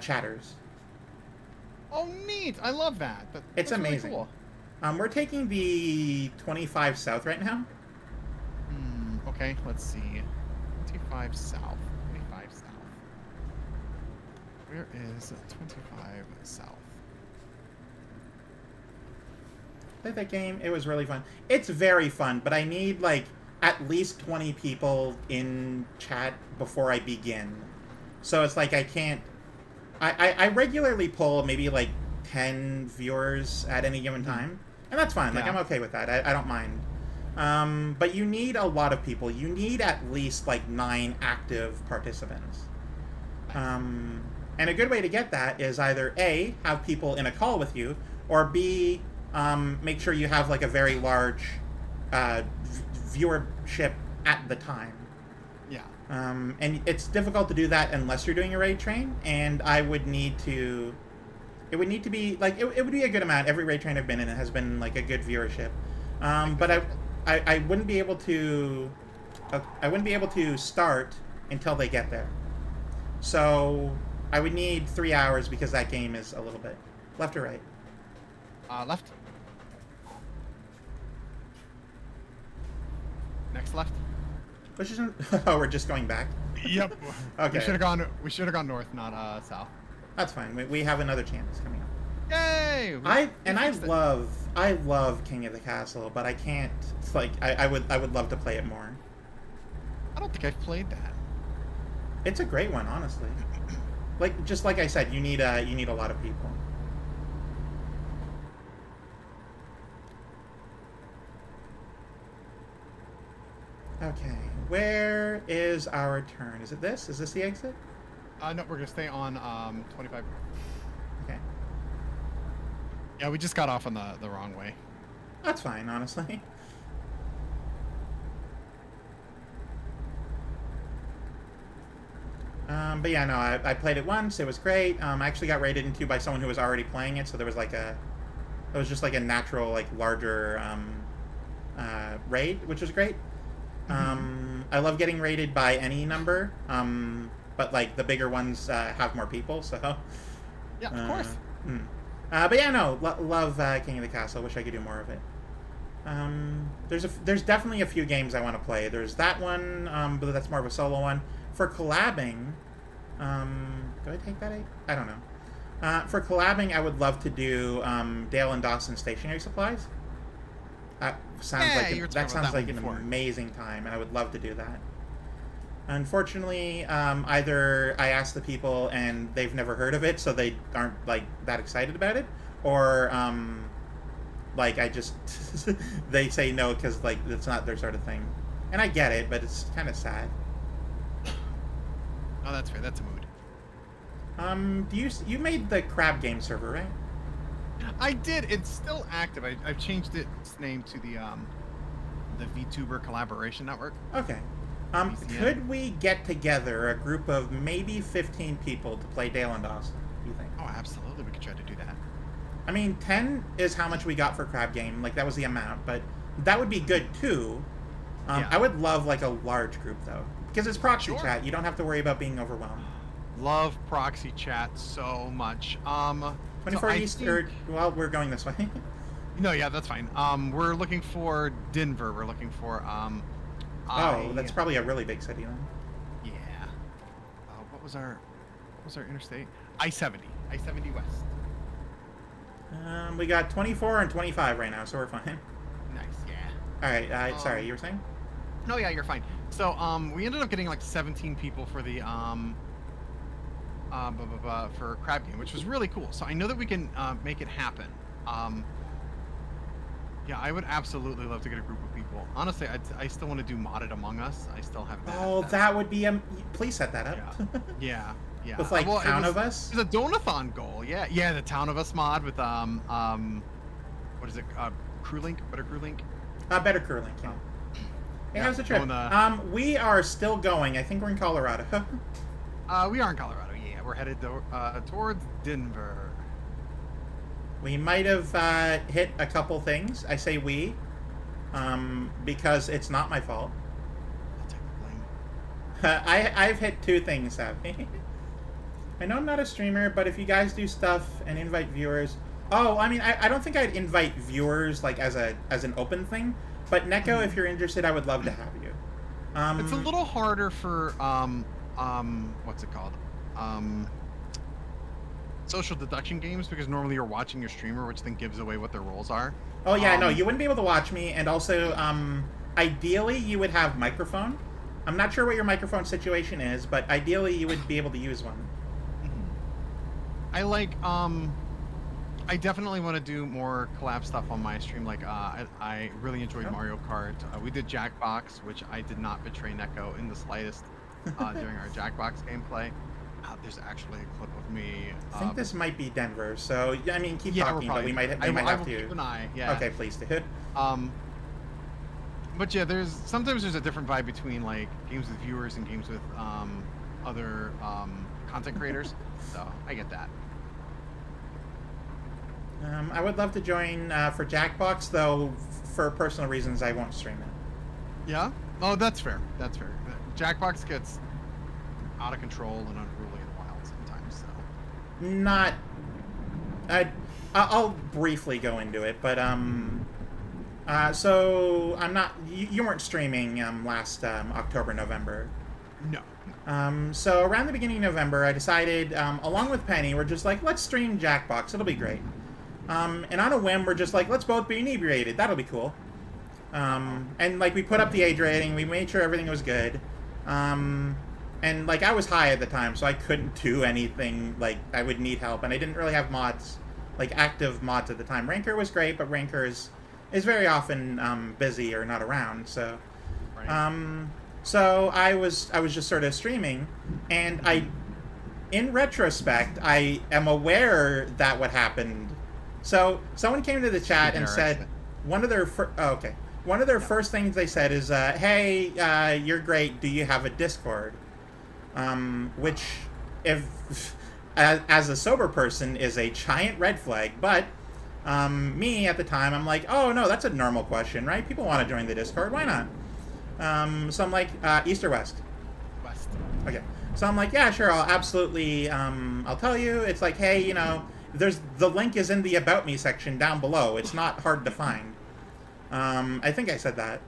chatters. Oh, neat! I love that. It's amazing. Really cool. We're taking the 25 south right now. Okay, let's see. 25 south. 25 south. Where is 25 south? Played that game. It was really fun. It's very fun, but I need like at least 20 people in chat before I begin. So it's like I can't... I regularly pull maybe like 10 viewers at any given time. And that's fine. Like, I'm okay with that. I don't mind. But you need a lot of people. You need at least like 9 active participants. And a good way to get that is either A, have people in a call with you, or B, make sure you have like a very large viewership at the time. Yeah. And it's difficult to do that unless you're doing a raid train, and I would need to... It would need to be, like, it would be a good amount. Every raid train I've been in has been, like, a good viewership. But I wouldn't be able to... I wouldn't be able to start until they get there. So I would need 3 hours because that game is a little bit... Left or right? Left. Next left. Which isn't... Oh, we're just going back? Yep. Okay. We should have gone north, not south. That's fine. We have another chance coming up. Yay! I love King of the Castle, but I can't... Like, I would love to play it more. I don't think I've played that. It's a great one, honestly. Like, just like I said, you need a lot of people. Okay, where is our turn? Is it this? Is this the exit? No, we're gonna stay on 25. Okay. Yeah, we just got off on the wrong way. That's fine, honestly. But yeah, no, I played it once. It was great. I actually got raided into by someone who was already playing it, so there was like it was just like a natural, like larger raid, which was great. I love getting raided by any number, but like the bigger ones have more people, so. Yeah, of course. But yeah, no, love King of the Castle. Wish I could do more of it. There's definitely a few games I want to play. There's that one, but that's more of a solo one. For collabing, do I take that? I don't know. For collabing, I would love to do Dale and Dawson stationary supplies. That sounds like an amazing time, and I would love to do that. Unfortunately, either I ask the people and they've never heard of it, so they aren't like that excited about it, or like I just they say no because like it's not their sort of thing, and I get it, but it's kind of sad. Oh, that's fair. That's a mood. You made the crab game server, right? I did. It's still active. I've changed its name to the VTuber Collaboration Network. Okay. Could we get together a group of maybe 15 people to play Dale and Dawson, do you think? Oh, absolutely. We could try to do that. I mean, 10 is how much we got for crab game. Like, that was the amount, but that would be good, too. Yeah. I would love, like, a large group, though. Because it's proxy chat. You don't have to worry about being overwhelmed. Love proxy chat so much. 24 East, well, we're going this way. No, yeah, that's fine. We're looking for Denver. We're looking for, that's probably a really big city, then. Yeah. What was our interstate? I-70. I-70 West. We got 24 and 25 right now, so we're fine. Nice, yeah. Alright, sorry, you were saying? No, yeah, you're fine. So, we ended up getting like 17 people for the, for crab game, which was really cool. So I know that we can make it happen. Yeah, I would absolutely love to get a group of people. Honestly, I still want to do modded Among Us. I still haven't. Oh, that would be please set that up. Yeah. With like Town of Us. It's a donathon goal. Yeah, the Town of Us mod with what is it? Crew Link, Better Crew Link. Better Crew Link. Yeah. Hey, how's the trip? We are still going. I think we're in Colorado. We are in Colorado. Yeah, we're headed towards Denver. We might have hit a couple things. I say we, because it's not my fault. I'll take the blame. I've hit 2 things, Savvy. I know I'm not a streamer, but if you guys do stuff and invite viewers... Oh, I mean, I don't think I'd invite viewers like as an open thing, but Neko, if you're interested, I would love to have you. It's a little harder for, what's it called? Social deduction games, because normally you're watching your streamer, which then gives away what their roles are. Oh yeah, no, you wouldn't be able to watch me, and also, ideally you would have microphone. I'm not sure what your microphone situation is, but ideally you would be able to use one. I like, I definitely want to do more collab stuff on my stream. Like, I really enjoyed Mario Kart. We did Jackbox, which I did not betray Neko in the slightest during our Jackbox gameplay. There's actually a clip of me. I think this might be Denver, so I mean, keep talking, but we might have to. Keep an eye. Yeah. Okay, please do. But yeah, sometimes there's a different vibe between like games with viewers and games with other content creators. So I get that. I would love to join for Jackbox, though. For personal reasons, I won't stream it. Yeah. Oh, that's fair. That's fair. Jackbox gets out of control and unruly in the wild sometimes. So. Not. I'll briefly go into it, but so I'm not. You weren't streaming last October, November. No. So around the beginning of November, I decided, along with Penny, we're just like, let's stream Jackbox. It'll be great. And on a whim, we're just like, let's both be inebriated. That'll be cool. And like we put up the age rating. We made sure everything was good. And like I was high at the time, so I couldn't do anything. Like I would need help, and I didn't really have mods, like active mods at the time. Ranker was great, but Ranker is very often busy or not around. So, right. So I was just sort of streaming, and in retrospect, I am aware that what happened. So someone came to the chat and said one of their first things they said is, "Hey, you're great. Do you have a Discord?" Which, if as a sober person, is a giant red flag. But me at the time, I'm like, oh no, that's a normal question, right? People want to join the Discord. Why not? So I'm like, East or West? West. Okay. So I'm like, yeah, sure, I'll absolutely, I'll tell you. It's like, hey, you know, the link is in the About Me section down below. It's not hard to find. I think I said that.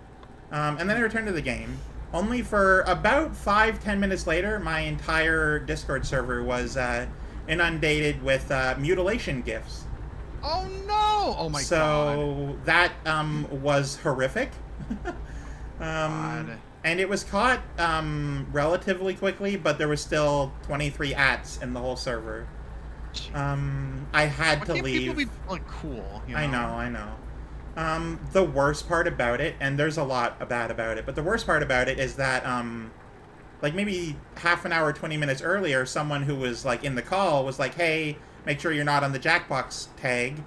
And then I returned to the game. Only for about 5-10 minutes later, my entire Discord server was inundated with mutilation gifs. Oh no! Oh my god. So that was horrific. God. And it was caught relatively quickly, but there was still 23 ats in the whole server. I had to leave. People be like cool. You know? I know. The worst part about it, and there's a lot bad about it, but the worst part about it is that like maybe half an hour, 20 minutes earlier, someone who was like in the call was like, "Hey, make sure you're not on the Jackbox tag.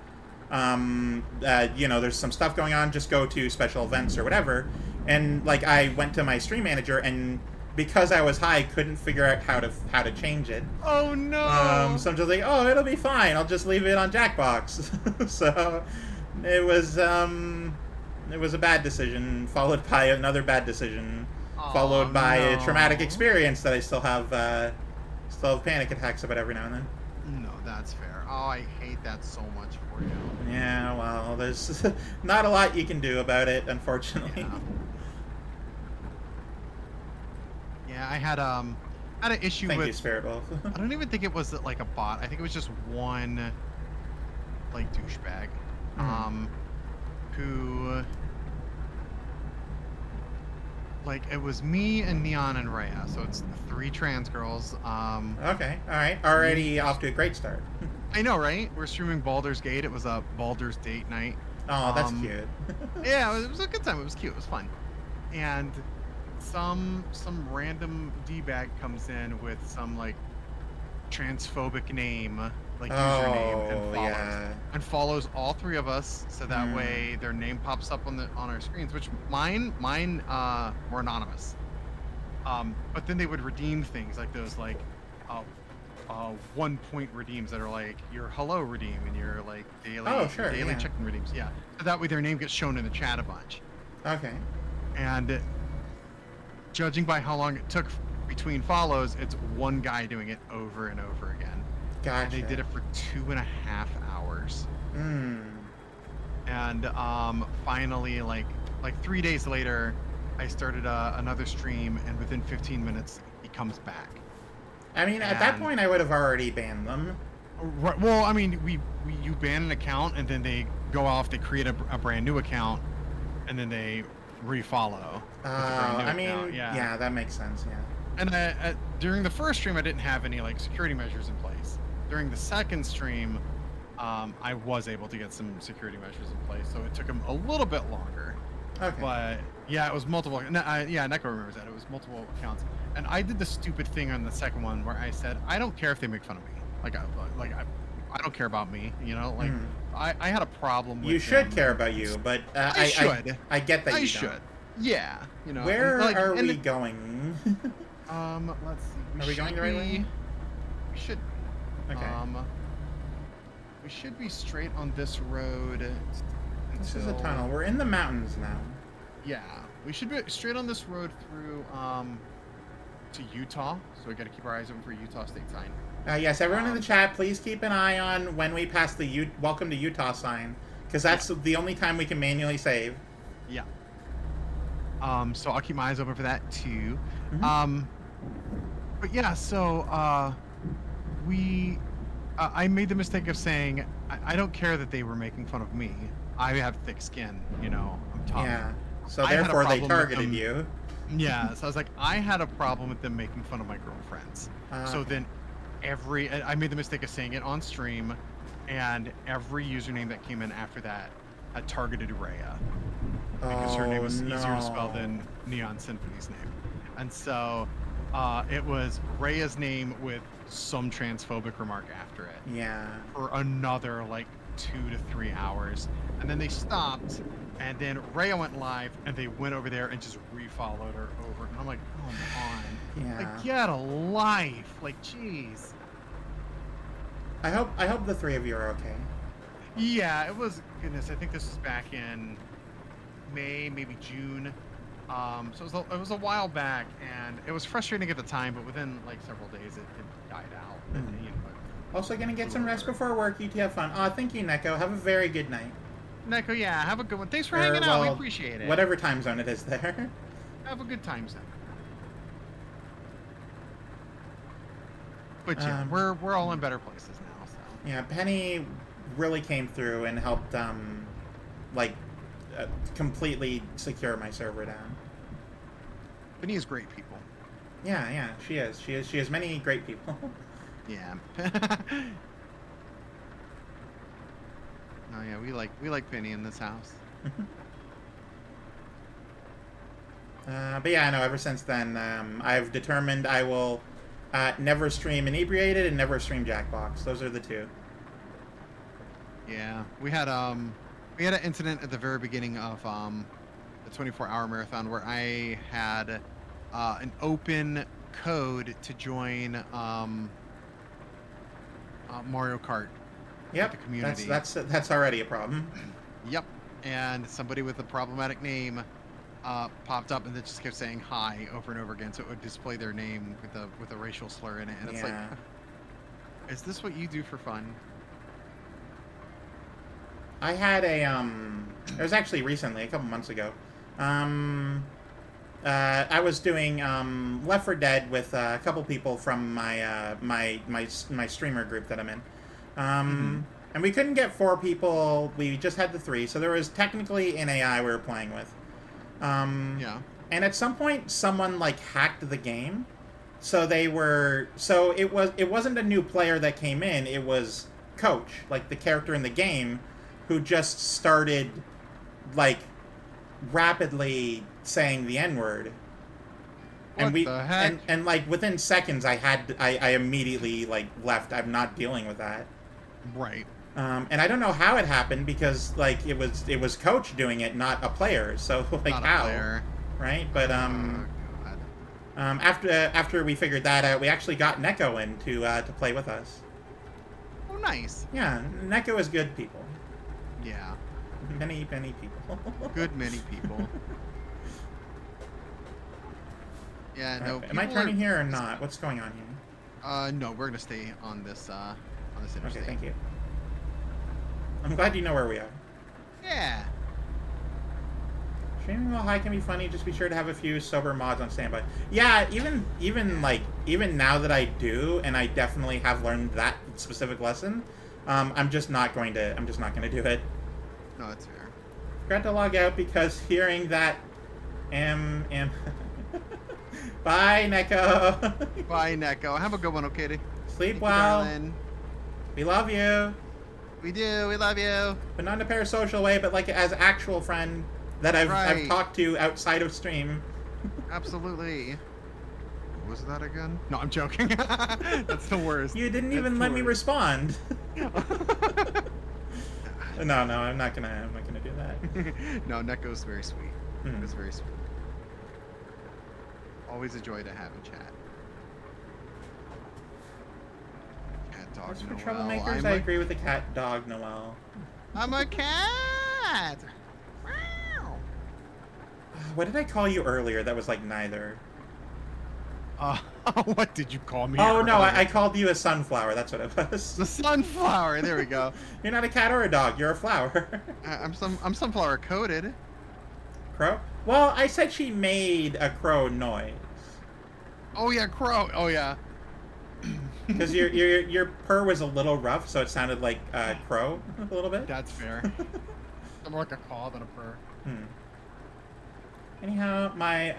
You know, there's some stuff going on. Just go to special events or whatever." And like I went to my stream manager, and because I was high, couldn't figure out how to change it. Oh no! So I'm just like, oh, it'll be fine. I'll just leave it on Jackbox. So it was a bad decision, followed by another bad decision, followed by a traumatic experience that I still have panic attacks about every now and then. No, that's fair. Oh, I hate that so much for you. Yeah, well, there's not a lot you can do about it, unfortunately. Yeah, I had an issue Thank with. you, Spirit Wolf. I don't even think it was like a bot. I think it was just one, like, douchebag, who, like, it was me and Neon and Rhea, so it's 3 trans girls. Okay, all right, already off to a great start. I know, right? We're streaming Baldur's Gate. It was a Baldur's Date night. Oh, that's cute. Yeah, it was a good time. It was cute. It was fun, and some random D-bag comes in with some like transphobic name, like username, and follows all 3 of us, so that way their name pops up on our screens. Which mine were anonymous, but then they would redeem things like those 1-point redeems that are like your hello redeem and your like daily check-in redeems. Yeah, so that way their name gets shown in the chat a bunch. Okay. And judging by how long it took between follows, it's one guy doing it over and over again. Gotcha. And they did it for 2.5 hours. And finally, like 3 days later, I started another stream, and within 15 minutes, he comes back. I mean, at that point, I would have already banned them. Right, well, I mean, you ban an account, and then they go off, they create a brand new account, and then they refollow. I mean, yeah, that makes sense, yeah. And during the first stream, I didn't have any like security measures in place. During the second stream, I was able to get some security measures in place, so it took him a little bit longer. Okay. But yeah, it was multiple. Yeah, Neko remembers that. It was multiple accounts, and I did the stupid thing on the second one where I said, I don't care if they make fun of me. I don't care about me. You know, like I had a problem with. You should care about you, but I should. I get that you should. don't. Yeah, you know. Where are we going? Let's see. Are we going the right way? We should. Okay. We should be straight on this road. This is a tunnel. We're in the mountains now. Yeah, we should be straight on this road through to Utah. So we got to keep our eyes open for Utah state sign. Yes, everyone in the chat, please keep an eye on when we pass the Welcome to Utah sign, because that's the only time we can manually save. Yeah. So I'll keep my eyes open for that too. But yeah, so I made the mistake of saying I don't care that they were making fun of me. I have thick skin, you know. I'm tough. Yeah. So therefore they targeted you. Yeah. So I was like, I had a problem with them making fun of my girlfriends. So then I made the mistake of saying it on stream, and every username that came in after that had targeted Rhea. Because her name was easier to spell than Neon Symphony's name. And so it was Rhea's name with some transphobic remark after it. Yeah. For another like 2 to 3 hours. And then they stopped, and then Rhea went live, and they went over there and just refollowed her over. And I'm like, come on. Yeah. Like, get a life. Like, jeez. I hope the 3 of you are okay. Yeah, it was, goodness, I think this was back in May, maybe June. So it was a while back, and it was frustrating at the time, but within like several days, it died out. And, you know, also gonna get some rest before work. You two have fun. Thank you, Neko. Have a very good night. Neko, yeah, have a good one. Thanks for hanging out. We appreciate it. Whatever time zone it is there. Have a good time zone. But yeah, we're all in better places now. So Yeah, Penny really came through and helped, like, completely secure my server down. Penny is great people. Yeah, yeah, she is. She has many great people. Yeah. Oh yeah, we like Penny in this house. But yeah, no, ever since then, I've determined I will never stream Inebriated and never stream Jackbox. Those are the two. Yeah, we had an incident at the very beginning of the 24-hour marathon where I had an open code to join Mario Kart. Yep, the community. that's already a problem. Yep, and somebody with a problematic name popped up and they just kept saying hi over and over again, so it would display their name with a racial slur in it, and it's like, is this what you do for fun? I had a it was actually recently, a couple months ago. I was doing Left 4 Dead with a couple people from my my streamer group that I'm in. And we couldn't get 4 people. We just had the 3, so there was technically an AI we were playing with. Yeah. And at some point, someone like hacked the game, so it wasn't a new player that came in. It was Coach, like the character in the game, who just started like rapidly saying the N-word. What the heck? And like within seconds, I immediately like left. I'm not dealing with that. Right. And I don't know how it happened because like it was Coach doing it, not a player. So like Not a how, player. right? But God. after we figured that out, we actually got Neko in to play with us. Oh, nice. Yeah, Neko is good people. Yeah. Many people. Good many people. Yeah. No. Am I people turning are- here or not? What's going on here? No, we're gonna stay on this interstate. Okay, thank you. I'm glad you know where we are. Yeah. Streaming while high can be funny. Just be sure to have a few sober mods on standby. Yeah, even now that I do, and I definitely have learned that specific lesson, I'm just not going to do it. No, that's fair. Forgot to log out because hearing that Bye, Neko. Bye, Neko. Have a good one, okay? Sleep well. Darling. We love you. We do. We love you. But not in a parasocial way, but like as actual friend that I've Right. talked to outside of stream. Absolutely. What was that again? No, I'm joking. That's the worst. You didn't That's even the let me worst. respond. No, I'm not gonna do that. No, Neko's very sweet. Hmm. It's very sweet. Always a joy to have in chat. Cat dog As for Noel. troublemakers, I agree with the cat dog Noel. I'm a cat. Wow. What did I call you earlier? That was like neither. What did you call me? Oh no, earlier? I called you a sunflower. That's what it was. The sunflower. There we go. You're not a cat or a dog. You're a flower. I'm sunflower coated. Crow? Well, I said she made a crow noise. Oh yeah, crow. Oh yeah. Because your purr was a little rough, so it sounded like crow a little bit. That's fair. I'm more like a caw than a purr. Anyhow, my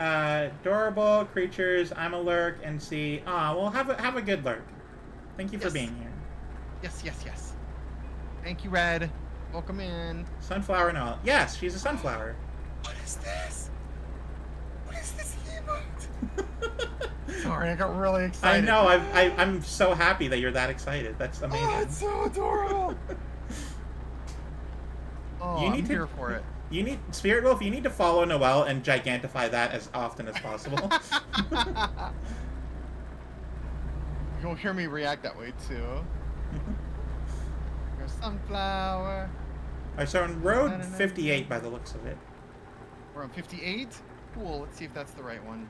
adorable creatures, I'm a lurk and see. Well, have a good lurk. Thank you for Yes. being here. Yes. Thank you, Red. Welcome in. Sunflower Noel. Yes, she's a sunflower. What is this? What is this emote? Sorry, I got really I excited. know. I'm so happy that you're that excited. That's amazing. Oh, it's so adorable. Oh, You need I'm to- here for it. You need Spirit Wolf. You need to follow Noel and gigantify that as often as possible. You'll hear me react that way too. Your sunflower. Alright, so on road 58 by the looks of it. We're on 58. Cool. Let's see if that's the right one.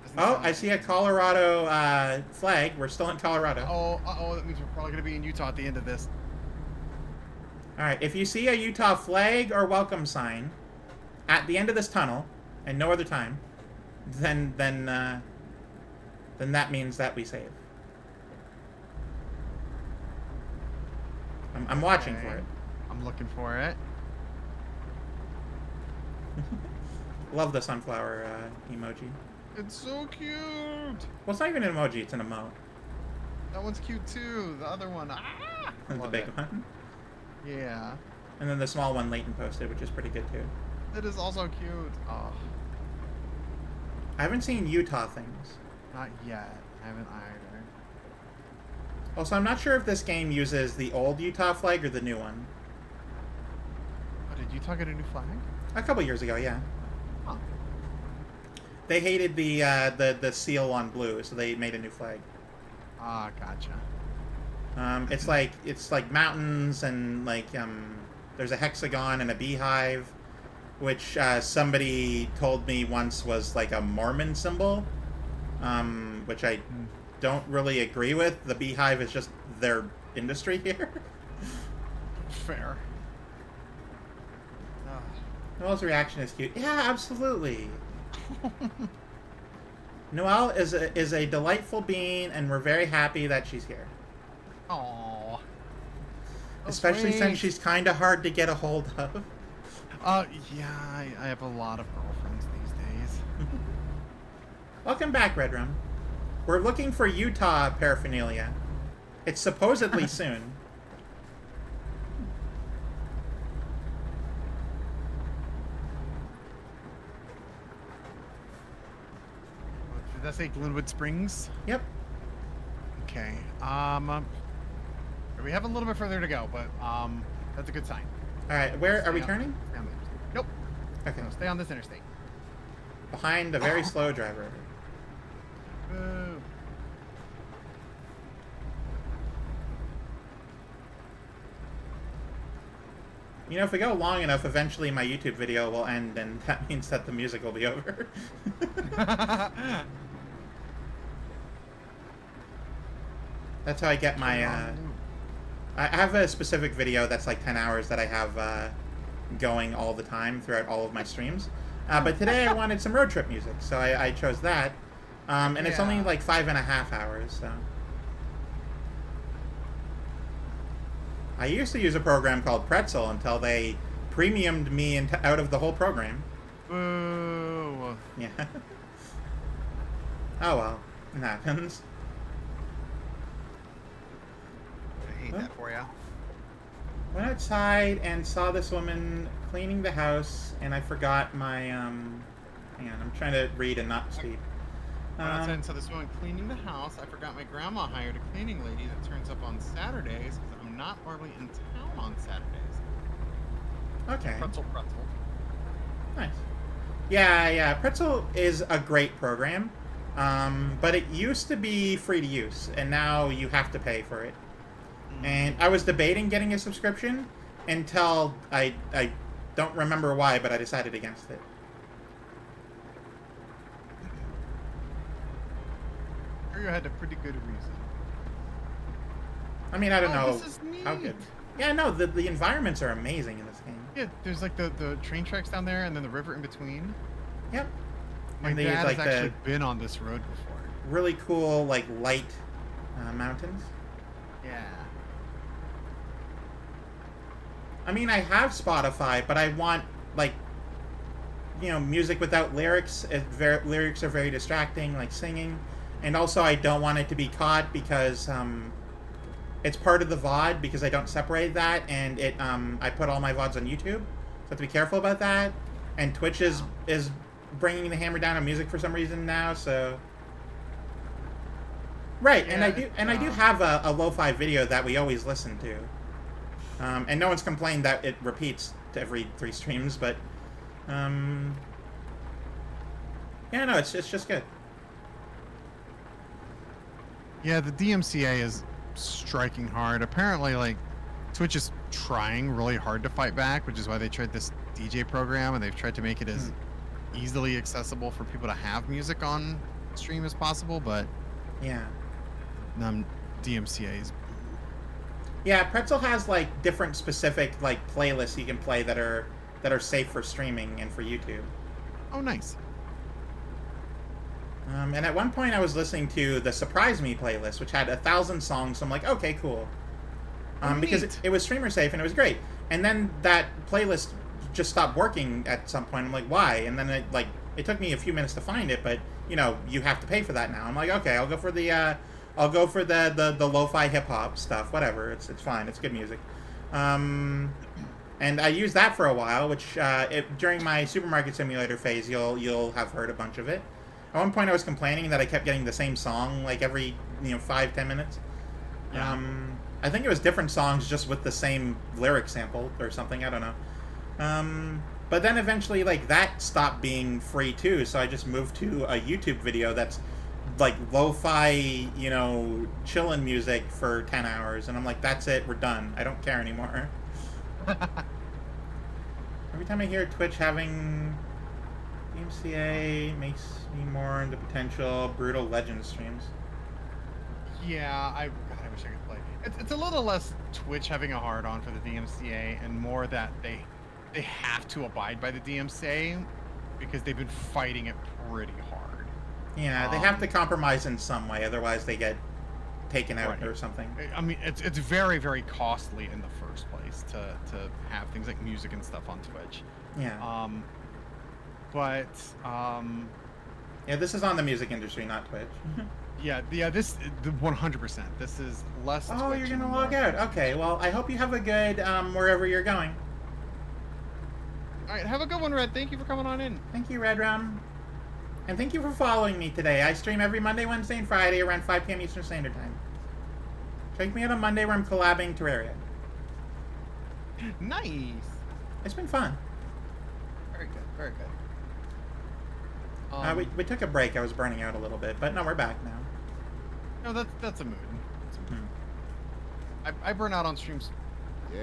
Doesn't Oh, sound I like see it. a Colorado flag. We're still in Colorado. Oh, that means we're probably gonna be in Utah at the end of this. Alright, if you see a Utah flag or welcome sign at the end of this tunnel, and no other time, then that means that we save. I'm watching Okay. for it. I'm looking for it. Love the sunflower emoji. It's so cute. Well, it's not even an emoji, it's an emote. That one's cute too. The other one. Ah! The Love big it. one. Yeah. And then the small one Leighton posted, which is pretty good too. It is also cute. Oh, I haven't seen Utah things. not yet. I haven't either. Also, I'm not sure if this game uses the old Utah flag or the new one. Oh, did Utah get a new flag? A couple years ago, yeah. Oh. They hated the seal on blue, so they made a new flag. Ah, gotcha. It's like mountains and like there's a hexagon and a beehive, which somebody told me once was like a Mormon symbol, which I don't really agree with. The beehive is just their industry here. Fair. Ah. Noel's reaction is cute. Yeah, absolutely. Noelle is a delightful being, and we're very happy that she's here. Aww. Especially sweet. since she's kind of hard to get a hold of. Yeah, I have a lot of girlfriends these days. Welcome back, Red Rum. We're looking for Utah paraphernalia. It's supposedly soon. Did that say Glenwood Springs? Yep. Okay. We have a little bit further to go, but that's a good sign. All right, where are we Stay turning? Stay on the interstate. Nope. Okay. No, stay on this interstate. Behind a very slow driver. Boo. You know, if we go long enough, eventually my YouTube video will end, and that means that the music will be over. That's how I get my, I have a specific video that's like 10 hours that I have going all the time throughout all of my streams. But today I wanted some road trip music, so I chose that. And it's only like 5.5 hours, so. I used to use a program called Pretzel until they premiumed me out of the whole program. Boo. Yeah. Oh well, it happens. I hate that for you. Went outside and saw this woman cleaning the house, and I forgot my, hang on, I'm trying to read and not speak. Went outside and saw this woman cleaning the house. I forgot my grandma hired a cleaning lady that turns up on Saturdays because I'm not normally in town on Saturdays. Okay. Pretzel. Nice. Yeah, Pretzel is a great program, but it used to be free to use, and now you have to pay for it. And I was debating getting a subscription until I don't remember why, but I decided against it. Sure, you had a pretty good reason. I mean, I don't know This is neat. how good. Yeah, no, the environments are amazing in this game. Yeah, there's like the train tracks down there and then the river in between. Yep. My And they use dad like has actually been on this road before. really cool, like light mountains. Yeah. I mean, I have Spotify, but I want like, you know, music without lyrics. Lyrics are very distracting, like singing, and also I don't want it to be caught because it's part of the VOD because I don't separate that, and it I put all my VODs on YouTube, so I have to be careful about that. And Twitch is bringing the hammer down on music for some reason now, so. Right, Yeah, and I do have a lo-fi video that we always listen to. And no one's complained that it repeats to every 3 streams, but yeah, no, it's just good. Yeah, the DMCA is striking hard. Apparently, like, Twitch is trying really hard to fight back, which is why they tried this DJ program, and they've tried to make it as easily accessible for people to have music on stream as possible, but Yeah. DMCA's. Yeah, Pretzel has like different specific like playlists you can play that are safe for streaming and for YouTube. Oh, nice. And at one point I was listening to the Surprise Me playlist, which had 1,000 songs, so I'm like, okay, cool. because it was streamer safe and it was great. And then that playlist just stopped working at some point. I'm like, why? And then it took me a few minutes to find it, but you have to pay for that now. I'm like, okay, I'll go for the lo-fi hip hop stuff. Whatever, it's fine. It's good music. And I used that for a while, which during my supermarket simulator phase, you'll have heard a bunch of it. At one point, I was complaining that I kept getting the same song like every 5-10 minutes. Yeah. I think it was different songs just with the same lyric sample or something. I don't know. But then eventually, that stopped being free too. So I just moved to a YouTube video that's like lo-fi, chillin' music for 10 hours, and I'm like, that's it. We're done. I don't care anymore. Every time I hear Twitch having DMCA makes me more into potential Brutal Legend streams. Yeah, I wish I could play. It's a little less Twitch having a hard-on for the DMCA and more that they have to abide by the DMCA because they've been fighting it pretty hard. Yeah, they have to compromise in some way, otherwise they get taken out or something. I mean, it's very, very costly in the first place to have things like music and stuff on Twitch. Yeah. Yeah, this is on the music industry, not Twitch. This the 100%. This is less. Oh, Twitch you're gonna log out. Okay, well, I hope you have a good wherever you're going. All right, have a good one, Red. Thank you for coming on in. Thank you, Red Rum. And thank you for following me today. I stream every Monday, Wednesday, and Friday around 5 p.m. Eastern Standard Time. Check me out on Monday where I'm collabing Terraria. Nice. It's been fun. Very good. Very good. We took a break. I was burning out a little bit, but no, we're back now. No, that's a mood. I burn out on streams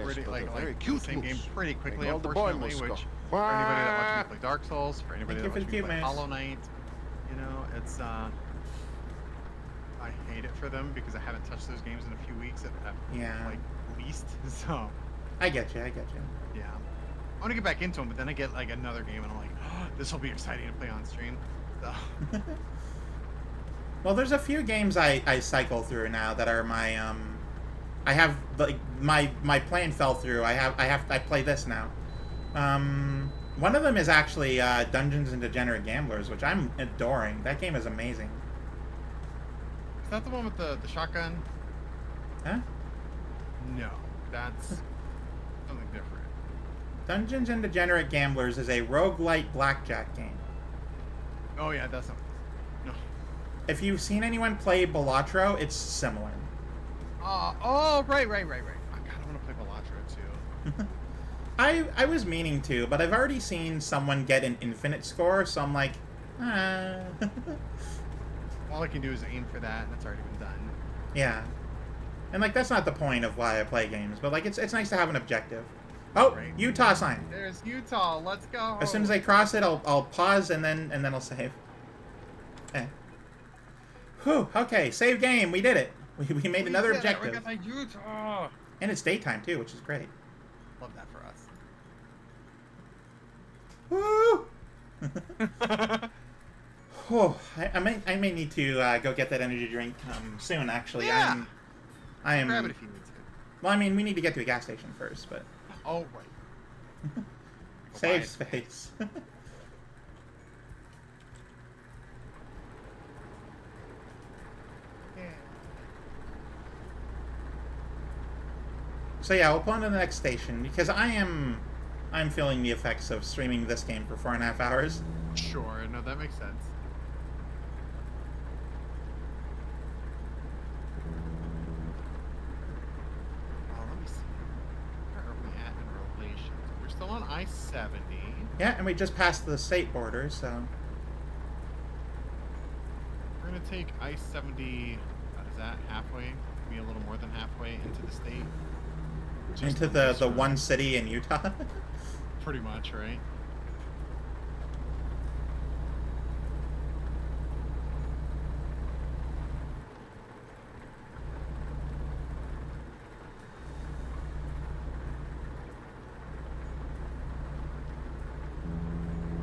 pretty very the cute same game moose. pretty quickly, All the boy unfortunately. must Which go. for anybody that watches me play Dark Souls, for anybody that watches me play moose. Hollow Knight, it's I hate it for them because I haven't touched those games in a few weeks at least. So I get you. yeah, I want to get back into them, but then I get another game and I'm like, oh, this will be exciting to play on stream. So. Well, there's a few games I cycle through now that are my I have my plan fell through. I play this now. One of them is actually Dungeons and Degenerate Gamblers, which I'm adoring. That game is amazing. Is that the one with the shotgun? Huh? No, that's something different. Dungeons and Degenerate Gamblers is a roguelite blackjack game. Oh yeah, that's not. No. If you've seen anyone play Balatro, it's similar. Right. Oh, God, I want to play Balatro too. I was meaning to, but I've already seen someone get an infinite score, so I'm like, All I can do is aim for that, and it's already been done. Yeah. And that's not the point of why I play games, but it's nice to have an objective. Oh, right. Utah sign. There's Utah. Let's go. As soon as I cross it, I'll pause and then I'll save. Okay. Whew. Okay, save game. We did it. We made another objective. We got my Utah. And it's daytime too, which is great. Love that for us. Woo! Oh, I may need to go get that energy drink soon. Actually, yeah. I am. Grab it if you need to. Well, I mean, we need to get to a gas station first, but. Oh right. Save space. So yeah, we'll pull on to the next station because I'm feeling the effects of streaming this game for 4.5 hours. Sure, no, that makes sense. Let me see. Where are we at in relation? We're still on I-70. Yeah, and we just passed the state border, so. We're gonna take I-70. What is that? Halfway? Maybe a little more than halfway into the state. Into the one city in Utah? Pretty much, right?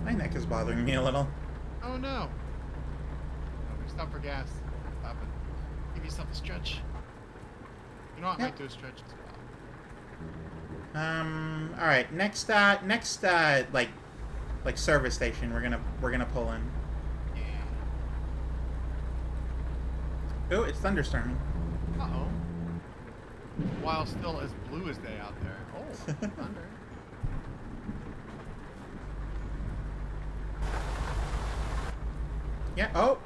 My neck is bothering me a little. Oh no! Stop for gas. Stop it. Give yourself a stretch. You know what? I might do a stretch as well. All right. Next, like service station. We're gonna pull in. Oh, it's thunderstorming. Uh-oh. While still as blue as day out there. Oh, thunder. Yeah. Oh.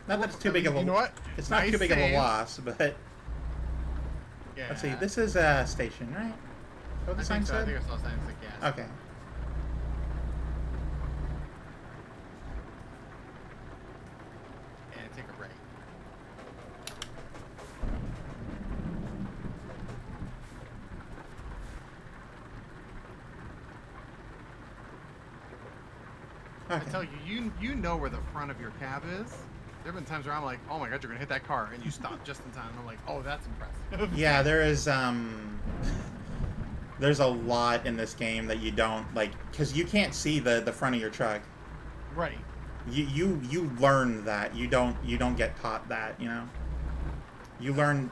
Not that it's too big of a. You know what? It's not Nice too big of a save. loss, but Yeah. let's see. This is a station, right? What the sign I said? think I saw signs like gas. Okay. And take a right. Okay. I tell you, you know where the front of your cab is. There have been times where I'm like, oh my god, you're gonna hit that car, and you stop just in time. And I'm like, oh, that's impressive. Yeah, there is there's a lot in this game that you don't like because you can't see the front of your truck. Right. You learn that. You don't get taught that, you know. You learn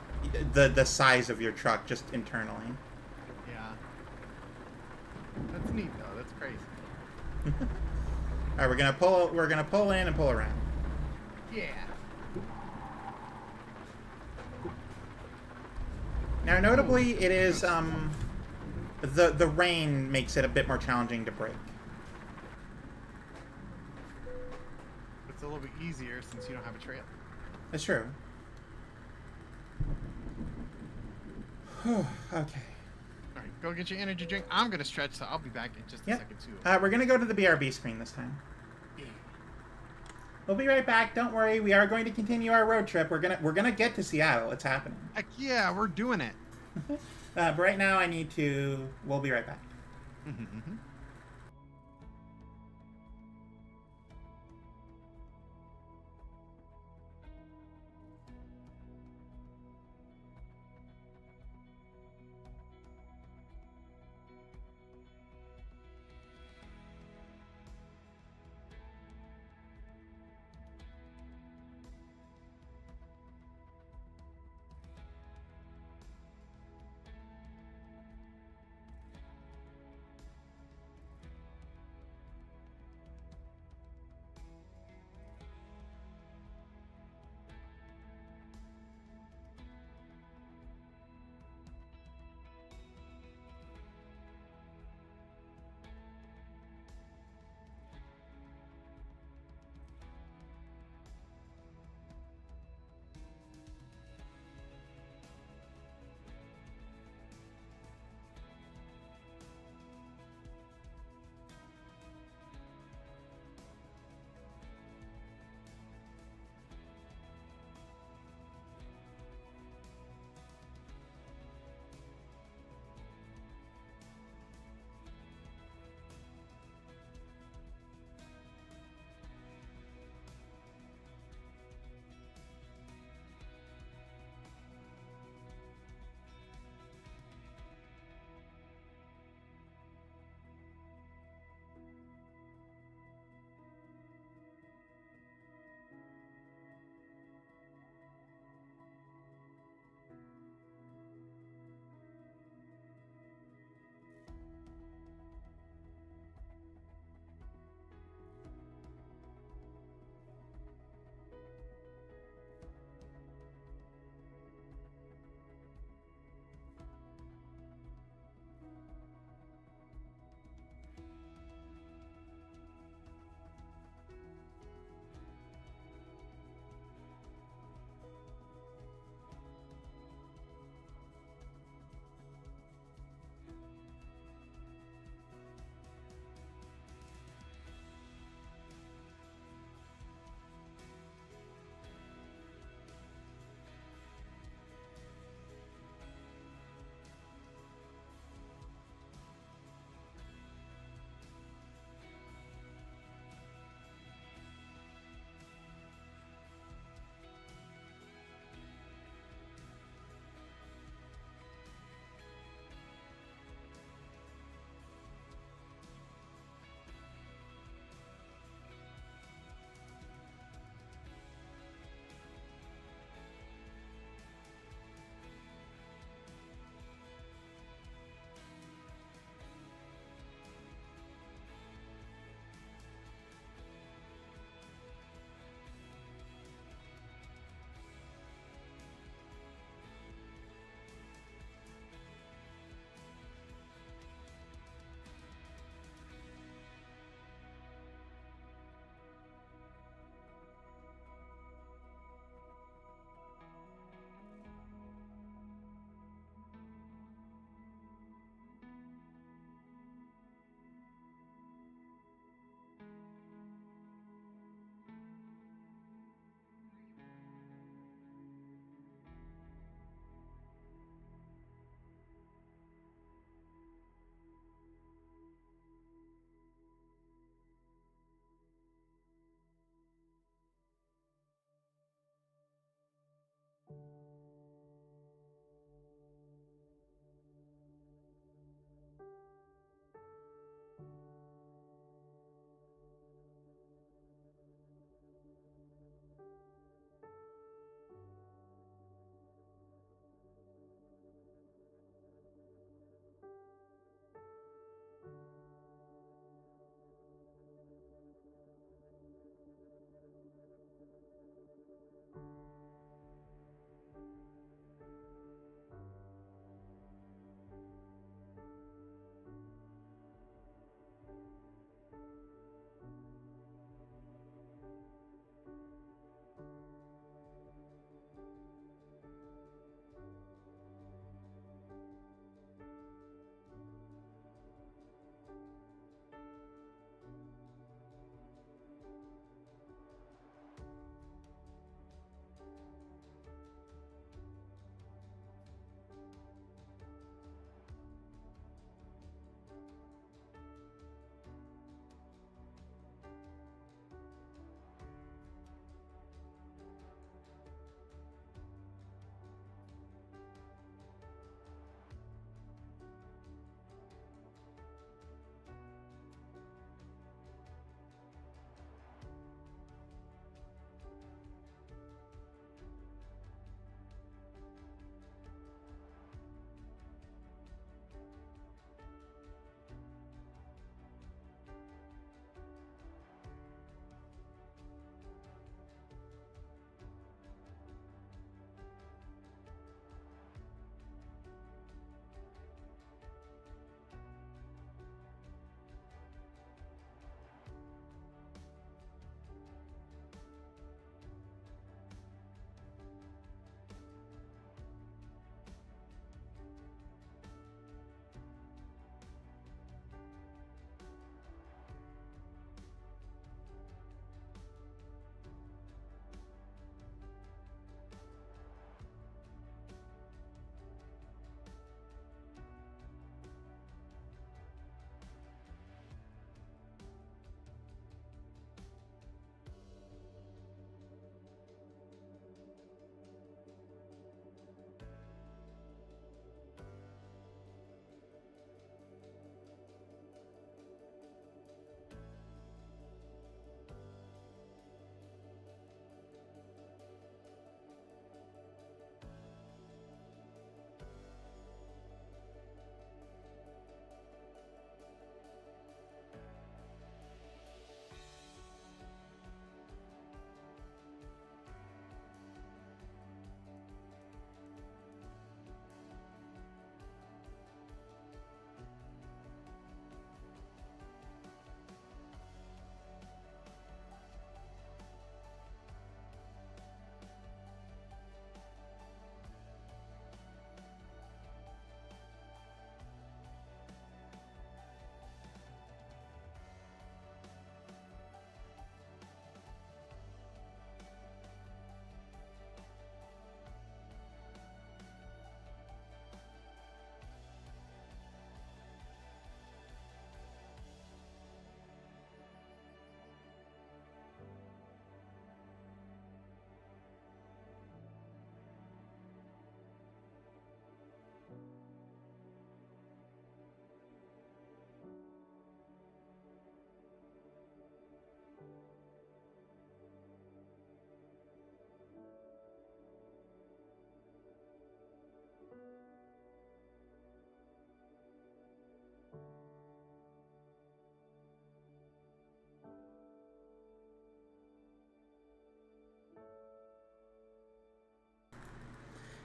the size of your truck just internally. Yeah. That's neat though. That's crazy. All right, we're gonna pull in and pull around. Yeah. Now, notably, it is the rain makes it a bit more challenging to brake. It's a little bit easier since you don't have a trail. That's true. Okay. All right, go get your energy drink. I'm gonna stretch, so I'll be back in just a Yeah. second too. We're gonna go to the BRB screen this time. Yeah. We'll be right back. Don't worry. We are going to continue our road trip. We're gonna get to Seattle. It's happening. Heck yeah, we're doing it. But right now, I need to. We'll be right back.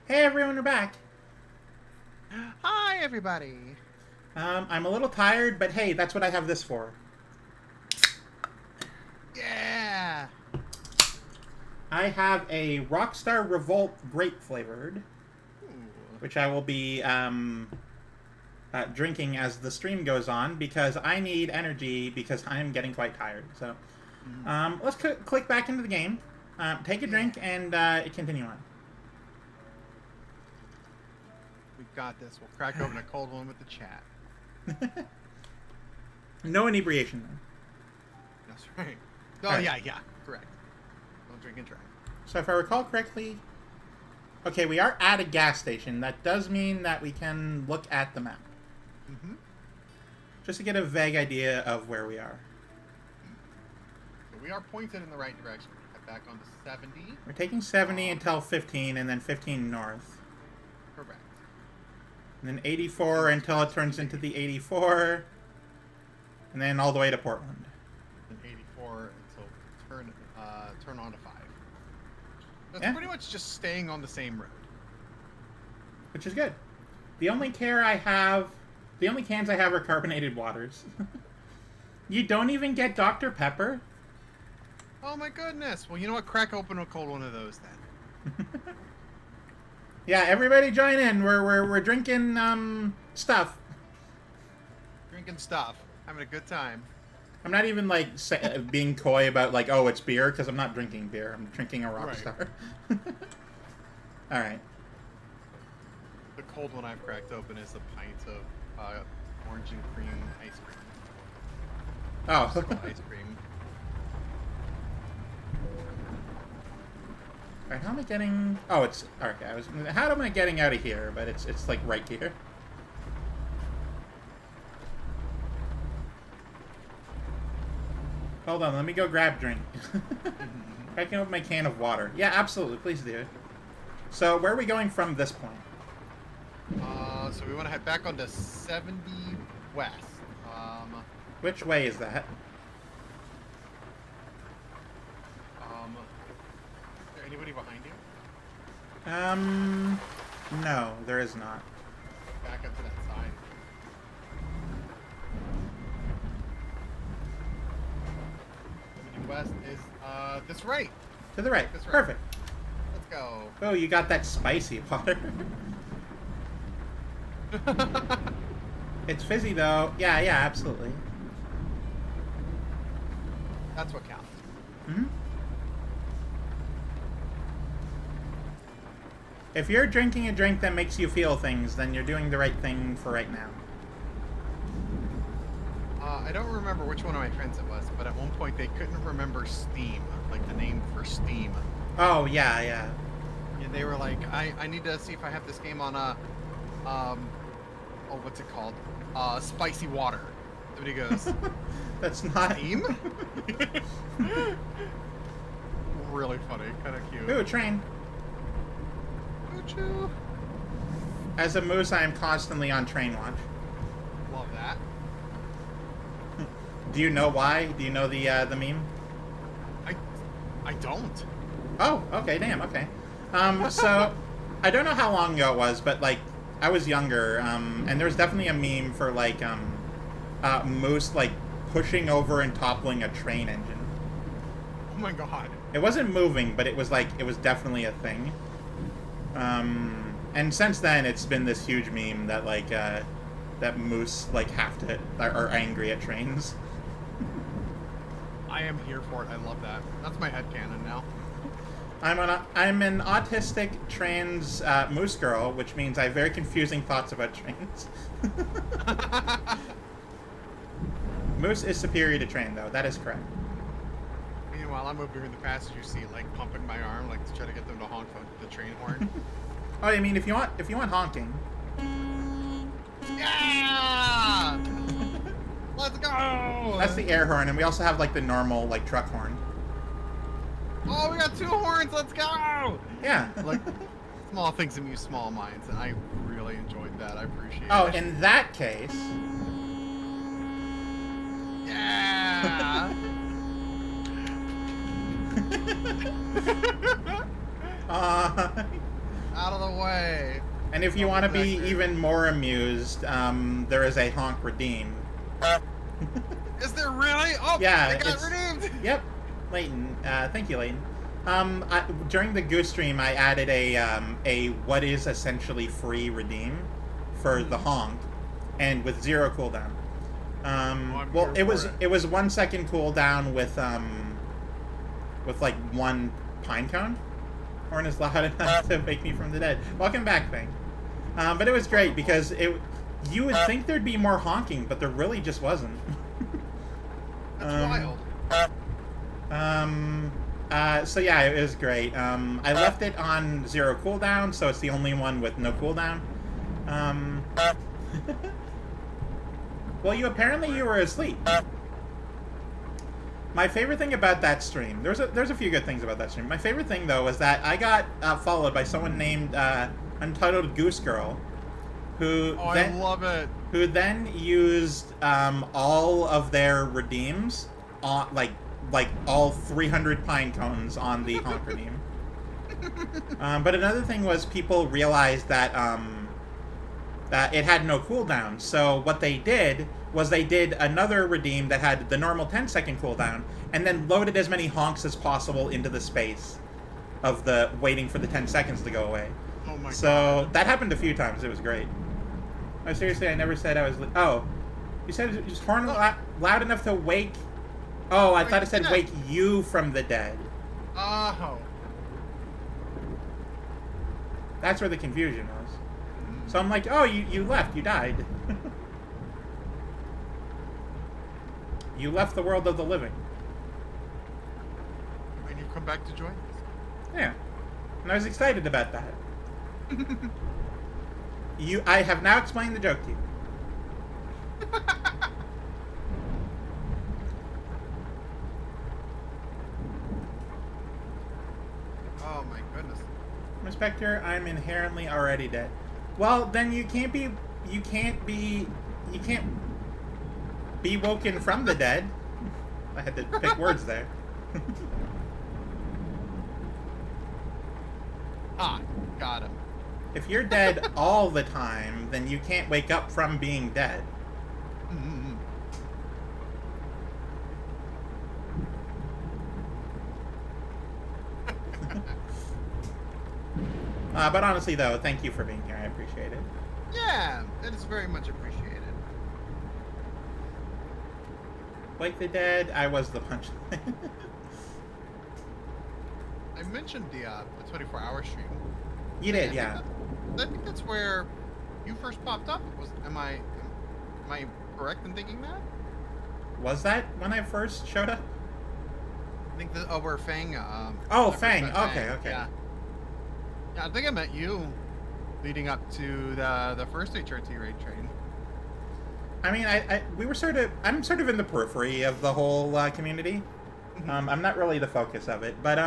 Hey everyone, we're back. Hi, everybody. I'm a little tired, but hey, that's what I have this for. Yeah. I have a Rockstar Revolt grape flavored, Ooh. which I will be drinking as the stream goes on because I need energy because I am getting quite tired. So let's click back into the game, take a drink, and continue on. We've got this. We'll crack open a cold one with the chat. No inebriation, though. That's right. Oh, Right. yeah, correct. Don't drink and drive. So if I recall correctly... Okay, we are at a gas station. That does mean that we can look at the map. Mm-hmm. Just to get a vague idea of where we are. So we are pointed in the right direction. Head back onto 70. We're taking 70 until 15, and then 15 north. Correct. And then 84 until it turns into the 84. And then all the way to Portland. And 84 until turn on to 5. That's Yeah. pretty much just staying on the same road. Which is good. The only cans I have are carbonated waters. You don't even get Dr. Pepper? Oh my goodness. Well, you know what? Crack open a cold one of those then. Yeah, everybody join in. We're drinking stuff. Drinking stuff. Having a good time. I'm not even like being coy about like, oh, it's beer, because I'm not drinking beer. I'm drinking a Rockstar. Right. All right. The cold one I've cracked open is a pint of orange and cream ice cream. Oh. Ice cream. All right, how am I getting? Oh, it's okay. How am I getting out of here? But it's like right here. Hold on, let me go grab a drink. I can open my can of water. Yeah, absolutely. Please do. So where are we going from this point? So we want to head back onto 70 west. Which way is that? Is there anybody behind you? No, there is not. Back up to that side. West is this right. To the right. That's right. Perfect. Let's go. Oh, you got that spicy water. It's fizzy though. Yeah, absolutely. That's what counts. Hmm. If you're drinking a drink that makes you feel things, then you're doing the right thing for right now. I don't remember which one of my friends it was, but at one point they couldn't remember Steam, like the name for Steam. Oh, yeah. And they were like, I need to see if I have this game on what's it called? Spicy water. Somebody goes, That's not... Steam? Really funny, kind of cute. Ooh, a train. Choo-choo. As a moose, I am constantly on train watch. Love that. Do you know why? Do you know the meme? I don't. Oh, okay, damn, okay. So, I don't know how long ago it was, but, like, I was younger, and there was definitely a meme for, like, moose, like, pushing over and toppling a train engine. Oh my god. It wasn't moving, but it was, like, it was definitely a thing. And since then, it's been this huge meme that, like, that moose, like, are angry at trains. I am here for it. I love that. That's my headcanon now. I'm an autistic trans moose girl, which means I have very confusing thoughts about trains. Moose is superior to train, though. That is correct. Meanwhile, I'm over here in the passenger seat, like pumping my arm, like to try to get them to honk the train horn. Oh, I mean, if you want honking. Yeah! Let's go! That's the air horn, and we also have like the normal like truck horn. Oh, we got 2 horns. Let's go! Yeah. Like small things amuse small minds, and I really enjoyed that. I appreciate it. Oh, in that case. Yeah! Out of the way. And if you want to be even more amused, there is a honk redeem. Is there really? Oh, yeah, it got redeemed. Yep, Leighton. Thank you, Leighton. During the Goose stream, I added a what is essentially free redeem for the honk, and with 0 cooldown. Well, it was 1 second cooldown with like 1 pine cone. Horn is loud enough to wake me from the dead. Welcome back, Thing. But it was great because you would think there'd be more honking, but there really just wasn't. That's wild. So yeah, it was great. I left it on 0 cooldown, so it's the only one with no cooldown. Well, you were asleep. My favorite thing about that stream, there's a few good things about that stream. My favorite thing though was that I got followed by someone named Untitled Goose Girl, who I love it. Who then used all of their redeems on like all 300 pine cones on the honk redeem. But another thing was people realized that that it had no cooldown. So what they did was they did another redeem that had the normal 10-second cooldown, and then loaded as many honks as possible into the space of the waiting for the 10 seconds to go away. Oh my god. So that happened a few times. It was great. Oh, seriously, I never said I was... Oh. You said it was horn loud enough to wake... Oh, I thought it said wake you from the dead. Oh. That's where the confusion was. So I'm like, oh, you left. You died. You left the world of the living. And you come back to join us. Yeah. And I was excited about that. I have now explained the joke to you. Oh my goodness. Spectre, I'm inherently already dead. Well, then you can't be woken from the dead. I had to pick words there. Ah, got him. If you're dead all the time, then you can't wake up from being dead. Mm-hmm. But honestly, though, thank you for being here. I appreciate it. Yeah, it is very much appreciated. Like the dead, I was the punchline. I mentioned the 24-hour stream. You did, yeah. I think that's where you first popped up. Am I correct in thinking that? Was that when I first showed up? I think that where Fang. Oh, Fang. Okay. Yeah. Yeah, I think I met you leading up to the first HRT raid train. I mean, I'm sort of in the periphery of the whole community. I'm not really the focus of it, but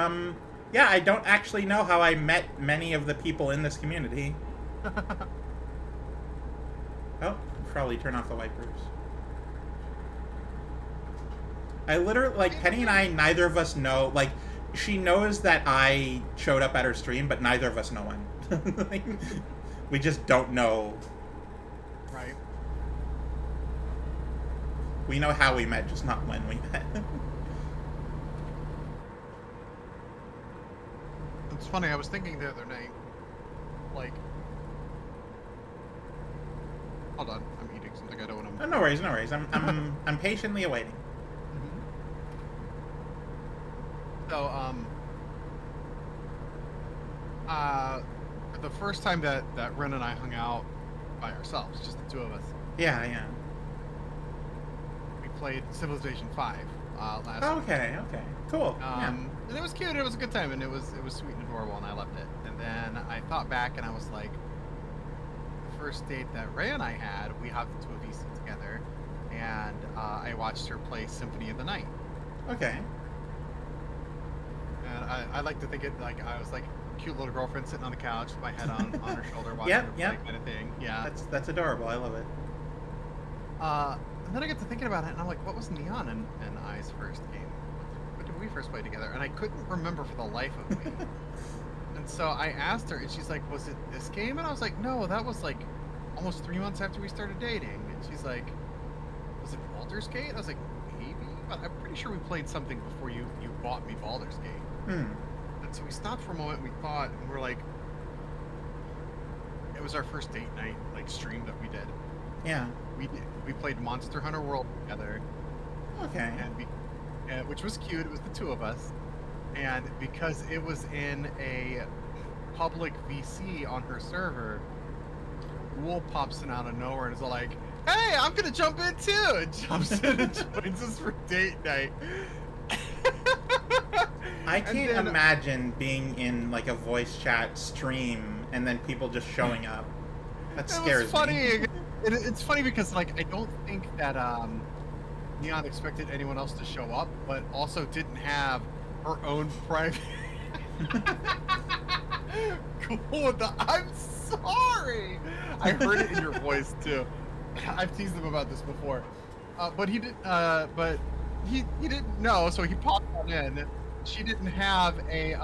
yeah, I don't actually know how I met many of the people in this community. Oh, probably turn off the wipers. I literally, like, Penny and I, neither of us know, like, she knows that I showed up at her stream, but neither of us know when. Like, we just don't know. Right. We know how we met, just not when we met. It's funny, I was thinking the other night, like... Hold on, I'm eating something I don't want to... Oh, no worries, no worries. I'm patiently awaiting. So, the first time that Ren and I hung out by ourselves, just the two of us. Yeah, yeah. We played Civilization 5 last week. Okay, cool. And it was cute. It was a good time, and it was sweet and adorable, and I loved it. And then I thought back, and I was like, the first date that Ray and I had, we hopped into a VC together, and I watched her play Symphony of the Night. Okay. And I like to think it like I was like a cute little girlfriend sitting on the couch with my head on her shoulder watching her play kind of thing. Yeah. That's adorable. I love it. And then I get to thinking about it, and I'm like, what was Neon and I's first game? When did we first play together? And I couldn't remember for the life of me. And so I asked her, and she's like, "Was it this game?" And I was like, "No, that was like almost 3 months after we started dating." And she's like, "Was it Baldur's Gate?" I was like, "Maybe, but I'm pretty sure we played something before you bought me Baldur's Gate." Hmm. And so we stopped for a moment, we thought, and we're like, it was our first date night like stream that we did. Yeah. We played Monster Hunter World together. Okay. And which was cute. It was the two of us. And because it was in a public VC on her server, Ghoul pops in out of nowhere and is all like, "Hey, I'm gonna jump in too!" And jumps in and joins us for date night. I can't imagine being in like a voice chat stream and then people just showing up. That scares me. It's funny because like I don't think that Neon expected anyone else to show up, but also didn't have her own private. Cool. I'm sorry. I heard it in your voice too. I've teased him about this before, but he did. But he didn't know, so he popped on in. She didn't have a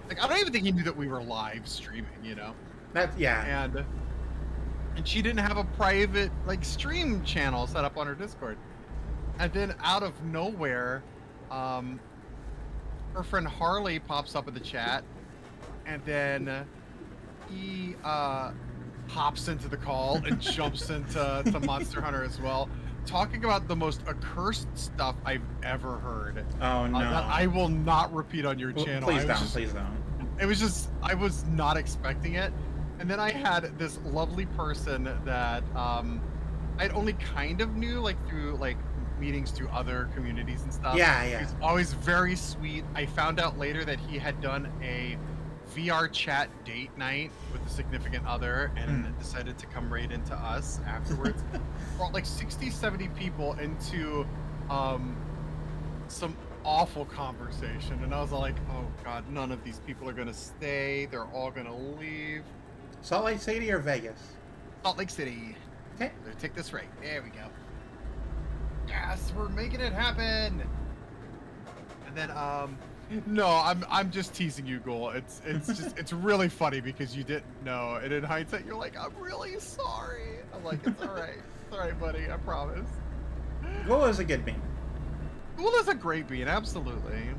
like I don't even think he knew that we were live streaming. You know. Yeah. And she didn't have a private like stream channel set up on her Discord. And then out of nowhere, her friend Harley pops up in the chat, and then he hops into the call and jumps into Monster Hunter as well, talking about the most accursed stuff I've ever heard. Oh no! That I will not repeat on your channel. Please don't. It was just I was not expecting it. And then I had this lovely person that I'd only kind of knew like through like meetings through other communities and stuff. Yeah. He's always very sweet. I found out later that he had done a VR chat date night with a significant other and decided to come right into us afterwards. Brought like 60, 70 people into some awful conversation. And I was like, oh God, none of these people are going to stay. They're all going to leave. Salt Lake City or Vegas? Salt Lake City. Okay. Take this right. There we go. Yes, we're making it happen. And then no, I'm just teasing you, Ghoul. It's just it's really funny because you didn't know, and in hindsight you're like, I'm really sorry. I'm like, it's all right. It's all right, buddy. I promise. Ghoul is a good bean. Ghoul is a great bean, absolutely.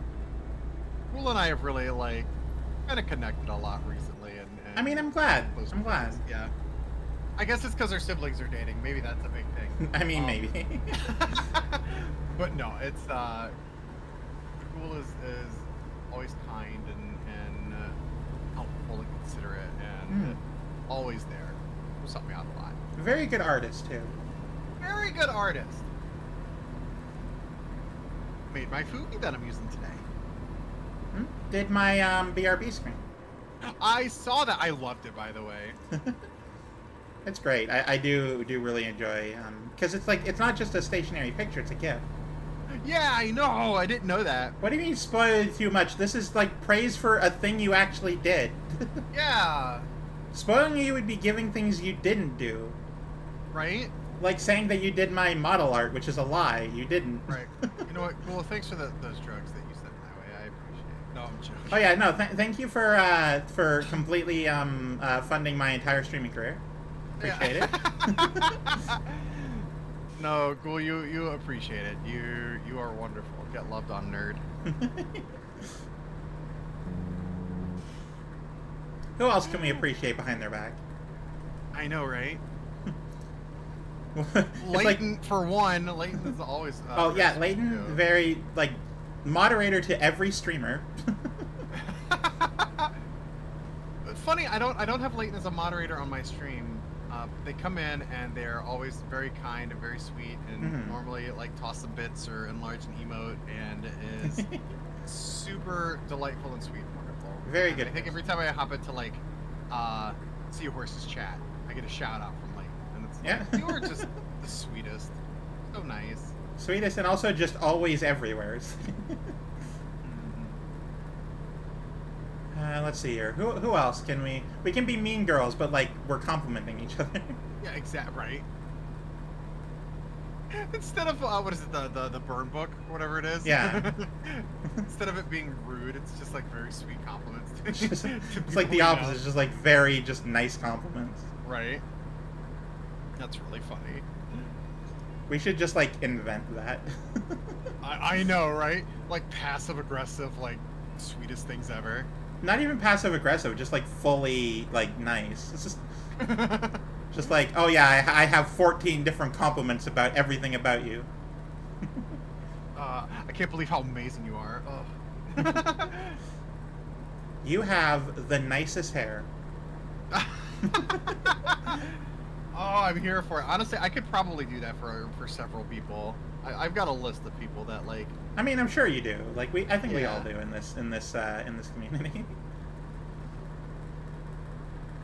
Ghoul and I have really like kind of connected a lot recently, and I mean, I'm glad. I'm glad. Yeah. I guess it's because our siblings are dating. Maybe that's a big thing. I mean, maybe. But no, it's Ghoul is always kind and helpful and considerate and always there. Will help me out a lot. Very good artist too. Very good artist. Made my food that I'm using today. Did my BRB screen. I saw that. I loved it, by the way. It's great. I do really enjoy because it's like it's not just a stationary picture; it's a GIF. Yeah, I know. I didn't know that. What do you mean spoil too much? This is like praise for a thing you actually did. Yeah. Spoiling you would be giving things you didn't do. Right? Like saying that you did my model art, which is a lie. You didn't. Right. You know what? Well, thanks for those drugs that you sent my way. I appreciate it. No, I'm joking. Oh yeah, no. Thank you for completely funding my entire streaming career. Appreciate it. No, Ghoul, you appreciate it. You are wonderful. Get loved on, nerd. Who else can we appreciate behind their back? I know, right? Leighton, like, for one, Leighton is always. Oh yeah, Leighton, very like moderator to every streamer. Funny, I don't have Leighton as a moderator on my stream. They come in and they're always very kind and very sweet, and normally like toss some bits or enlarge an emote, and is super delightful and sweet and wonderful. Very good. I think every time I hop into like Seahorse's chat, I get a shout out from Leighton, and it's like, you are just the sweetest, so nice, sweetest, and also just always everywhere. Let's see here. Who else can we? We can be mean girls, but like we're complimenting each other. Yeah, exactly. Right. Instead of what is it, the burn book, whatever it is. Yeah. Instead of it being rude, it's just like very sweet compliments. It's like the opposite. It's just like very just nice compliments. Right. That's really funny. We should just like invent that. I know, right? Like passive aggressive, like sweetest things ever. Not even passive aggressive, just like fully like nice. It's just like, oh yeah, I have 14 different compliments about everything about you. I can't believe how amazing you are. Oh. You have the nicest hair. Oh, I'm here for it. Honestly, I could probably do that for several people. I've got a list of people that like. I mean, I'm sure you do. Like I think we Yeah. all do in this community.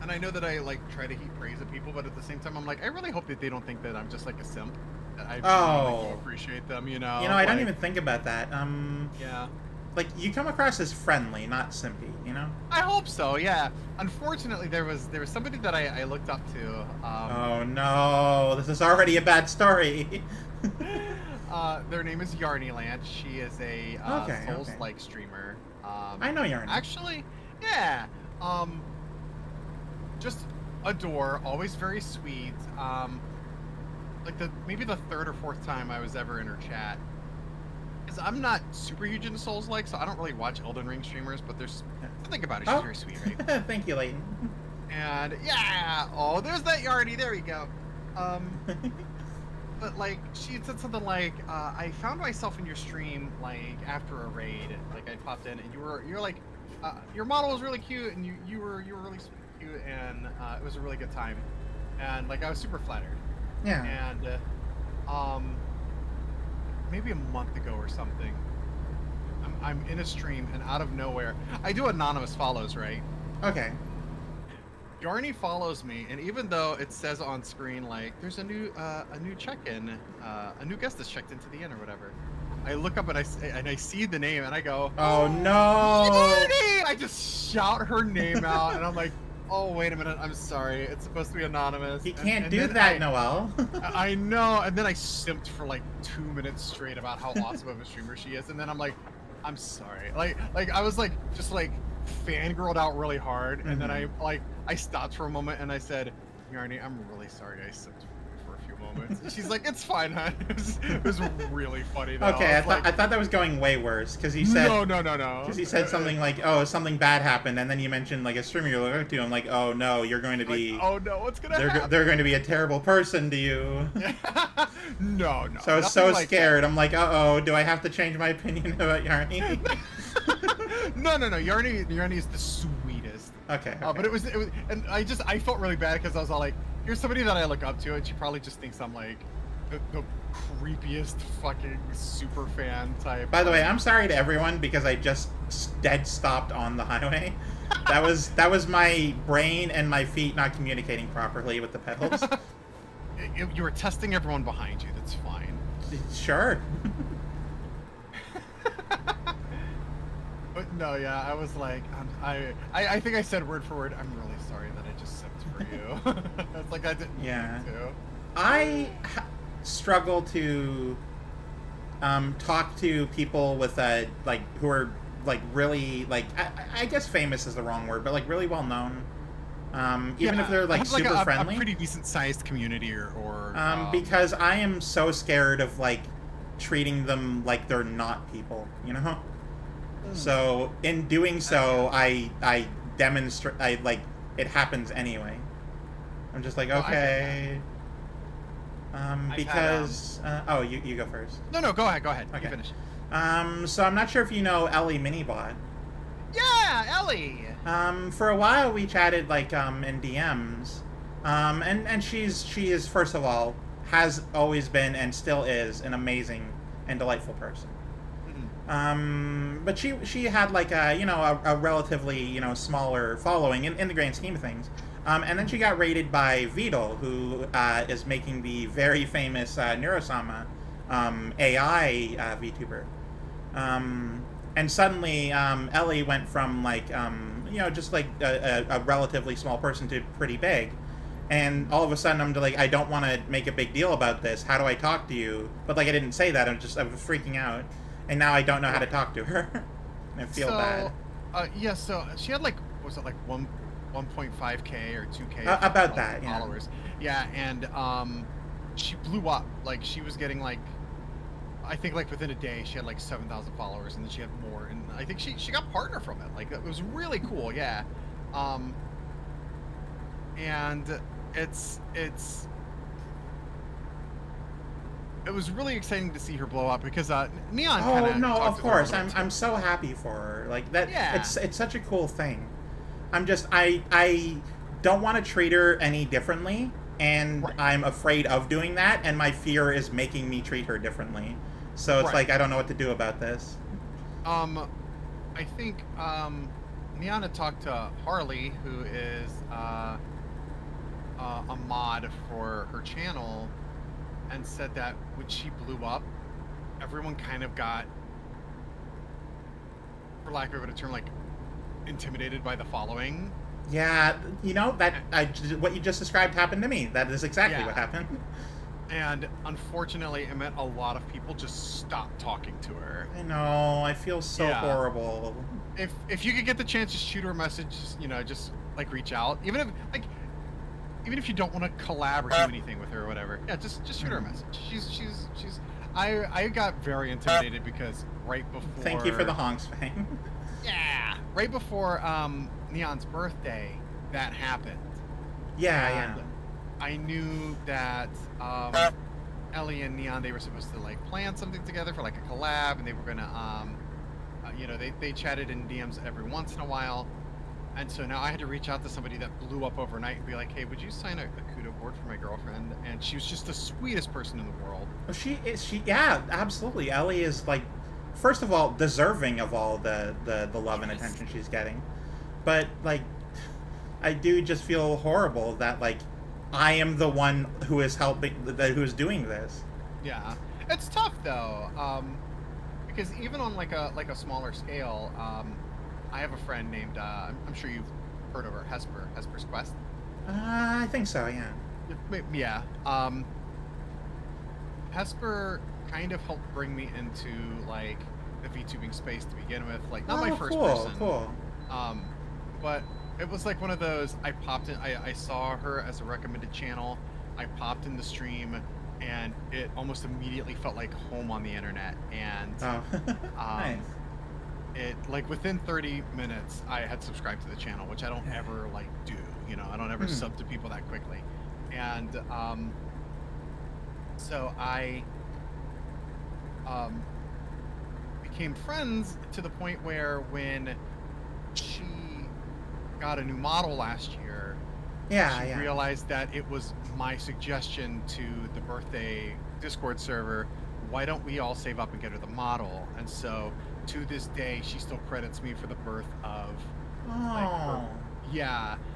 And I know that I like try to heap praise at people, but at the same time, I'm like, I really hope that they don't think that I'm just like a simp. That I really do appreciate them, you know. You know, I don't even think about that. Yeah. Like you come across as friendly, not simpy. You know. I hope so. Yeah. Unfortunately, there was somebody that I looked up to. Oh no, this is already a bad story. Their name is Yarnyland. She is a Souls-like streamer. I know Yarny. Actually, yeah. Just adore. Always very sweet. Like maybe the third or fourth time I was ever in her chat. Because I'm not super huge into Souls-like, so I don't really watch Elden Ring streamers. But there's something about it. She's very sweet, right? Thank you, Layton. And yeah, oh, there's that Yarny. There we go. But like she said something like, I found myself in your stream like after a raid. Like I popped in and you're like, your model was really cute and you were really cute and it was a really good time. And like I was super flattered. Yeah. And maybe a month ago or something, I'm in a stream and out of nowhere, I do anonymous follows, right? Okay. Yarny follows me, and even though it says on screen like there's a new check-in, a new guest has checked into the inn or whatever, I look up and I see the name and I go, oh no! Yarny! I just shout her name out, and I'm like, oh wait a minute, I'm sorry, it's supposed to be anonymous. He can't do that, Noel. I know, and then I simped for like 2 minutes straight about how awesome of a streamer she is, and then I'm like, I'm sorry, like I was like just like fangirled out really hard, and then I stopped for a moment and I said, Yarny, I'm really sorry I simped for a few moments. And she's like, it's fine, hon. It was really funny though. Okay, I thought that was going way worse because he said no. Because he said something like, "Oh, something bad happened," and then you mentioned like a streamer you look up to. I'm like, "Oh no, you're going to be. Like, oh no, what's gonna happen? They're going to be a terrible person to you." No. So I was so scared. I'm like, "Uh-oh, do I have to change my opinion about Yarny?" No. Yarny is the sweetest. Okay. But it was, and I felt really bad because I was all like, here's somebody that I look up to, and she probably just thinks I'm like the creepiest fucking super fan type. By the way, I'm sorry to everyone because I just dead stopped on the highway. That was my brain and my feet not communicating properly with the pedals. You were testing everyone behind you. That's fine. Sure. But no, yeah, I was like, I think I said word for word, I'm really sorry that I just simped for you. It's like I didn't mean to. I struggle to talk to people with like who are like really like I guess famous is the wrong word, but like really well known. Even if they're like super friendly. A pretty decent sized community or because I am so scared of like treating them like they're not people, you know? So in doing so, I demonstrate, like, it happens anyway. I'm just like, okay. Because, oh, you go first. No, go ahead. Okay. You finish. So I'm not sure if you know Ellie Minibot. Yeah, Ellie! For a while we chatted, like, in DMs. And she is, first of all, has always been and still is an amazing and delightful person. But she had like a relatively smaller following in the grand scheme of things, and then she got raided by Vidal, who is making the very famous Neurosama AI VTuber, and suddenly Ellie went from like just like a relatively small person to pretty big, And all of a sudden, I'm like, I don't want to make a big deal about this. How do I talk to you? But like, I didn't say that. I was freaking out, and now I don't know how to talk to her. I feel bad. Yeah. So she had like, was it like 1.5K or 2K? About that, yeah. Followers. Yeah, and she blew up. Like she was getting like, I think like within a day she had like 7,000 followers, and then she had more. And I think she got partner from it. Like it was really cool. Yeah. And it was really exciting to see her blow up because Neon. Oh no, of course, I'm so happy for her. Like that, yeah. It's such a cool thing. I don't want to treat her any differently, and right. I'm afraid of doing that, and my fear is making me treat her differently. So it's like I don't know what to do about this. I think Neon had talked to Harley, who is a mod for her channel, and said that when she blew up, everyone kind of got, for lack of a better term, like intimidated by the following. Yeah, you know that what you just described happened to me. That is exactly what happened. And unfortunately, it meant a lot of people just stopped talking to her. I know. I feel so horrible. If you could get the chance to shoot her a message, just like reach out, even if you don't want to collab or do anything with her or whatever. Yeah, just shoot her a message. She's. I got very intimidated because right before. Thank you for the honks, fame. Yeah, right before Neon's birthday, that happened. Yeah. I knew that Ellie and Neon, they were supposed to like plan something together for like a collab, and they were gonna they chatted in DMs every once in a while. And so now I had to reach out to somebody that blew up overnight and be like, hey, would you sign a kudo board for my girlfriend? And she was just the sweetest person in the world. Yeah, absolutely. Ellie is like, first of all, deserving of all the love and attention she's getting. But like, I do just feel horrible that like, I am the one who is who is doing this. Yeah. It's tough though. Because even on like a smaller scale, I have a friend named, I'm sure you've heard of her, Hesper's Quest. I think so, yeah. Yeah. Hesper kind of helped bring me into, like, the VTubing space to begin with. Like, not my first person. Cool. But it was like one of those, I popped in, I saw her as a recommended channel. I popped in the stream, and it almost immediately felt like home on the internet. And, nice. It like within 30 minutes I had subscribed to the channel, which I don't ever like do, I don't ever sub to people that quickly. And so I became friends to the point where when she got a new model last year, she realized that it was my suggestion to the birthday Discord server, why don't we all save up and get her the model? And so to this day, she still credits me for the birth of. Oh.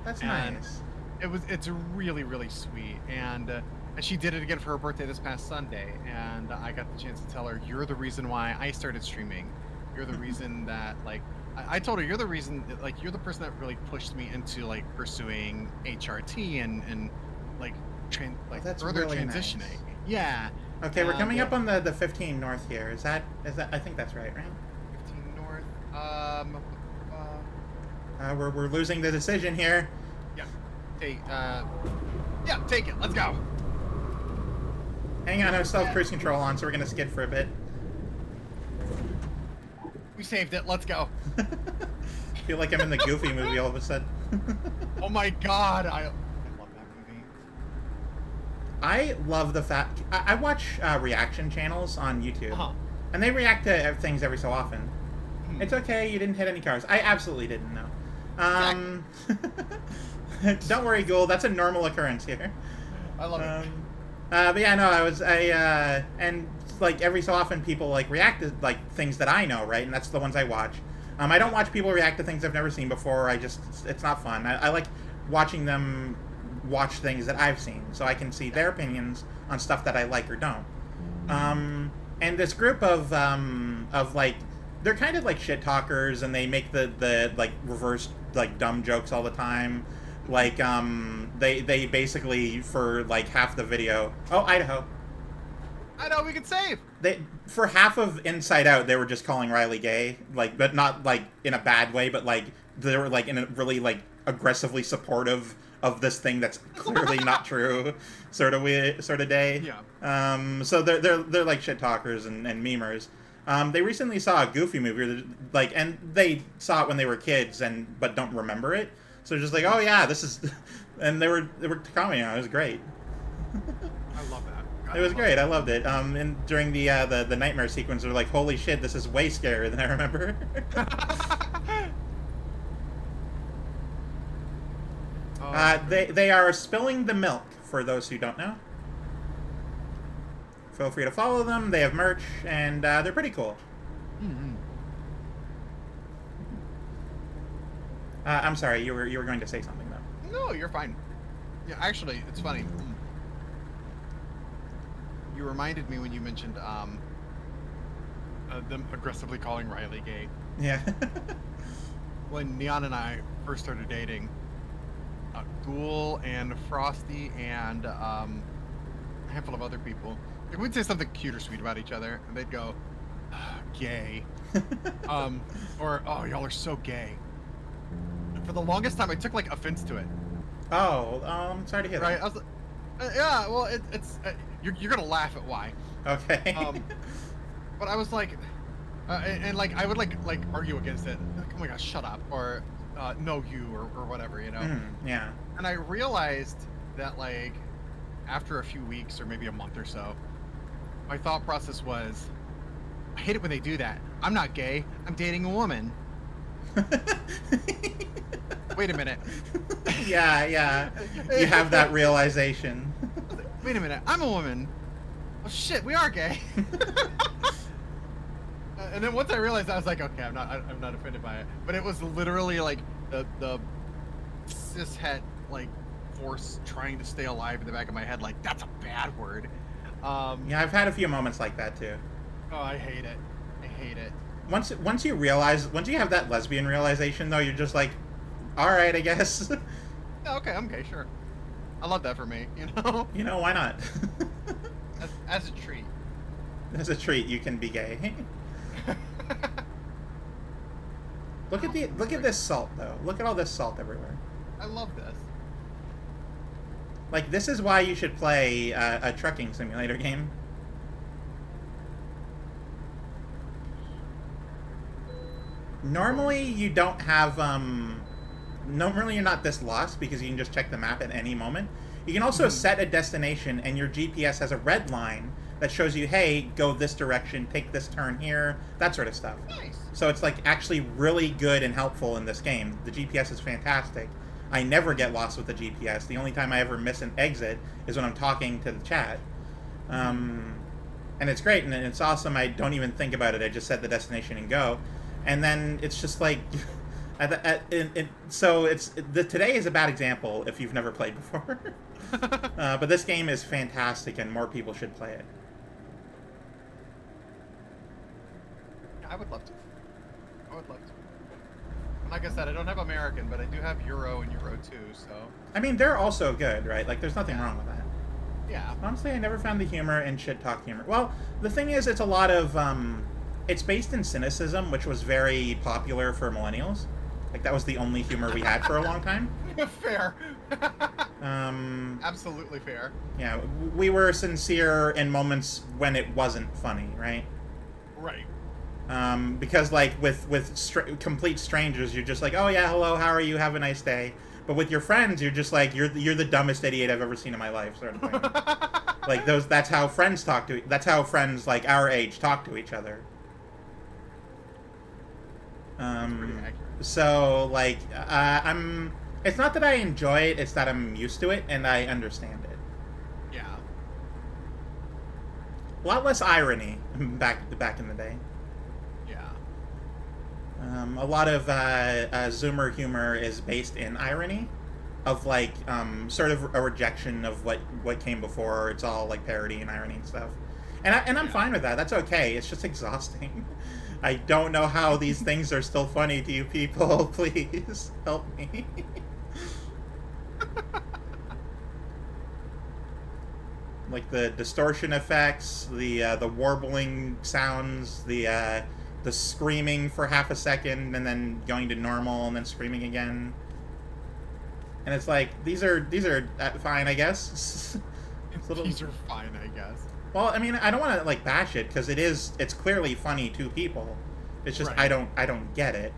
That's nice. It's really, really sweet, and she did it again for her birthday this past Sunday, and I got the chance to tell her, you're the reason why I started streaming. You're the reason that like I told her you're the reason that, like you're the person that really pushed me into like pursuing HRT and like that's further really transitioning. Nice. Yeah. Okay, we're coming up on the 15 north here. Is that? I think that's right? 15 north. We're losing the decision here. Yeah. Take it. Let's go. Hang on, I still have cruise control on, so we're gonna skid for a bit. We saved it. Let's go. I feel like I'm in the Goofy movie all of a sudden. Oh my god, I love that movie. I love the fact I watch reaction channels on YouTube, and they react to things every so often. It's okay, you didn't hit any cars. I absolutely didn't know. Don't worry, Ghoul. That's a normal occurrence here. I love it. But yeah, no, and like every so often people like react to like things that I know, right? And that's the ones I watch. I don't watch people react to things I've never seen before. It's not fun. I like watching them watch things that I've seen, so I can see their opinions on stuff that I like or don't. And this group of like, they're kind of like shit talkers, and they make the like reverse like dumb jokes all the time. Like, they basically, for, like, half the video... Oh, Idaho. I know we can save. For half of Inside Out, they were just calling Riley gay, like, but not like in a bad way, but like they were like in a really like aggressively supportive of this thing that's clearly not true, sort of day. Yeah. So they're like shit talkers and memers. They recently saw a Goofy movie, like, and they saw it when they were kids but don't remember it. So they're just like, oh yeah, this is, and they were commenting on it. It was great. I love that. It was great. I loved it. And during the nightmare sequence, they're like, "Holy shit, this is way scarier than I remember." They are spilling the milk. For those who don't know, feel free to follow them. They have merch, and they're pretty cool. Mm-hmm. I'm sorry, you were going to say something though. No, you're fine. Yeah, actually, it's funny. You reminded me when you mentioned them aggressively calling Riley gay. Yeah. When Neon and I first started dating, Ghoul and Frosty and a handful of other people, like, we'd say something cute or sweet about each other, and they'd go, gay. Or, oh, y'all are so gay. And for the longest time, I took, like, offense to it. Oh, I'm sorry to hear that. Right? I was like, yeah, well, it's you're gonna laugh at why. Okay. But I was like, and like I would like argue against it. Like, oh my gosh, shut up, or no, you, or whatever, you know. Yeah. And I realized that, like, after a few weeks or maybe a month or so, my thought process was, I hate it when they do that. I'm not gay. I'm dating a woman. Wait a minute. Yeah. You have that realization. Wait a minute. I'm a woman. Oh shit, we are gay. And then once I realized, I was like, okay, I'm not offended by it. But it was literally like the cishet like force trying to stay alive in the back of my head. Like, that's a bad word. Yeah, I've had a few moments like that too. Oh, I hate it. I hate it. Once you have that lesbian realization, though, you're just like, all right, I guess. Okay, sure. I love that for me, you know? You know, why not? as a treat. As a treat, you can be gay. Look at this salt, though. Look at all this salt everywhere. I love this. Like, this is why you should play a trucking simulator game. Normally, you don't have, normally you're not this lost because you can just check the map at any moment. You can also set a destination, and your GPS has a red line that shows you, hey, go this direction, take this turn here, that sort of stuff. Nice. So it's, like, actually really good and helpful in this game. The GPS is fantastic. I never get lost with the GPS. The only time I ever miss an exit is when I'm talking to the chat. And it's great, and it's awesome. I don't even think about it. I just set the destination and go. And then it's just like... so today is a bad example if you've never played before. But this game is fantastic, and more people should play it. I would love to. Like I said, I don't have American, but I do have Euro and Euro 2, so... I mean, they're also good, right? Like, there's nothing wrong with that. Yeah. Honestly, I never found the humor in shit talk humor. Well, the thing is, it's a lot of, it's based in cynicism, which was very popular for millennials. Like, that was the only humor we had for a long time. Fair. Absolutely fair. Yeah, we were sincere in moments when it wasn't funny, right? Right. Because, like, with complete strangers, you're just like, oh yeah, hello, how are you, have a nice day. But with your friends, you're just like, you're the dumbest idiot I've ever seen in my life, sort of thing. Like, that's how friends that's how friends, like, our age talk to each other. So, like, it's not that I enjoy it, it's that I'm used to it, and I understand it. Yeah. A lot less irony back in the day. Yeah. A lot of Zoomer humor is based in irony, of, like, sort of a rejection of what came before. It's all, like, parody and irony and stuff. And I'm fine with that. That's okay. It's just exhausting. I don't know how these things are still funny to you people. Please help me. like the distortion effects, the warbling sounds, the screaming for half a second and then going to normal and then screaming again. And it's like these are fine, I guess. These are fine, I guess. Well, I mean, I don't want to like bash it because it's clearly funny to people. It's just Right. I don't get it.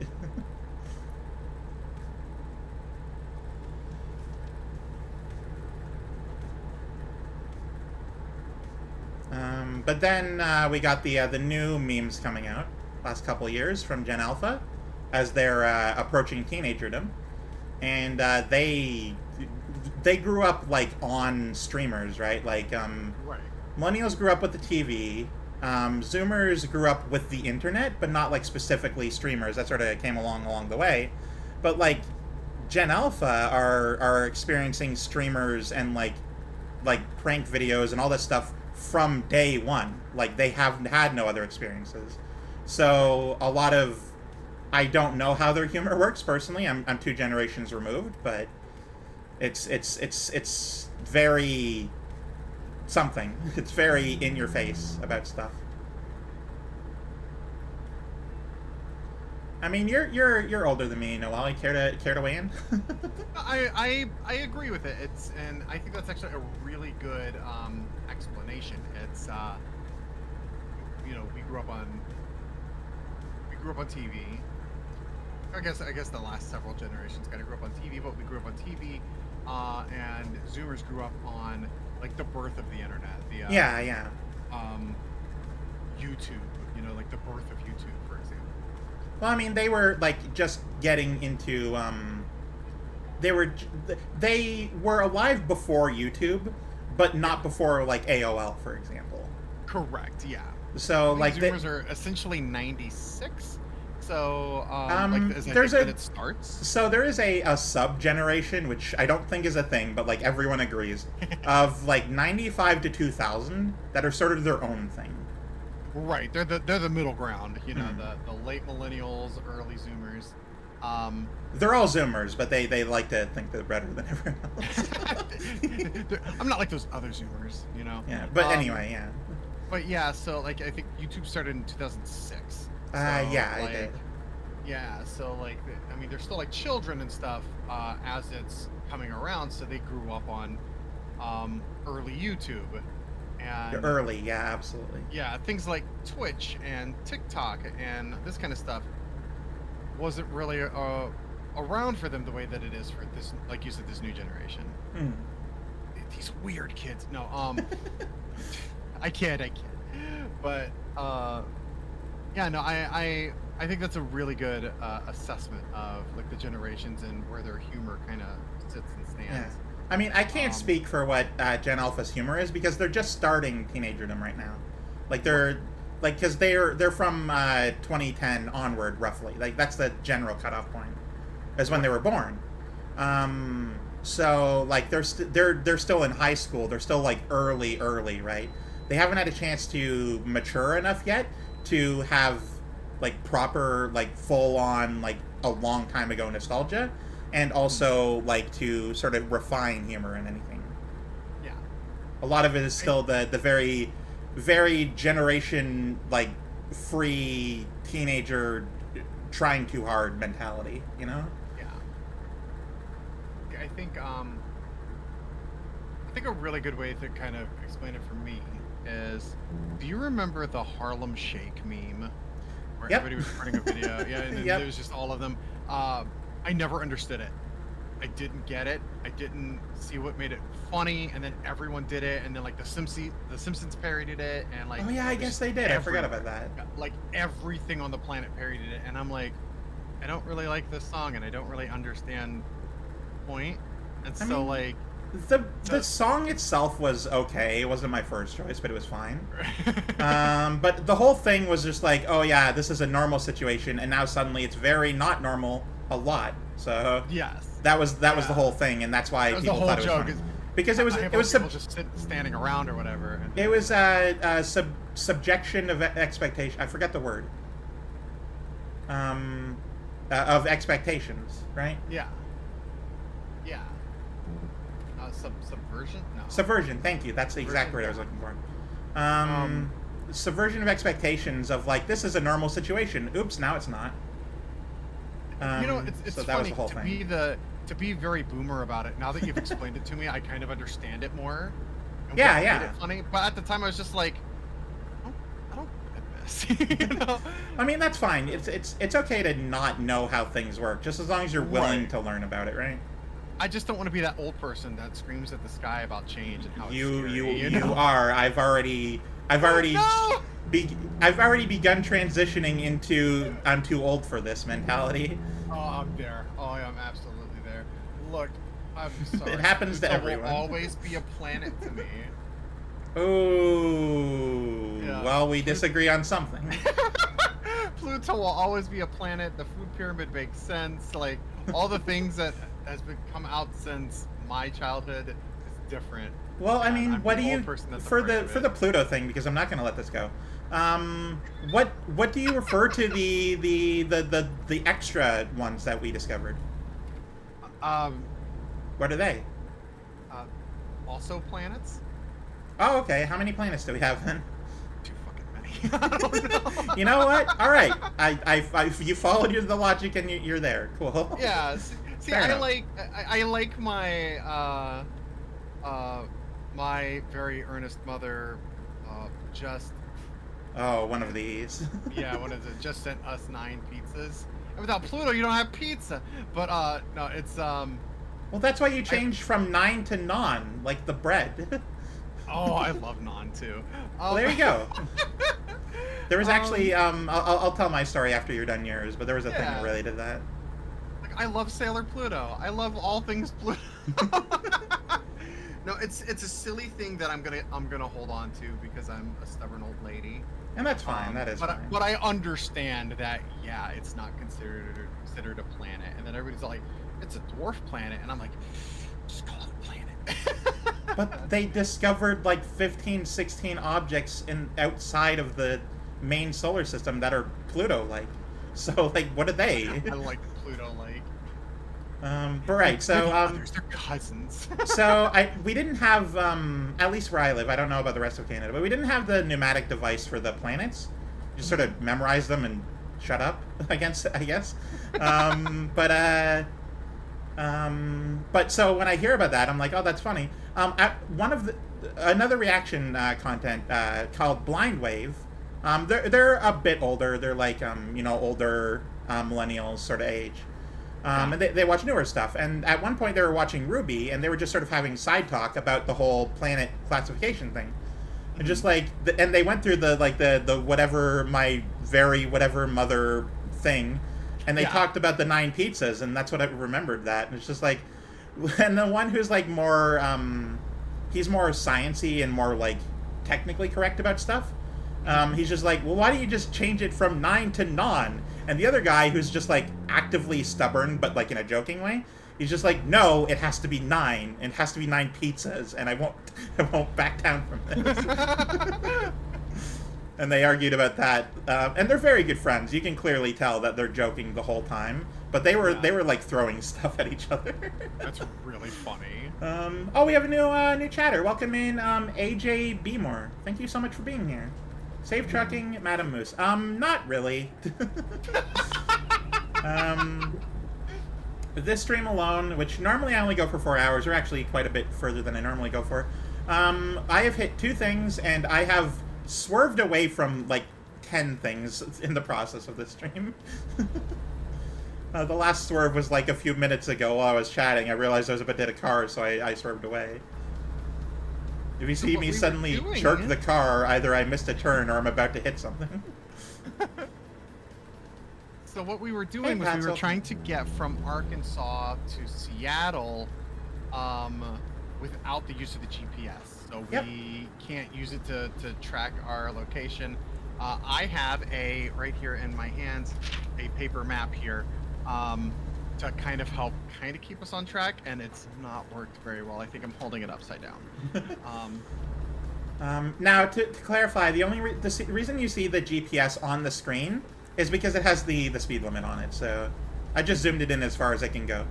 But then we got the new memes coming out last couple of years from Gen Alpha as they're approaching teenagerdom, and they grew up like on streamers, right? Like Right. millennials grew up with the TV. Zoomers grew up with the internet, but not like specifically streamers. That sort of came along the way. But like Gen Alpha are experiencing streamers and like prank videos and all this stuff from day one. Like they haven't had no other experiences. So a lot of I don't know how their humor works personally. I'm 2 generations removed, but it's very something. It's very in your face about stuff. I mean, you're older than me, Noel. You care to weigh in? I agree with it. And I think that's actually a really good explanation. It's you know, we grew up on TV. I guess the last several generations kind of grew up on TV, but we grew up on TV, and Zoomers grew up on like the birth of the internet. The yeah. YouTube. You know, like the birth of YouTube, for example. Well, I mean, they were like just getting into they were alive before YouTube, but not before like AOL, for example. Correct. Yeah. So like Zoomers are essentially 96. So like is there's that it starts. So there is a sub generation, which I don't think is a thing, but like everyone agrees, of like 95 to 2000 that are sort of their own thing. Right, they're the middle ground, you know, the late millennials, early Zoomers. They're all Zoomers, but they like to think they're better than everyone else. I'm not like those other Zoomers, you know. Yeah, but anyway, yeah. But yeah, so like I think YouTube started in 2006. So, yeah, like, I did. Yeah, so like I mean, they're still like children and stuff as it's coming around, so they grew up on early YouTube. And Early, yeah, absolutely. yeah, things like Twitch and TikTok and this kind of stuff wasn't really around for them the way that it is for this, like you said, this new generation. These weird kids. No, I kid. But yeah, no, I think that's a really good assessment of like the generations and where their humor kind of sits and stands. Yeah. I mean, I can't speak for what Gen Alpha's humor is because they're just starting teenagerdom right now. Like they're like because they're from 2010 onward roughly. Like that's the general cutoff point, is when they were born. So like they're still in high school. They're still like early, right? They haven't had a chance to mature enough yet to have like proper like full on like a long time ago nostalgia. And also, like, to sort of refine humor and anything. Yeah. A lot of it is still the very, very generation, like, free teenager trying too hard mentality, you know? Yeah. I think a really good way to kind of explain it for me is, do you remember the Harlem Shake meme? Where everybody was recording a video. Yeah, and then it was just all of them. I never understood it. I didn't get it. I didn't see what made it funny, and then everyone did it, and then like the Simpsons parodied it, and like oh yeah, I guess they did. I forgot about that. Like everything on the planet parodied it, and I'm like, I don't really like this song, and I don't really understand the point, and I mean, like the song itself was okay. It wasn't my first choice, but it was fine. But the whole thing was just like, oh yeah, this is a normal situation, and now suddenly it's very not normal. A lot, so yes, that was the whole thing, and that's why people thought it was funny. Because it was just standing around or whatever. It was subjection of expectation. I forget the word. Of expectations, right? Yeah. subversion? No. Subversion, thank you. That's the exact word I was looking for. Subversion of expectations of, like, this is a normal situation. Oops, now it's not. It's so that funny was the whole thing. to be very boomer about it. Now that you've explained it to me, I kind of understand it more. And Yeah, what yeah. made it funny, but at the time I was just like, I don't get this. You know? I mean, that's fine. It's okay to not know how things work, just as long as you're willing to learn about it, right? I just don't want to be that old person that screams at the sky about change and how it's You scary, are. I've already No! I've already begun transitioning into I'm too old for this mentality. Oh, I'm there. Oh, I'm absolutely there. Look, I'm sorry. It happens to Pluto everyone. will always be a planet to me. Oh, Yeah. well, we disagree on something. Pluto will always be a planet. The food pyramid makes sense. Like, all the things that has come out since my childhood is different. Well, I mean, I'm what do the you old person that's for afraid of the it. Pluto thing? Because I'm not going to let this go. What do you refer to the extra ones that we discovered? What are they? Also planets? Oh, okay. How many planets do we have then? Too fucking many. I don't know. You know what? All right. You followed the logic and you're there. Cool. Yeah. See, Fair I enough. like my my very earnest mother just Oh, one of these. what is it? Just sent us 9 pizzas. And without Pluto, you don't have pizza. But no, it's Well, that's why you changed from 9 to non, like the bread. Oh, I love naan too. Well, there you go. There was actually, I'll tell my story after you're done yours, but there was a thing Yeah. related to that. Like, I love Sailor Pluto. I love all things Pluto. No, it's a silly thing that I'm gonna hold on to because I'm a stubborn old lady. And that's fine. That is but fine. But I understand that it's not considered a planet, and then everybody's like, it's a dwarf planet, and I'm like, just call it a planet. But they discovered like 15, 16 objects outside of the main solar system that are Pluto-like. So, like, what are they? I like Pluto-like. But right, so they're cousins. so we didn't have at least where I live. I don't know about the rest of Canada, but we didn't have the pneumatic device for the planets. Just sort of memorize them and shut up. I guess. But so when I hear about that, I'm like, oh, that's funny. Another reaction content called Blind Wave. They're a bit older. They're like older millennials sort of age. And they watch newer stuff. And at one point they were watching Ruby, and they were just sort of having side talk about the whole planet classification thing. And just like, and they went through the whatever my very whatever mother thing, and they talked about the 9 pizzas, and that's what I remembered that. And it's just like, and the one who's like more, he's more sciencey and more like technically correct about stuff. He's just like, well, why don't you just change it from 9 to non? And the other guy, who's just like actively stubborn, but like in a joking way, he's just like, no, it has to be 9. It has to be 9 pizzas, and I won't back down from this. And they argued about that, and they're very good friends. You can clearly tell that they're joking the whole time, but they were like throwing stuff at each other. That's really funny. Oh, we have a new chatter. Welcome in, AJ Beemore. Thank you so much for being here. Safe trucking, Madam Moose. Not really. This stream alone, which normally I only go for 4 hours, or actually quite a bit further than I normally go for, I have hit 2 things, and I have swerved away from like 10 things in the process of this stream. The last swerve was like a few minutes ago while I was chatting. I realized I was about to hit a car, so I swerved away. If you see me suddenly jerk the car, either I missed a turn or I'm about to hit something. So what we were doing was we were trying to get from Arkansas to Seattle without the use of the GPS. So we can't use it to track our location. I have right here in my hands, a paper map here to kind of keep us on track, and it's not worked very well. I think I'm holding it upside down. Now, to clarify, the reason you see the GPS on the screen is because it has the speed limit on it. So I just zoomed it in as far as I can go.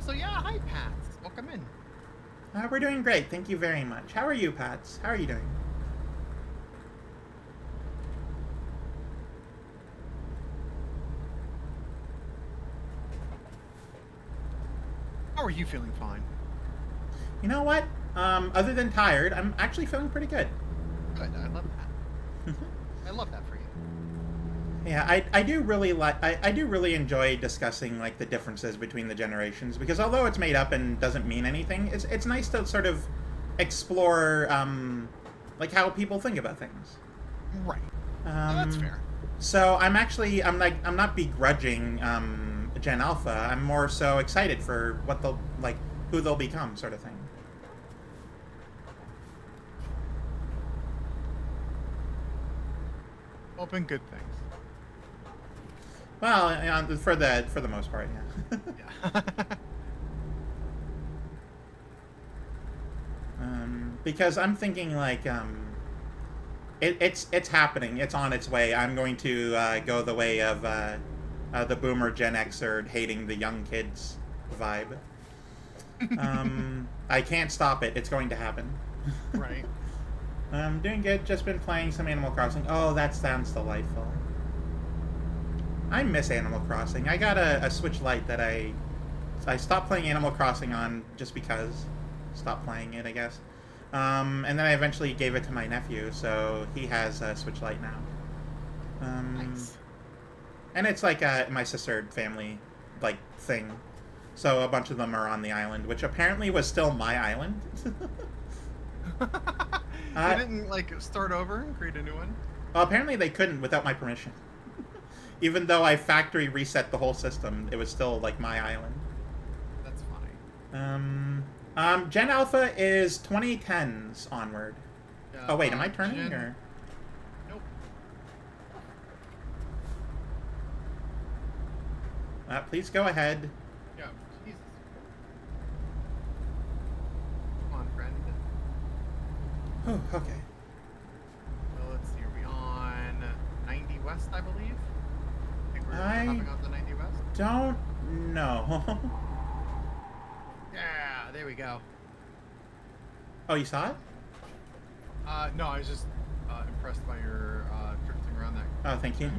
Also, yeah, hi, Pat. Welcome in. We're doing great. Thank you very much. How are you, Pats? How are you doing? How are you feeling? Fine. You know what? Other than tired, I'm actually feeling pretty good. Good. I love that. I love that for you. Yeah, I do really I do really enjoy discussing like the differences between the generations, because although it's made up and doesn't mean anything, it's nice to sort of explore like how people think about things. Right. That's fair. So I'm not begrudging Gen Alpha. I'm more so excited for what they'll who they'll become, sort of thing. Hoping good things. Well, for the most part, yeah. Yeah. Because I'm thinking like it's happening. It's on its way. I'm going to go the way of the boomer Gen Xer hating the young kids vibe. I can't stop it. It's going to happen. Right. I'm doing good. Just been playing some Animal Crossing. Oh, that sounds delightful. I miss Animal Crossing. I got a Switch Lite that I stopped playing Animal Crossing on just because. Stopped playing it, I guess. And then I eventually gave it to my nephew, so he has a Switch Lite now. Nice. And it's like my sister family like thing. So a bunch of them are on the island, which apparently was still my island. You didn't like start over and create a new one? Well, apparently they couldn't without my permission. Even though I factory reset the whole system, it was still like my island. That's funny. Gen Alpha is 2010s onward. Oh wait, am I turning or? Nope. Please go ahead. Yeah. Jesus. Come on, friend. Oh, okay. Well, let's see. Are we on 90 West, I believe? I think we're I hopping off the 90 West. Don't know. Yeah, there we go. Oh, you saw it? No, I was just impressed by your drifting around that. Oh, thank you.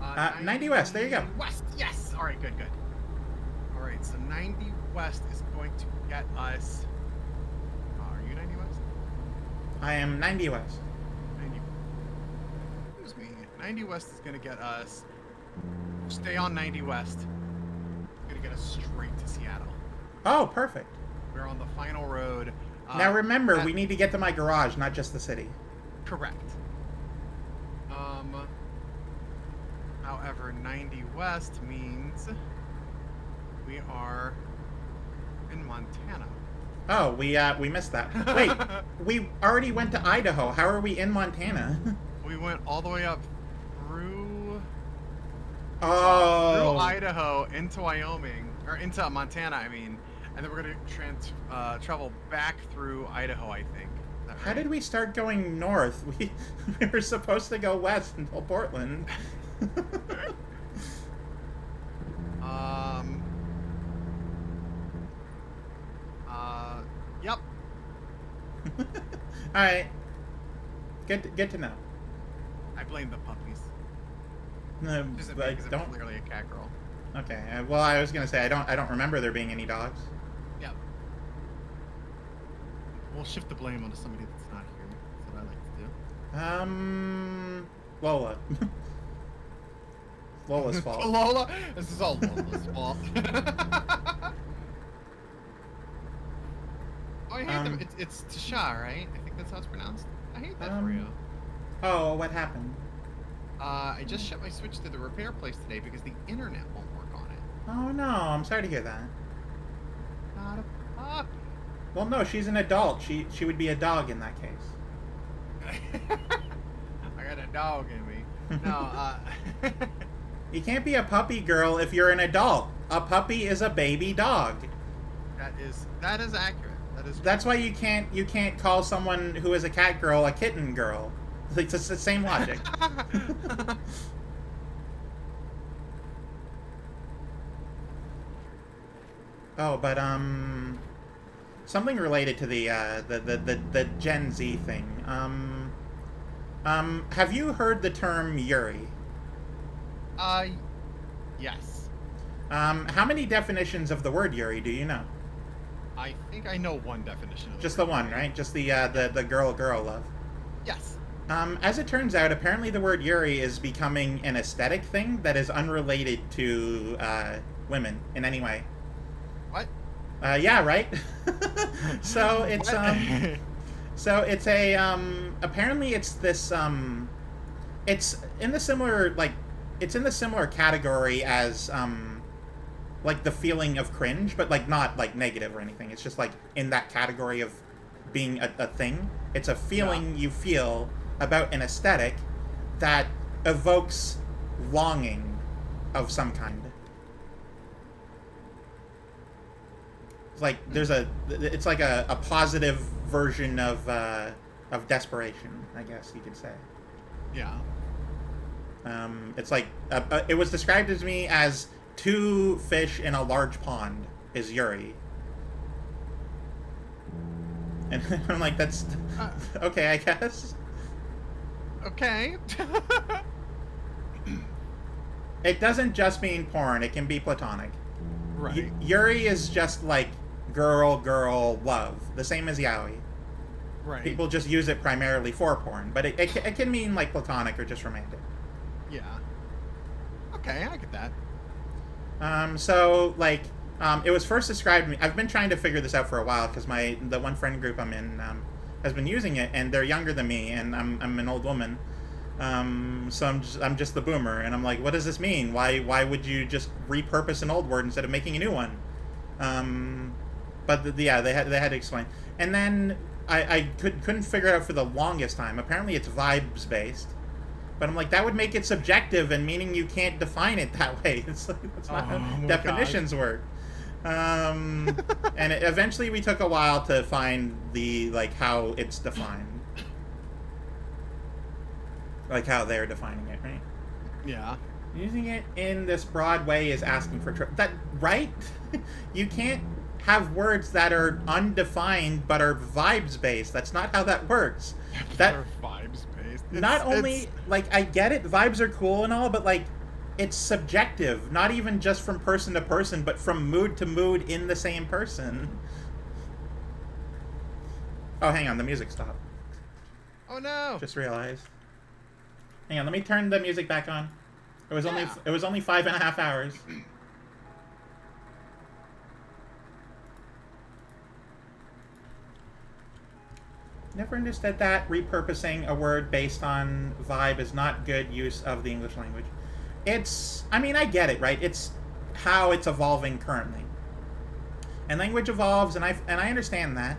There. 90 West, there you go. West, yes. All right, good. All right, so 90 West is going to get us. Are you 90 West? I am 90 West. 90. Excuse me. 90 West is going to get us. Stay on 90 West. It's going to get us straight to Seattle. Oh, perfect. We're on the final road. Now remember, we need to get to my garage, not just the city. Correct. However, 90 West means we are in Montana. Oh, we missed that. Wait, we already went to Idaho. How are we in Montana? We went all the way up through Oh. Idaho into Wyoming, or into Montana, I mean, and then we're gonna travel back through Idaho, I think. Is that How right? did we start going north? We were supposed to go west until Portland. Yep. All right. Good to know. I blame the puppies. Just I because I'm don't. clearly a cat girl. Okay. Well, I was gonna say I don't remember there being any dogs. Yep. We'll shift the blame onto somebody that's not here. That's what I like to do. Lola. Lola's fault. Lola? This is all Lola's fault. Oh, I hate them. It's Tasha, right? I think that's how it's pronounced. I hate that for you. Oh, what happened? I just shipped my Switch to the repair place today because the internet won't work on it. Oh no, I'm sorry to hear that. Not a puppy. Well, no, she's an adult. She would be a dog in that case. I got a dog in me. No, You can't be a puppy girl if you're an adult. A puppy is a baby dog. that is accurate. That is. That's why you can't call someone who is a cat girl a kitten girl. It's the same logic. Oh, but something related to the Gen Z thing. Have you heard the term Yuri? Yes. How many definitions of the word Yuri do you know? I think I know one definition of Just the the word one, right? Just the girl love. Yes. As it turns out, apparently the word Yuri is becoming an aesthetic thing that is unrelated to women in any way. What? Yeah, right? So it's so it's a apparently it's this it's in the similar category as like the feeling of cringe, but like not like negative or anything. It's just like in that category of being a thing. It's a feeling you feel about an aesthetic that evokes longing of some kind. It's like it's like a positive version of desperation, I guess you could say. Yeah. It's like it was described to me as 2 fish in a large pond is Yuri. And I'm like, that's okay, I guess. Okay. It doesn't just mean porn, it can be platonic. Right. Yuri is just like girl love, the same as yaoi. Right. People just use it primarily for porn, but it can mean like platonic or just romantic. Yeah. Okay, I get that. So like, it was first described to me. I've been trying to figure this out for a while because the one friend group I'm in has been using it, and they're younger than me, and I'm an old woman. So I'm just the boomer, and I'm like, what does this mean? Why would you just repurpose an old word instead of making a new one? But yeah, they had to explain, and then I couldn't figure it out for the longest time. Apparently, it's vibes based. But I'm like, that would make it subjective, and meaning you can't define it that way. It's like, that's not how definitions work. And eventually we took a while to find how it's defined. Like how they're defining it, right? Yeah. Using it in this broad way is asking for that, right? You can't have words that are undefined but are vibes based. That's not how that works. They're vibes based. Not only, like, I get it, vibes are cool and all, but, like, it's subjective. Not even just from person to person, but from mood to mood in the same person. Oh, hang on, the music stopped. Oh, no. Just realized. Hang on, let me turn the music back on. It was only 5.5 hours. Never understood that repurposing a word based on vibe is not good use of the English language. I mean, I get it, right? It's how it's evolving currently. And language evolves, and I understand that.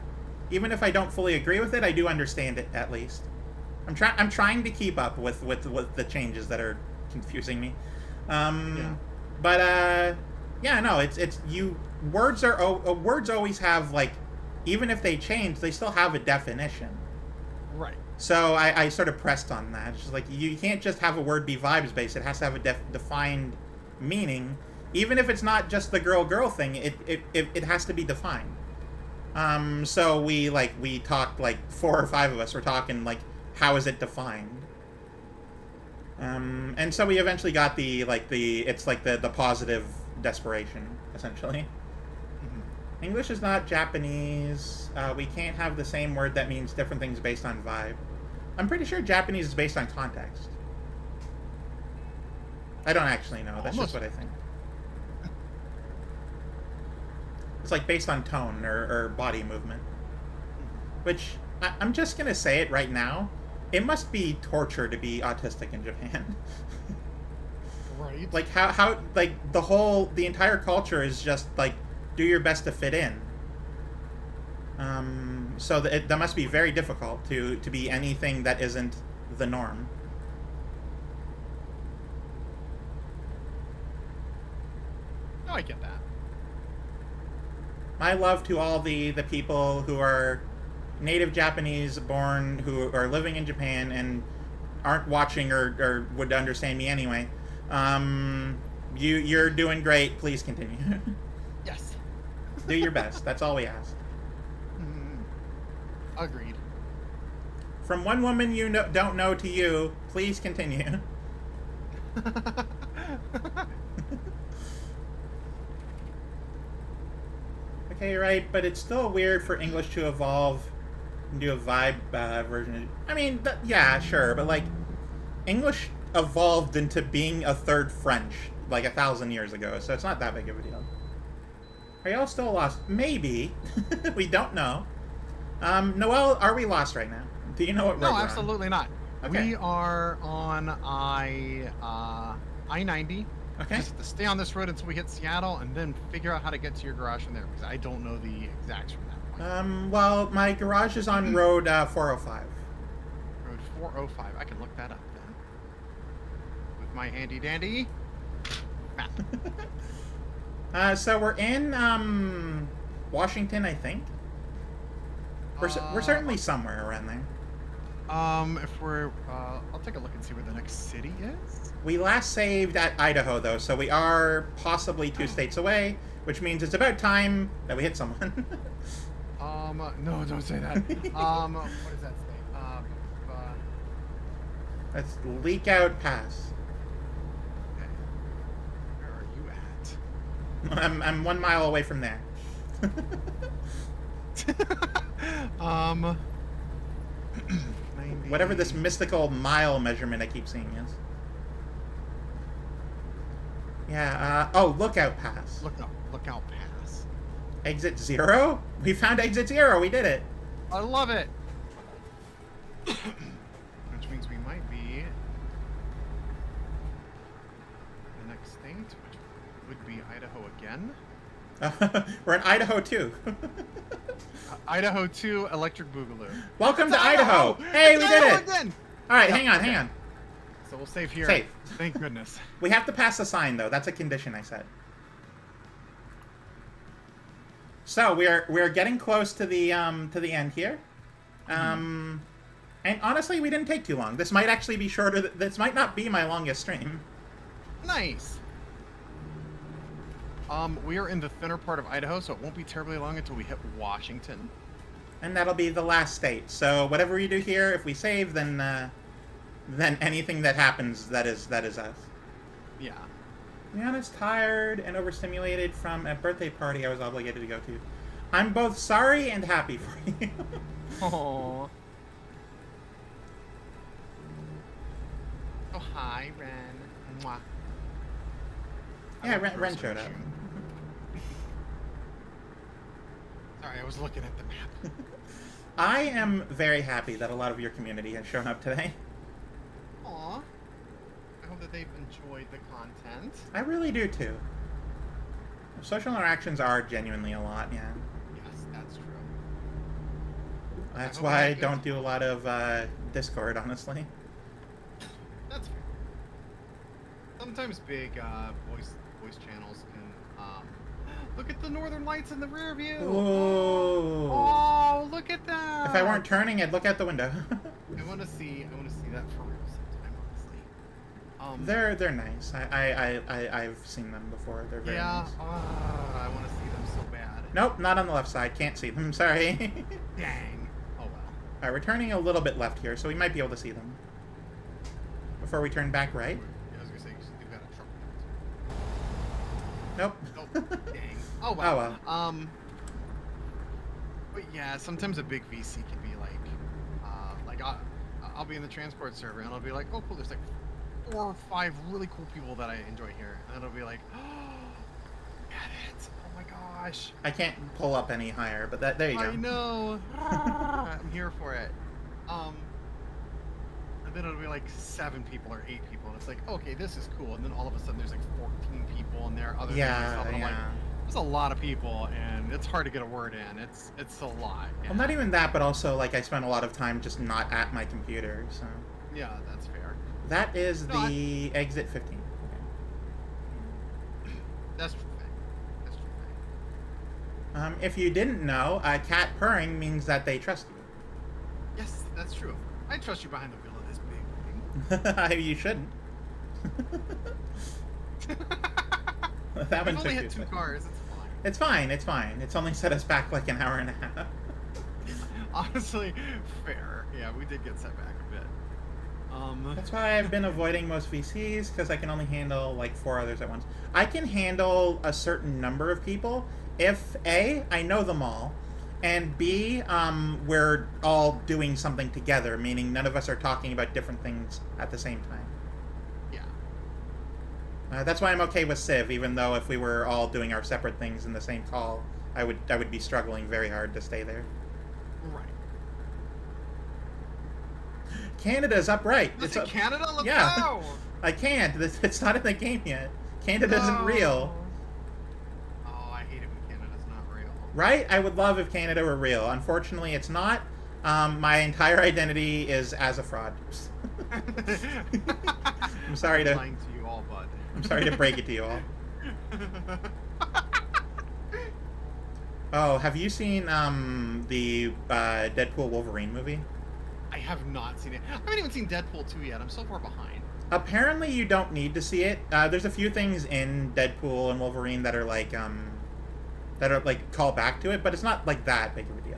Even if I don't fully agree with it, I do understand it, at least. I'm trying to keep up with the changes that are confusing me. Yeah. But, yeah, no, words always have, like, even if they change, they still have a definition. Right. So I sort of pressed on that. It's just like, you can't just have a word be vibes-based. It has to have a defined meaning. Even if it's not just the girl thing, it has to be defined. So we talked, like, 4 or 5 of us were talking, like, how is it defined? And so we eventually got the positive desperation, essentially. English is not Japanese. We can't have the same word that means different things based on vibe. I'm pretty sure Japanese is based on context. I don't actually know. That's just what I think. It's like based on tone or body movement. Which, I'm just going to say it right now. It must be torture to be autistic in Japan. Right. Like, how like, the entire culture is just, like, do your best to fit in. So that must be very difficult to be anything that isn't the norm. No, I get that. My love to all the people who are native Japanese born, who are living in Japan and aren't watching or would understand me anyway. You're doing great. Please continue. Yes. do your best. That's all we ask. Agreed. From one woman you don't know to you, please continue. Okay, right, but it's still weird for English to evolve and do a vibe version. I mean, yeah, sure, but like, English evolved into being a third French like 1,000 years ago, so it's not that big of a deal. Are y'all still lost? Maybe. We don't know. Noelle, are we lost right now? Do you know what road No, we're absolutely not. Okay. We are on I-90. Okay. Just to stay on this road until we hit Seattle, and then figure out how to get to your garage from there, because I don't know the exacts from that point. Well, my garage is on road 405. Road 405. I can look that up then. With my handy dandy map. So we're in Washington, I think. We're certainly somewhere around there. If we're, I'll take a look and see where the next city is. We last saved at Idaho, though, so we are possibly 2 states away, which means it's about time that we hit someone. No, don't say that. What is that state? That's Leak Out Pass. Okay. Where are you at? I'm 1 mile away from there. 90. Whatever this mystical mile measurement I keep seeing is. Yeah, oh, Lookout Pass. Lookout Pass. Exit 0? We found exit 0, we did it. I love it. Which means we might be the next state, which would be Idaho again. We're in Idaho, too. Idaho 2 Electric Boogaloo. Welcome to Idaho! Hey, we did it! Again. Alright, Yep, hang on. So we'll save here. Save. Thank goodness. We have to pass the sign, though. That's a condition I said. So we're getting close to the end here, and honestly, we didn't take too long. This might actually be shorter. This might not be my longest stream. Nice. We are in the thinner part of Idaho, so it won't be terribly long until we hit Washington. And that'll be the last state. So whatever we do here, if we save, then anything that happens, that is us. Yeah. Rihanna's tired and overstimulated from a birthday party I was obligated to go to. I'm both sorry and happy for you. Aww. Oh, hi, Ren. Mwah. Yeah, Ren showed up. Sorry, I was looking at the map. I am very happy that a lot of your community has shown up today. Aw. I hope that they've enjoyed the content. I really do, too. Social interactions are genuinely a lot, yeah. Yes, that's true. That's why I don't do a lot of Discord, honestly. That's fair. Sometimes big voice channels can look at the northern lights in the rear view. Ooh. Oh, look at that. If I weren't turning, I'd look out the window. I want to see that for real sometime, honestly. They're nice. I've seen them before. They're very nice. I want to see them so bad. Nope, not on the left side. Can't see them. Sorry. Dang. Oh well. Alright, we're turning a little bit left here, so we might be able to see them. Before we turn back right. Yeah, I was gonna say you got a truck. Nope. Nope. Dang. Oh well. Oh well. But yeah, sometimes a big VC can be like I'll be in the transport server and I'll be like, oh cool, there's like 4 or 5 really cool people that I enjoy here, and it'll be like, oh, get it! Oh my gosh! I can't pull up any higher, but there you go. I know. I'm here for it. And then it'll be like 7 people or 8 people, and it's like, okay, this is cool. And then all of a sudden, there's like 14 people in there. Other than myself, and I'm like, there's a lot of people, and it's hard to get a word in. It's a lot. Yeah. Well, not even that, but also like I spend a lot of time just not at my computer. So Yeah, that's fair. that is the exit 15. Okay. That's true. That's true. If you didn't know, cat purring means that they trust you. Yes, that's true. I trust you behind the wheel of this big thing. You shouldn't. That We've one only took hit you 2 a second. cars. It's fine. It's fine. It's fine. It's only set us back like an hour and a half. Honestly, fair. Yeah, we did get set back a bit. That's why I've been avoiding most VCs, because I can only handle like 4 others at once. I can handle a certain number of people if A, I know them all, and B, we're all doing something together, meaning none of us are talking about different things at the same time. Yeah. That's why I'm okay with Civ, even though if we were all doing our separate things in the same call, I would be struggling very hard to stay there. Right. Canada's upright. Listen, It's Canada, let's yeah. go! I can't. It's not in the game yet. Canada isn't real. Oh, I hate it when Canada's not real. Right? I would love if Canada were real. Unfortunately, it's not. My entire identity is as a fraud. I'm sorry to... lying to you all, bud. I'm sorry to break it to you all. Oh, have you seen the Deadpool Wolverine movie? I have not seen it. I haven't even seen Deadpool 2 yet. I'm so far behind. Apparently, you don't need to see it. There's a few things in Deadpool and Wolverine that are like call back to it, but it's not like that big of a deal.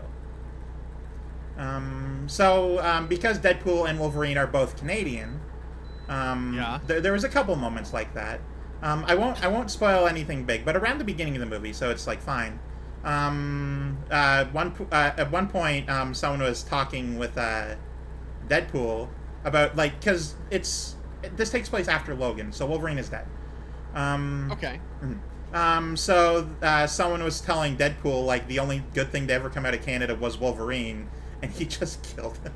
Because Deadpool and Wolverine are both Canadian, yeah. there was a couple moments like that. I won't spoil anything big, but around the beginning of the movie, so it's like fine. At one point, someone was talking with Deadpool about because this takes place after Logan, so Wolverine is dead. Okay. So someone was telling Deadpool like the only good thing to ever come out of Canada was Wolverine, and he just killed him.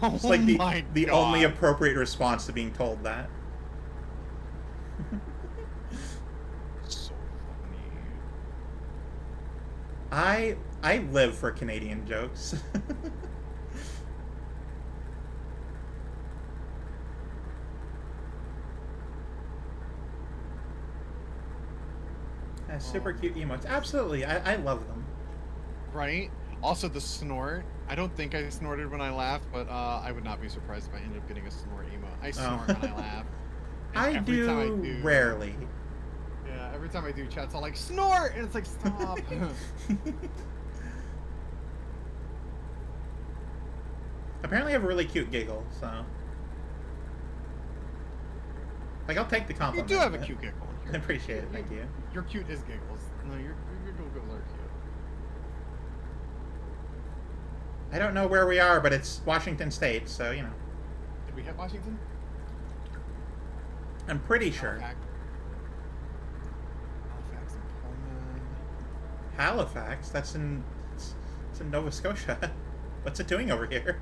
It's like the only appropriate response to being told that. So I live for Canadian jokes. Super cute emotes. Absolutely, I love them. Right? Also, the snort. I don't think I snorted when I laughed, but I would not be surprised if I ended up getting a snort emote. I snort when I laugh. I do rarely. Yeah, every time I do, chat's all like, snort! And it's like, stop. Apparently I have a really cute giggle, so... Like, I'll take the You compliment. do have a cute giggle. I appreciate it, thank you. Your cute is giggles. No, your giggles are cute. I don't know where we are, but it's Washington State, so, you know. Did we hit Washington? I'm pretty sure. Halifax and Pullman. Halifax? It's in Nova Scotia. What's it doing over here?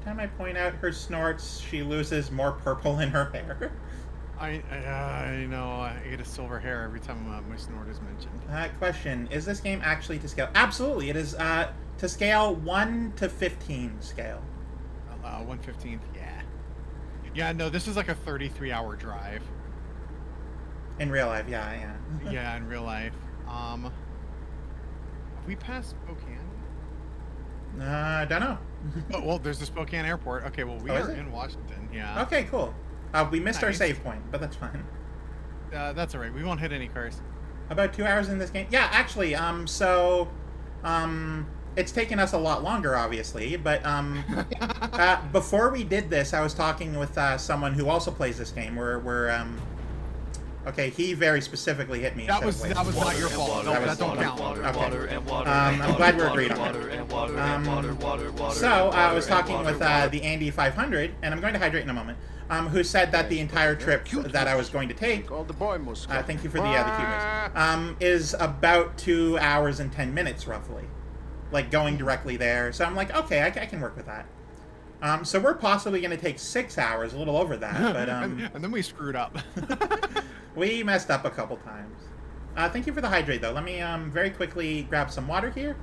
Time I point out her snorts, she loses more purple in her hair. I know. I get a silver hair every time my snort is mentioned. Question: is this game actually to scale? Absolutely, it is. To scale 1 to 15 scale. 1/15th. Yeah. Yeah. No, this is like a 33-hour drive. In real life, yeah. Yeah, in real life. Have we passed Spokane? I don't know. Oh, well, there's the Spokane airport. Okay, well, we Oh, is are it? in Washington. Yeah. Okay, cool. We missed our Nice. save point, but that's fine. That's all right. We won't hit any cars. About 2 hours in this game. Yeah, actually, it's taken us a lot longer, obviously, but before we did this, I was talking with someone who also plays this game. Okay, he very specifically hit me. That was not your fault. No, that don't count. I'm glad we're agreed on that. So I was talking with the Andy 500, and I'm going to hydrate in a moment. Who said that the entire trip that I was going to take, All the boy must go. thank you for the cute is about 2 hours and 10 minutes roughly, like going directly there. So I'm like, okay, I can work with that. So we're possibly going to take 6 hours, a little over that, but and then we screwed up. we messed up a couple times. Thank you for the hydrate, though. Let me very quickly grab some water here,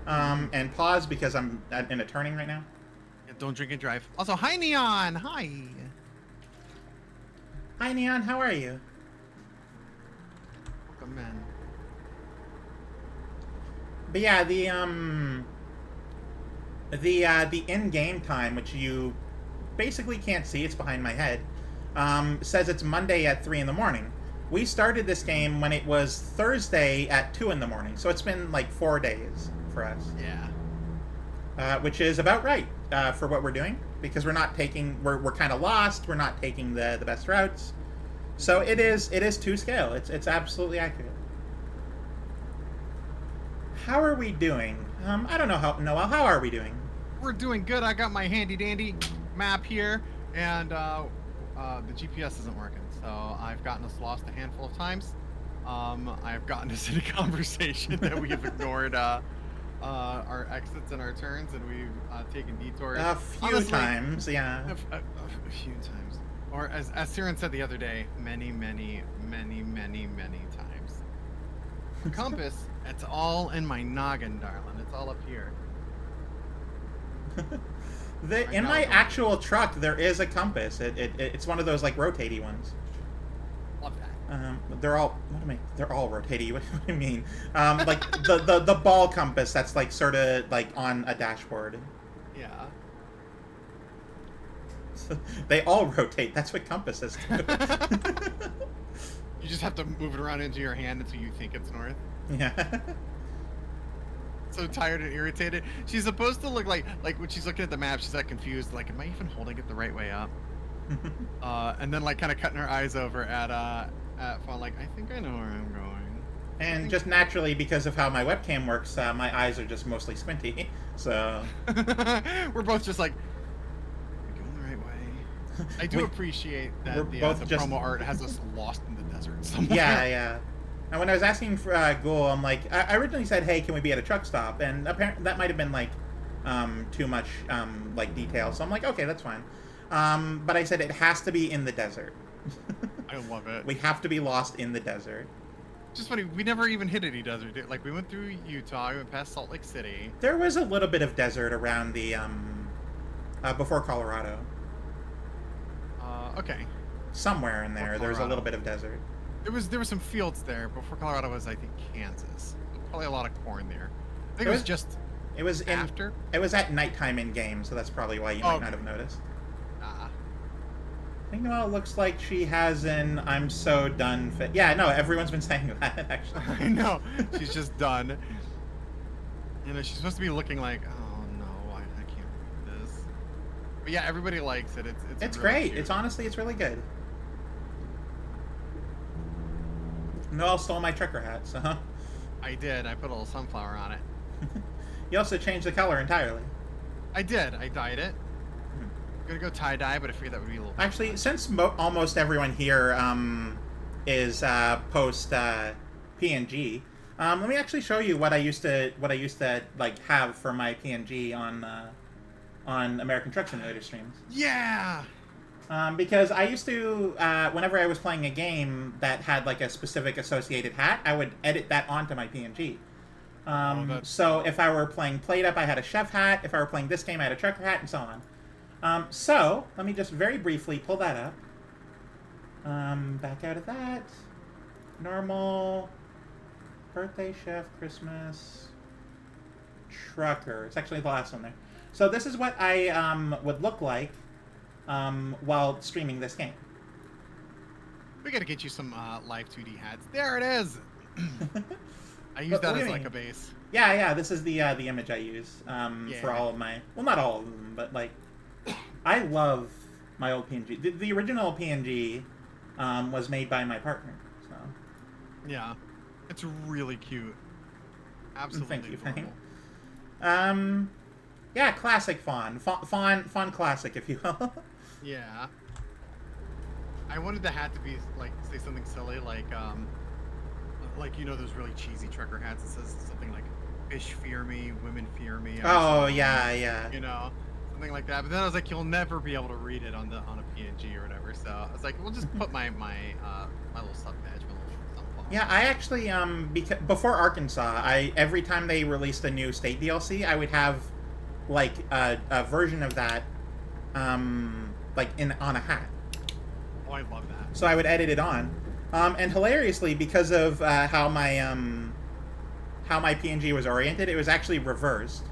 and pause because I'm in a turning right now. Don't drink and drive. Also, hi Neon. Hi. Hi, Neon. How are you? Welcome in. But yeah, the in-game time, which you basically can't see, it's behind my head, says it's Monday at 3 in the morning. We started this game when it was Thursday at 2 in the morning, so it's been like 4 days for us. Yeah. Which is about right for what we're doing, because we're not taking, we're kind of lost. We're not taking the best routes, so it is to scale. It's absolutely accurate. How are we doing? I don't know how, Noel. How are we doing? We're doing good. I got my handy dandy map here, and the GPS isn't working, so I've gotten us lost a handful of times. I've gotten us in a conversation that we have ignored our exits and our turns, and we've taken detours. A few Honestly, times, yeah. A few times. Or as Siren said the other day, many, many, many, many, many times. The compass, it's all in my noggin, darling. It's all up here. In my actual truck, there is a compass. It's one of those like rotatey ones. Love that. They're all they're all rotatey. What do you mean? Like the ball compass that's like sort of like on a dashboard. Yeah. They all rotate. That's what compasses do. You just have to move it around into your hand until you think it's north. Yeah. So tired and irritated. She's supposed to look like when she's looking at the map, she's like confused, like, am I even holding it the right way up? And then like kind of cutting her eyes over at Fawn, like, I think I know where I'm going. And just naturally, because of how my webcam works, my eyes are just mostly squinty. So we're both just like, are we going the right way? I do appreciate that the promo art has us lost in the desert somewhere. Yeah, yeah. And when I was asking for Ghoul, I'm like, I originally said, hey, can we be at a truck stop? And apparently that might have been like too much like detail. So I'm like, okay, that's fine. But I said it has to be in the desert. I love it. We have to be lost in the desert. Just funny, we never even hit any desert. Like, we went through Utah, we went past Salt Lake City. There was a little bit of desert around the before Colorado. Okay. Somewhere in there, there's a little bit of desert. There were some fields there. Before Colorado was, I think, Kansas. Probably a lot of corn there. I think it was after. It was at nighttime in game, so that's probably why you might not have noticed. I think Noelle looks like she has an "I'm so done" fit. Yeah, no, everyone's been saying that actually. I know. She's just done. You know, she's supposed to be looking like, oh no, I can't read this. But yeah, everybody likes it. It's really great. cute. It's really good. Noelle stole my trucker hat, so. I did. I put a little sunflower on it. You also changed the color entirely. I did. I dyed it. I'm gonna go tie-dye, but I figured that would be a little... Actually, since almost everyone here is post PNG, let me actually show you what I used to like have for my PNG on American Truck Simulator streams. Yeah. Because I used to, whenever I was playing a game that had like a specific associated hat, I would edit that onto my PNG. So if I were playing Plate Up, I had a chef hat. If I were playing this game, I had a trucker hat, and so on. So let me just very briefly pull that up. Back out of that. Normal. Birthday, chef, Christmas. Trucker. It's actually the last one there. So this is what I would look like while streaming this game. We gotta get you some live 2D hats. There it is. I use that as like a base. Yeah. This is the image I use for all of my. Well, not all of them, but like, I love my old PNG. The original PNG was made by my partner. So. Yeah, it's really cute. Absolutely. Thank you. Yeah, classic Fawn classic, if you will. Yeah. I wanted the hat to be like say something silly, like you know those really cheesy trucker hats that says something like "Fish fear me, women fear me." Oh yeah. You know, something like that. But then I was like, you'll never be able to read it on a PNG or whatever. So I was like, we'll just put my little sub badge, my little sunflower. Yeah, I actually before Arkansas, every time they released a new state DLC, I would have like a version of that like on a hat. Oh, I love that. So I would edit it on. And hilariously, because of how my PNG was oriented, it was actually reversed.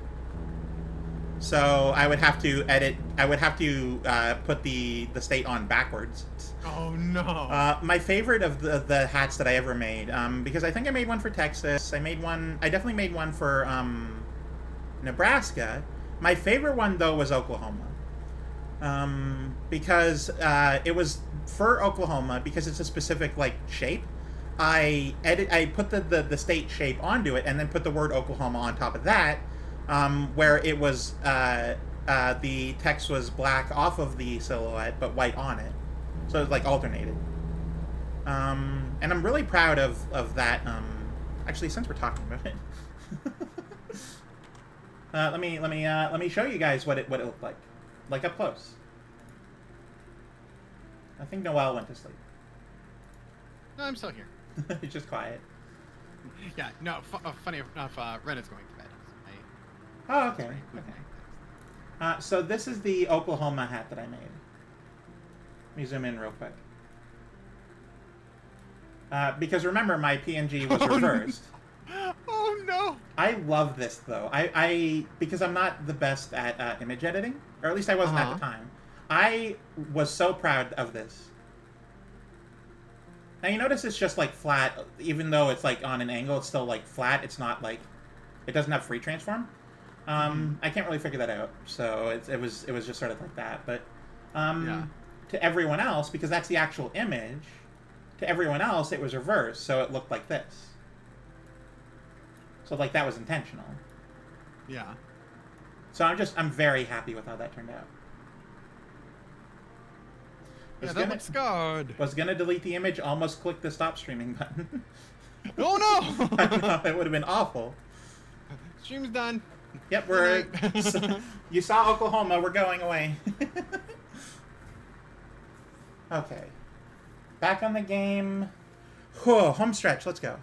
So I would have to edit. I would have to put the state on backwards. Oh no. My favorite of the hats that I ever made, because I think I made one for Texas. I definitely made one for Nebraska. My favorite one though was Oklahoma, because it was for Oklahoma because it's a specific like shape. I put the state shape onto it and then put the word Oklahoma on top of that, where it was the text was black off of the silhouette but white on it, so it was like alternated. And I'm really proud of that. Actually, since we're talking about it, let me show you guys what it looked like up close. I think Noelle went to sleep. No, I'm still here. It's just quiet. Yeah, no, funny enough, Ren is going to bed. Oh, okay. Okay. So this is the Oklahoma hat that I made. Let me zoom in real quick. Because remember, my PNG was reversed. No. Oh no! I love this though. Because I'm not the best at image editing, or at least I wasn't at the time. I was so proud of this. Now you notice it's just like flat, even though it's like on an angle, it's still like flat. It's not like, it doesn't have free transform. I can't really figure that out, so it was just sort of like that. But to everyone else, because that's the actual image, to everyone else it was reversed, so it looked like this. So like that was intentional. Yeah. So I'm very happy with how that turned out. Yeah, that looks good. Was gonna delete the image, almost clicked the stop streaming button. Oh no! I know, it would have been awful. Stream's done. Yep, you saw Oklahoma, we're going away. Okay. Back on the game. Whew, home stretch, let's go.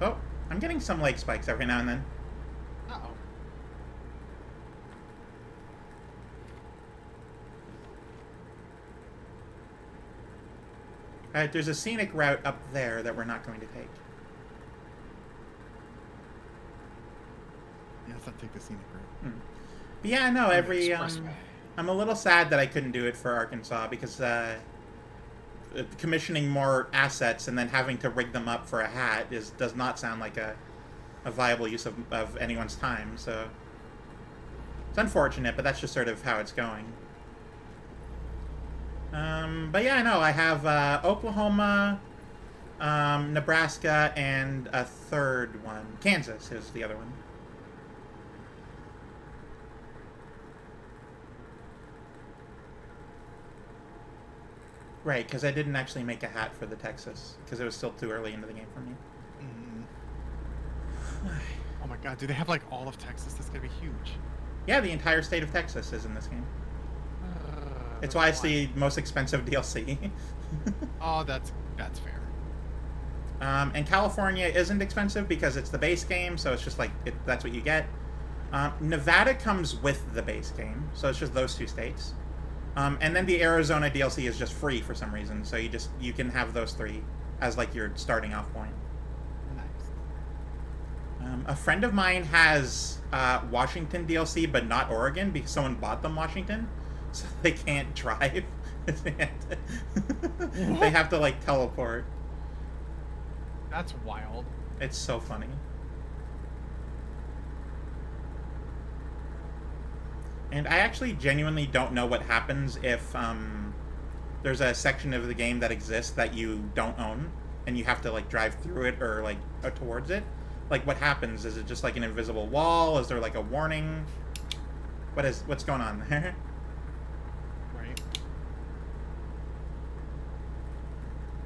Oh, I'm getting some leg spikes every now and then. Uh-oh. Alright, there's a scenic route up there that we're not going to take. Yes, I'll take the scenic route. But yeah, no, I'm a little sad that I couldn't do it for Arkansas because commissioning more assets and then having to rig them up for a hat does not sound like a viable use of anyone's time, so it's unfortunate, but that's just sort of how it's going. But yeah, I know I have Oklahoma, Nebraska, and a third one. Kansas is the other one. Right, because I didn't actually make a hat for the Texas, because it was still too early into the game for me. Oh my god, do they have like all of Texas? That's gonna be huge. Yeah, the entire state of Texas is in this game. It's why it's the most expensive DLC. Oh, that's fair. And California isn't expensive because it's the base game, so it's just like, that's what you get. Nevada comes with the base game, so it's just those two states. And then the Arizona DLC is just free for some reason, so you can have those three as like your starting off point. Nice. A friend of mine has Washington DLC, but not Oregon, because someone bought them Washington, so they can't drive. They have to like teleport. That's wild. It's so funny. And I actually genuinely don't know what happens if there's a section of the game that exists that you don't own, and you have to like drive through it or like towards it. Like, what happens? Is it just like an invisible wall? Is there like a warning? What's going on there? Right.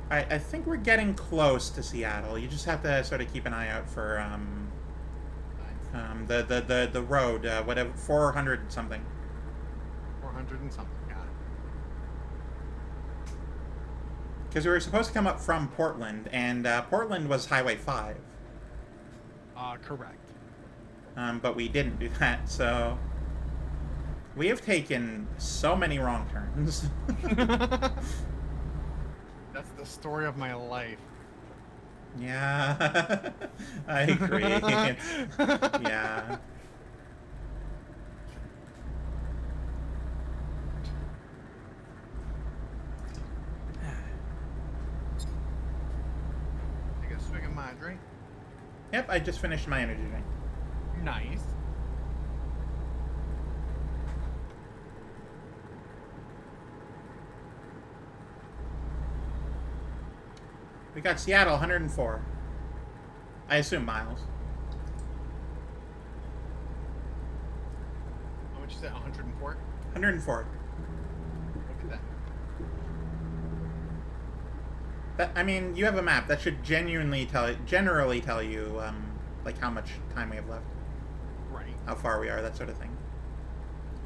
I think we're getting close to Seattle. You just have to sort of keep an eye out for the road, whatever, 400 something. 400 and something, got it. Because we were supposed to come up from Portland, and Portland was Highway 5. Correct. But we didn't do that, so we have taken so many wrong turns. That's the story of my life. Yeah. I agree. Yeah. Take a swig of my drink. Yep, I just finished my energy drink. Nice. We got Seattle, 104. I assume miles. How much is that? 104? 104. Look at that. That, I mean, you have a map. That should generally tell you, like, how much time we have left. Right. How far we are, that sort of thing.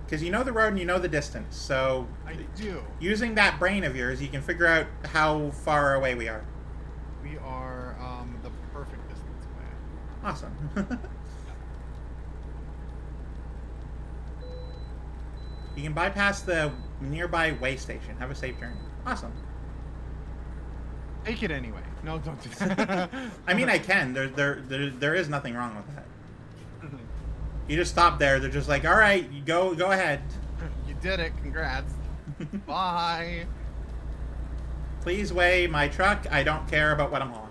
Because you know the road and you know the distance, so... I do. Using that brain of yours, you can figure out how far away we are. We are the perfect distance away. Awesome. You can bypass the nearby way station. Have a safe journey. Awesome. Take it anyway. No, don't do that. I mean, I can. There is nothing wrong with that. You just stop there. They're just like, all right, you go ahead. You did it. Congrats. Bye. Please weigh my truck. I don't care about what I'm hauling.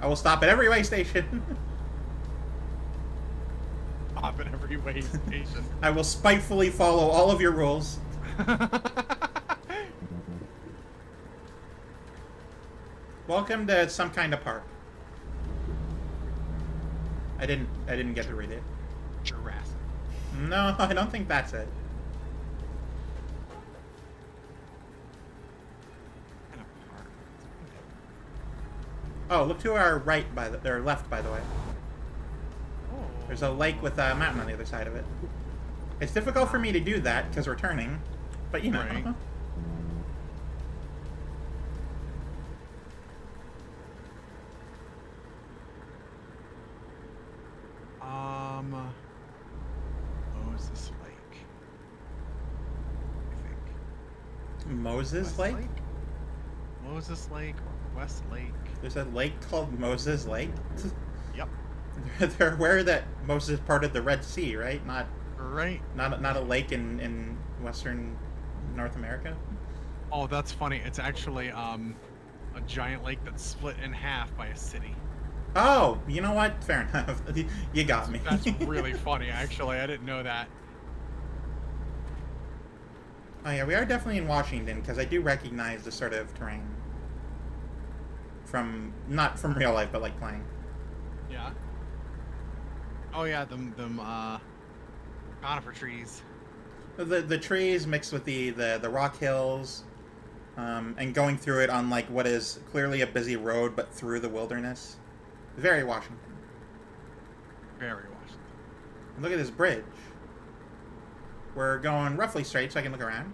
I will stop at every way station. Stop at every way station. I will spitefully follow all of your rules. Welcome to some kind of park. I didn't get to read it. Jurassic. No, I don't think that's it. Kind of park. Oh, look to our right or left, by the way. Oh. There's a lake with a mountain on the other side of it. It's difficult for me to do that because we're turning, but you know. Right. Moses Lake. I think. Moses West Lake? Moses Lake or West Lake. There's a lake called Moses Lake? Yep. They're aware that Moses parted the Red Sea, right? Not a lake in Western North America? Oh, that's funny. It's actually a giant lake that's split in half by a city. Oh, you know what? Fair enough. You got me. That's really funny, actually. I didn't know that. Oh yeah, we are definitely in Washington because I do recognize the sort of terrain not from real life, but like playing. Yeah. Oh yeah, them conifer trees. The trees mixed with the rock hills, and going through it on like what is clearly a busy road, but through the wilderness. Very Washington. Very Washington. Look at this bridge. We're going roughly straight so I can look around.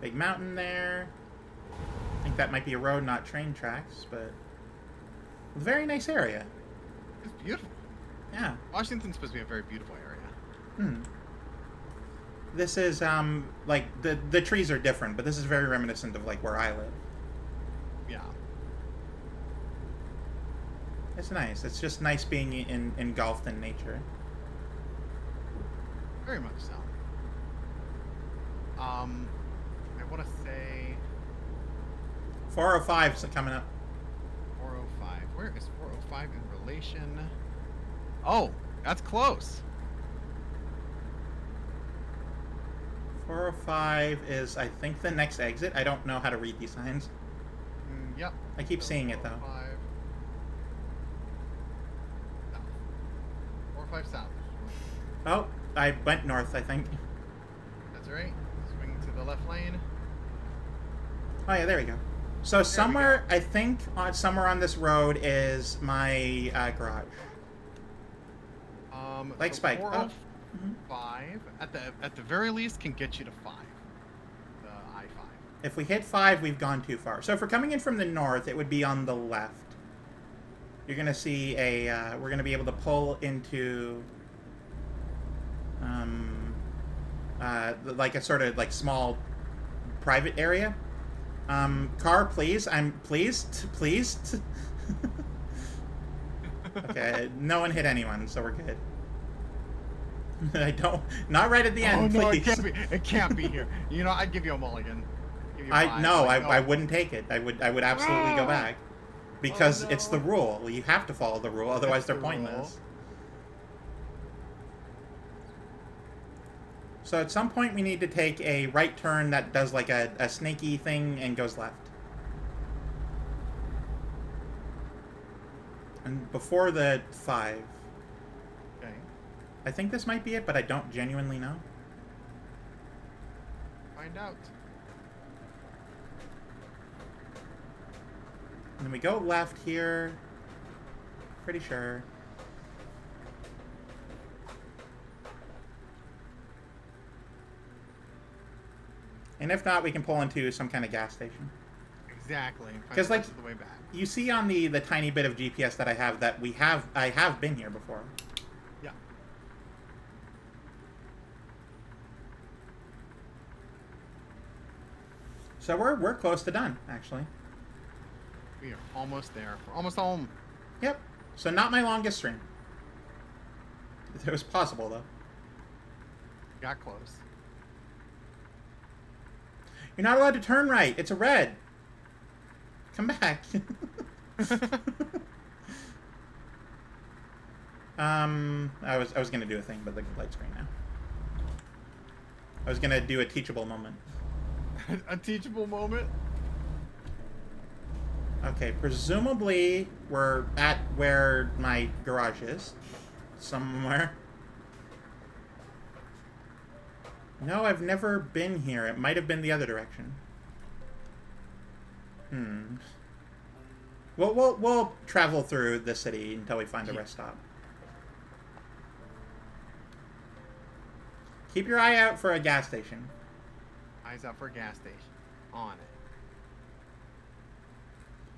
Big mountain there. I think that might be a road, not train tracks, but a very nice area. It's beautiful. Yeah. Washington's supposed to be a very beautiful area. This is like the trees are different, but this is very reminiscent of like where I live. Yeah. It's nice. It's just nice being engulfed in nature. Very much so. I want to say 405 is coming up. 405. Where is 405 in relation? Oh, that's close. 405 is, I think, the next exit. I don't know how to read these signs. Yep. I keep seeing it, though. 405 south. Oh, I went north, I think. That's right. Swing to the left lane. Oh, yeah, there we go. So somewhere, I think, somewhere on this road is my garage. Like so Spike. 405 at the very least can get you to 5. The I-5. If we hit 5, we've gone too far. So if we're coming in from the north, it would be on the left. You're gonna see we're gonna be able to pull into, like a sort of like small private area, Car, please. I'm pleased. Pleased. Okay, no one hit anyone, so we're good. I don't. Not right at the end, no, please. it can't be here. You know, I'd give you a mulligan. Give you I five. no, Like, I wouldn't take it. I would absolutely go back. Because it's the rule. You have to follow the rule, otherwise they're pointless. So at some point we need to take a right turn that does like a snaky thing and goes left. And before the 5. Okay. I think this might be it, but I don't genuinely know. Find out. And then we go left here. Pretty sure. And if not, we can pull into some kind of gas station. Exactly. Because like the way back. you see on the tiny bit of GPS that I have that I have been here before. Yeah. So we're close to done, actually. We are almost there. We're almost home. Yep. So not my longest stream. It was possible though. Got close. You're not allowed to turn right. It's a red. Come back. I was gonna do a thing, but the light screen now. I was gonna do a teachable moment. A teachable moment? Okay, presumably we're at where my garage is. Somewhere. No, I've never been here. It might have been the other direction. We'll travel through the city until we find a rest stop. Keep your eye out for a gas station. Eyes out for a gas station. On it.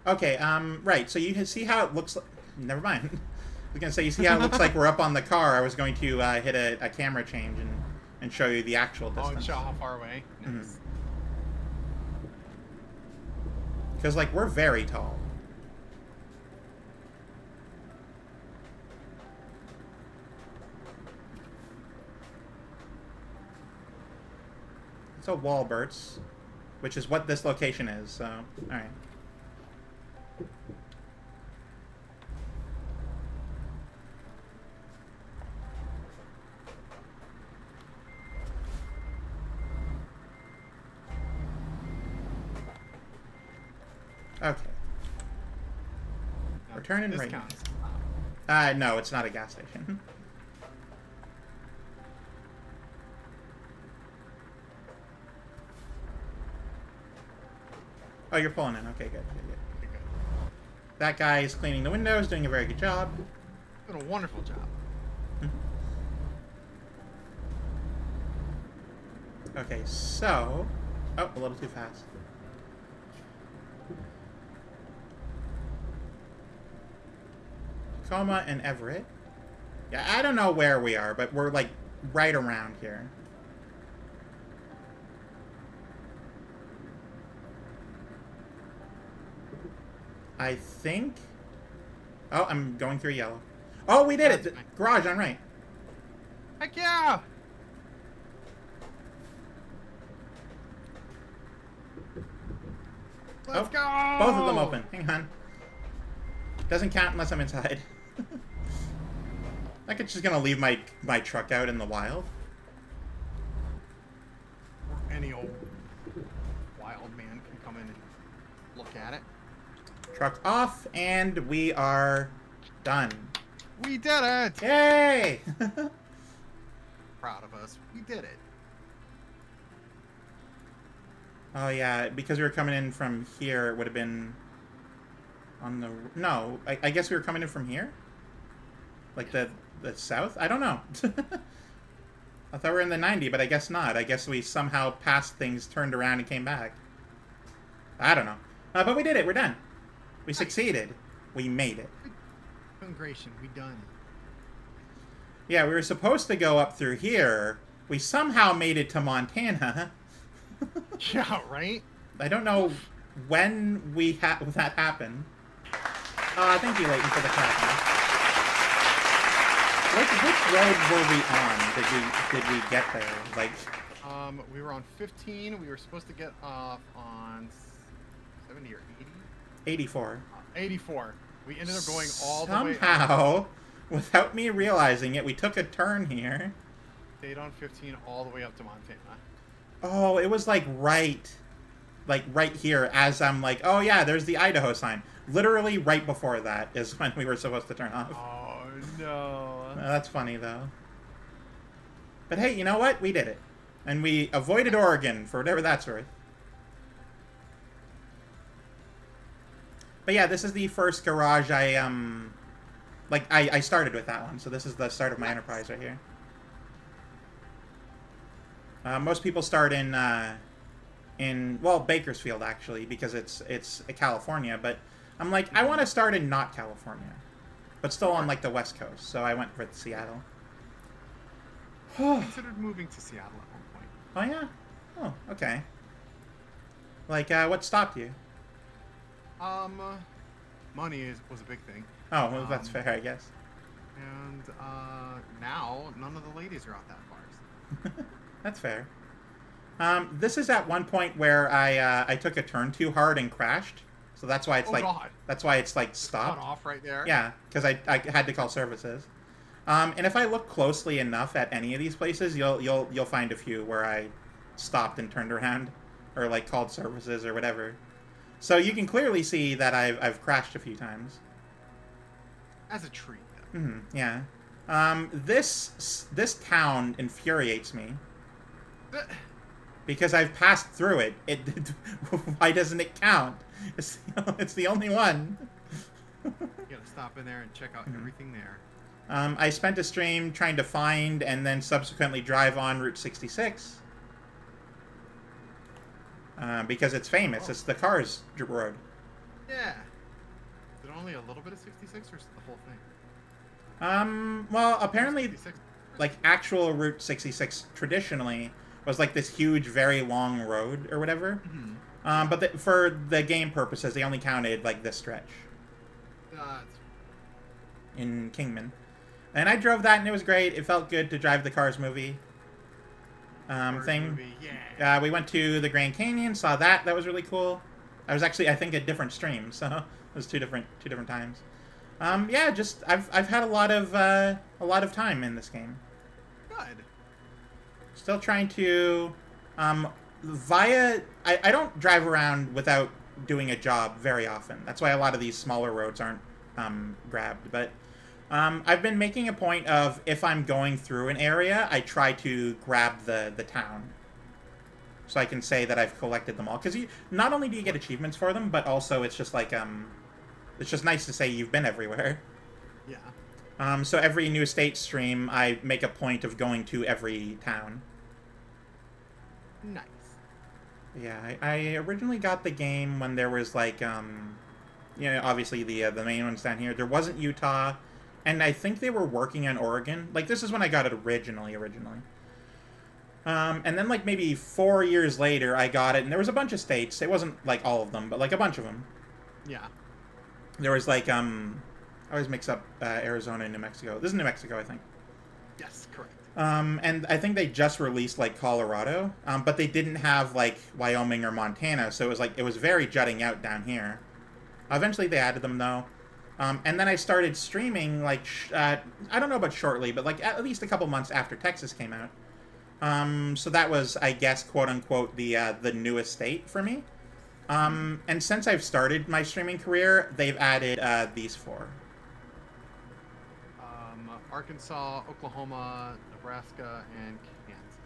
Okay, right. So you can see how it looks like... Never mind. I was going to say, you see how it looks like we're up on the car. I was going to hit a camera change and show you the actual distance. Oh, and show how far away? Nice. Because, like, we're very tall. It's a Walberts, which is what this location is, so, alright. Okay. Now, We're turning this right. counts. No, it's not a gas station. Oh, you're pulling in. Okay, good. Okay, good. That guy is cleaning the windows, doing a very good job. Doing a wonderful job. Okay, so... Oh, a little too fast. Tacoma and Everett. Yeah, I don't know where we are, but we're, like, right around here. I think... Oh, I'm going through yellow. Oh, we did it! The garage on right. Heck yeah! Let's go! Both of them open. Hang on. Doesn't count unless I'm inside. Like it's just gonna leave my truck out in the wild. Or any old wild man can come in and look at it. Truck off, and we are done. We did it! Yay! Proud of us. We did it. Oh yeah, because we were coming in from here, it would have been on the... No, I guess we were coming in from here? Like the south? I don't know. I thought we were in the 90, but I guess not. I guess we somehow passed things, turned around, and came back. I don't know. But we did it. We're done. We succeeded. We made it. Congratulations, we done. Yeah, we were supposed to go up through here. We somehow made it to Montana. Yeah, right? I don't know when that happened... thank you, Leighton, for the clapping. Which road were we on? Did we get there? Like... We were on 15. We were supposed to get off on 70 or 80? 84. 84. We ended up going all the way up. Somehow, without me realizing it, we took a turn here. Stayed on 15 all the way up to Montana. Oh, it was like right here as I'm like, oh yeah, there's the Idaho sign. Literally right before that is when we were supposed to turn off. Oh, no. That's funny, though. But hey, you know what? We did it. And we avoided Oregon, for whatever that's worth. But yeah, this is the first garage I started with that one, so this is the start of my enterprise right here. Most people start in well, Bakersfield, actually, because it's California, but I'm like, I want to start in not California, but still on, like, the West Coast, so I went for Seattle. I considered moving to Seattle at one point. Oh, yeah? Oh, okay. Like, what stopped you? Money was a big thing. Oh, well, that's fair, I guess. And, now, none of the ladies are out that far. That's fair. This is at one point where I took a turn too hard and crashed. So that's why it's God. That's why it's like stopped. Cut off right there. Yeah, because I had to call services. And if I look closely enough at any of these places, you'll find a few where I stopped and turned around, or like called services or whatever. So you can clearly see that I've crashed a few times. As a treat. Yeah. This town infuriates me. Because I've passed through it. Why doesn't it count? It's the only one. You gotta stop in there and check out everything there. I spent a stream trying to find and then subsequently drive on Route 66. Because it's famous. It's the Cars road. Yeah. Is it only a little bit of 66 or is it the whole thing? Well, apparently, 66? like, actual Route 66 traditionally was like this huge, very long road or whatever. But for the game purposes, they only counted like this stretch in Kingman. And I drove that, and it was great. It felt good to drive the Cars movie thing. Movie, yeah. We went to the Grand Canyon, saw that. That was really cool. I was actually, I think, a different stream, so it was two different times. Yeah, just I've had a lot of time in this game. Good. Still trying to, I don't drive around without doing a job very often. That's why a lot of these smaller roads aren't grabbed. But I've been making a point of, if I'm going through an area, I try to grab the town. So I can say that I've collected them all. Because not only do you get achievements for them, but also it's just like, it's just nice to say you've been everywhere. Yeah. So every New Estate stream, I make a point of going to every town. Nice. Yeah, I originally got the game when there was like, you know, obviously the main ones down here. There wasn't Utah, and I think they were working on Oregon. Like, this is when I got it originally. And then like maybe 4 years later, I got it, and there was a bunch of states. It wasn't like all of them, but like a bunch of them. Yeah. There was like, I always mix up Arizona and New Mexico. This is New Mexico, I think. Yes, correct. And I think they just released like Colorado, but they didn't have like Wyoming or Montana, so it was very jutting out down here. Eventually they added them though, and then I started streaming like I don't know about shortly, but like at least a couple months after Texas came out. So that was, I guess, quote unquote the newest state for me. And since I've started my streaming career, they've added these four. Arkansas, Oklahoma, Nebraska, and Kansas.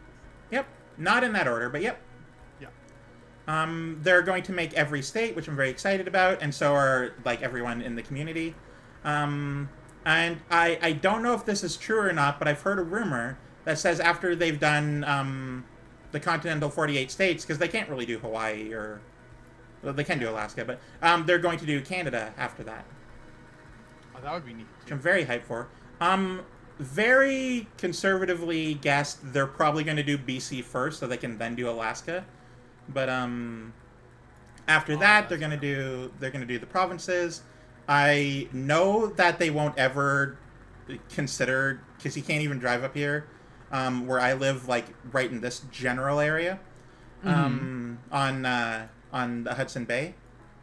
Yep. Not in that order, but yep. Yeah. They're going to make every state, which I'm very excited about, and so are, like, everyone in the community. And I don't know if this is true or not, but I've heard a rumor that says after they've done the continental 48 states, because they can't really do Hawaii or... Well, they can do Alaska, but they're going to do Canada after that. Oh, that would be neat. Which I'm very hyped for. Very conservatively guessed they're probably going to do BC first, so they can then do Alaska. But After that, they're gonna do the provinces. I know that they won't ever consider, because you can't even drive up here, where I live, like right in this general area, on the Hudson Bay,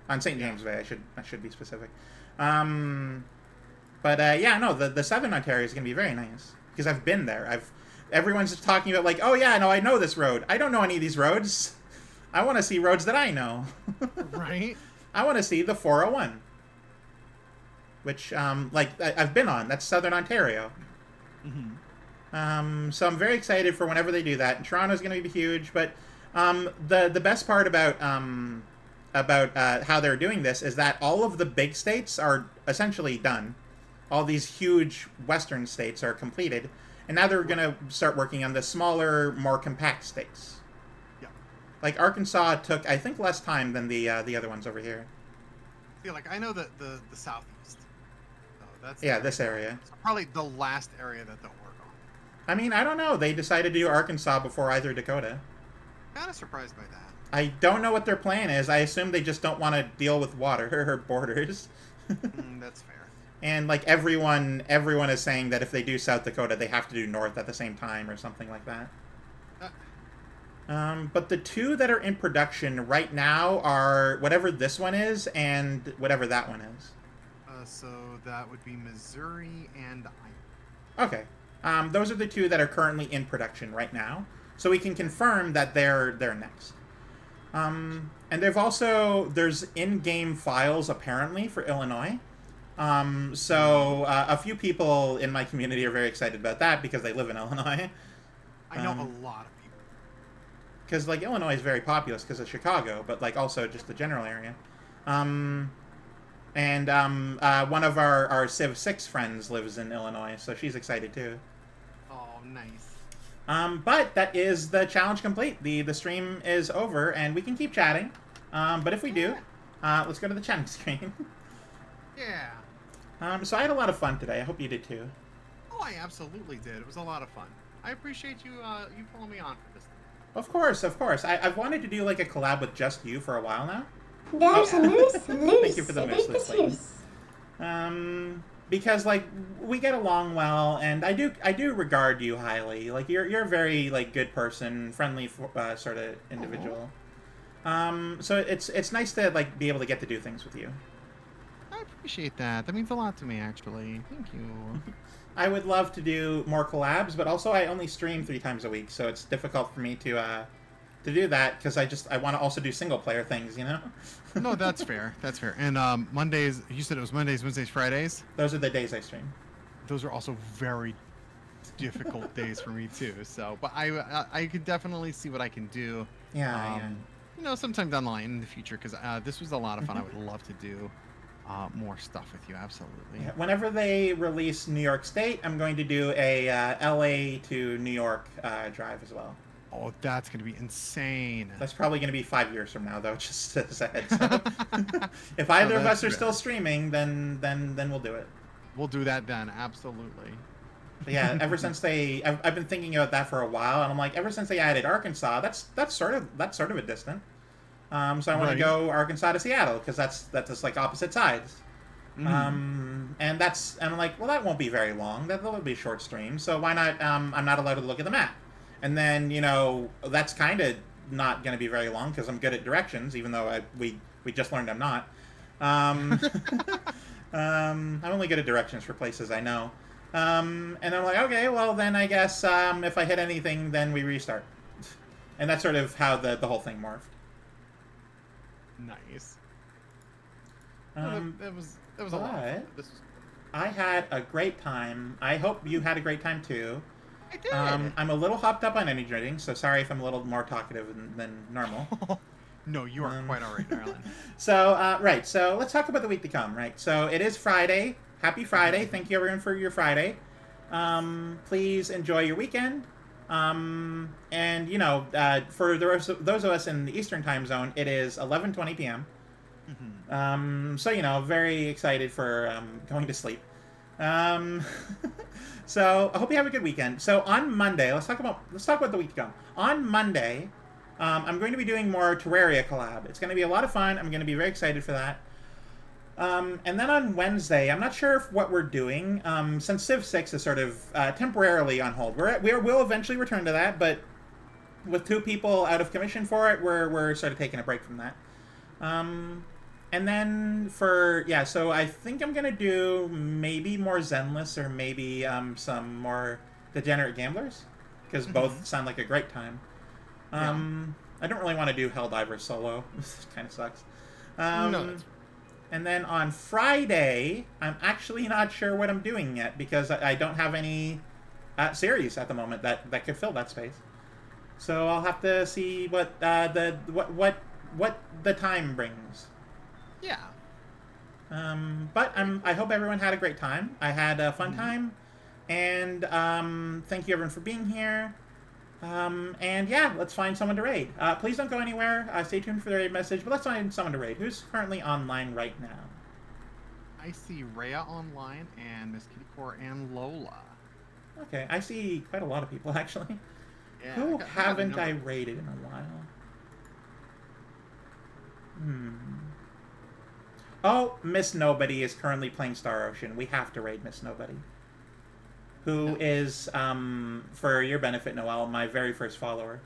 on St. James Bay. I should be specific. But yeah, no, the Southern Ontario is gonna be very nice because I've been there. Everyone's just talking about like, oh yeah, no, I know this road. I don't know any of these roads. I want to see roads that I know. Right. I want to see the 401, which like I've been on. That's Southern Ontario. So I'm very excited for whenever they do that. And Toronto's going to be huge, but the best part about how they're doing this is that all of the big states are essentially done. All these huge Western states are completed, and now they're going to start working on the smaller, more compact states. Yeah. Like Arkansas took, I think, less time than the other ones over here. Yeah, like I know that the Southeast. So that's this area. So probably the last area that they'll work on. I mean, I don't know. They decided to do Arkansas before either Dakota. Kind of surprised by that. I don't know what their plan is. I assume they just don't want to deal with water or borders. That's fair. And like everyone is saying that if they do South Dakota, they have to do North at the same time or something like that. But the two that are in production right now are whatever this one is and whatever that one is. So that would be Missouri and Iowa. Okay. Those are the two that are currently in production right now. So we can confirm that they're next. And there's in-game files apparently for Illinois. So a few people in my community are very excited about that because they live in Illinois. I know a lot of people. Because like Illinois is very populous because of Chicago, but like also just the general area. One of our Civ 6 friends lives in Illinois, so she's excited too. Oh, nice. But that is the challenge complete. The stream is over, and we can keep chatting. But if we do, let's go to the chatting screen. Yeah. So I had a lot of fun today. I hope you did too. Oh, I absolutely did. It was a lot of fun. I appreciate you you pulling me on for this. Of course, of course. I've wanted to do like a collab with just you for a while now. There's a moose loose. Thank you for the moose loose, Leighton. Because like we get along well, and I do regard you highly. Like you're a very like good person, friendly sort of individual. So it's nice to like be able to get to do things with you. I appreciate that. That means a lot to me, actually. Thank you. I would love to do more collabs, but also I only stream 3 times a week, so it's difficult for me to do that because I want to also do single player things, you know. No, that's fair. That's fair. And Mondays, you said it was Mondays, Wednesdays, Fridays. Those are the days I stream. Those are also very difficult days for me too. So, but I could definitely see what I can do. Yeah. You know, sometime down the line in the future, because this was a lot of fun. I would love to do more stuff with you. Absolutely. Yeah, whenever they release New York State, I'm going to do a LA to New York drive as well. Oh, that's going to be insane. That's probably going to be 5 years from now, though, just as a heads up. If either of us are still streaming, then we'll do it. We'll do that then, absolutely. But yeah, ever since I've been thinking about that for a while, and I'm like, ever since they added Arkansas, that's sort of a distant. So I want to go Arkansas to Seattle because that's just like opposite sides. And I'm like, well, that won't be very long. That'll be a short stream. So why not? I'm not allowed to look at the map. And then, you know, that's kind of not going to be very long because I'm good at directions, even though we just learned I'm not. I'm only good at directions for places I know. And I'm like, okay, well, then I guess if I hit anything, then we restart. And that's sort of how the whole thing morphed. Nice. That was a lot of fun. This was... I had a great time. I hope you had a great time, too. I did. I'm a little hopped up on energy drinking, so sorry if I'm a little more talkative than normal. No, you are quite all right, darling. So, right, so let's talk about the week to come, right? So it is Friday. Happy Friday. Thank you, everyone, for your Friday. Please enjoy your weekend. And, you know, for those of us in the Eastern time zone, it is 11:20 p.m. So, you know, very excited for going to sleep. So I hope you have a good weekend. So on Monday, let's talk about the week to come. On Monday, I'm going to be doing more Terraria collab. It's going to be a lot of fun. I'm going to be very excited for that. And then on Wednesday, I'm not sure what we're doing, since Civ 6 is sort of temporarily on hold. We will eventually return to that, but with 2 people out of commission for it, we're sort of taking a break from that. And then so I think I'm going to do maybe more Zenless or maybe some more Degenerate Gamblers, because both sound like a great time. I don't really want to do Helldiver solo. This kind of sucks. No. And then on Friday, I'm actually not sure what I'm doing yet, because I don't have any series at the moment that could fill that space. So I'll have to see what the time brings. Yeah. But I hope everyone had a great time. I had a fun time, and thank you everyone for being here. And yeah, let's find someone to raid. Please don't go anywhere. Stay tuned for the raid message, but let's find someone to raid. Who's currently online right now? I see Rhea online and Miss Kitty Core and Lola. Okay, I see quite a lot of people actually. Yeah, Who I got haven't a I number. raided in a while? Oh, Miss Nobody is currently playing Star Ocean. We have to raid Miss Nobody. Who is, for your benefit, Noelle, my very first follower.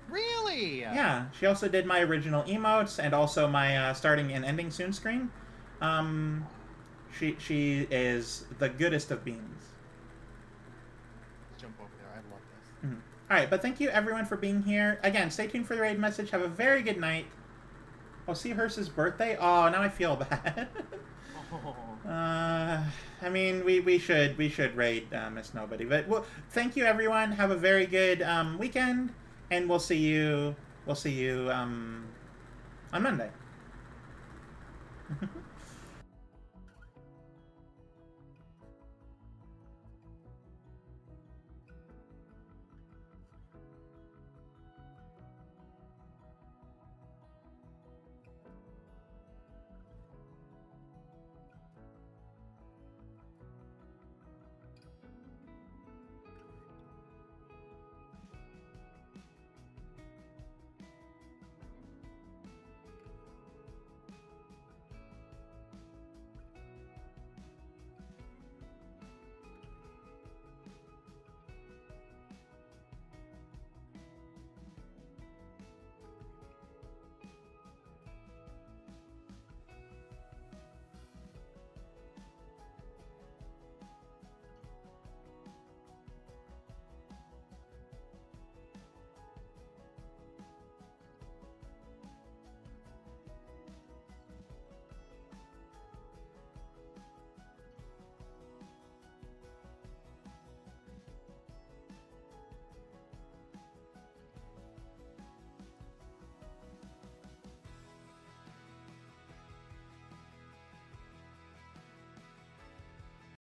Really? Yeah, she also did my original emotes and also my starting and ending soon screen. She is the goodest of beans. Jump over there. I love this. Alright, but thank you everyone for being here. Again, stay tuned for the raid message. Have a very good night. Oh, Seahurst's birthday? Oh, now I feel bad. I mean, we should raid Miss Nobody, but thank you everyone. Have a very good weekend, and we'll see you on Monday.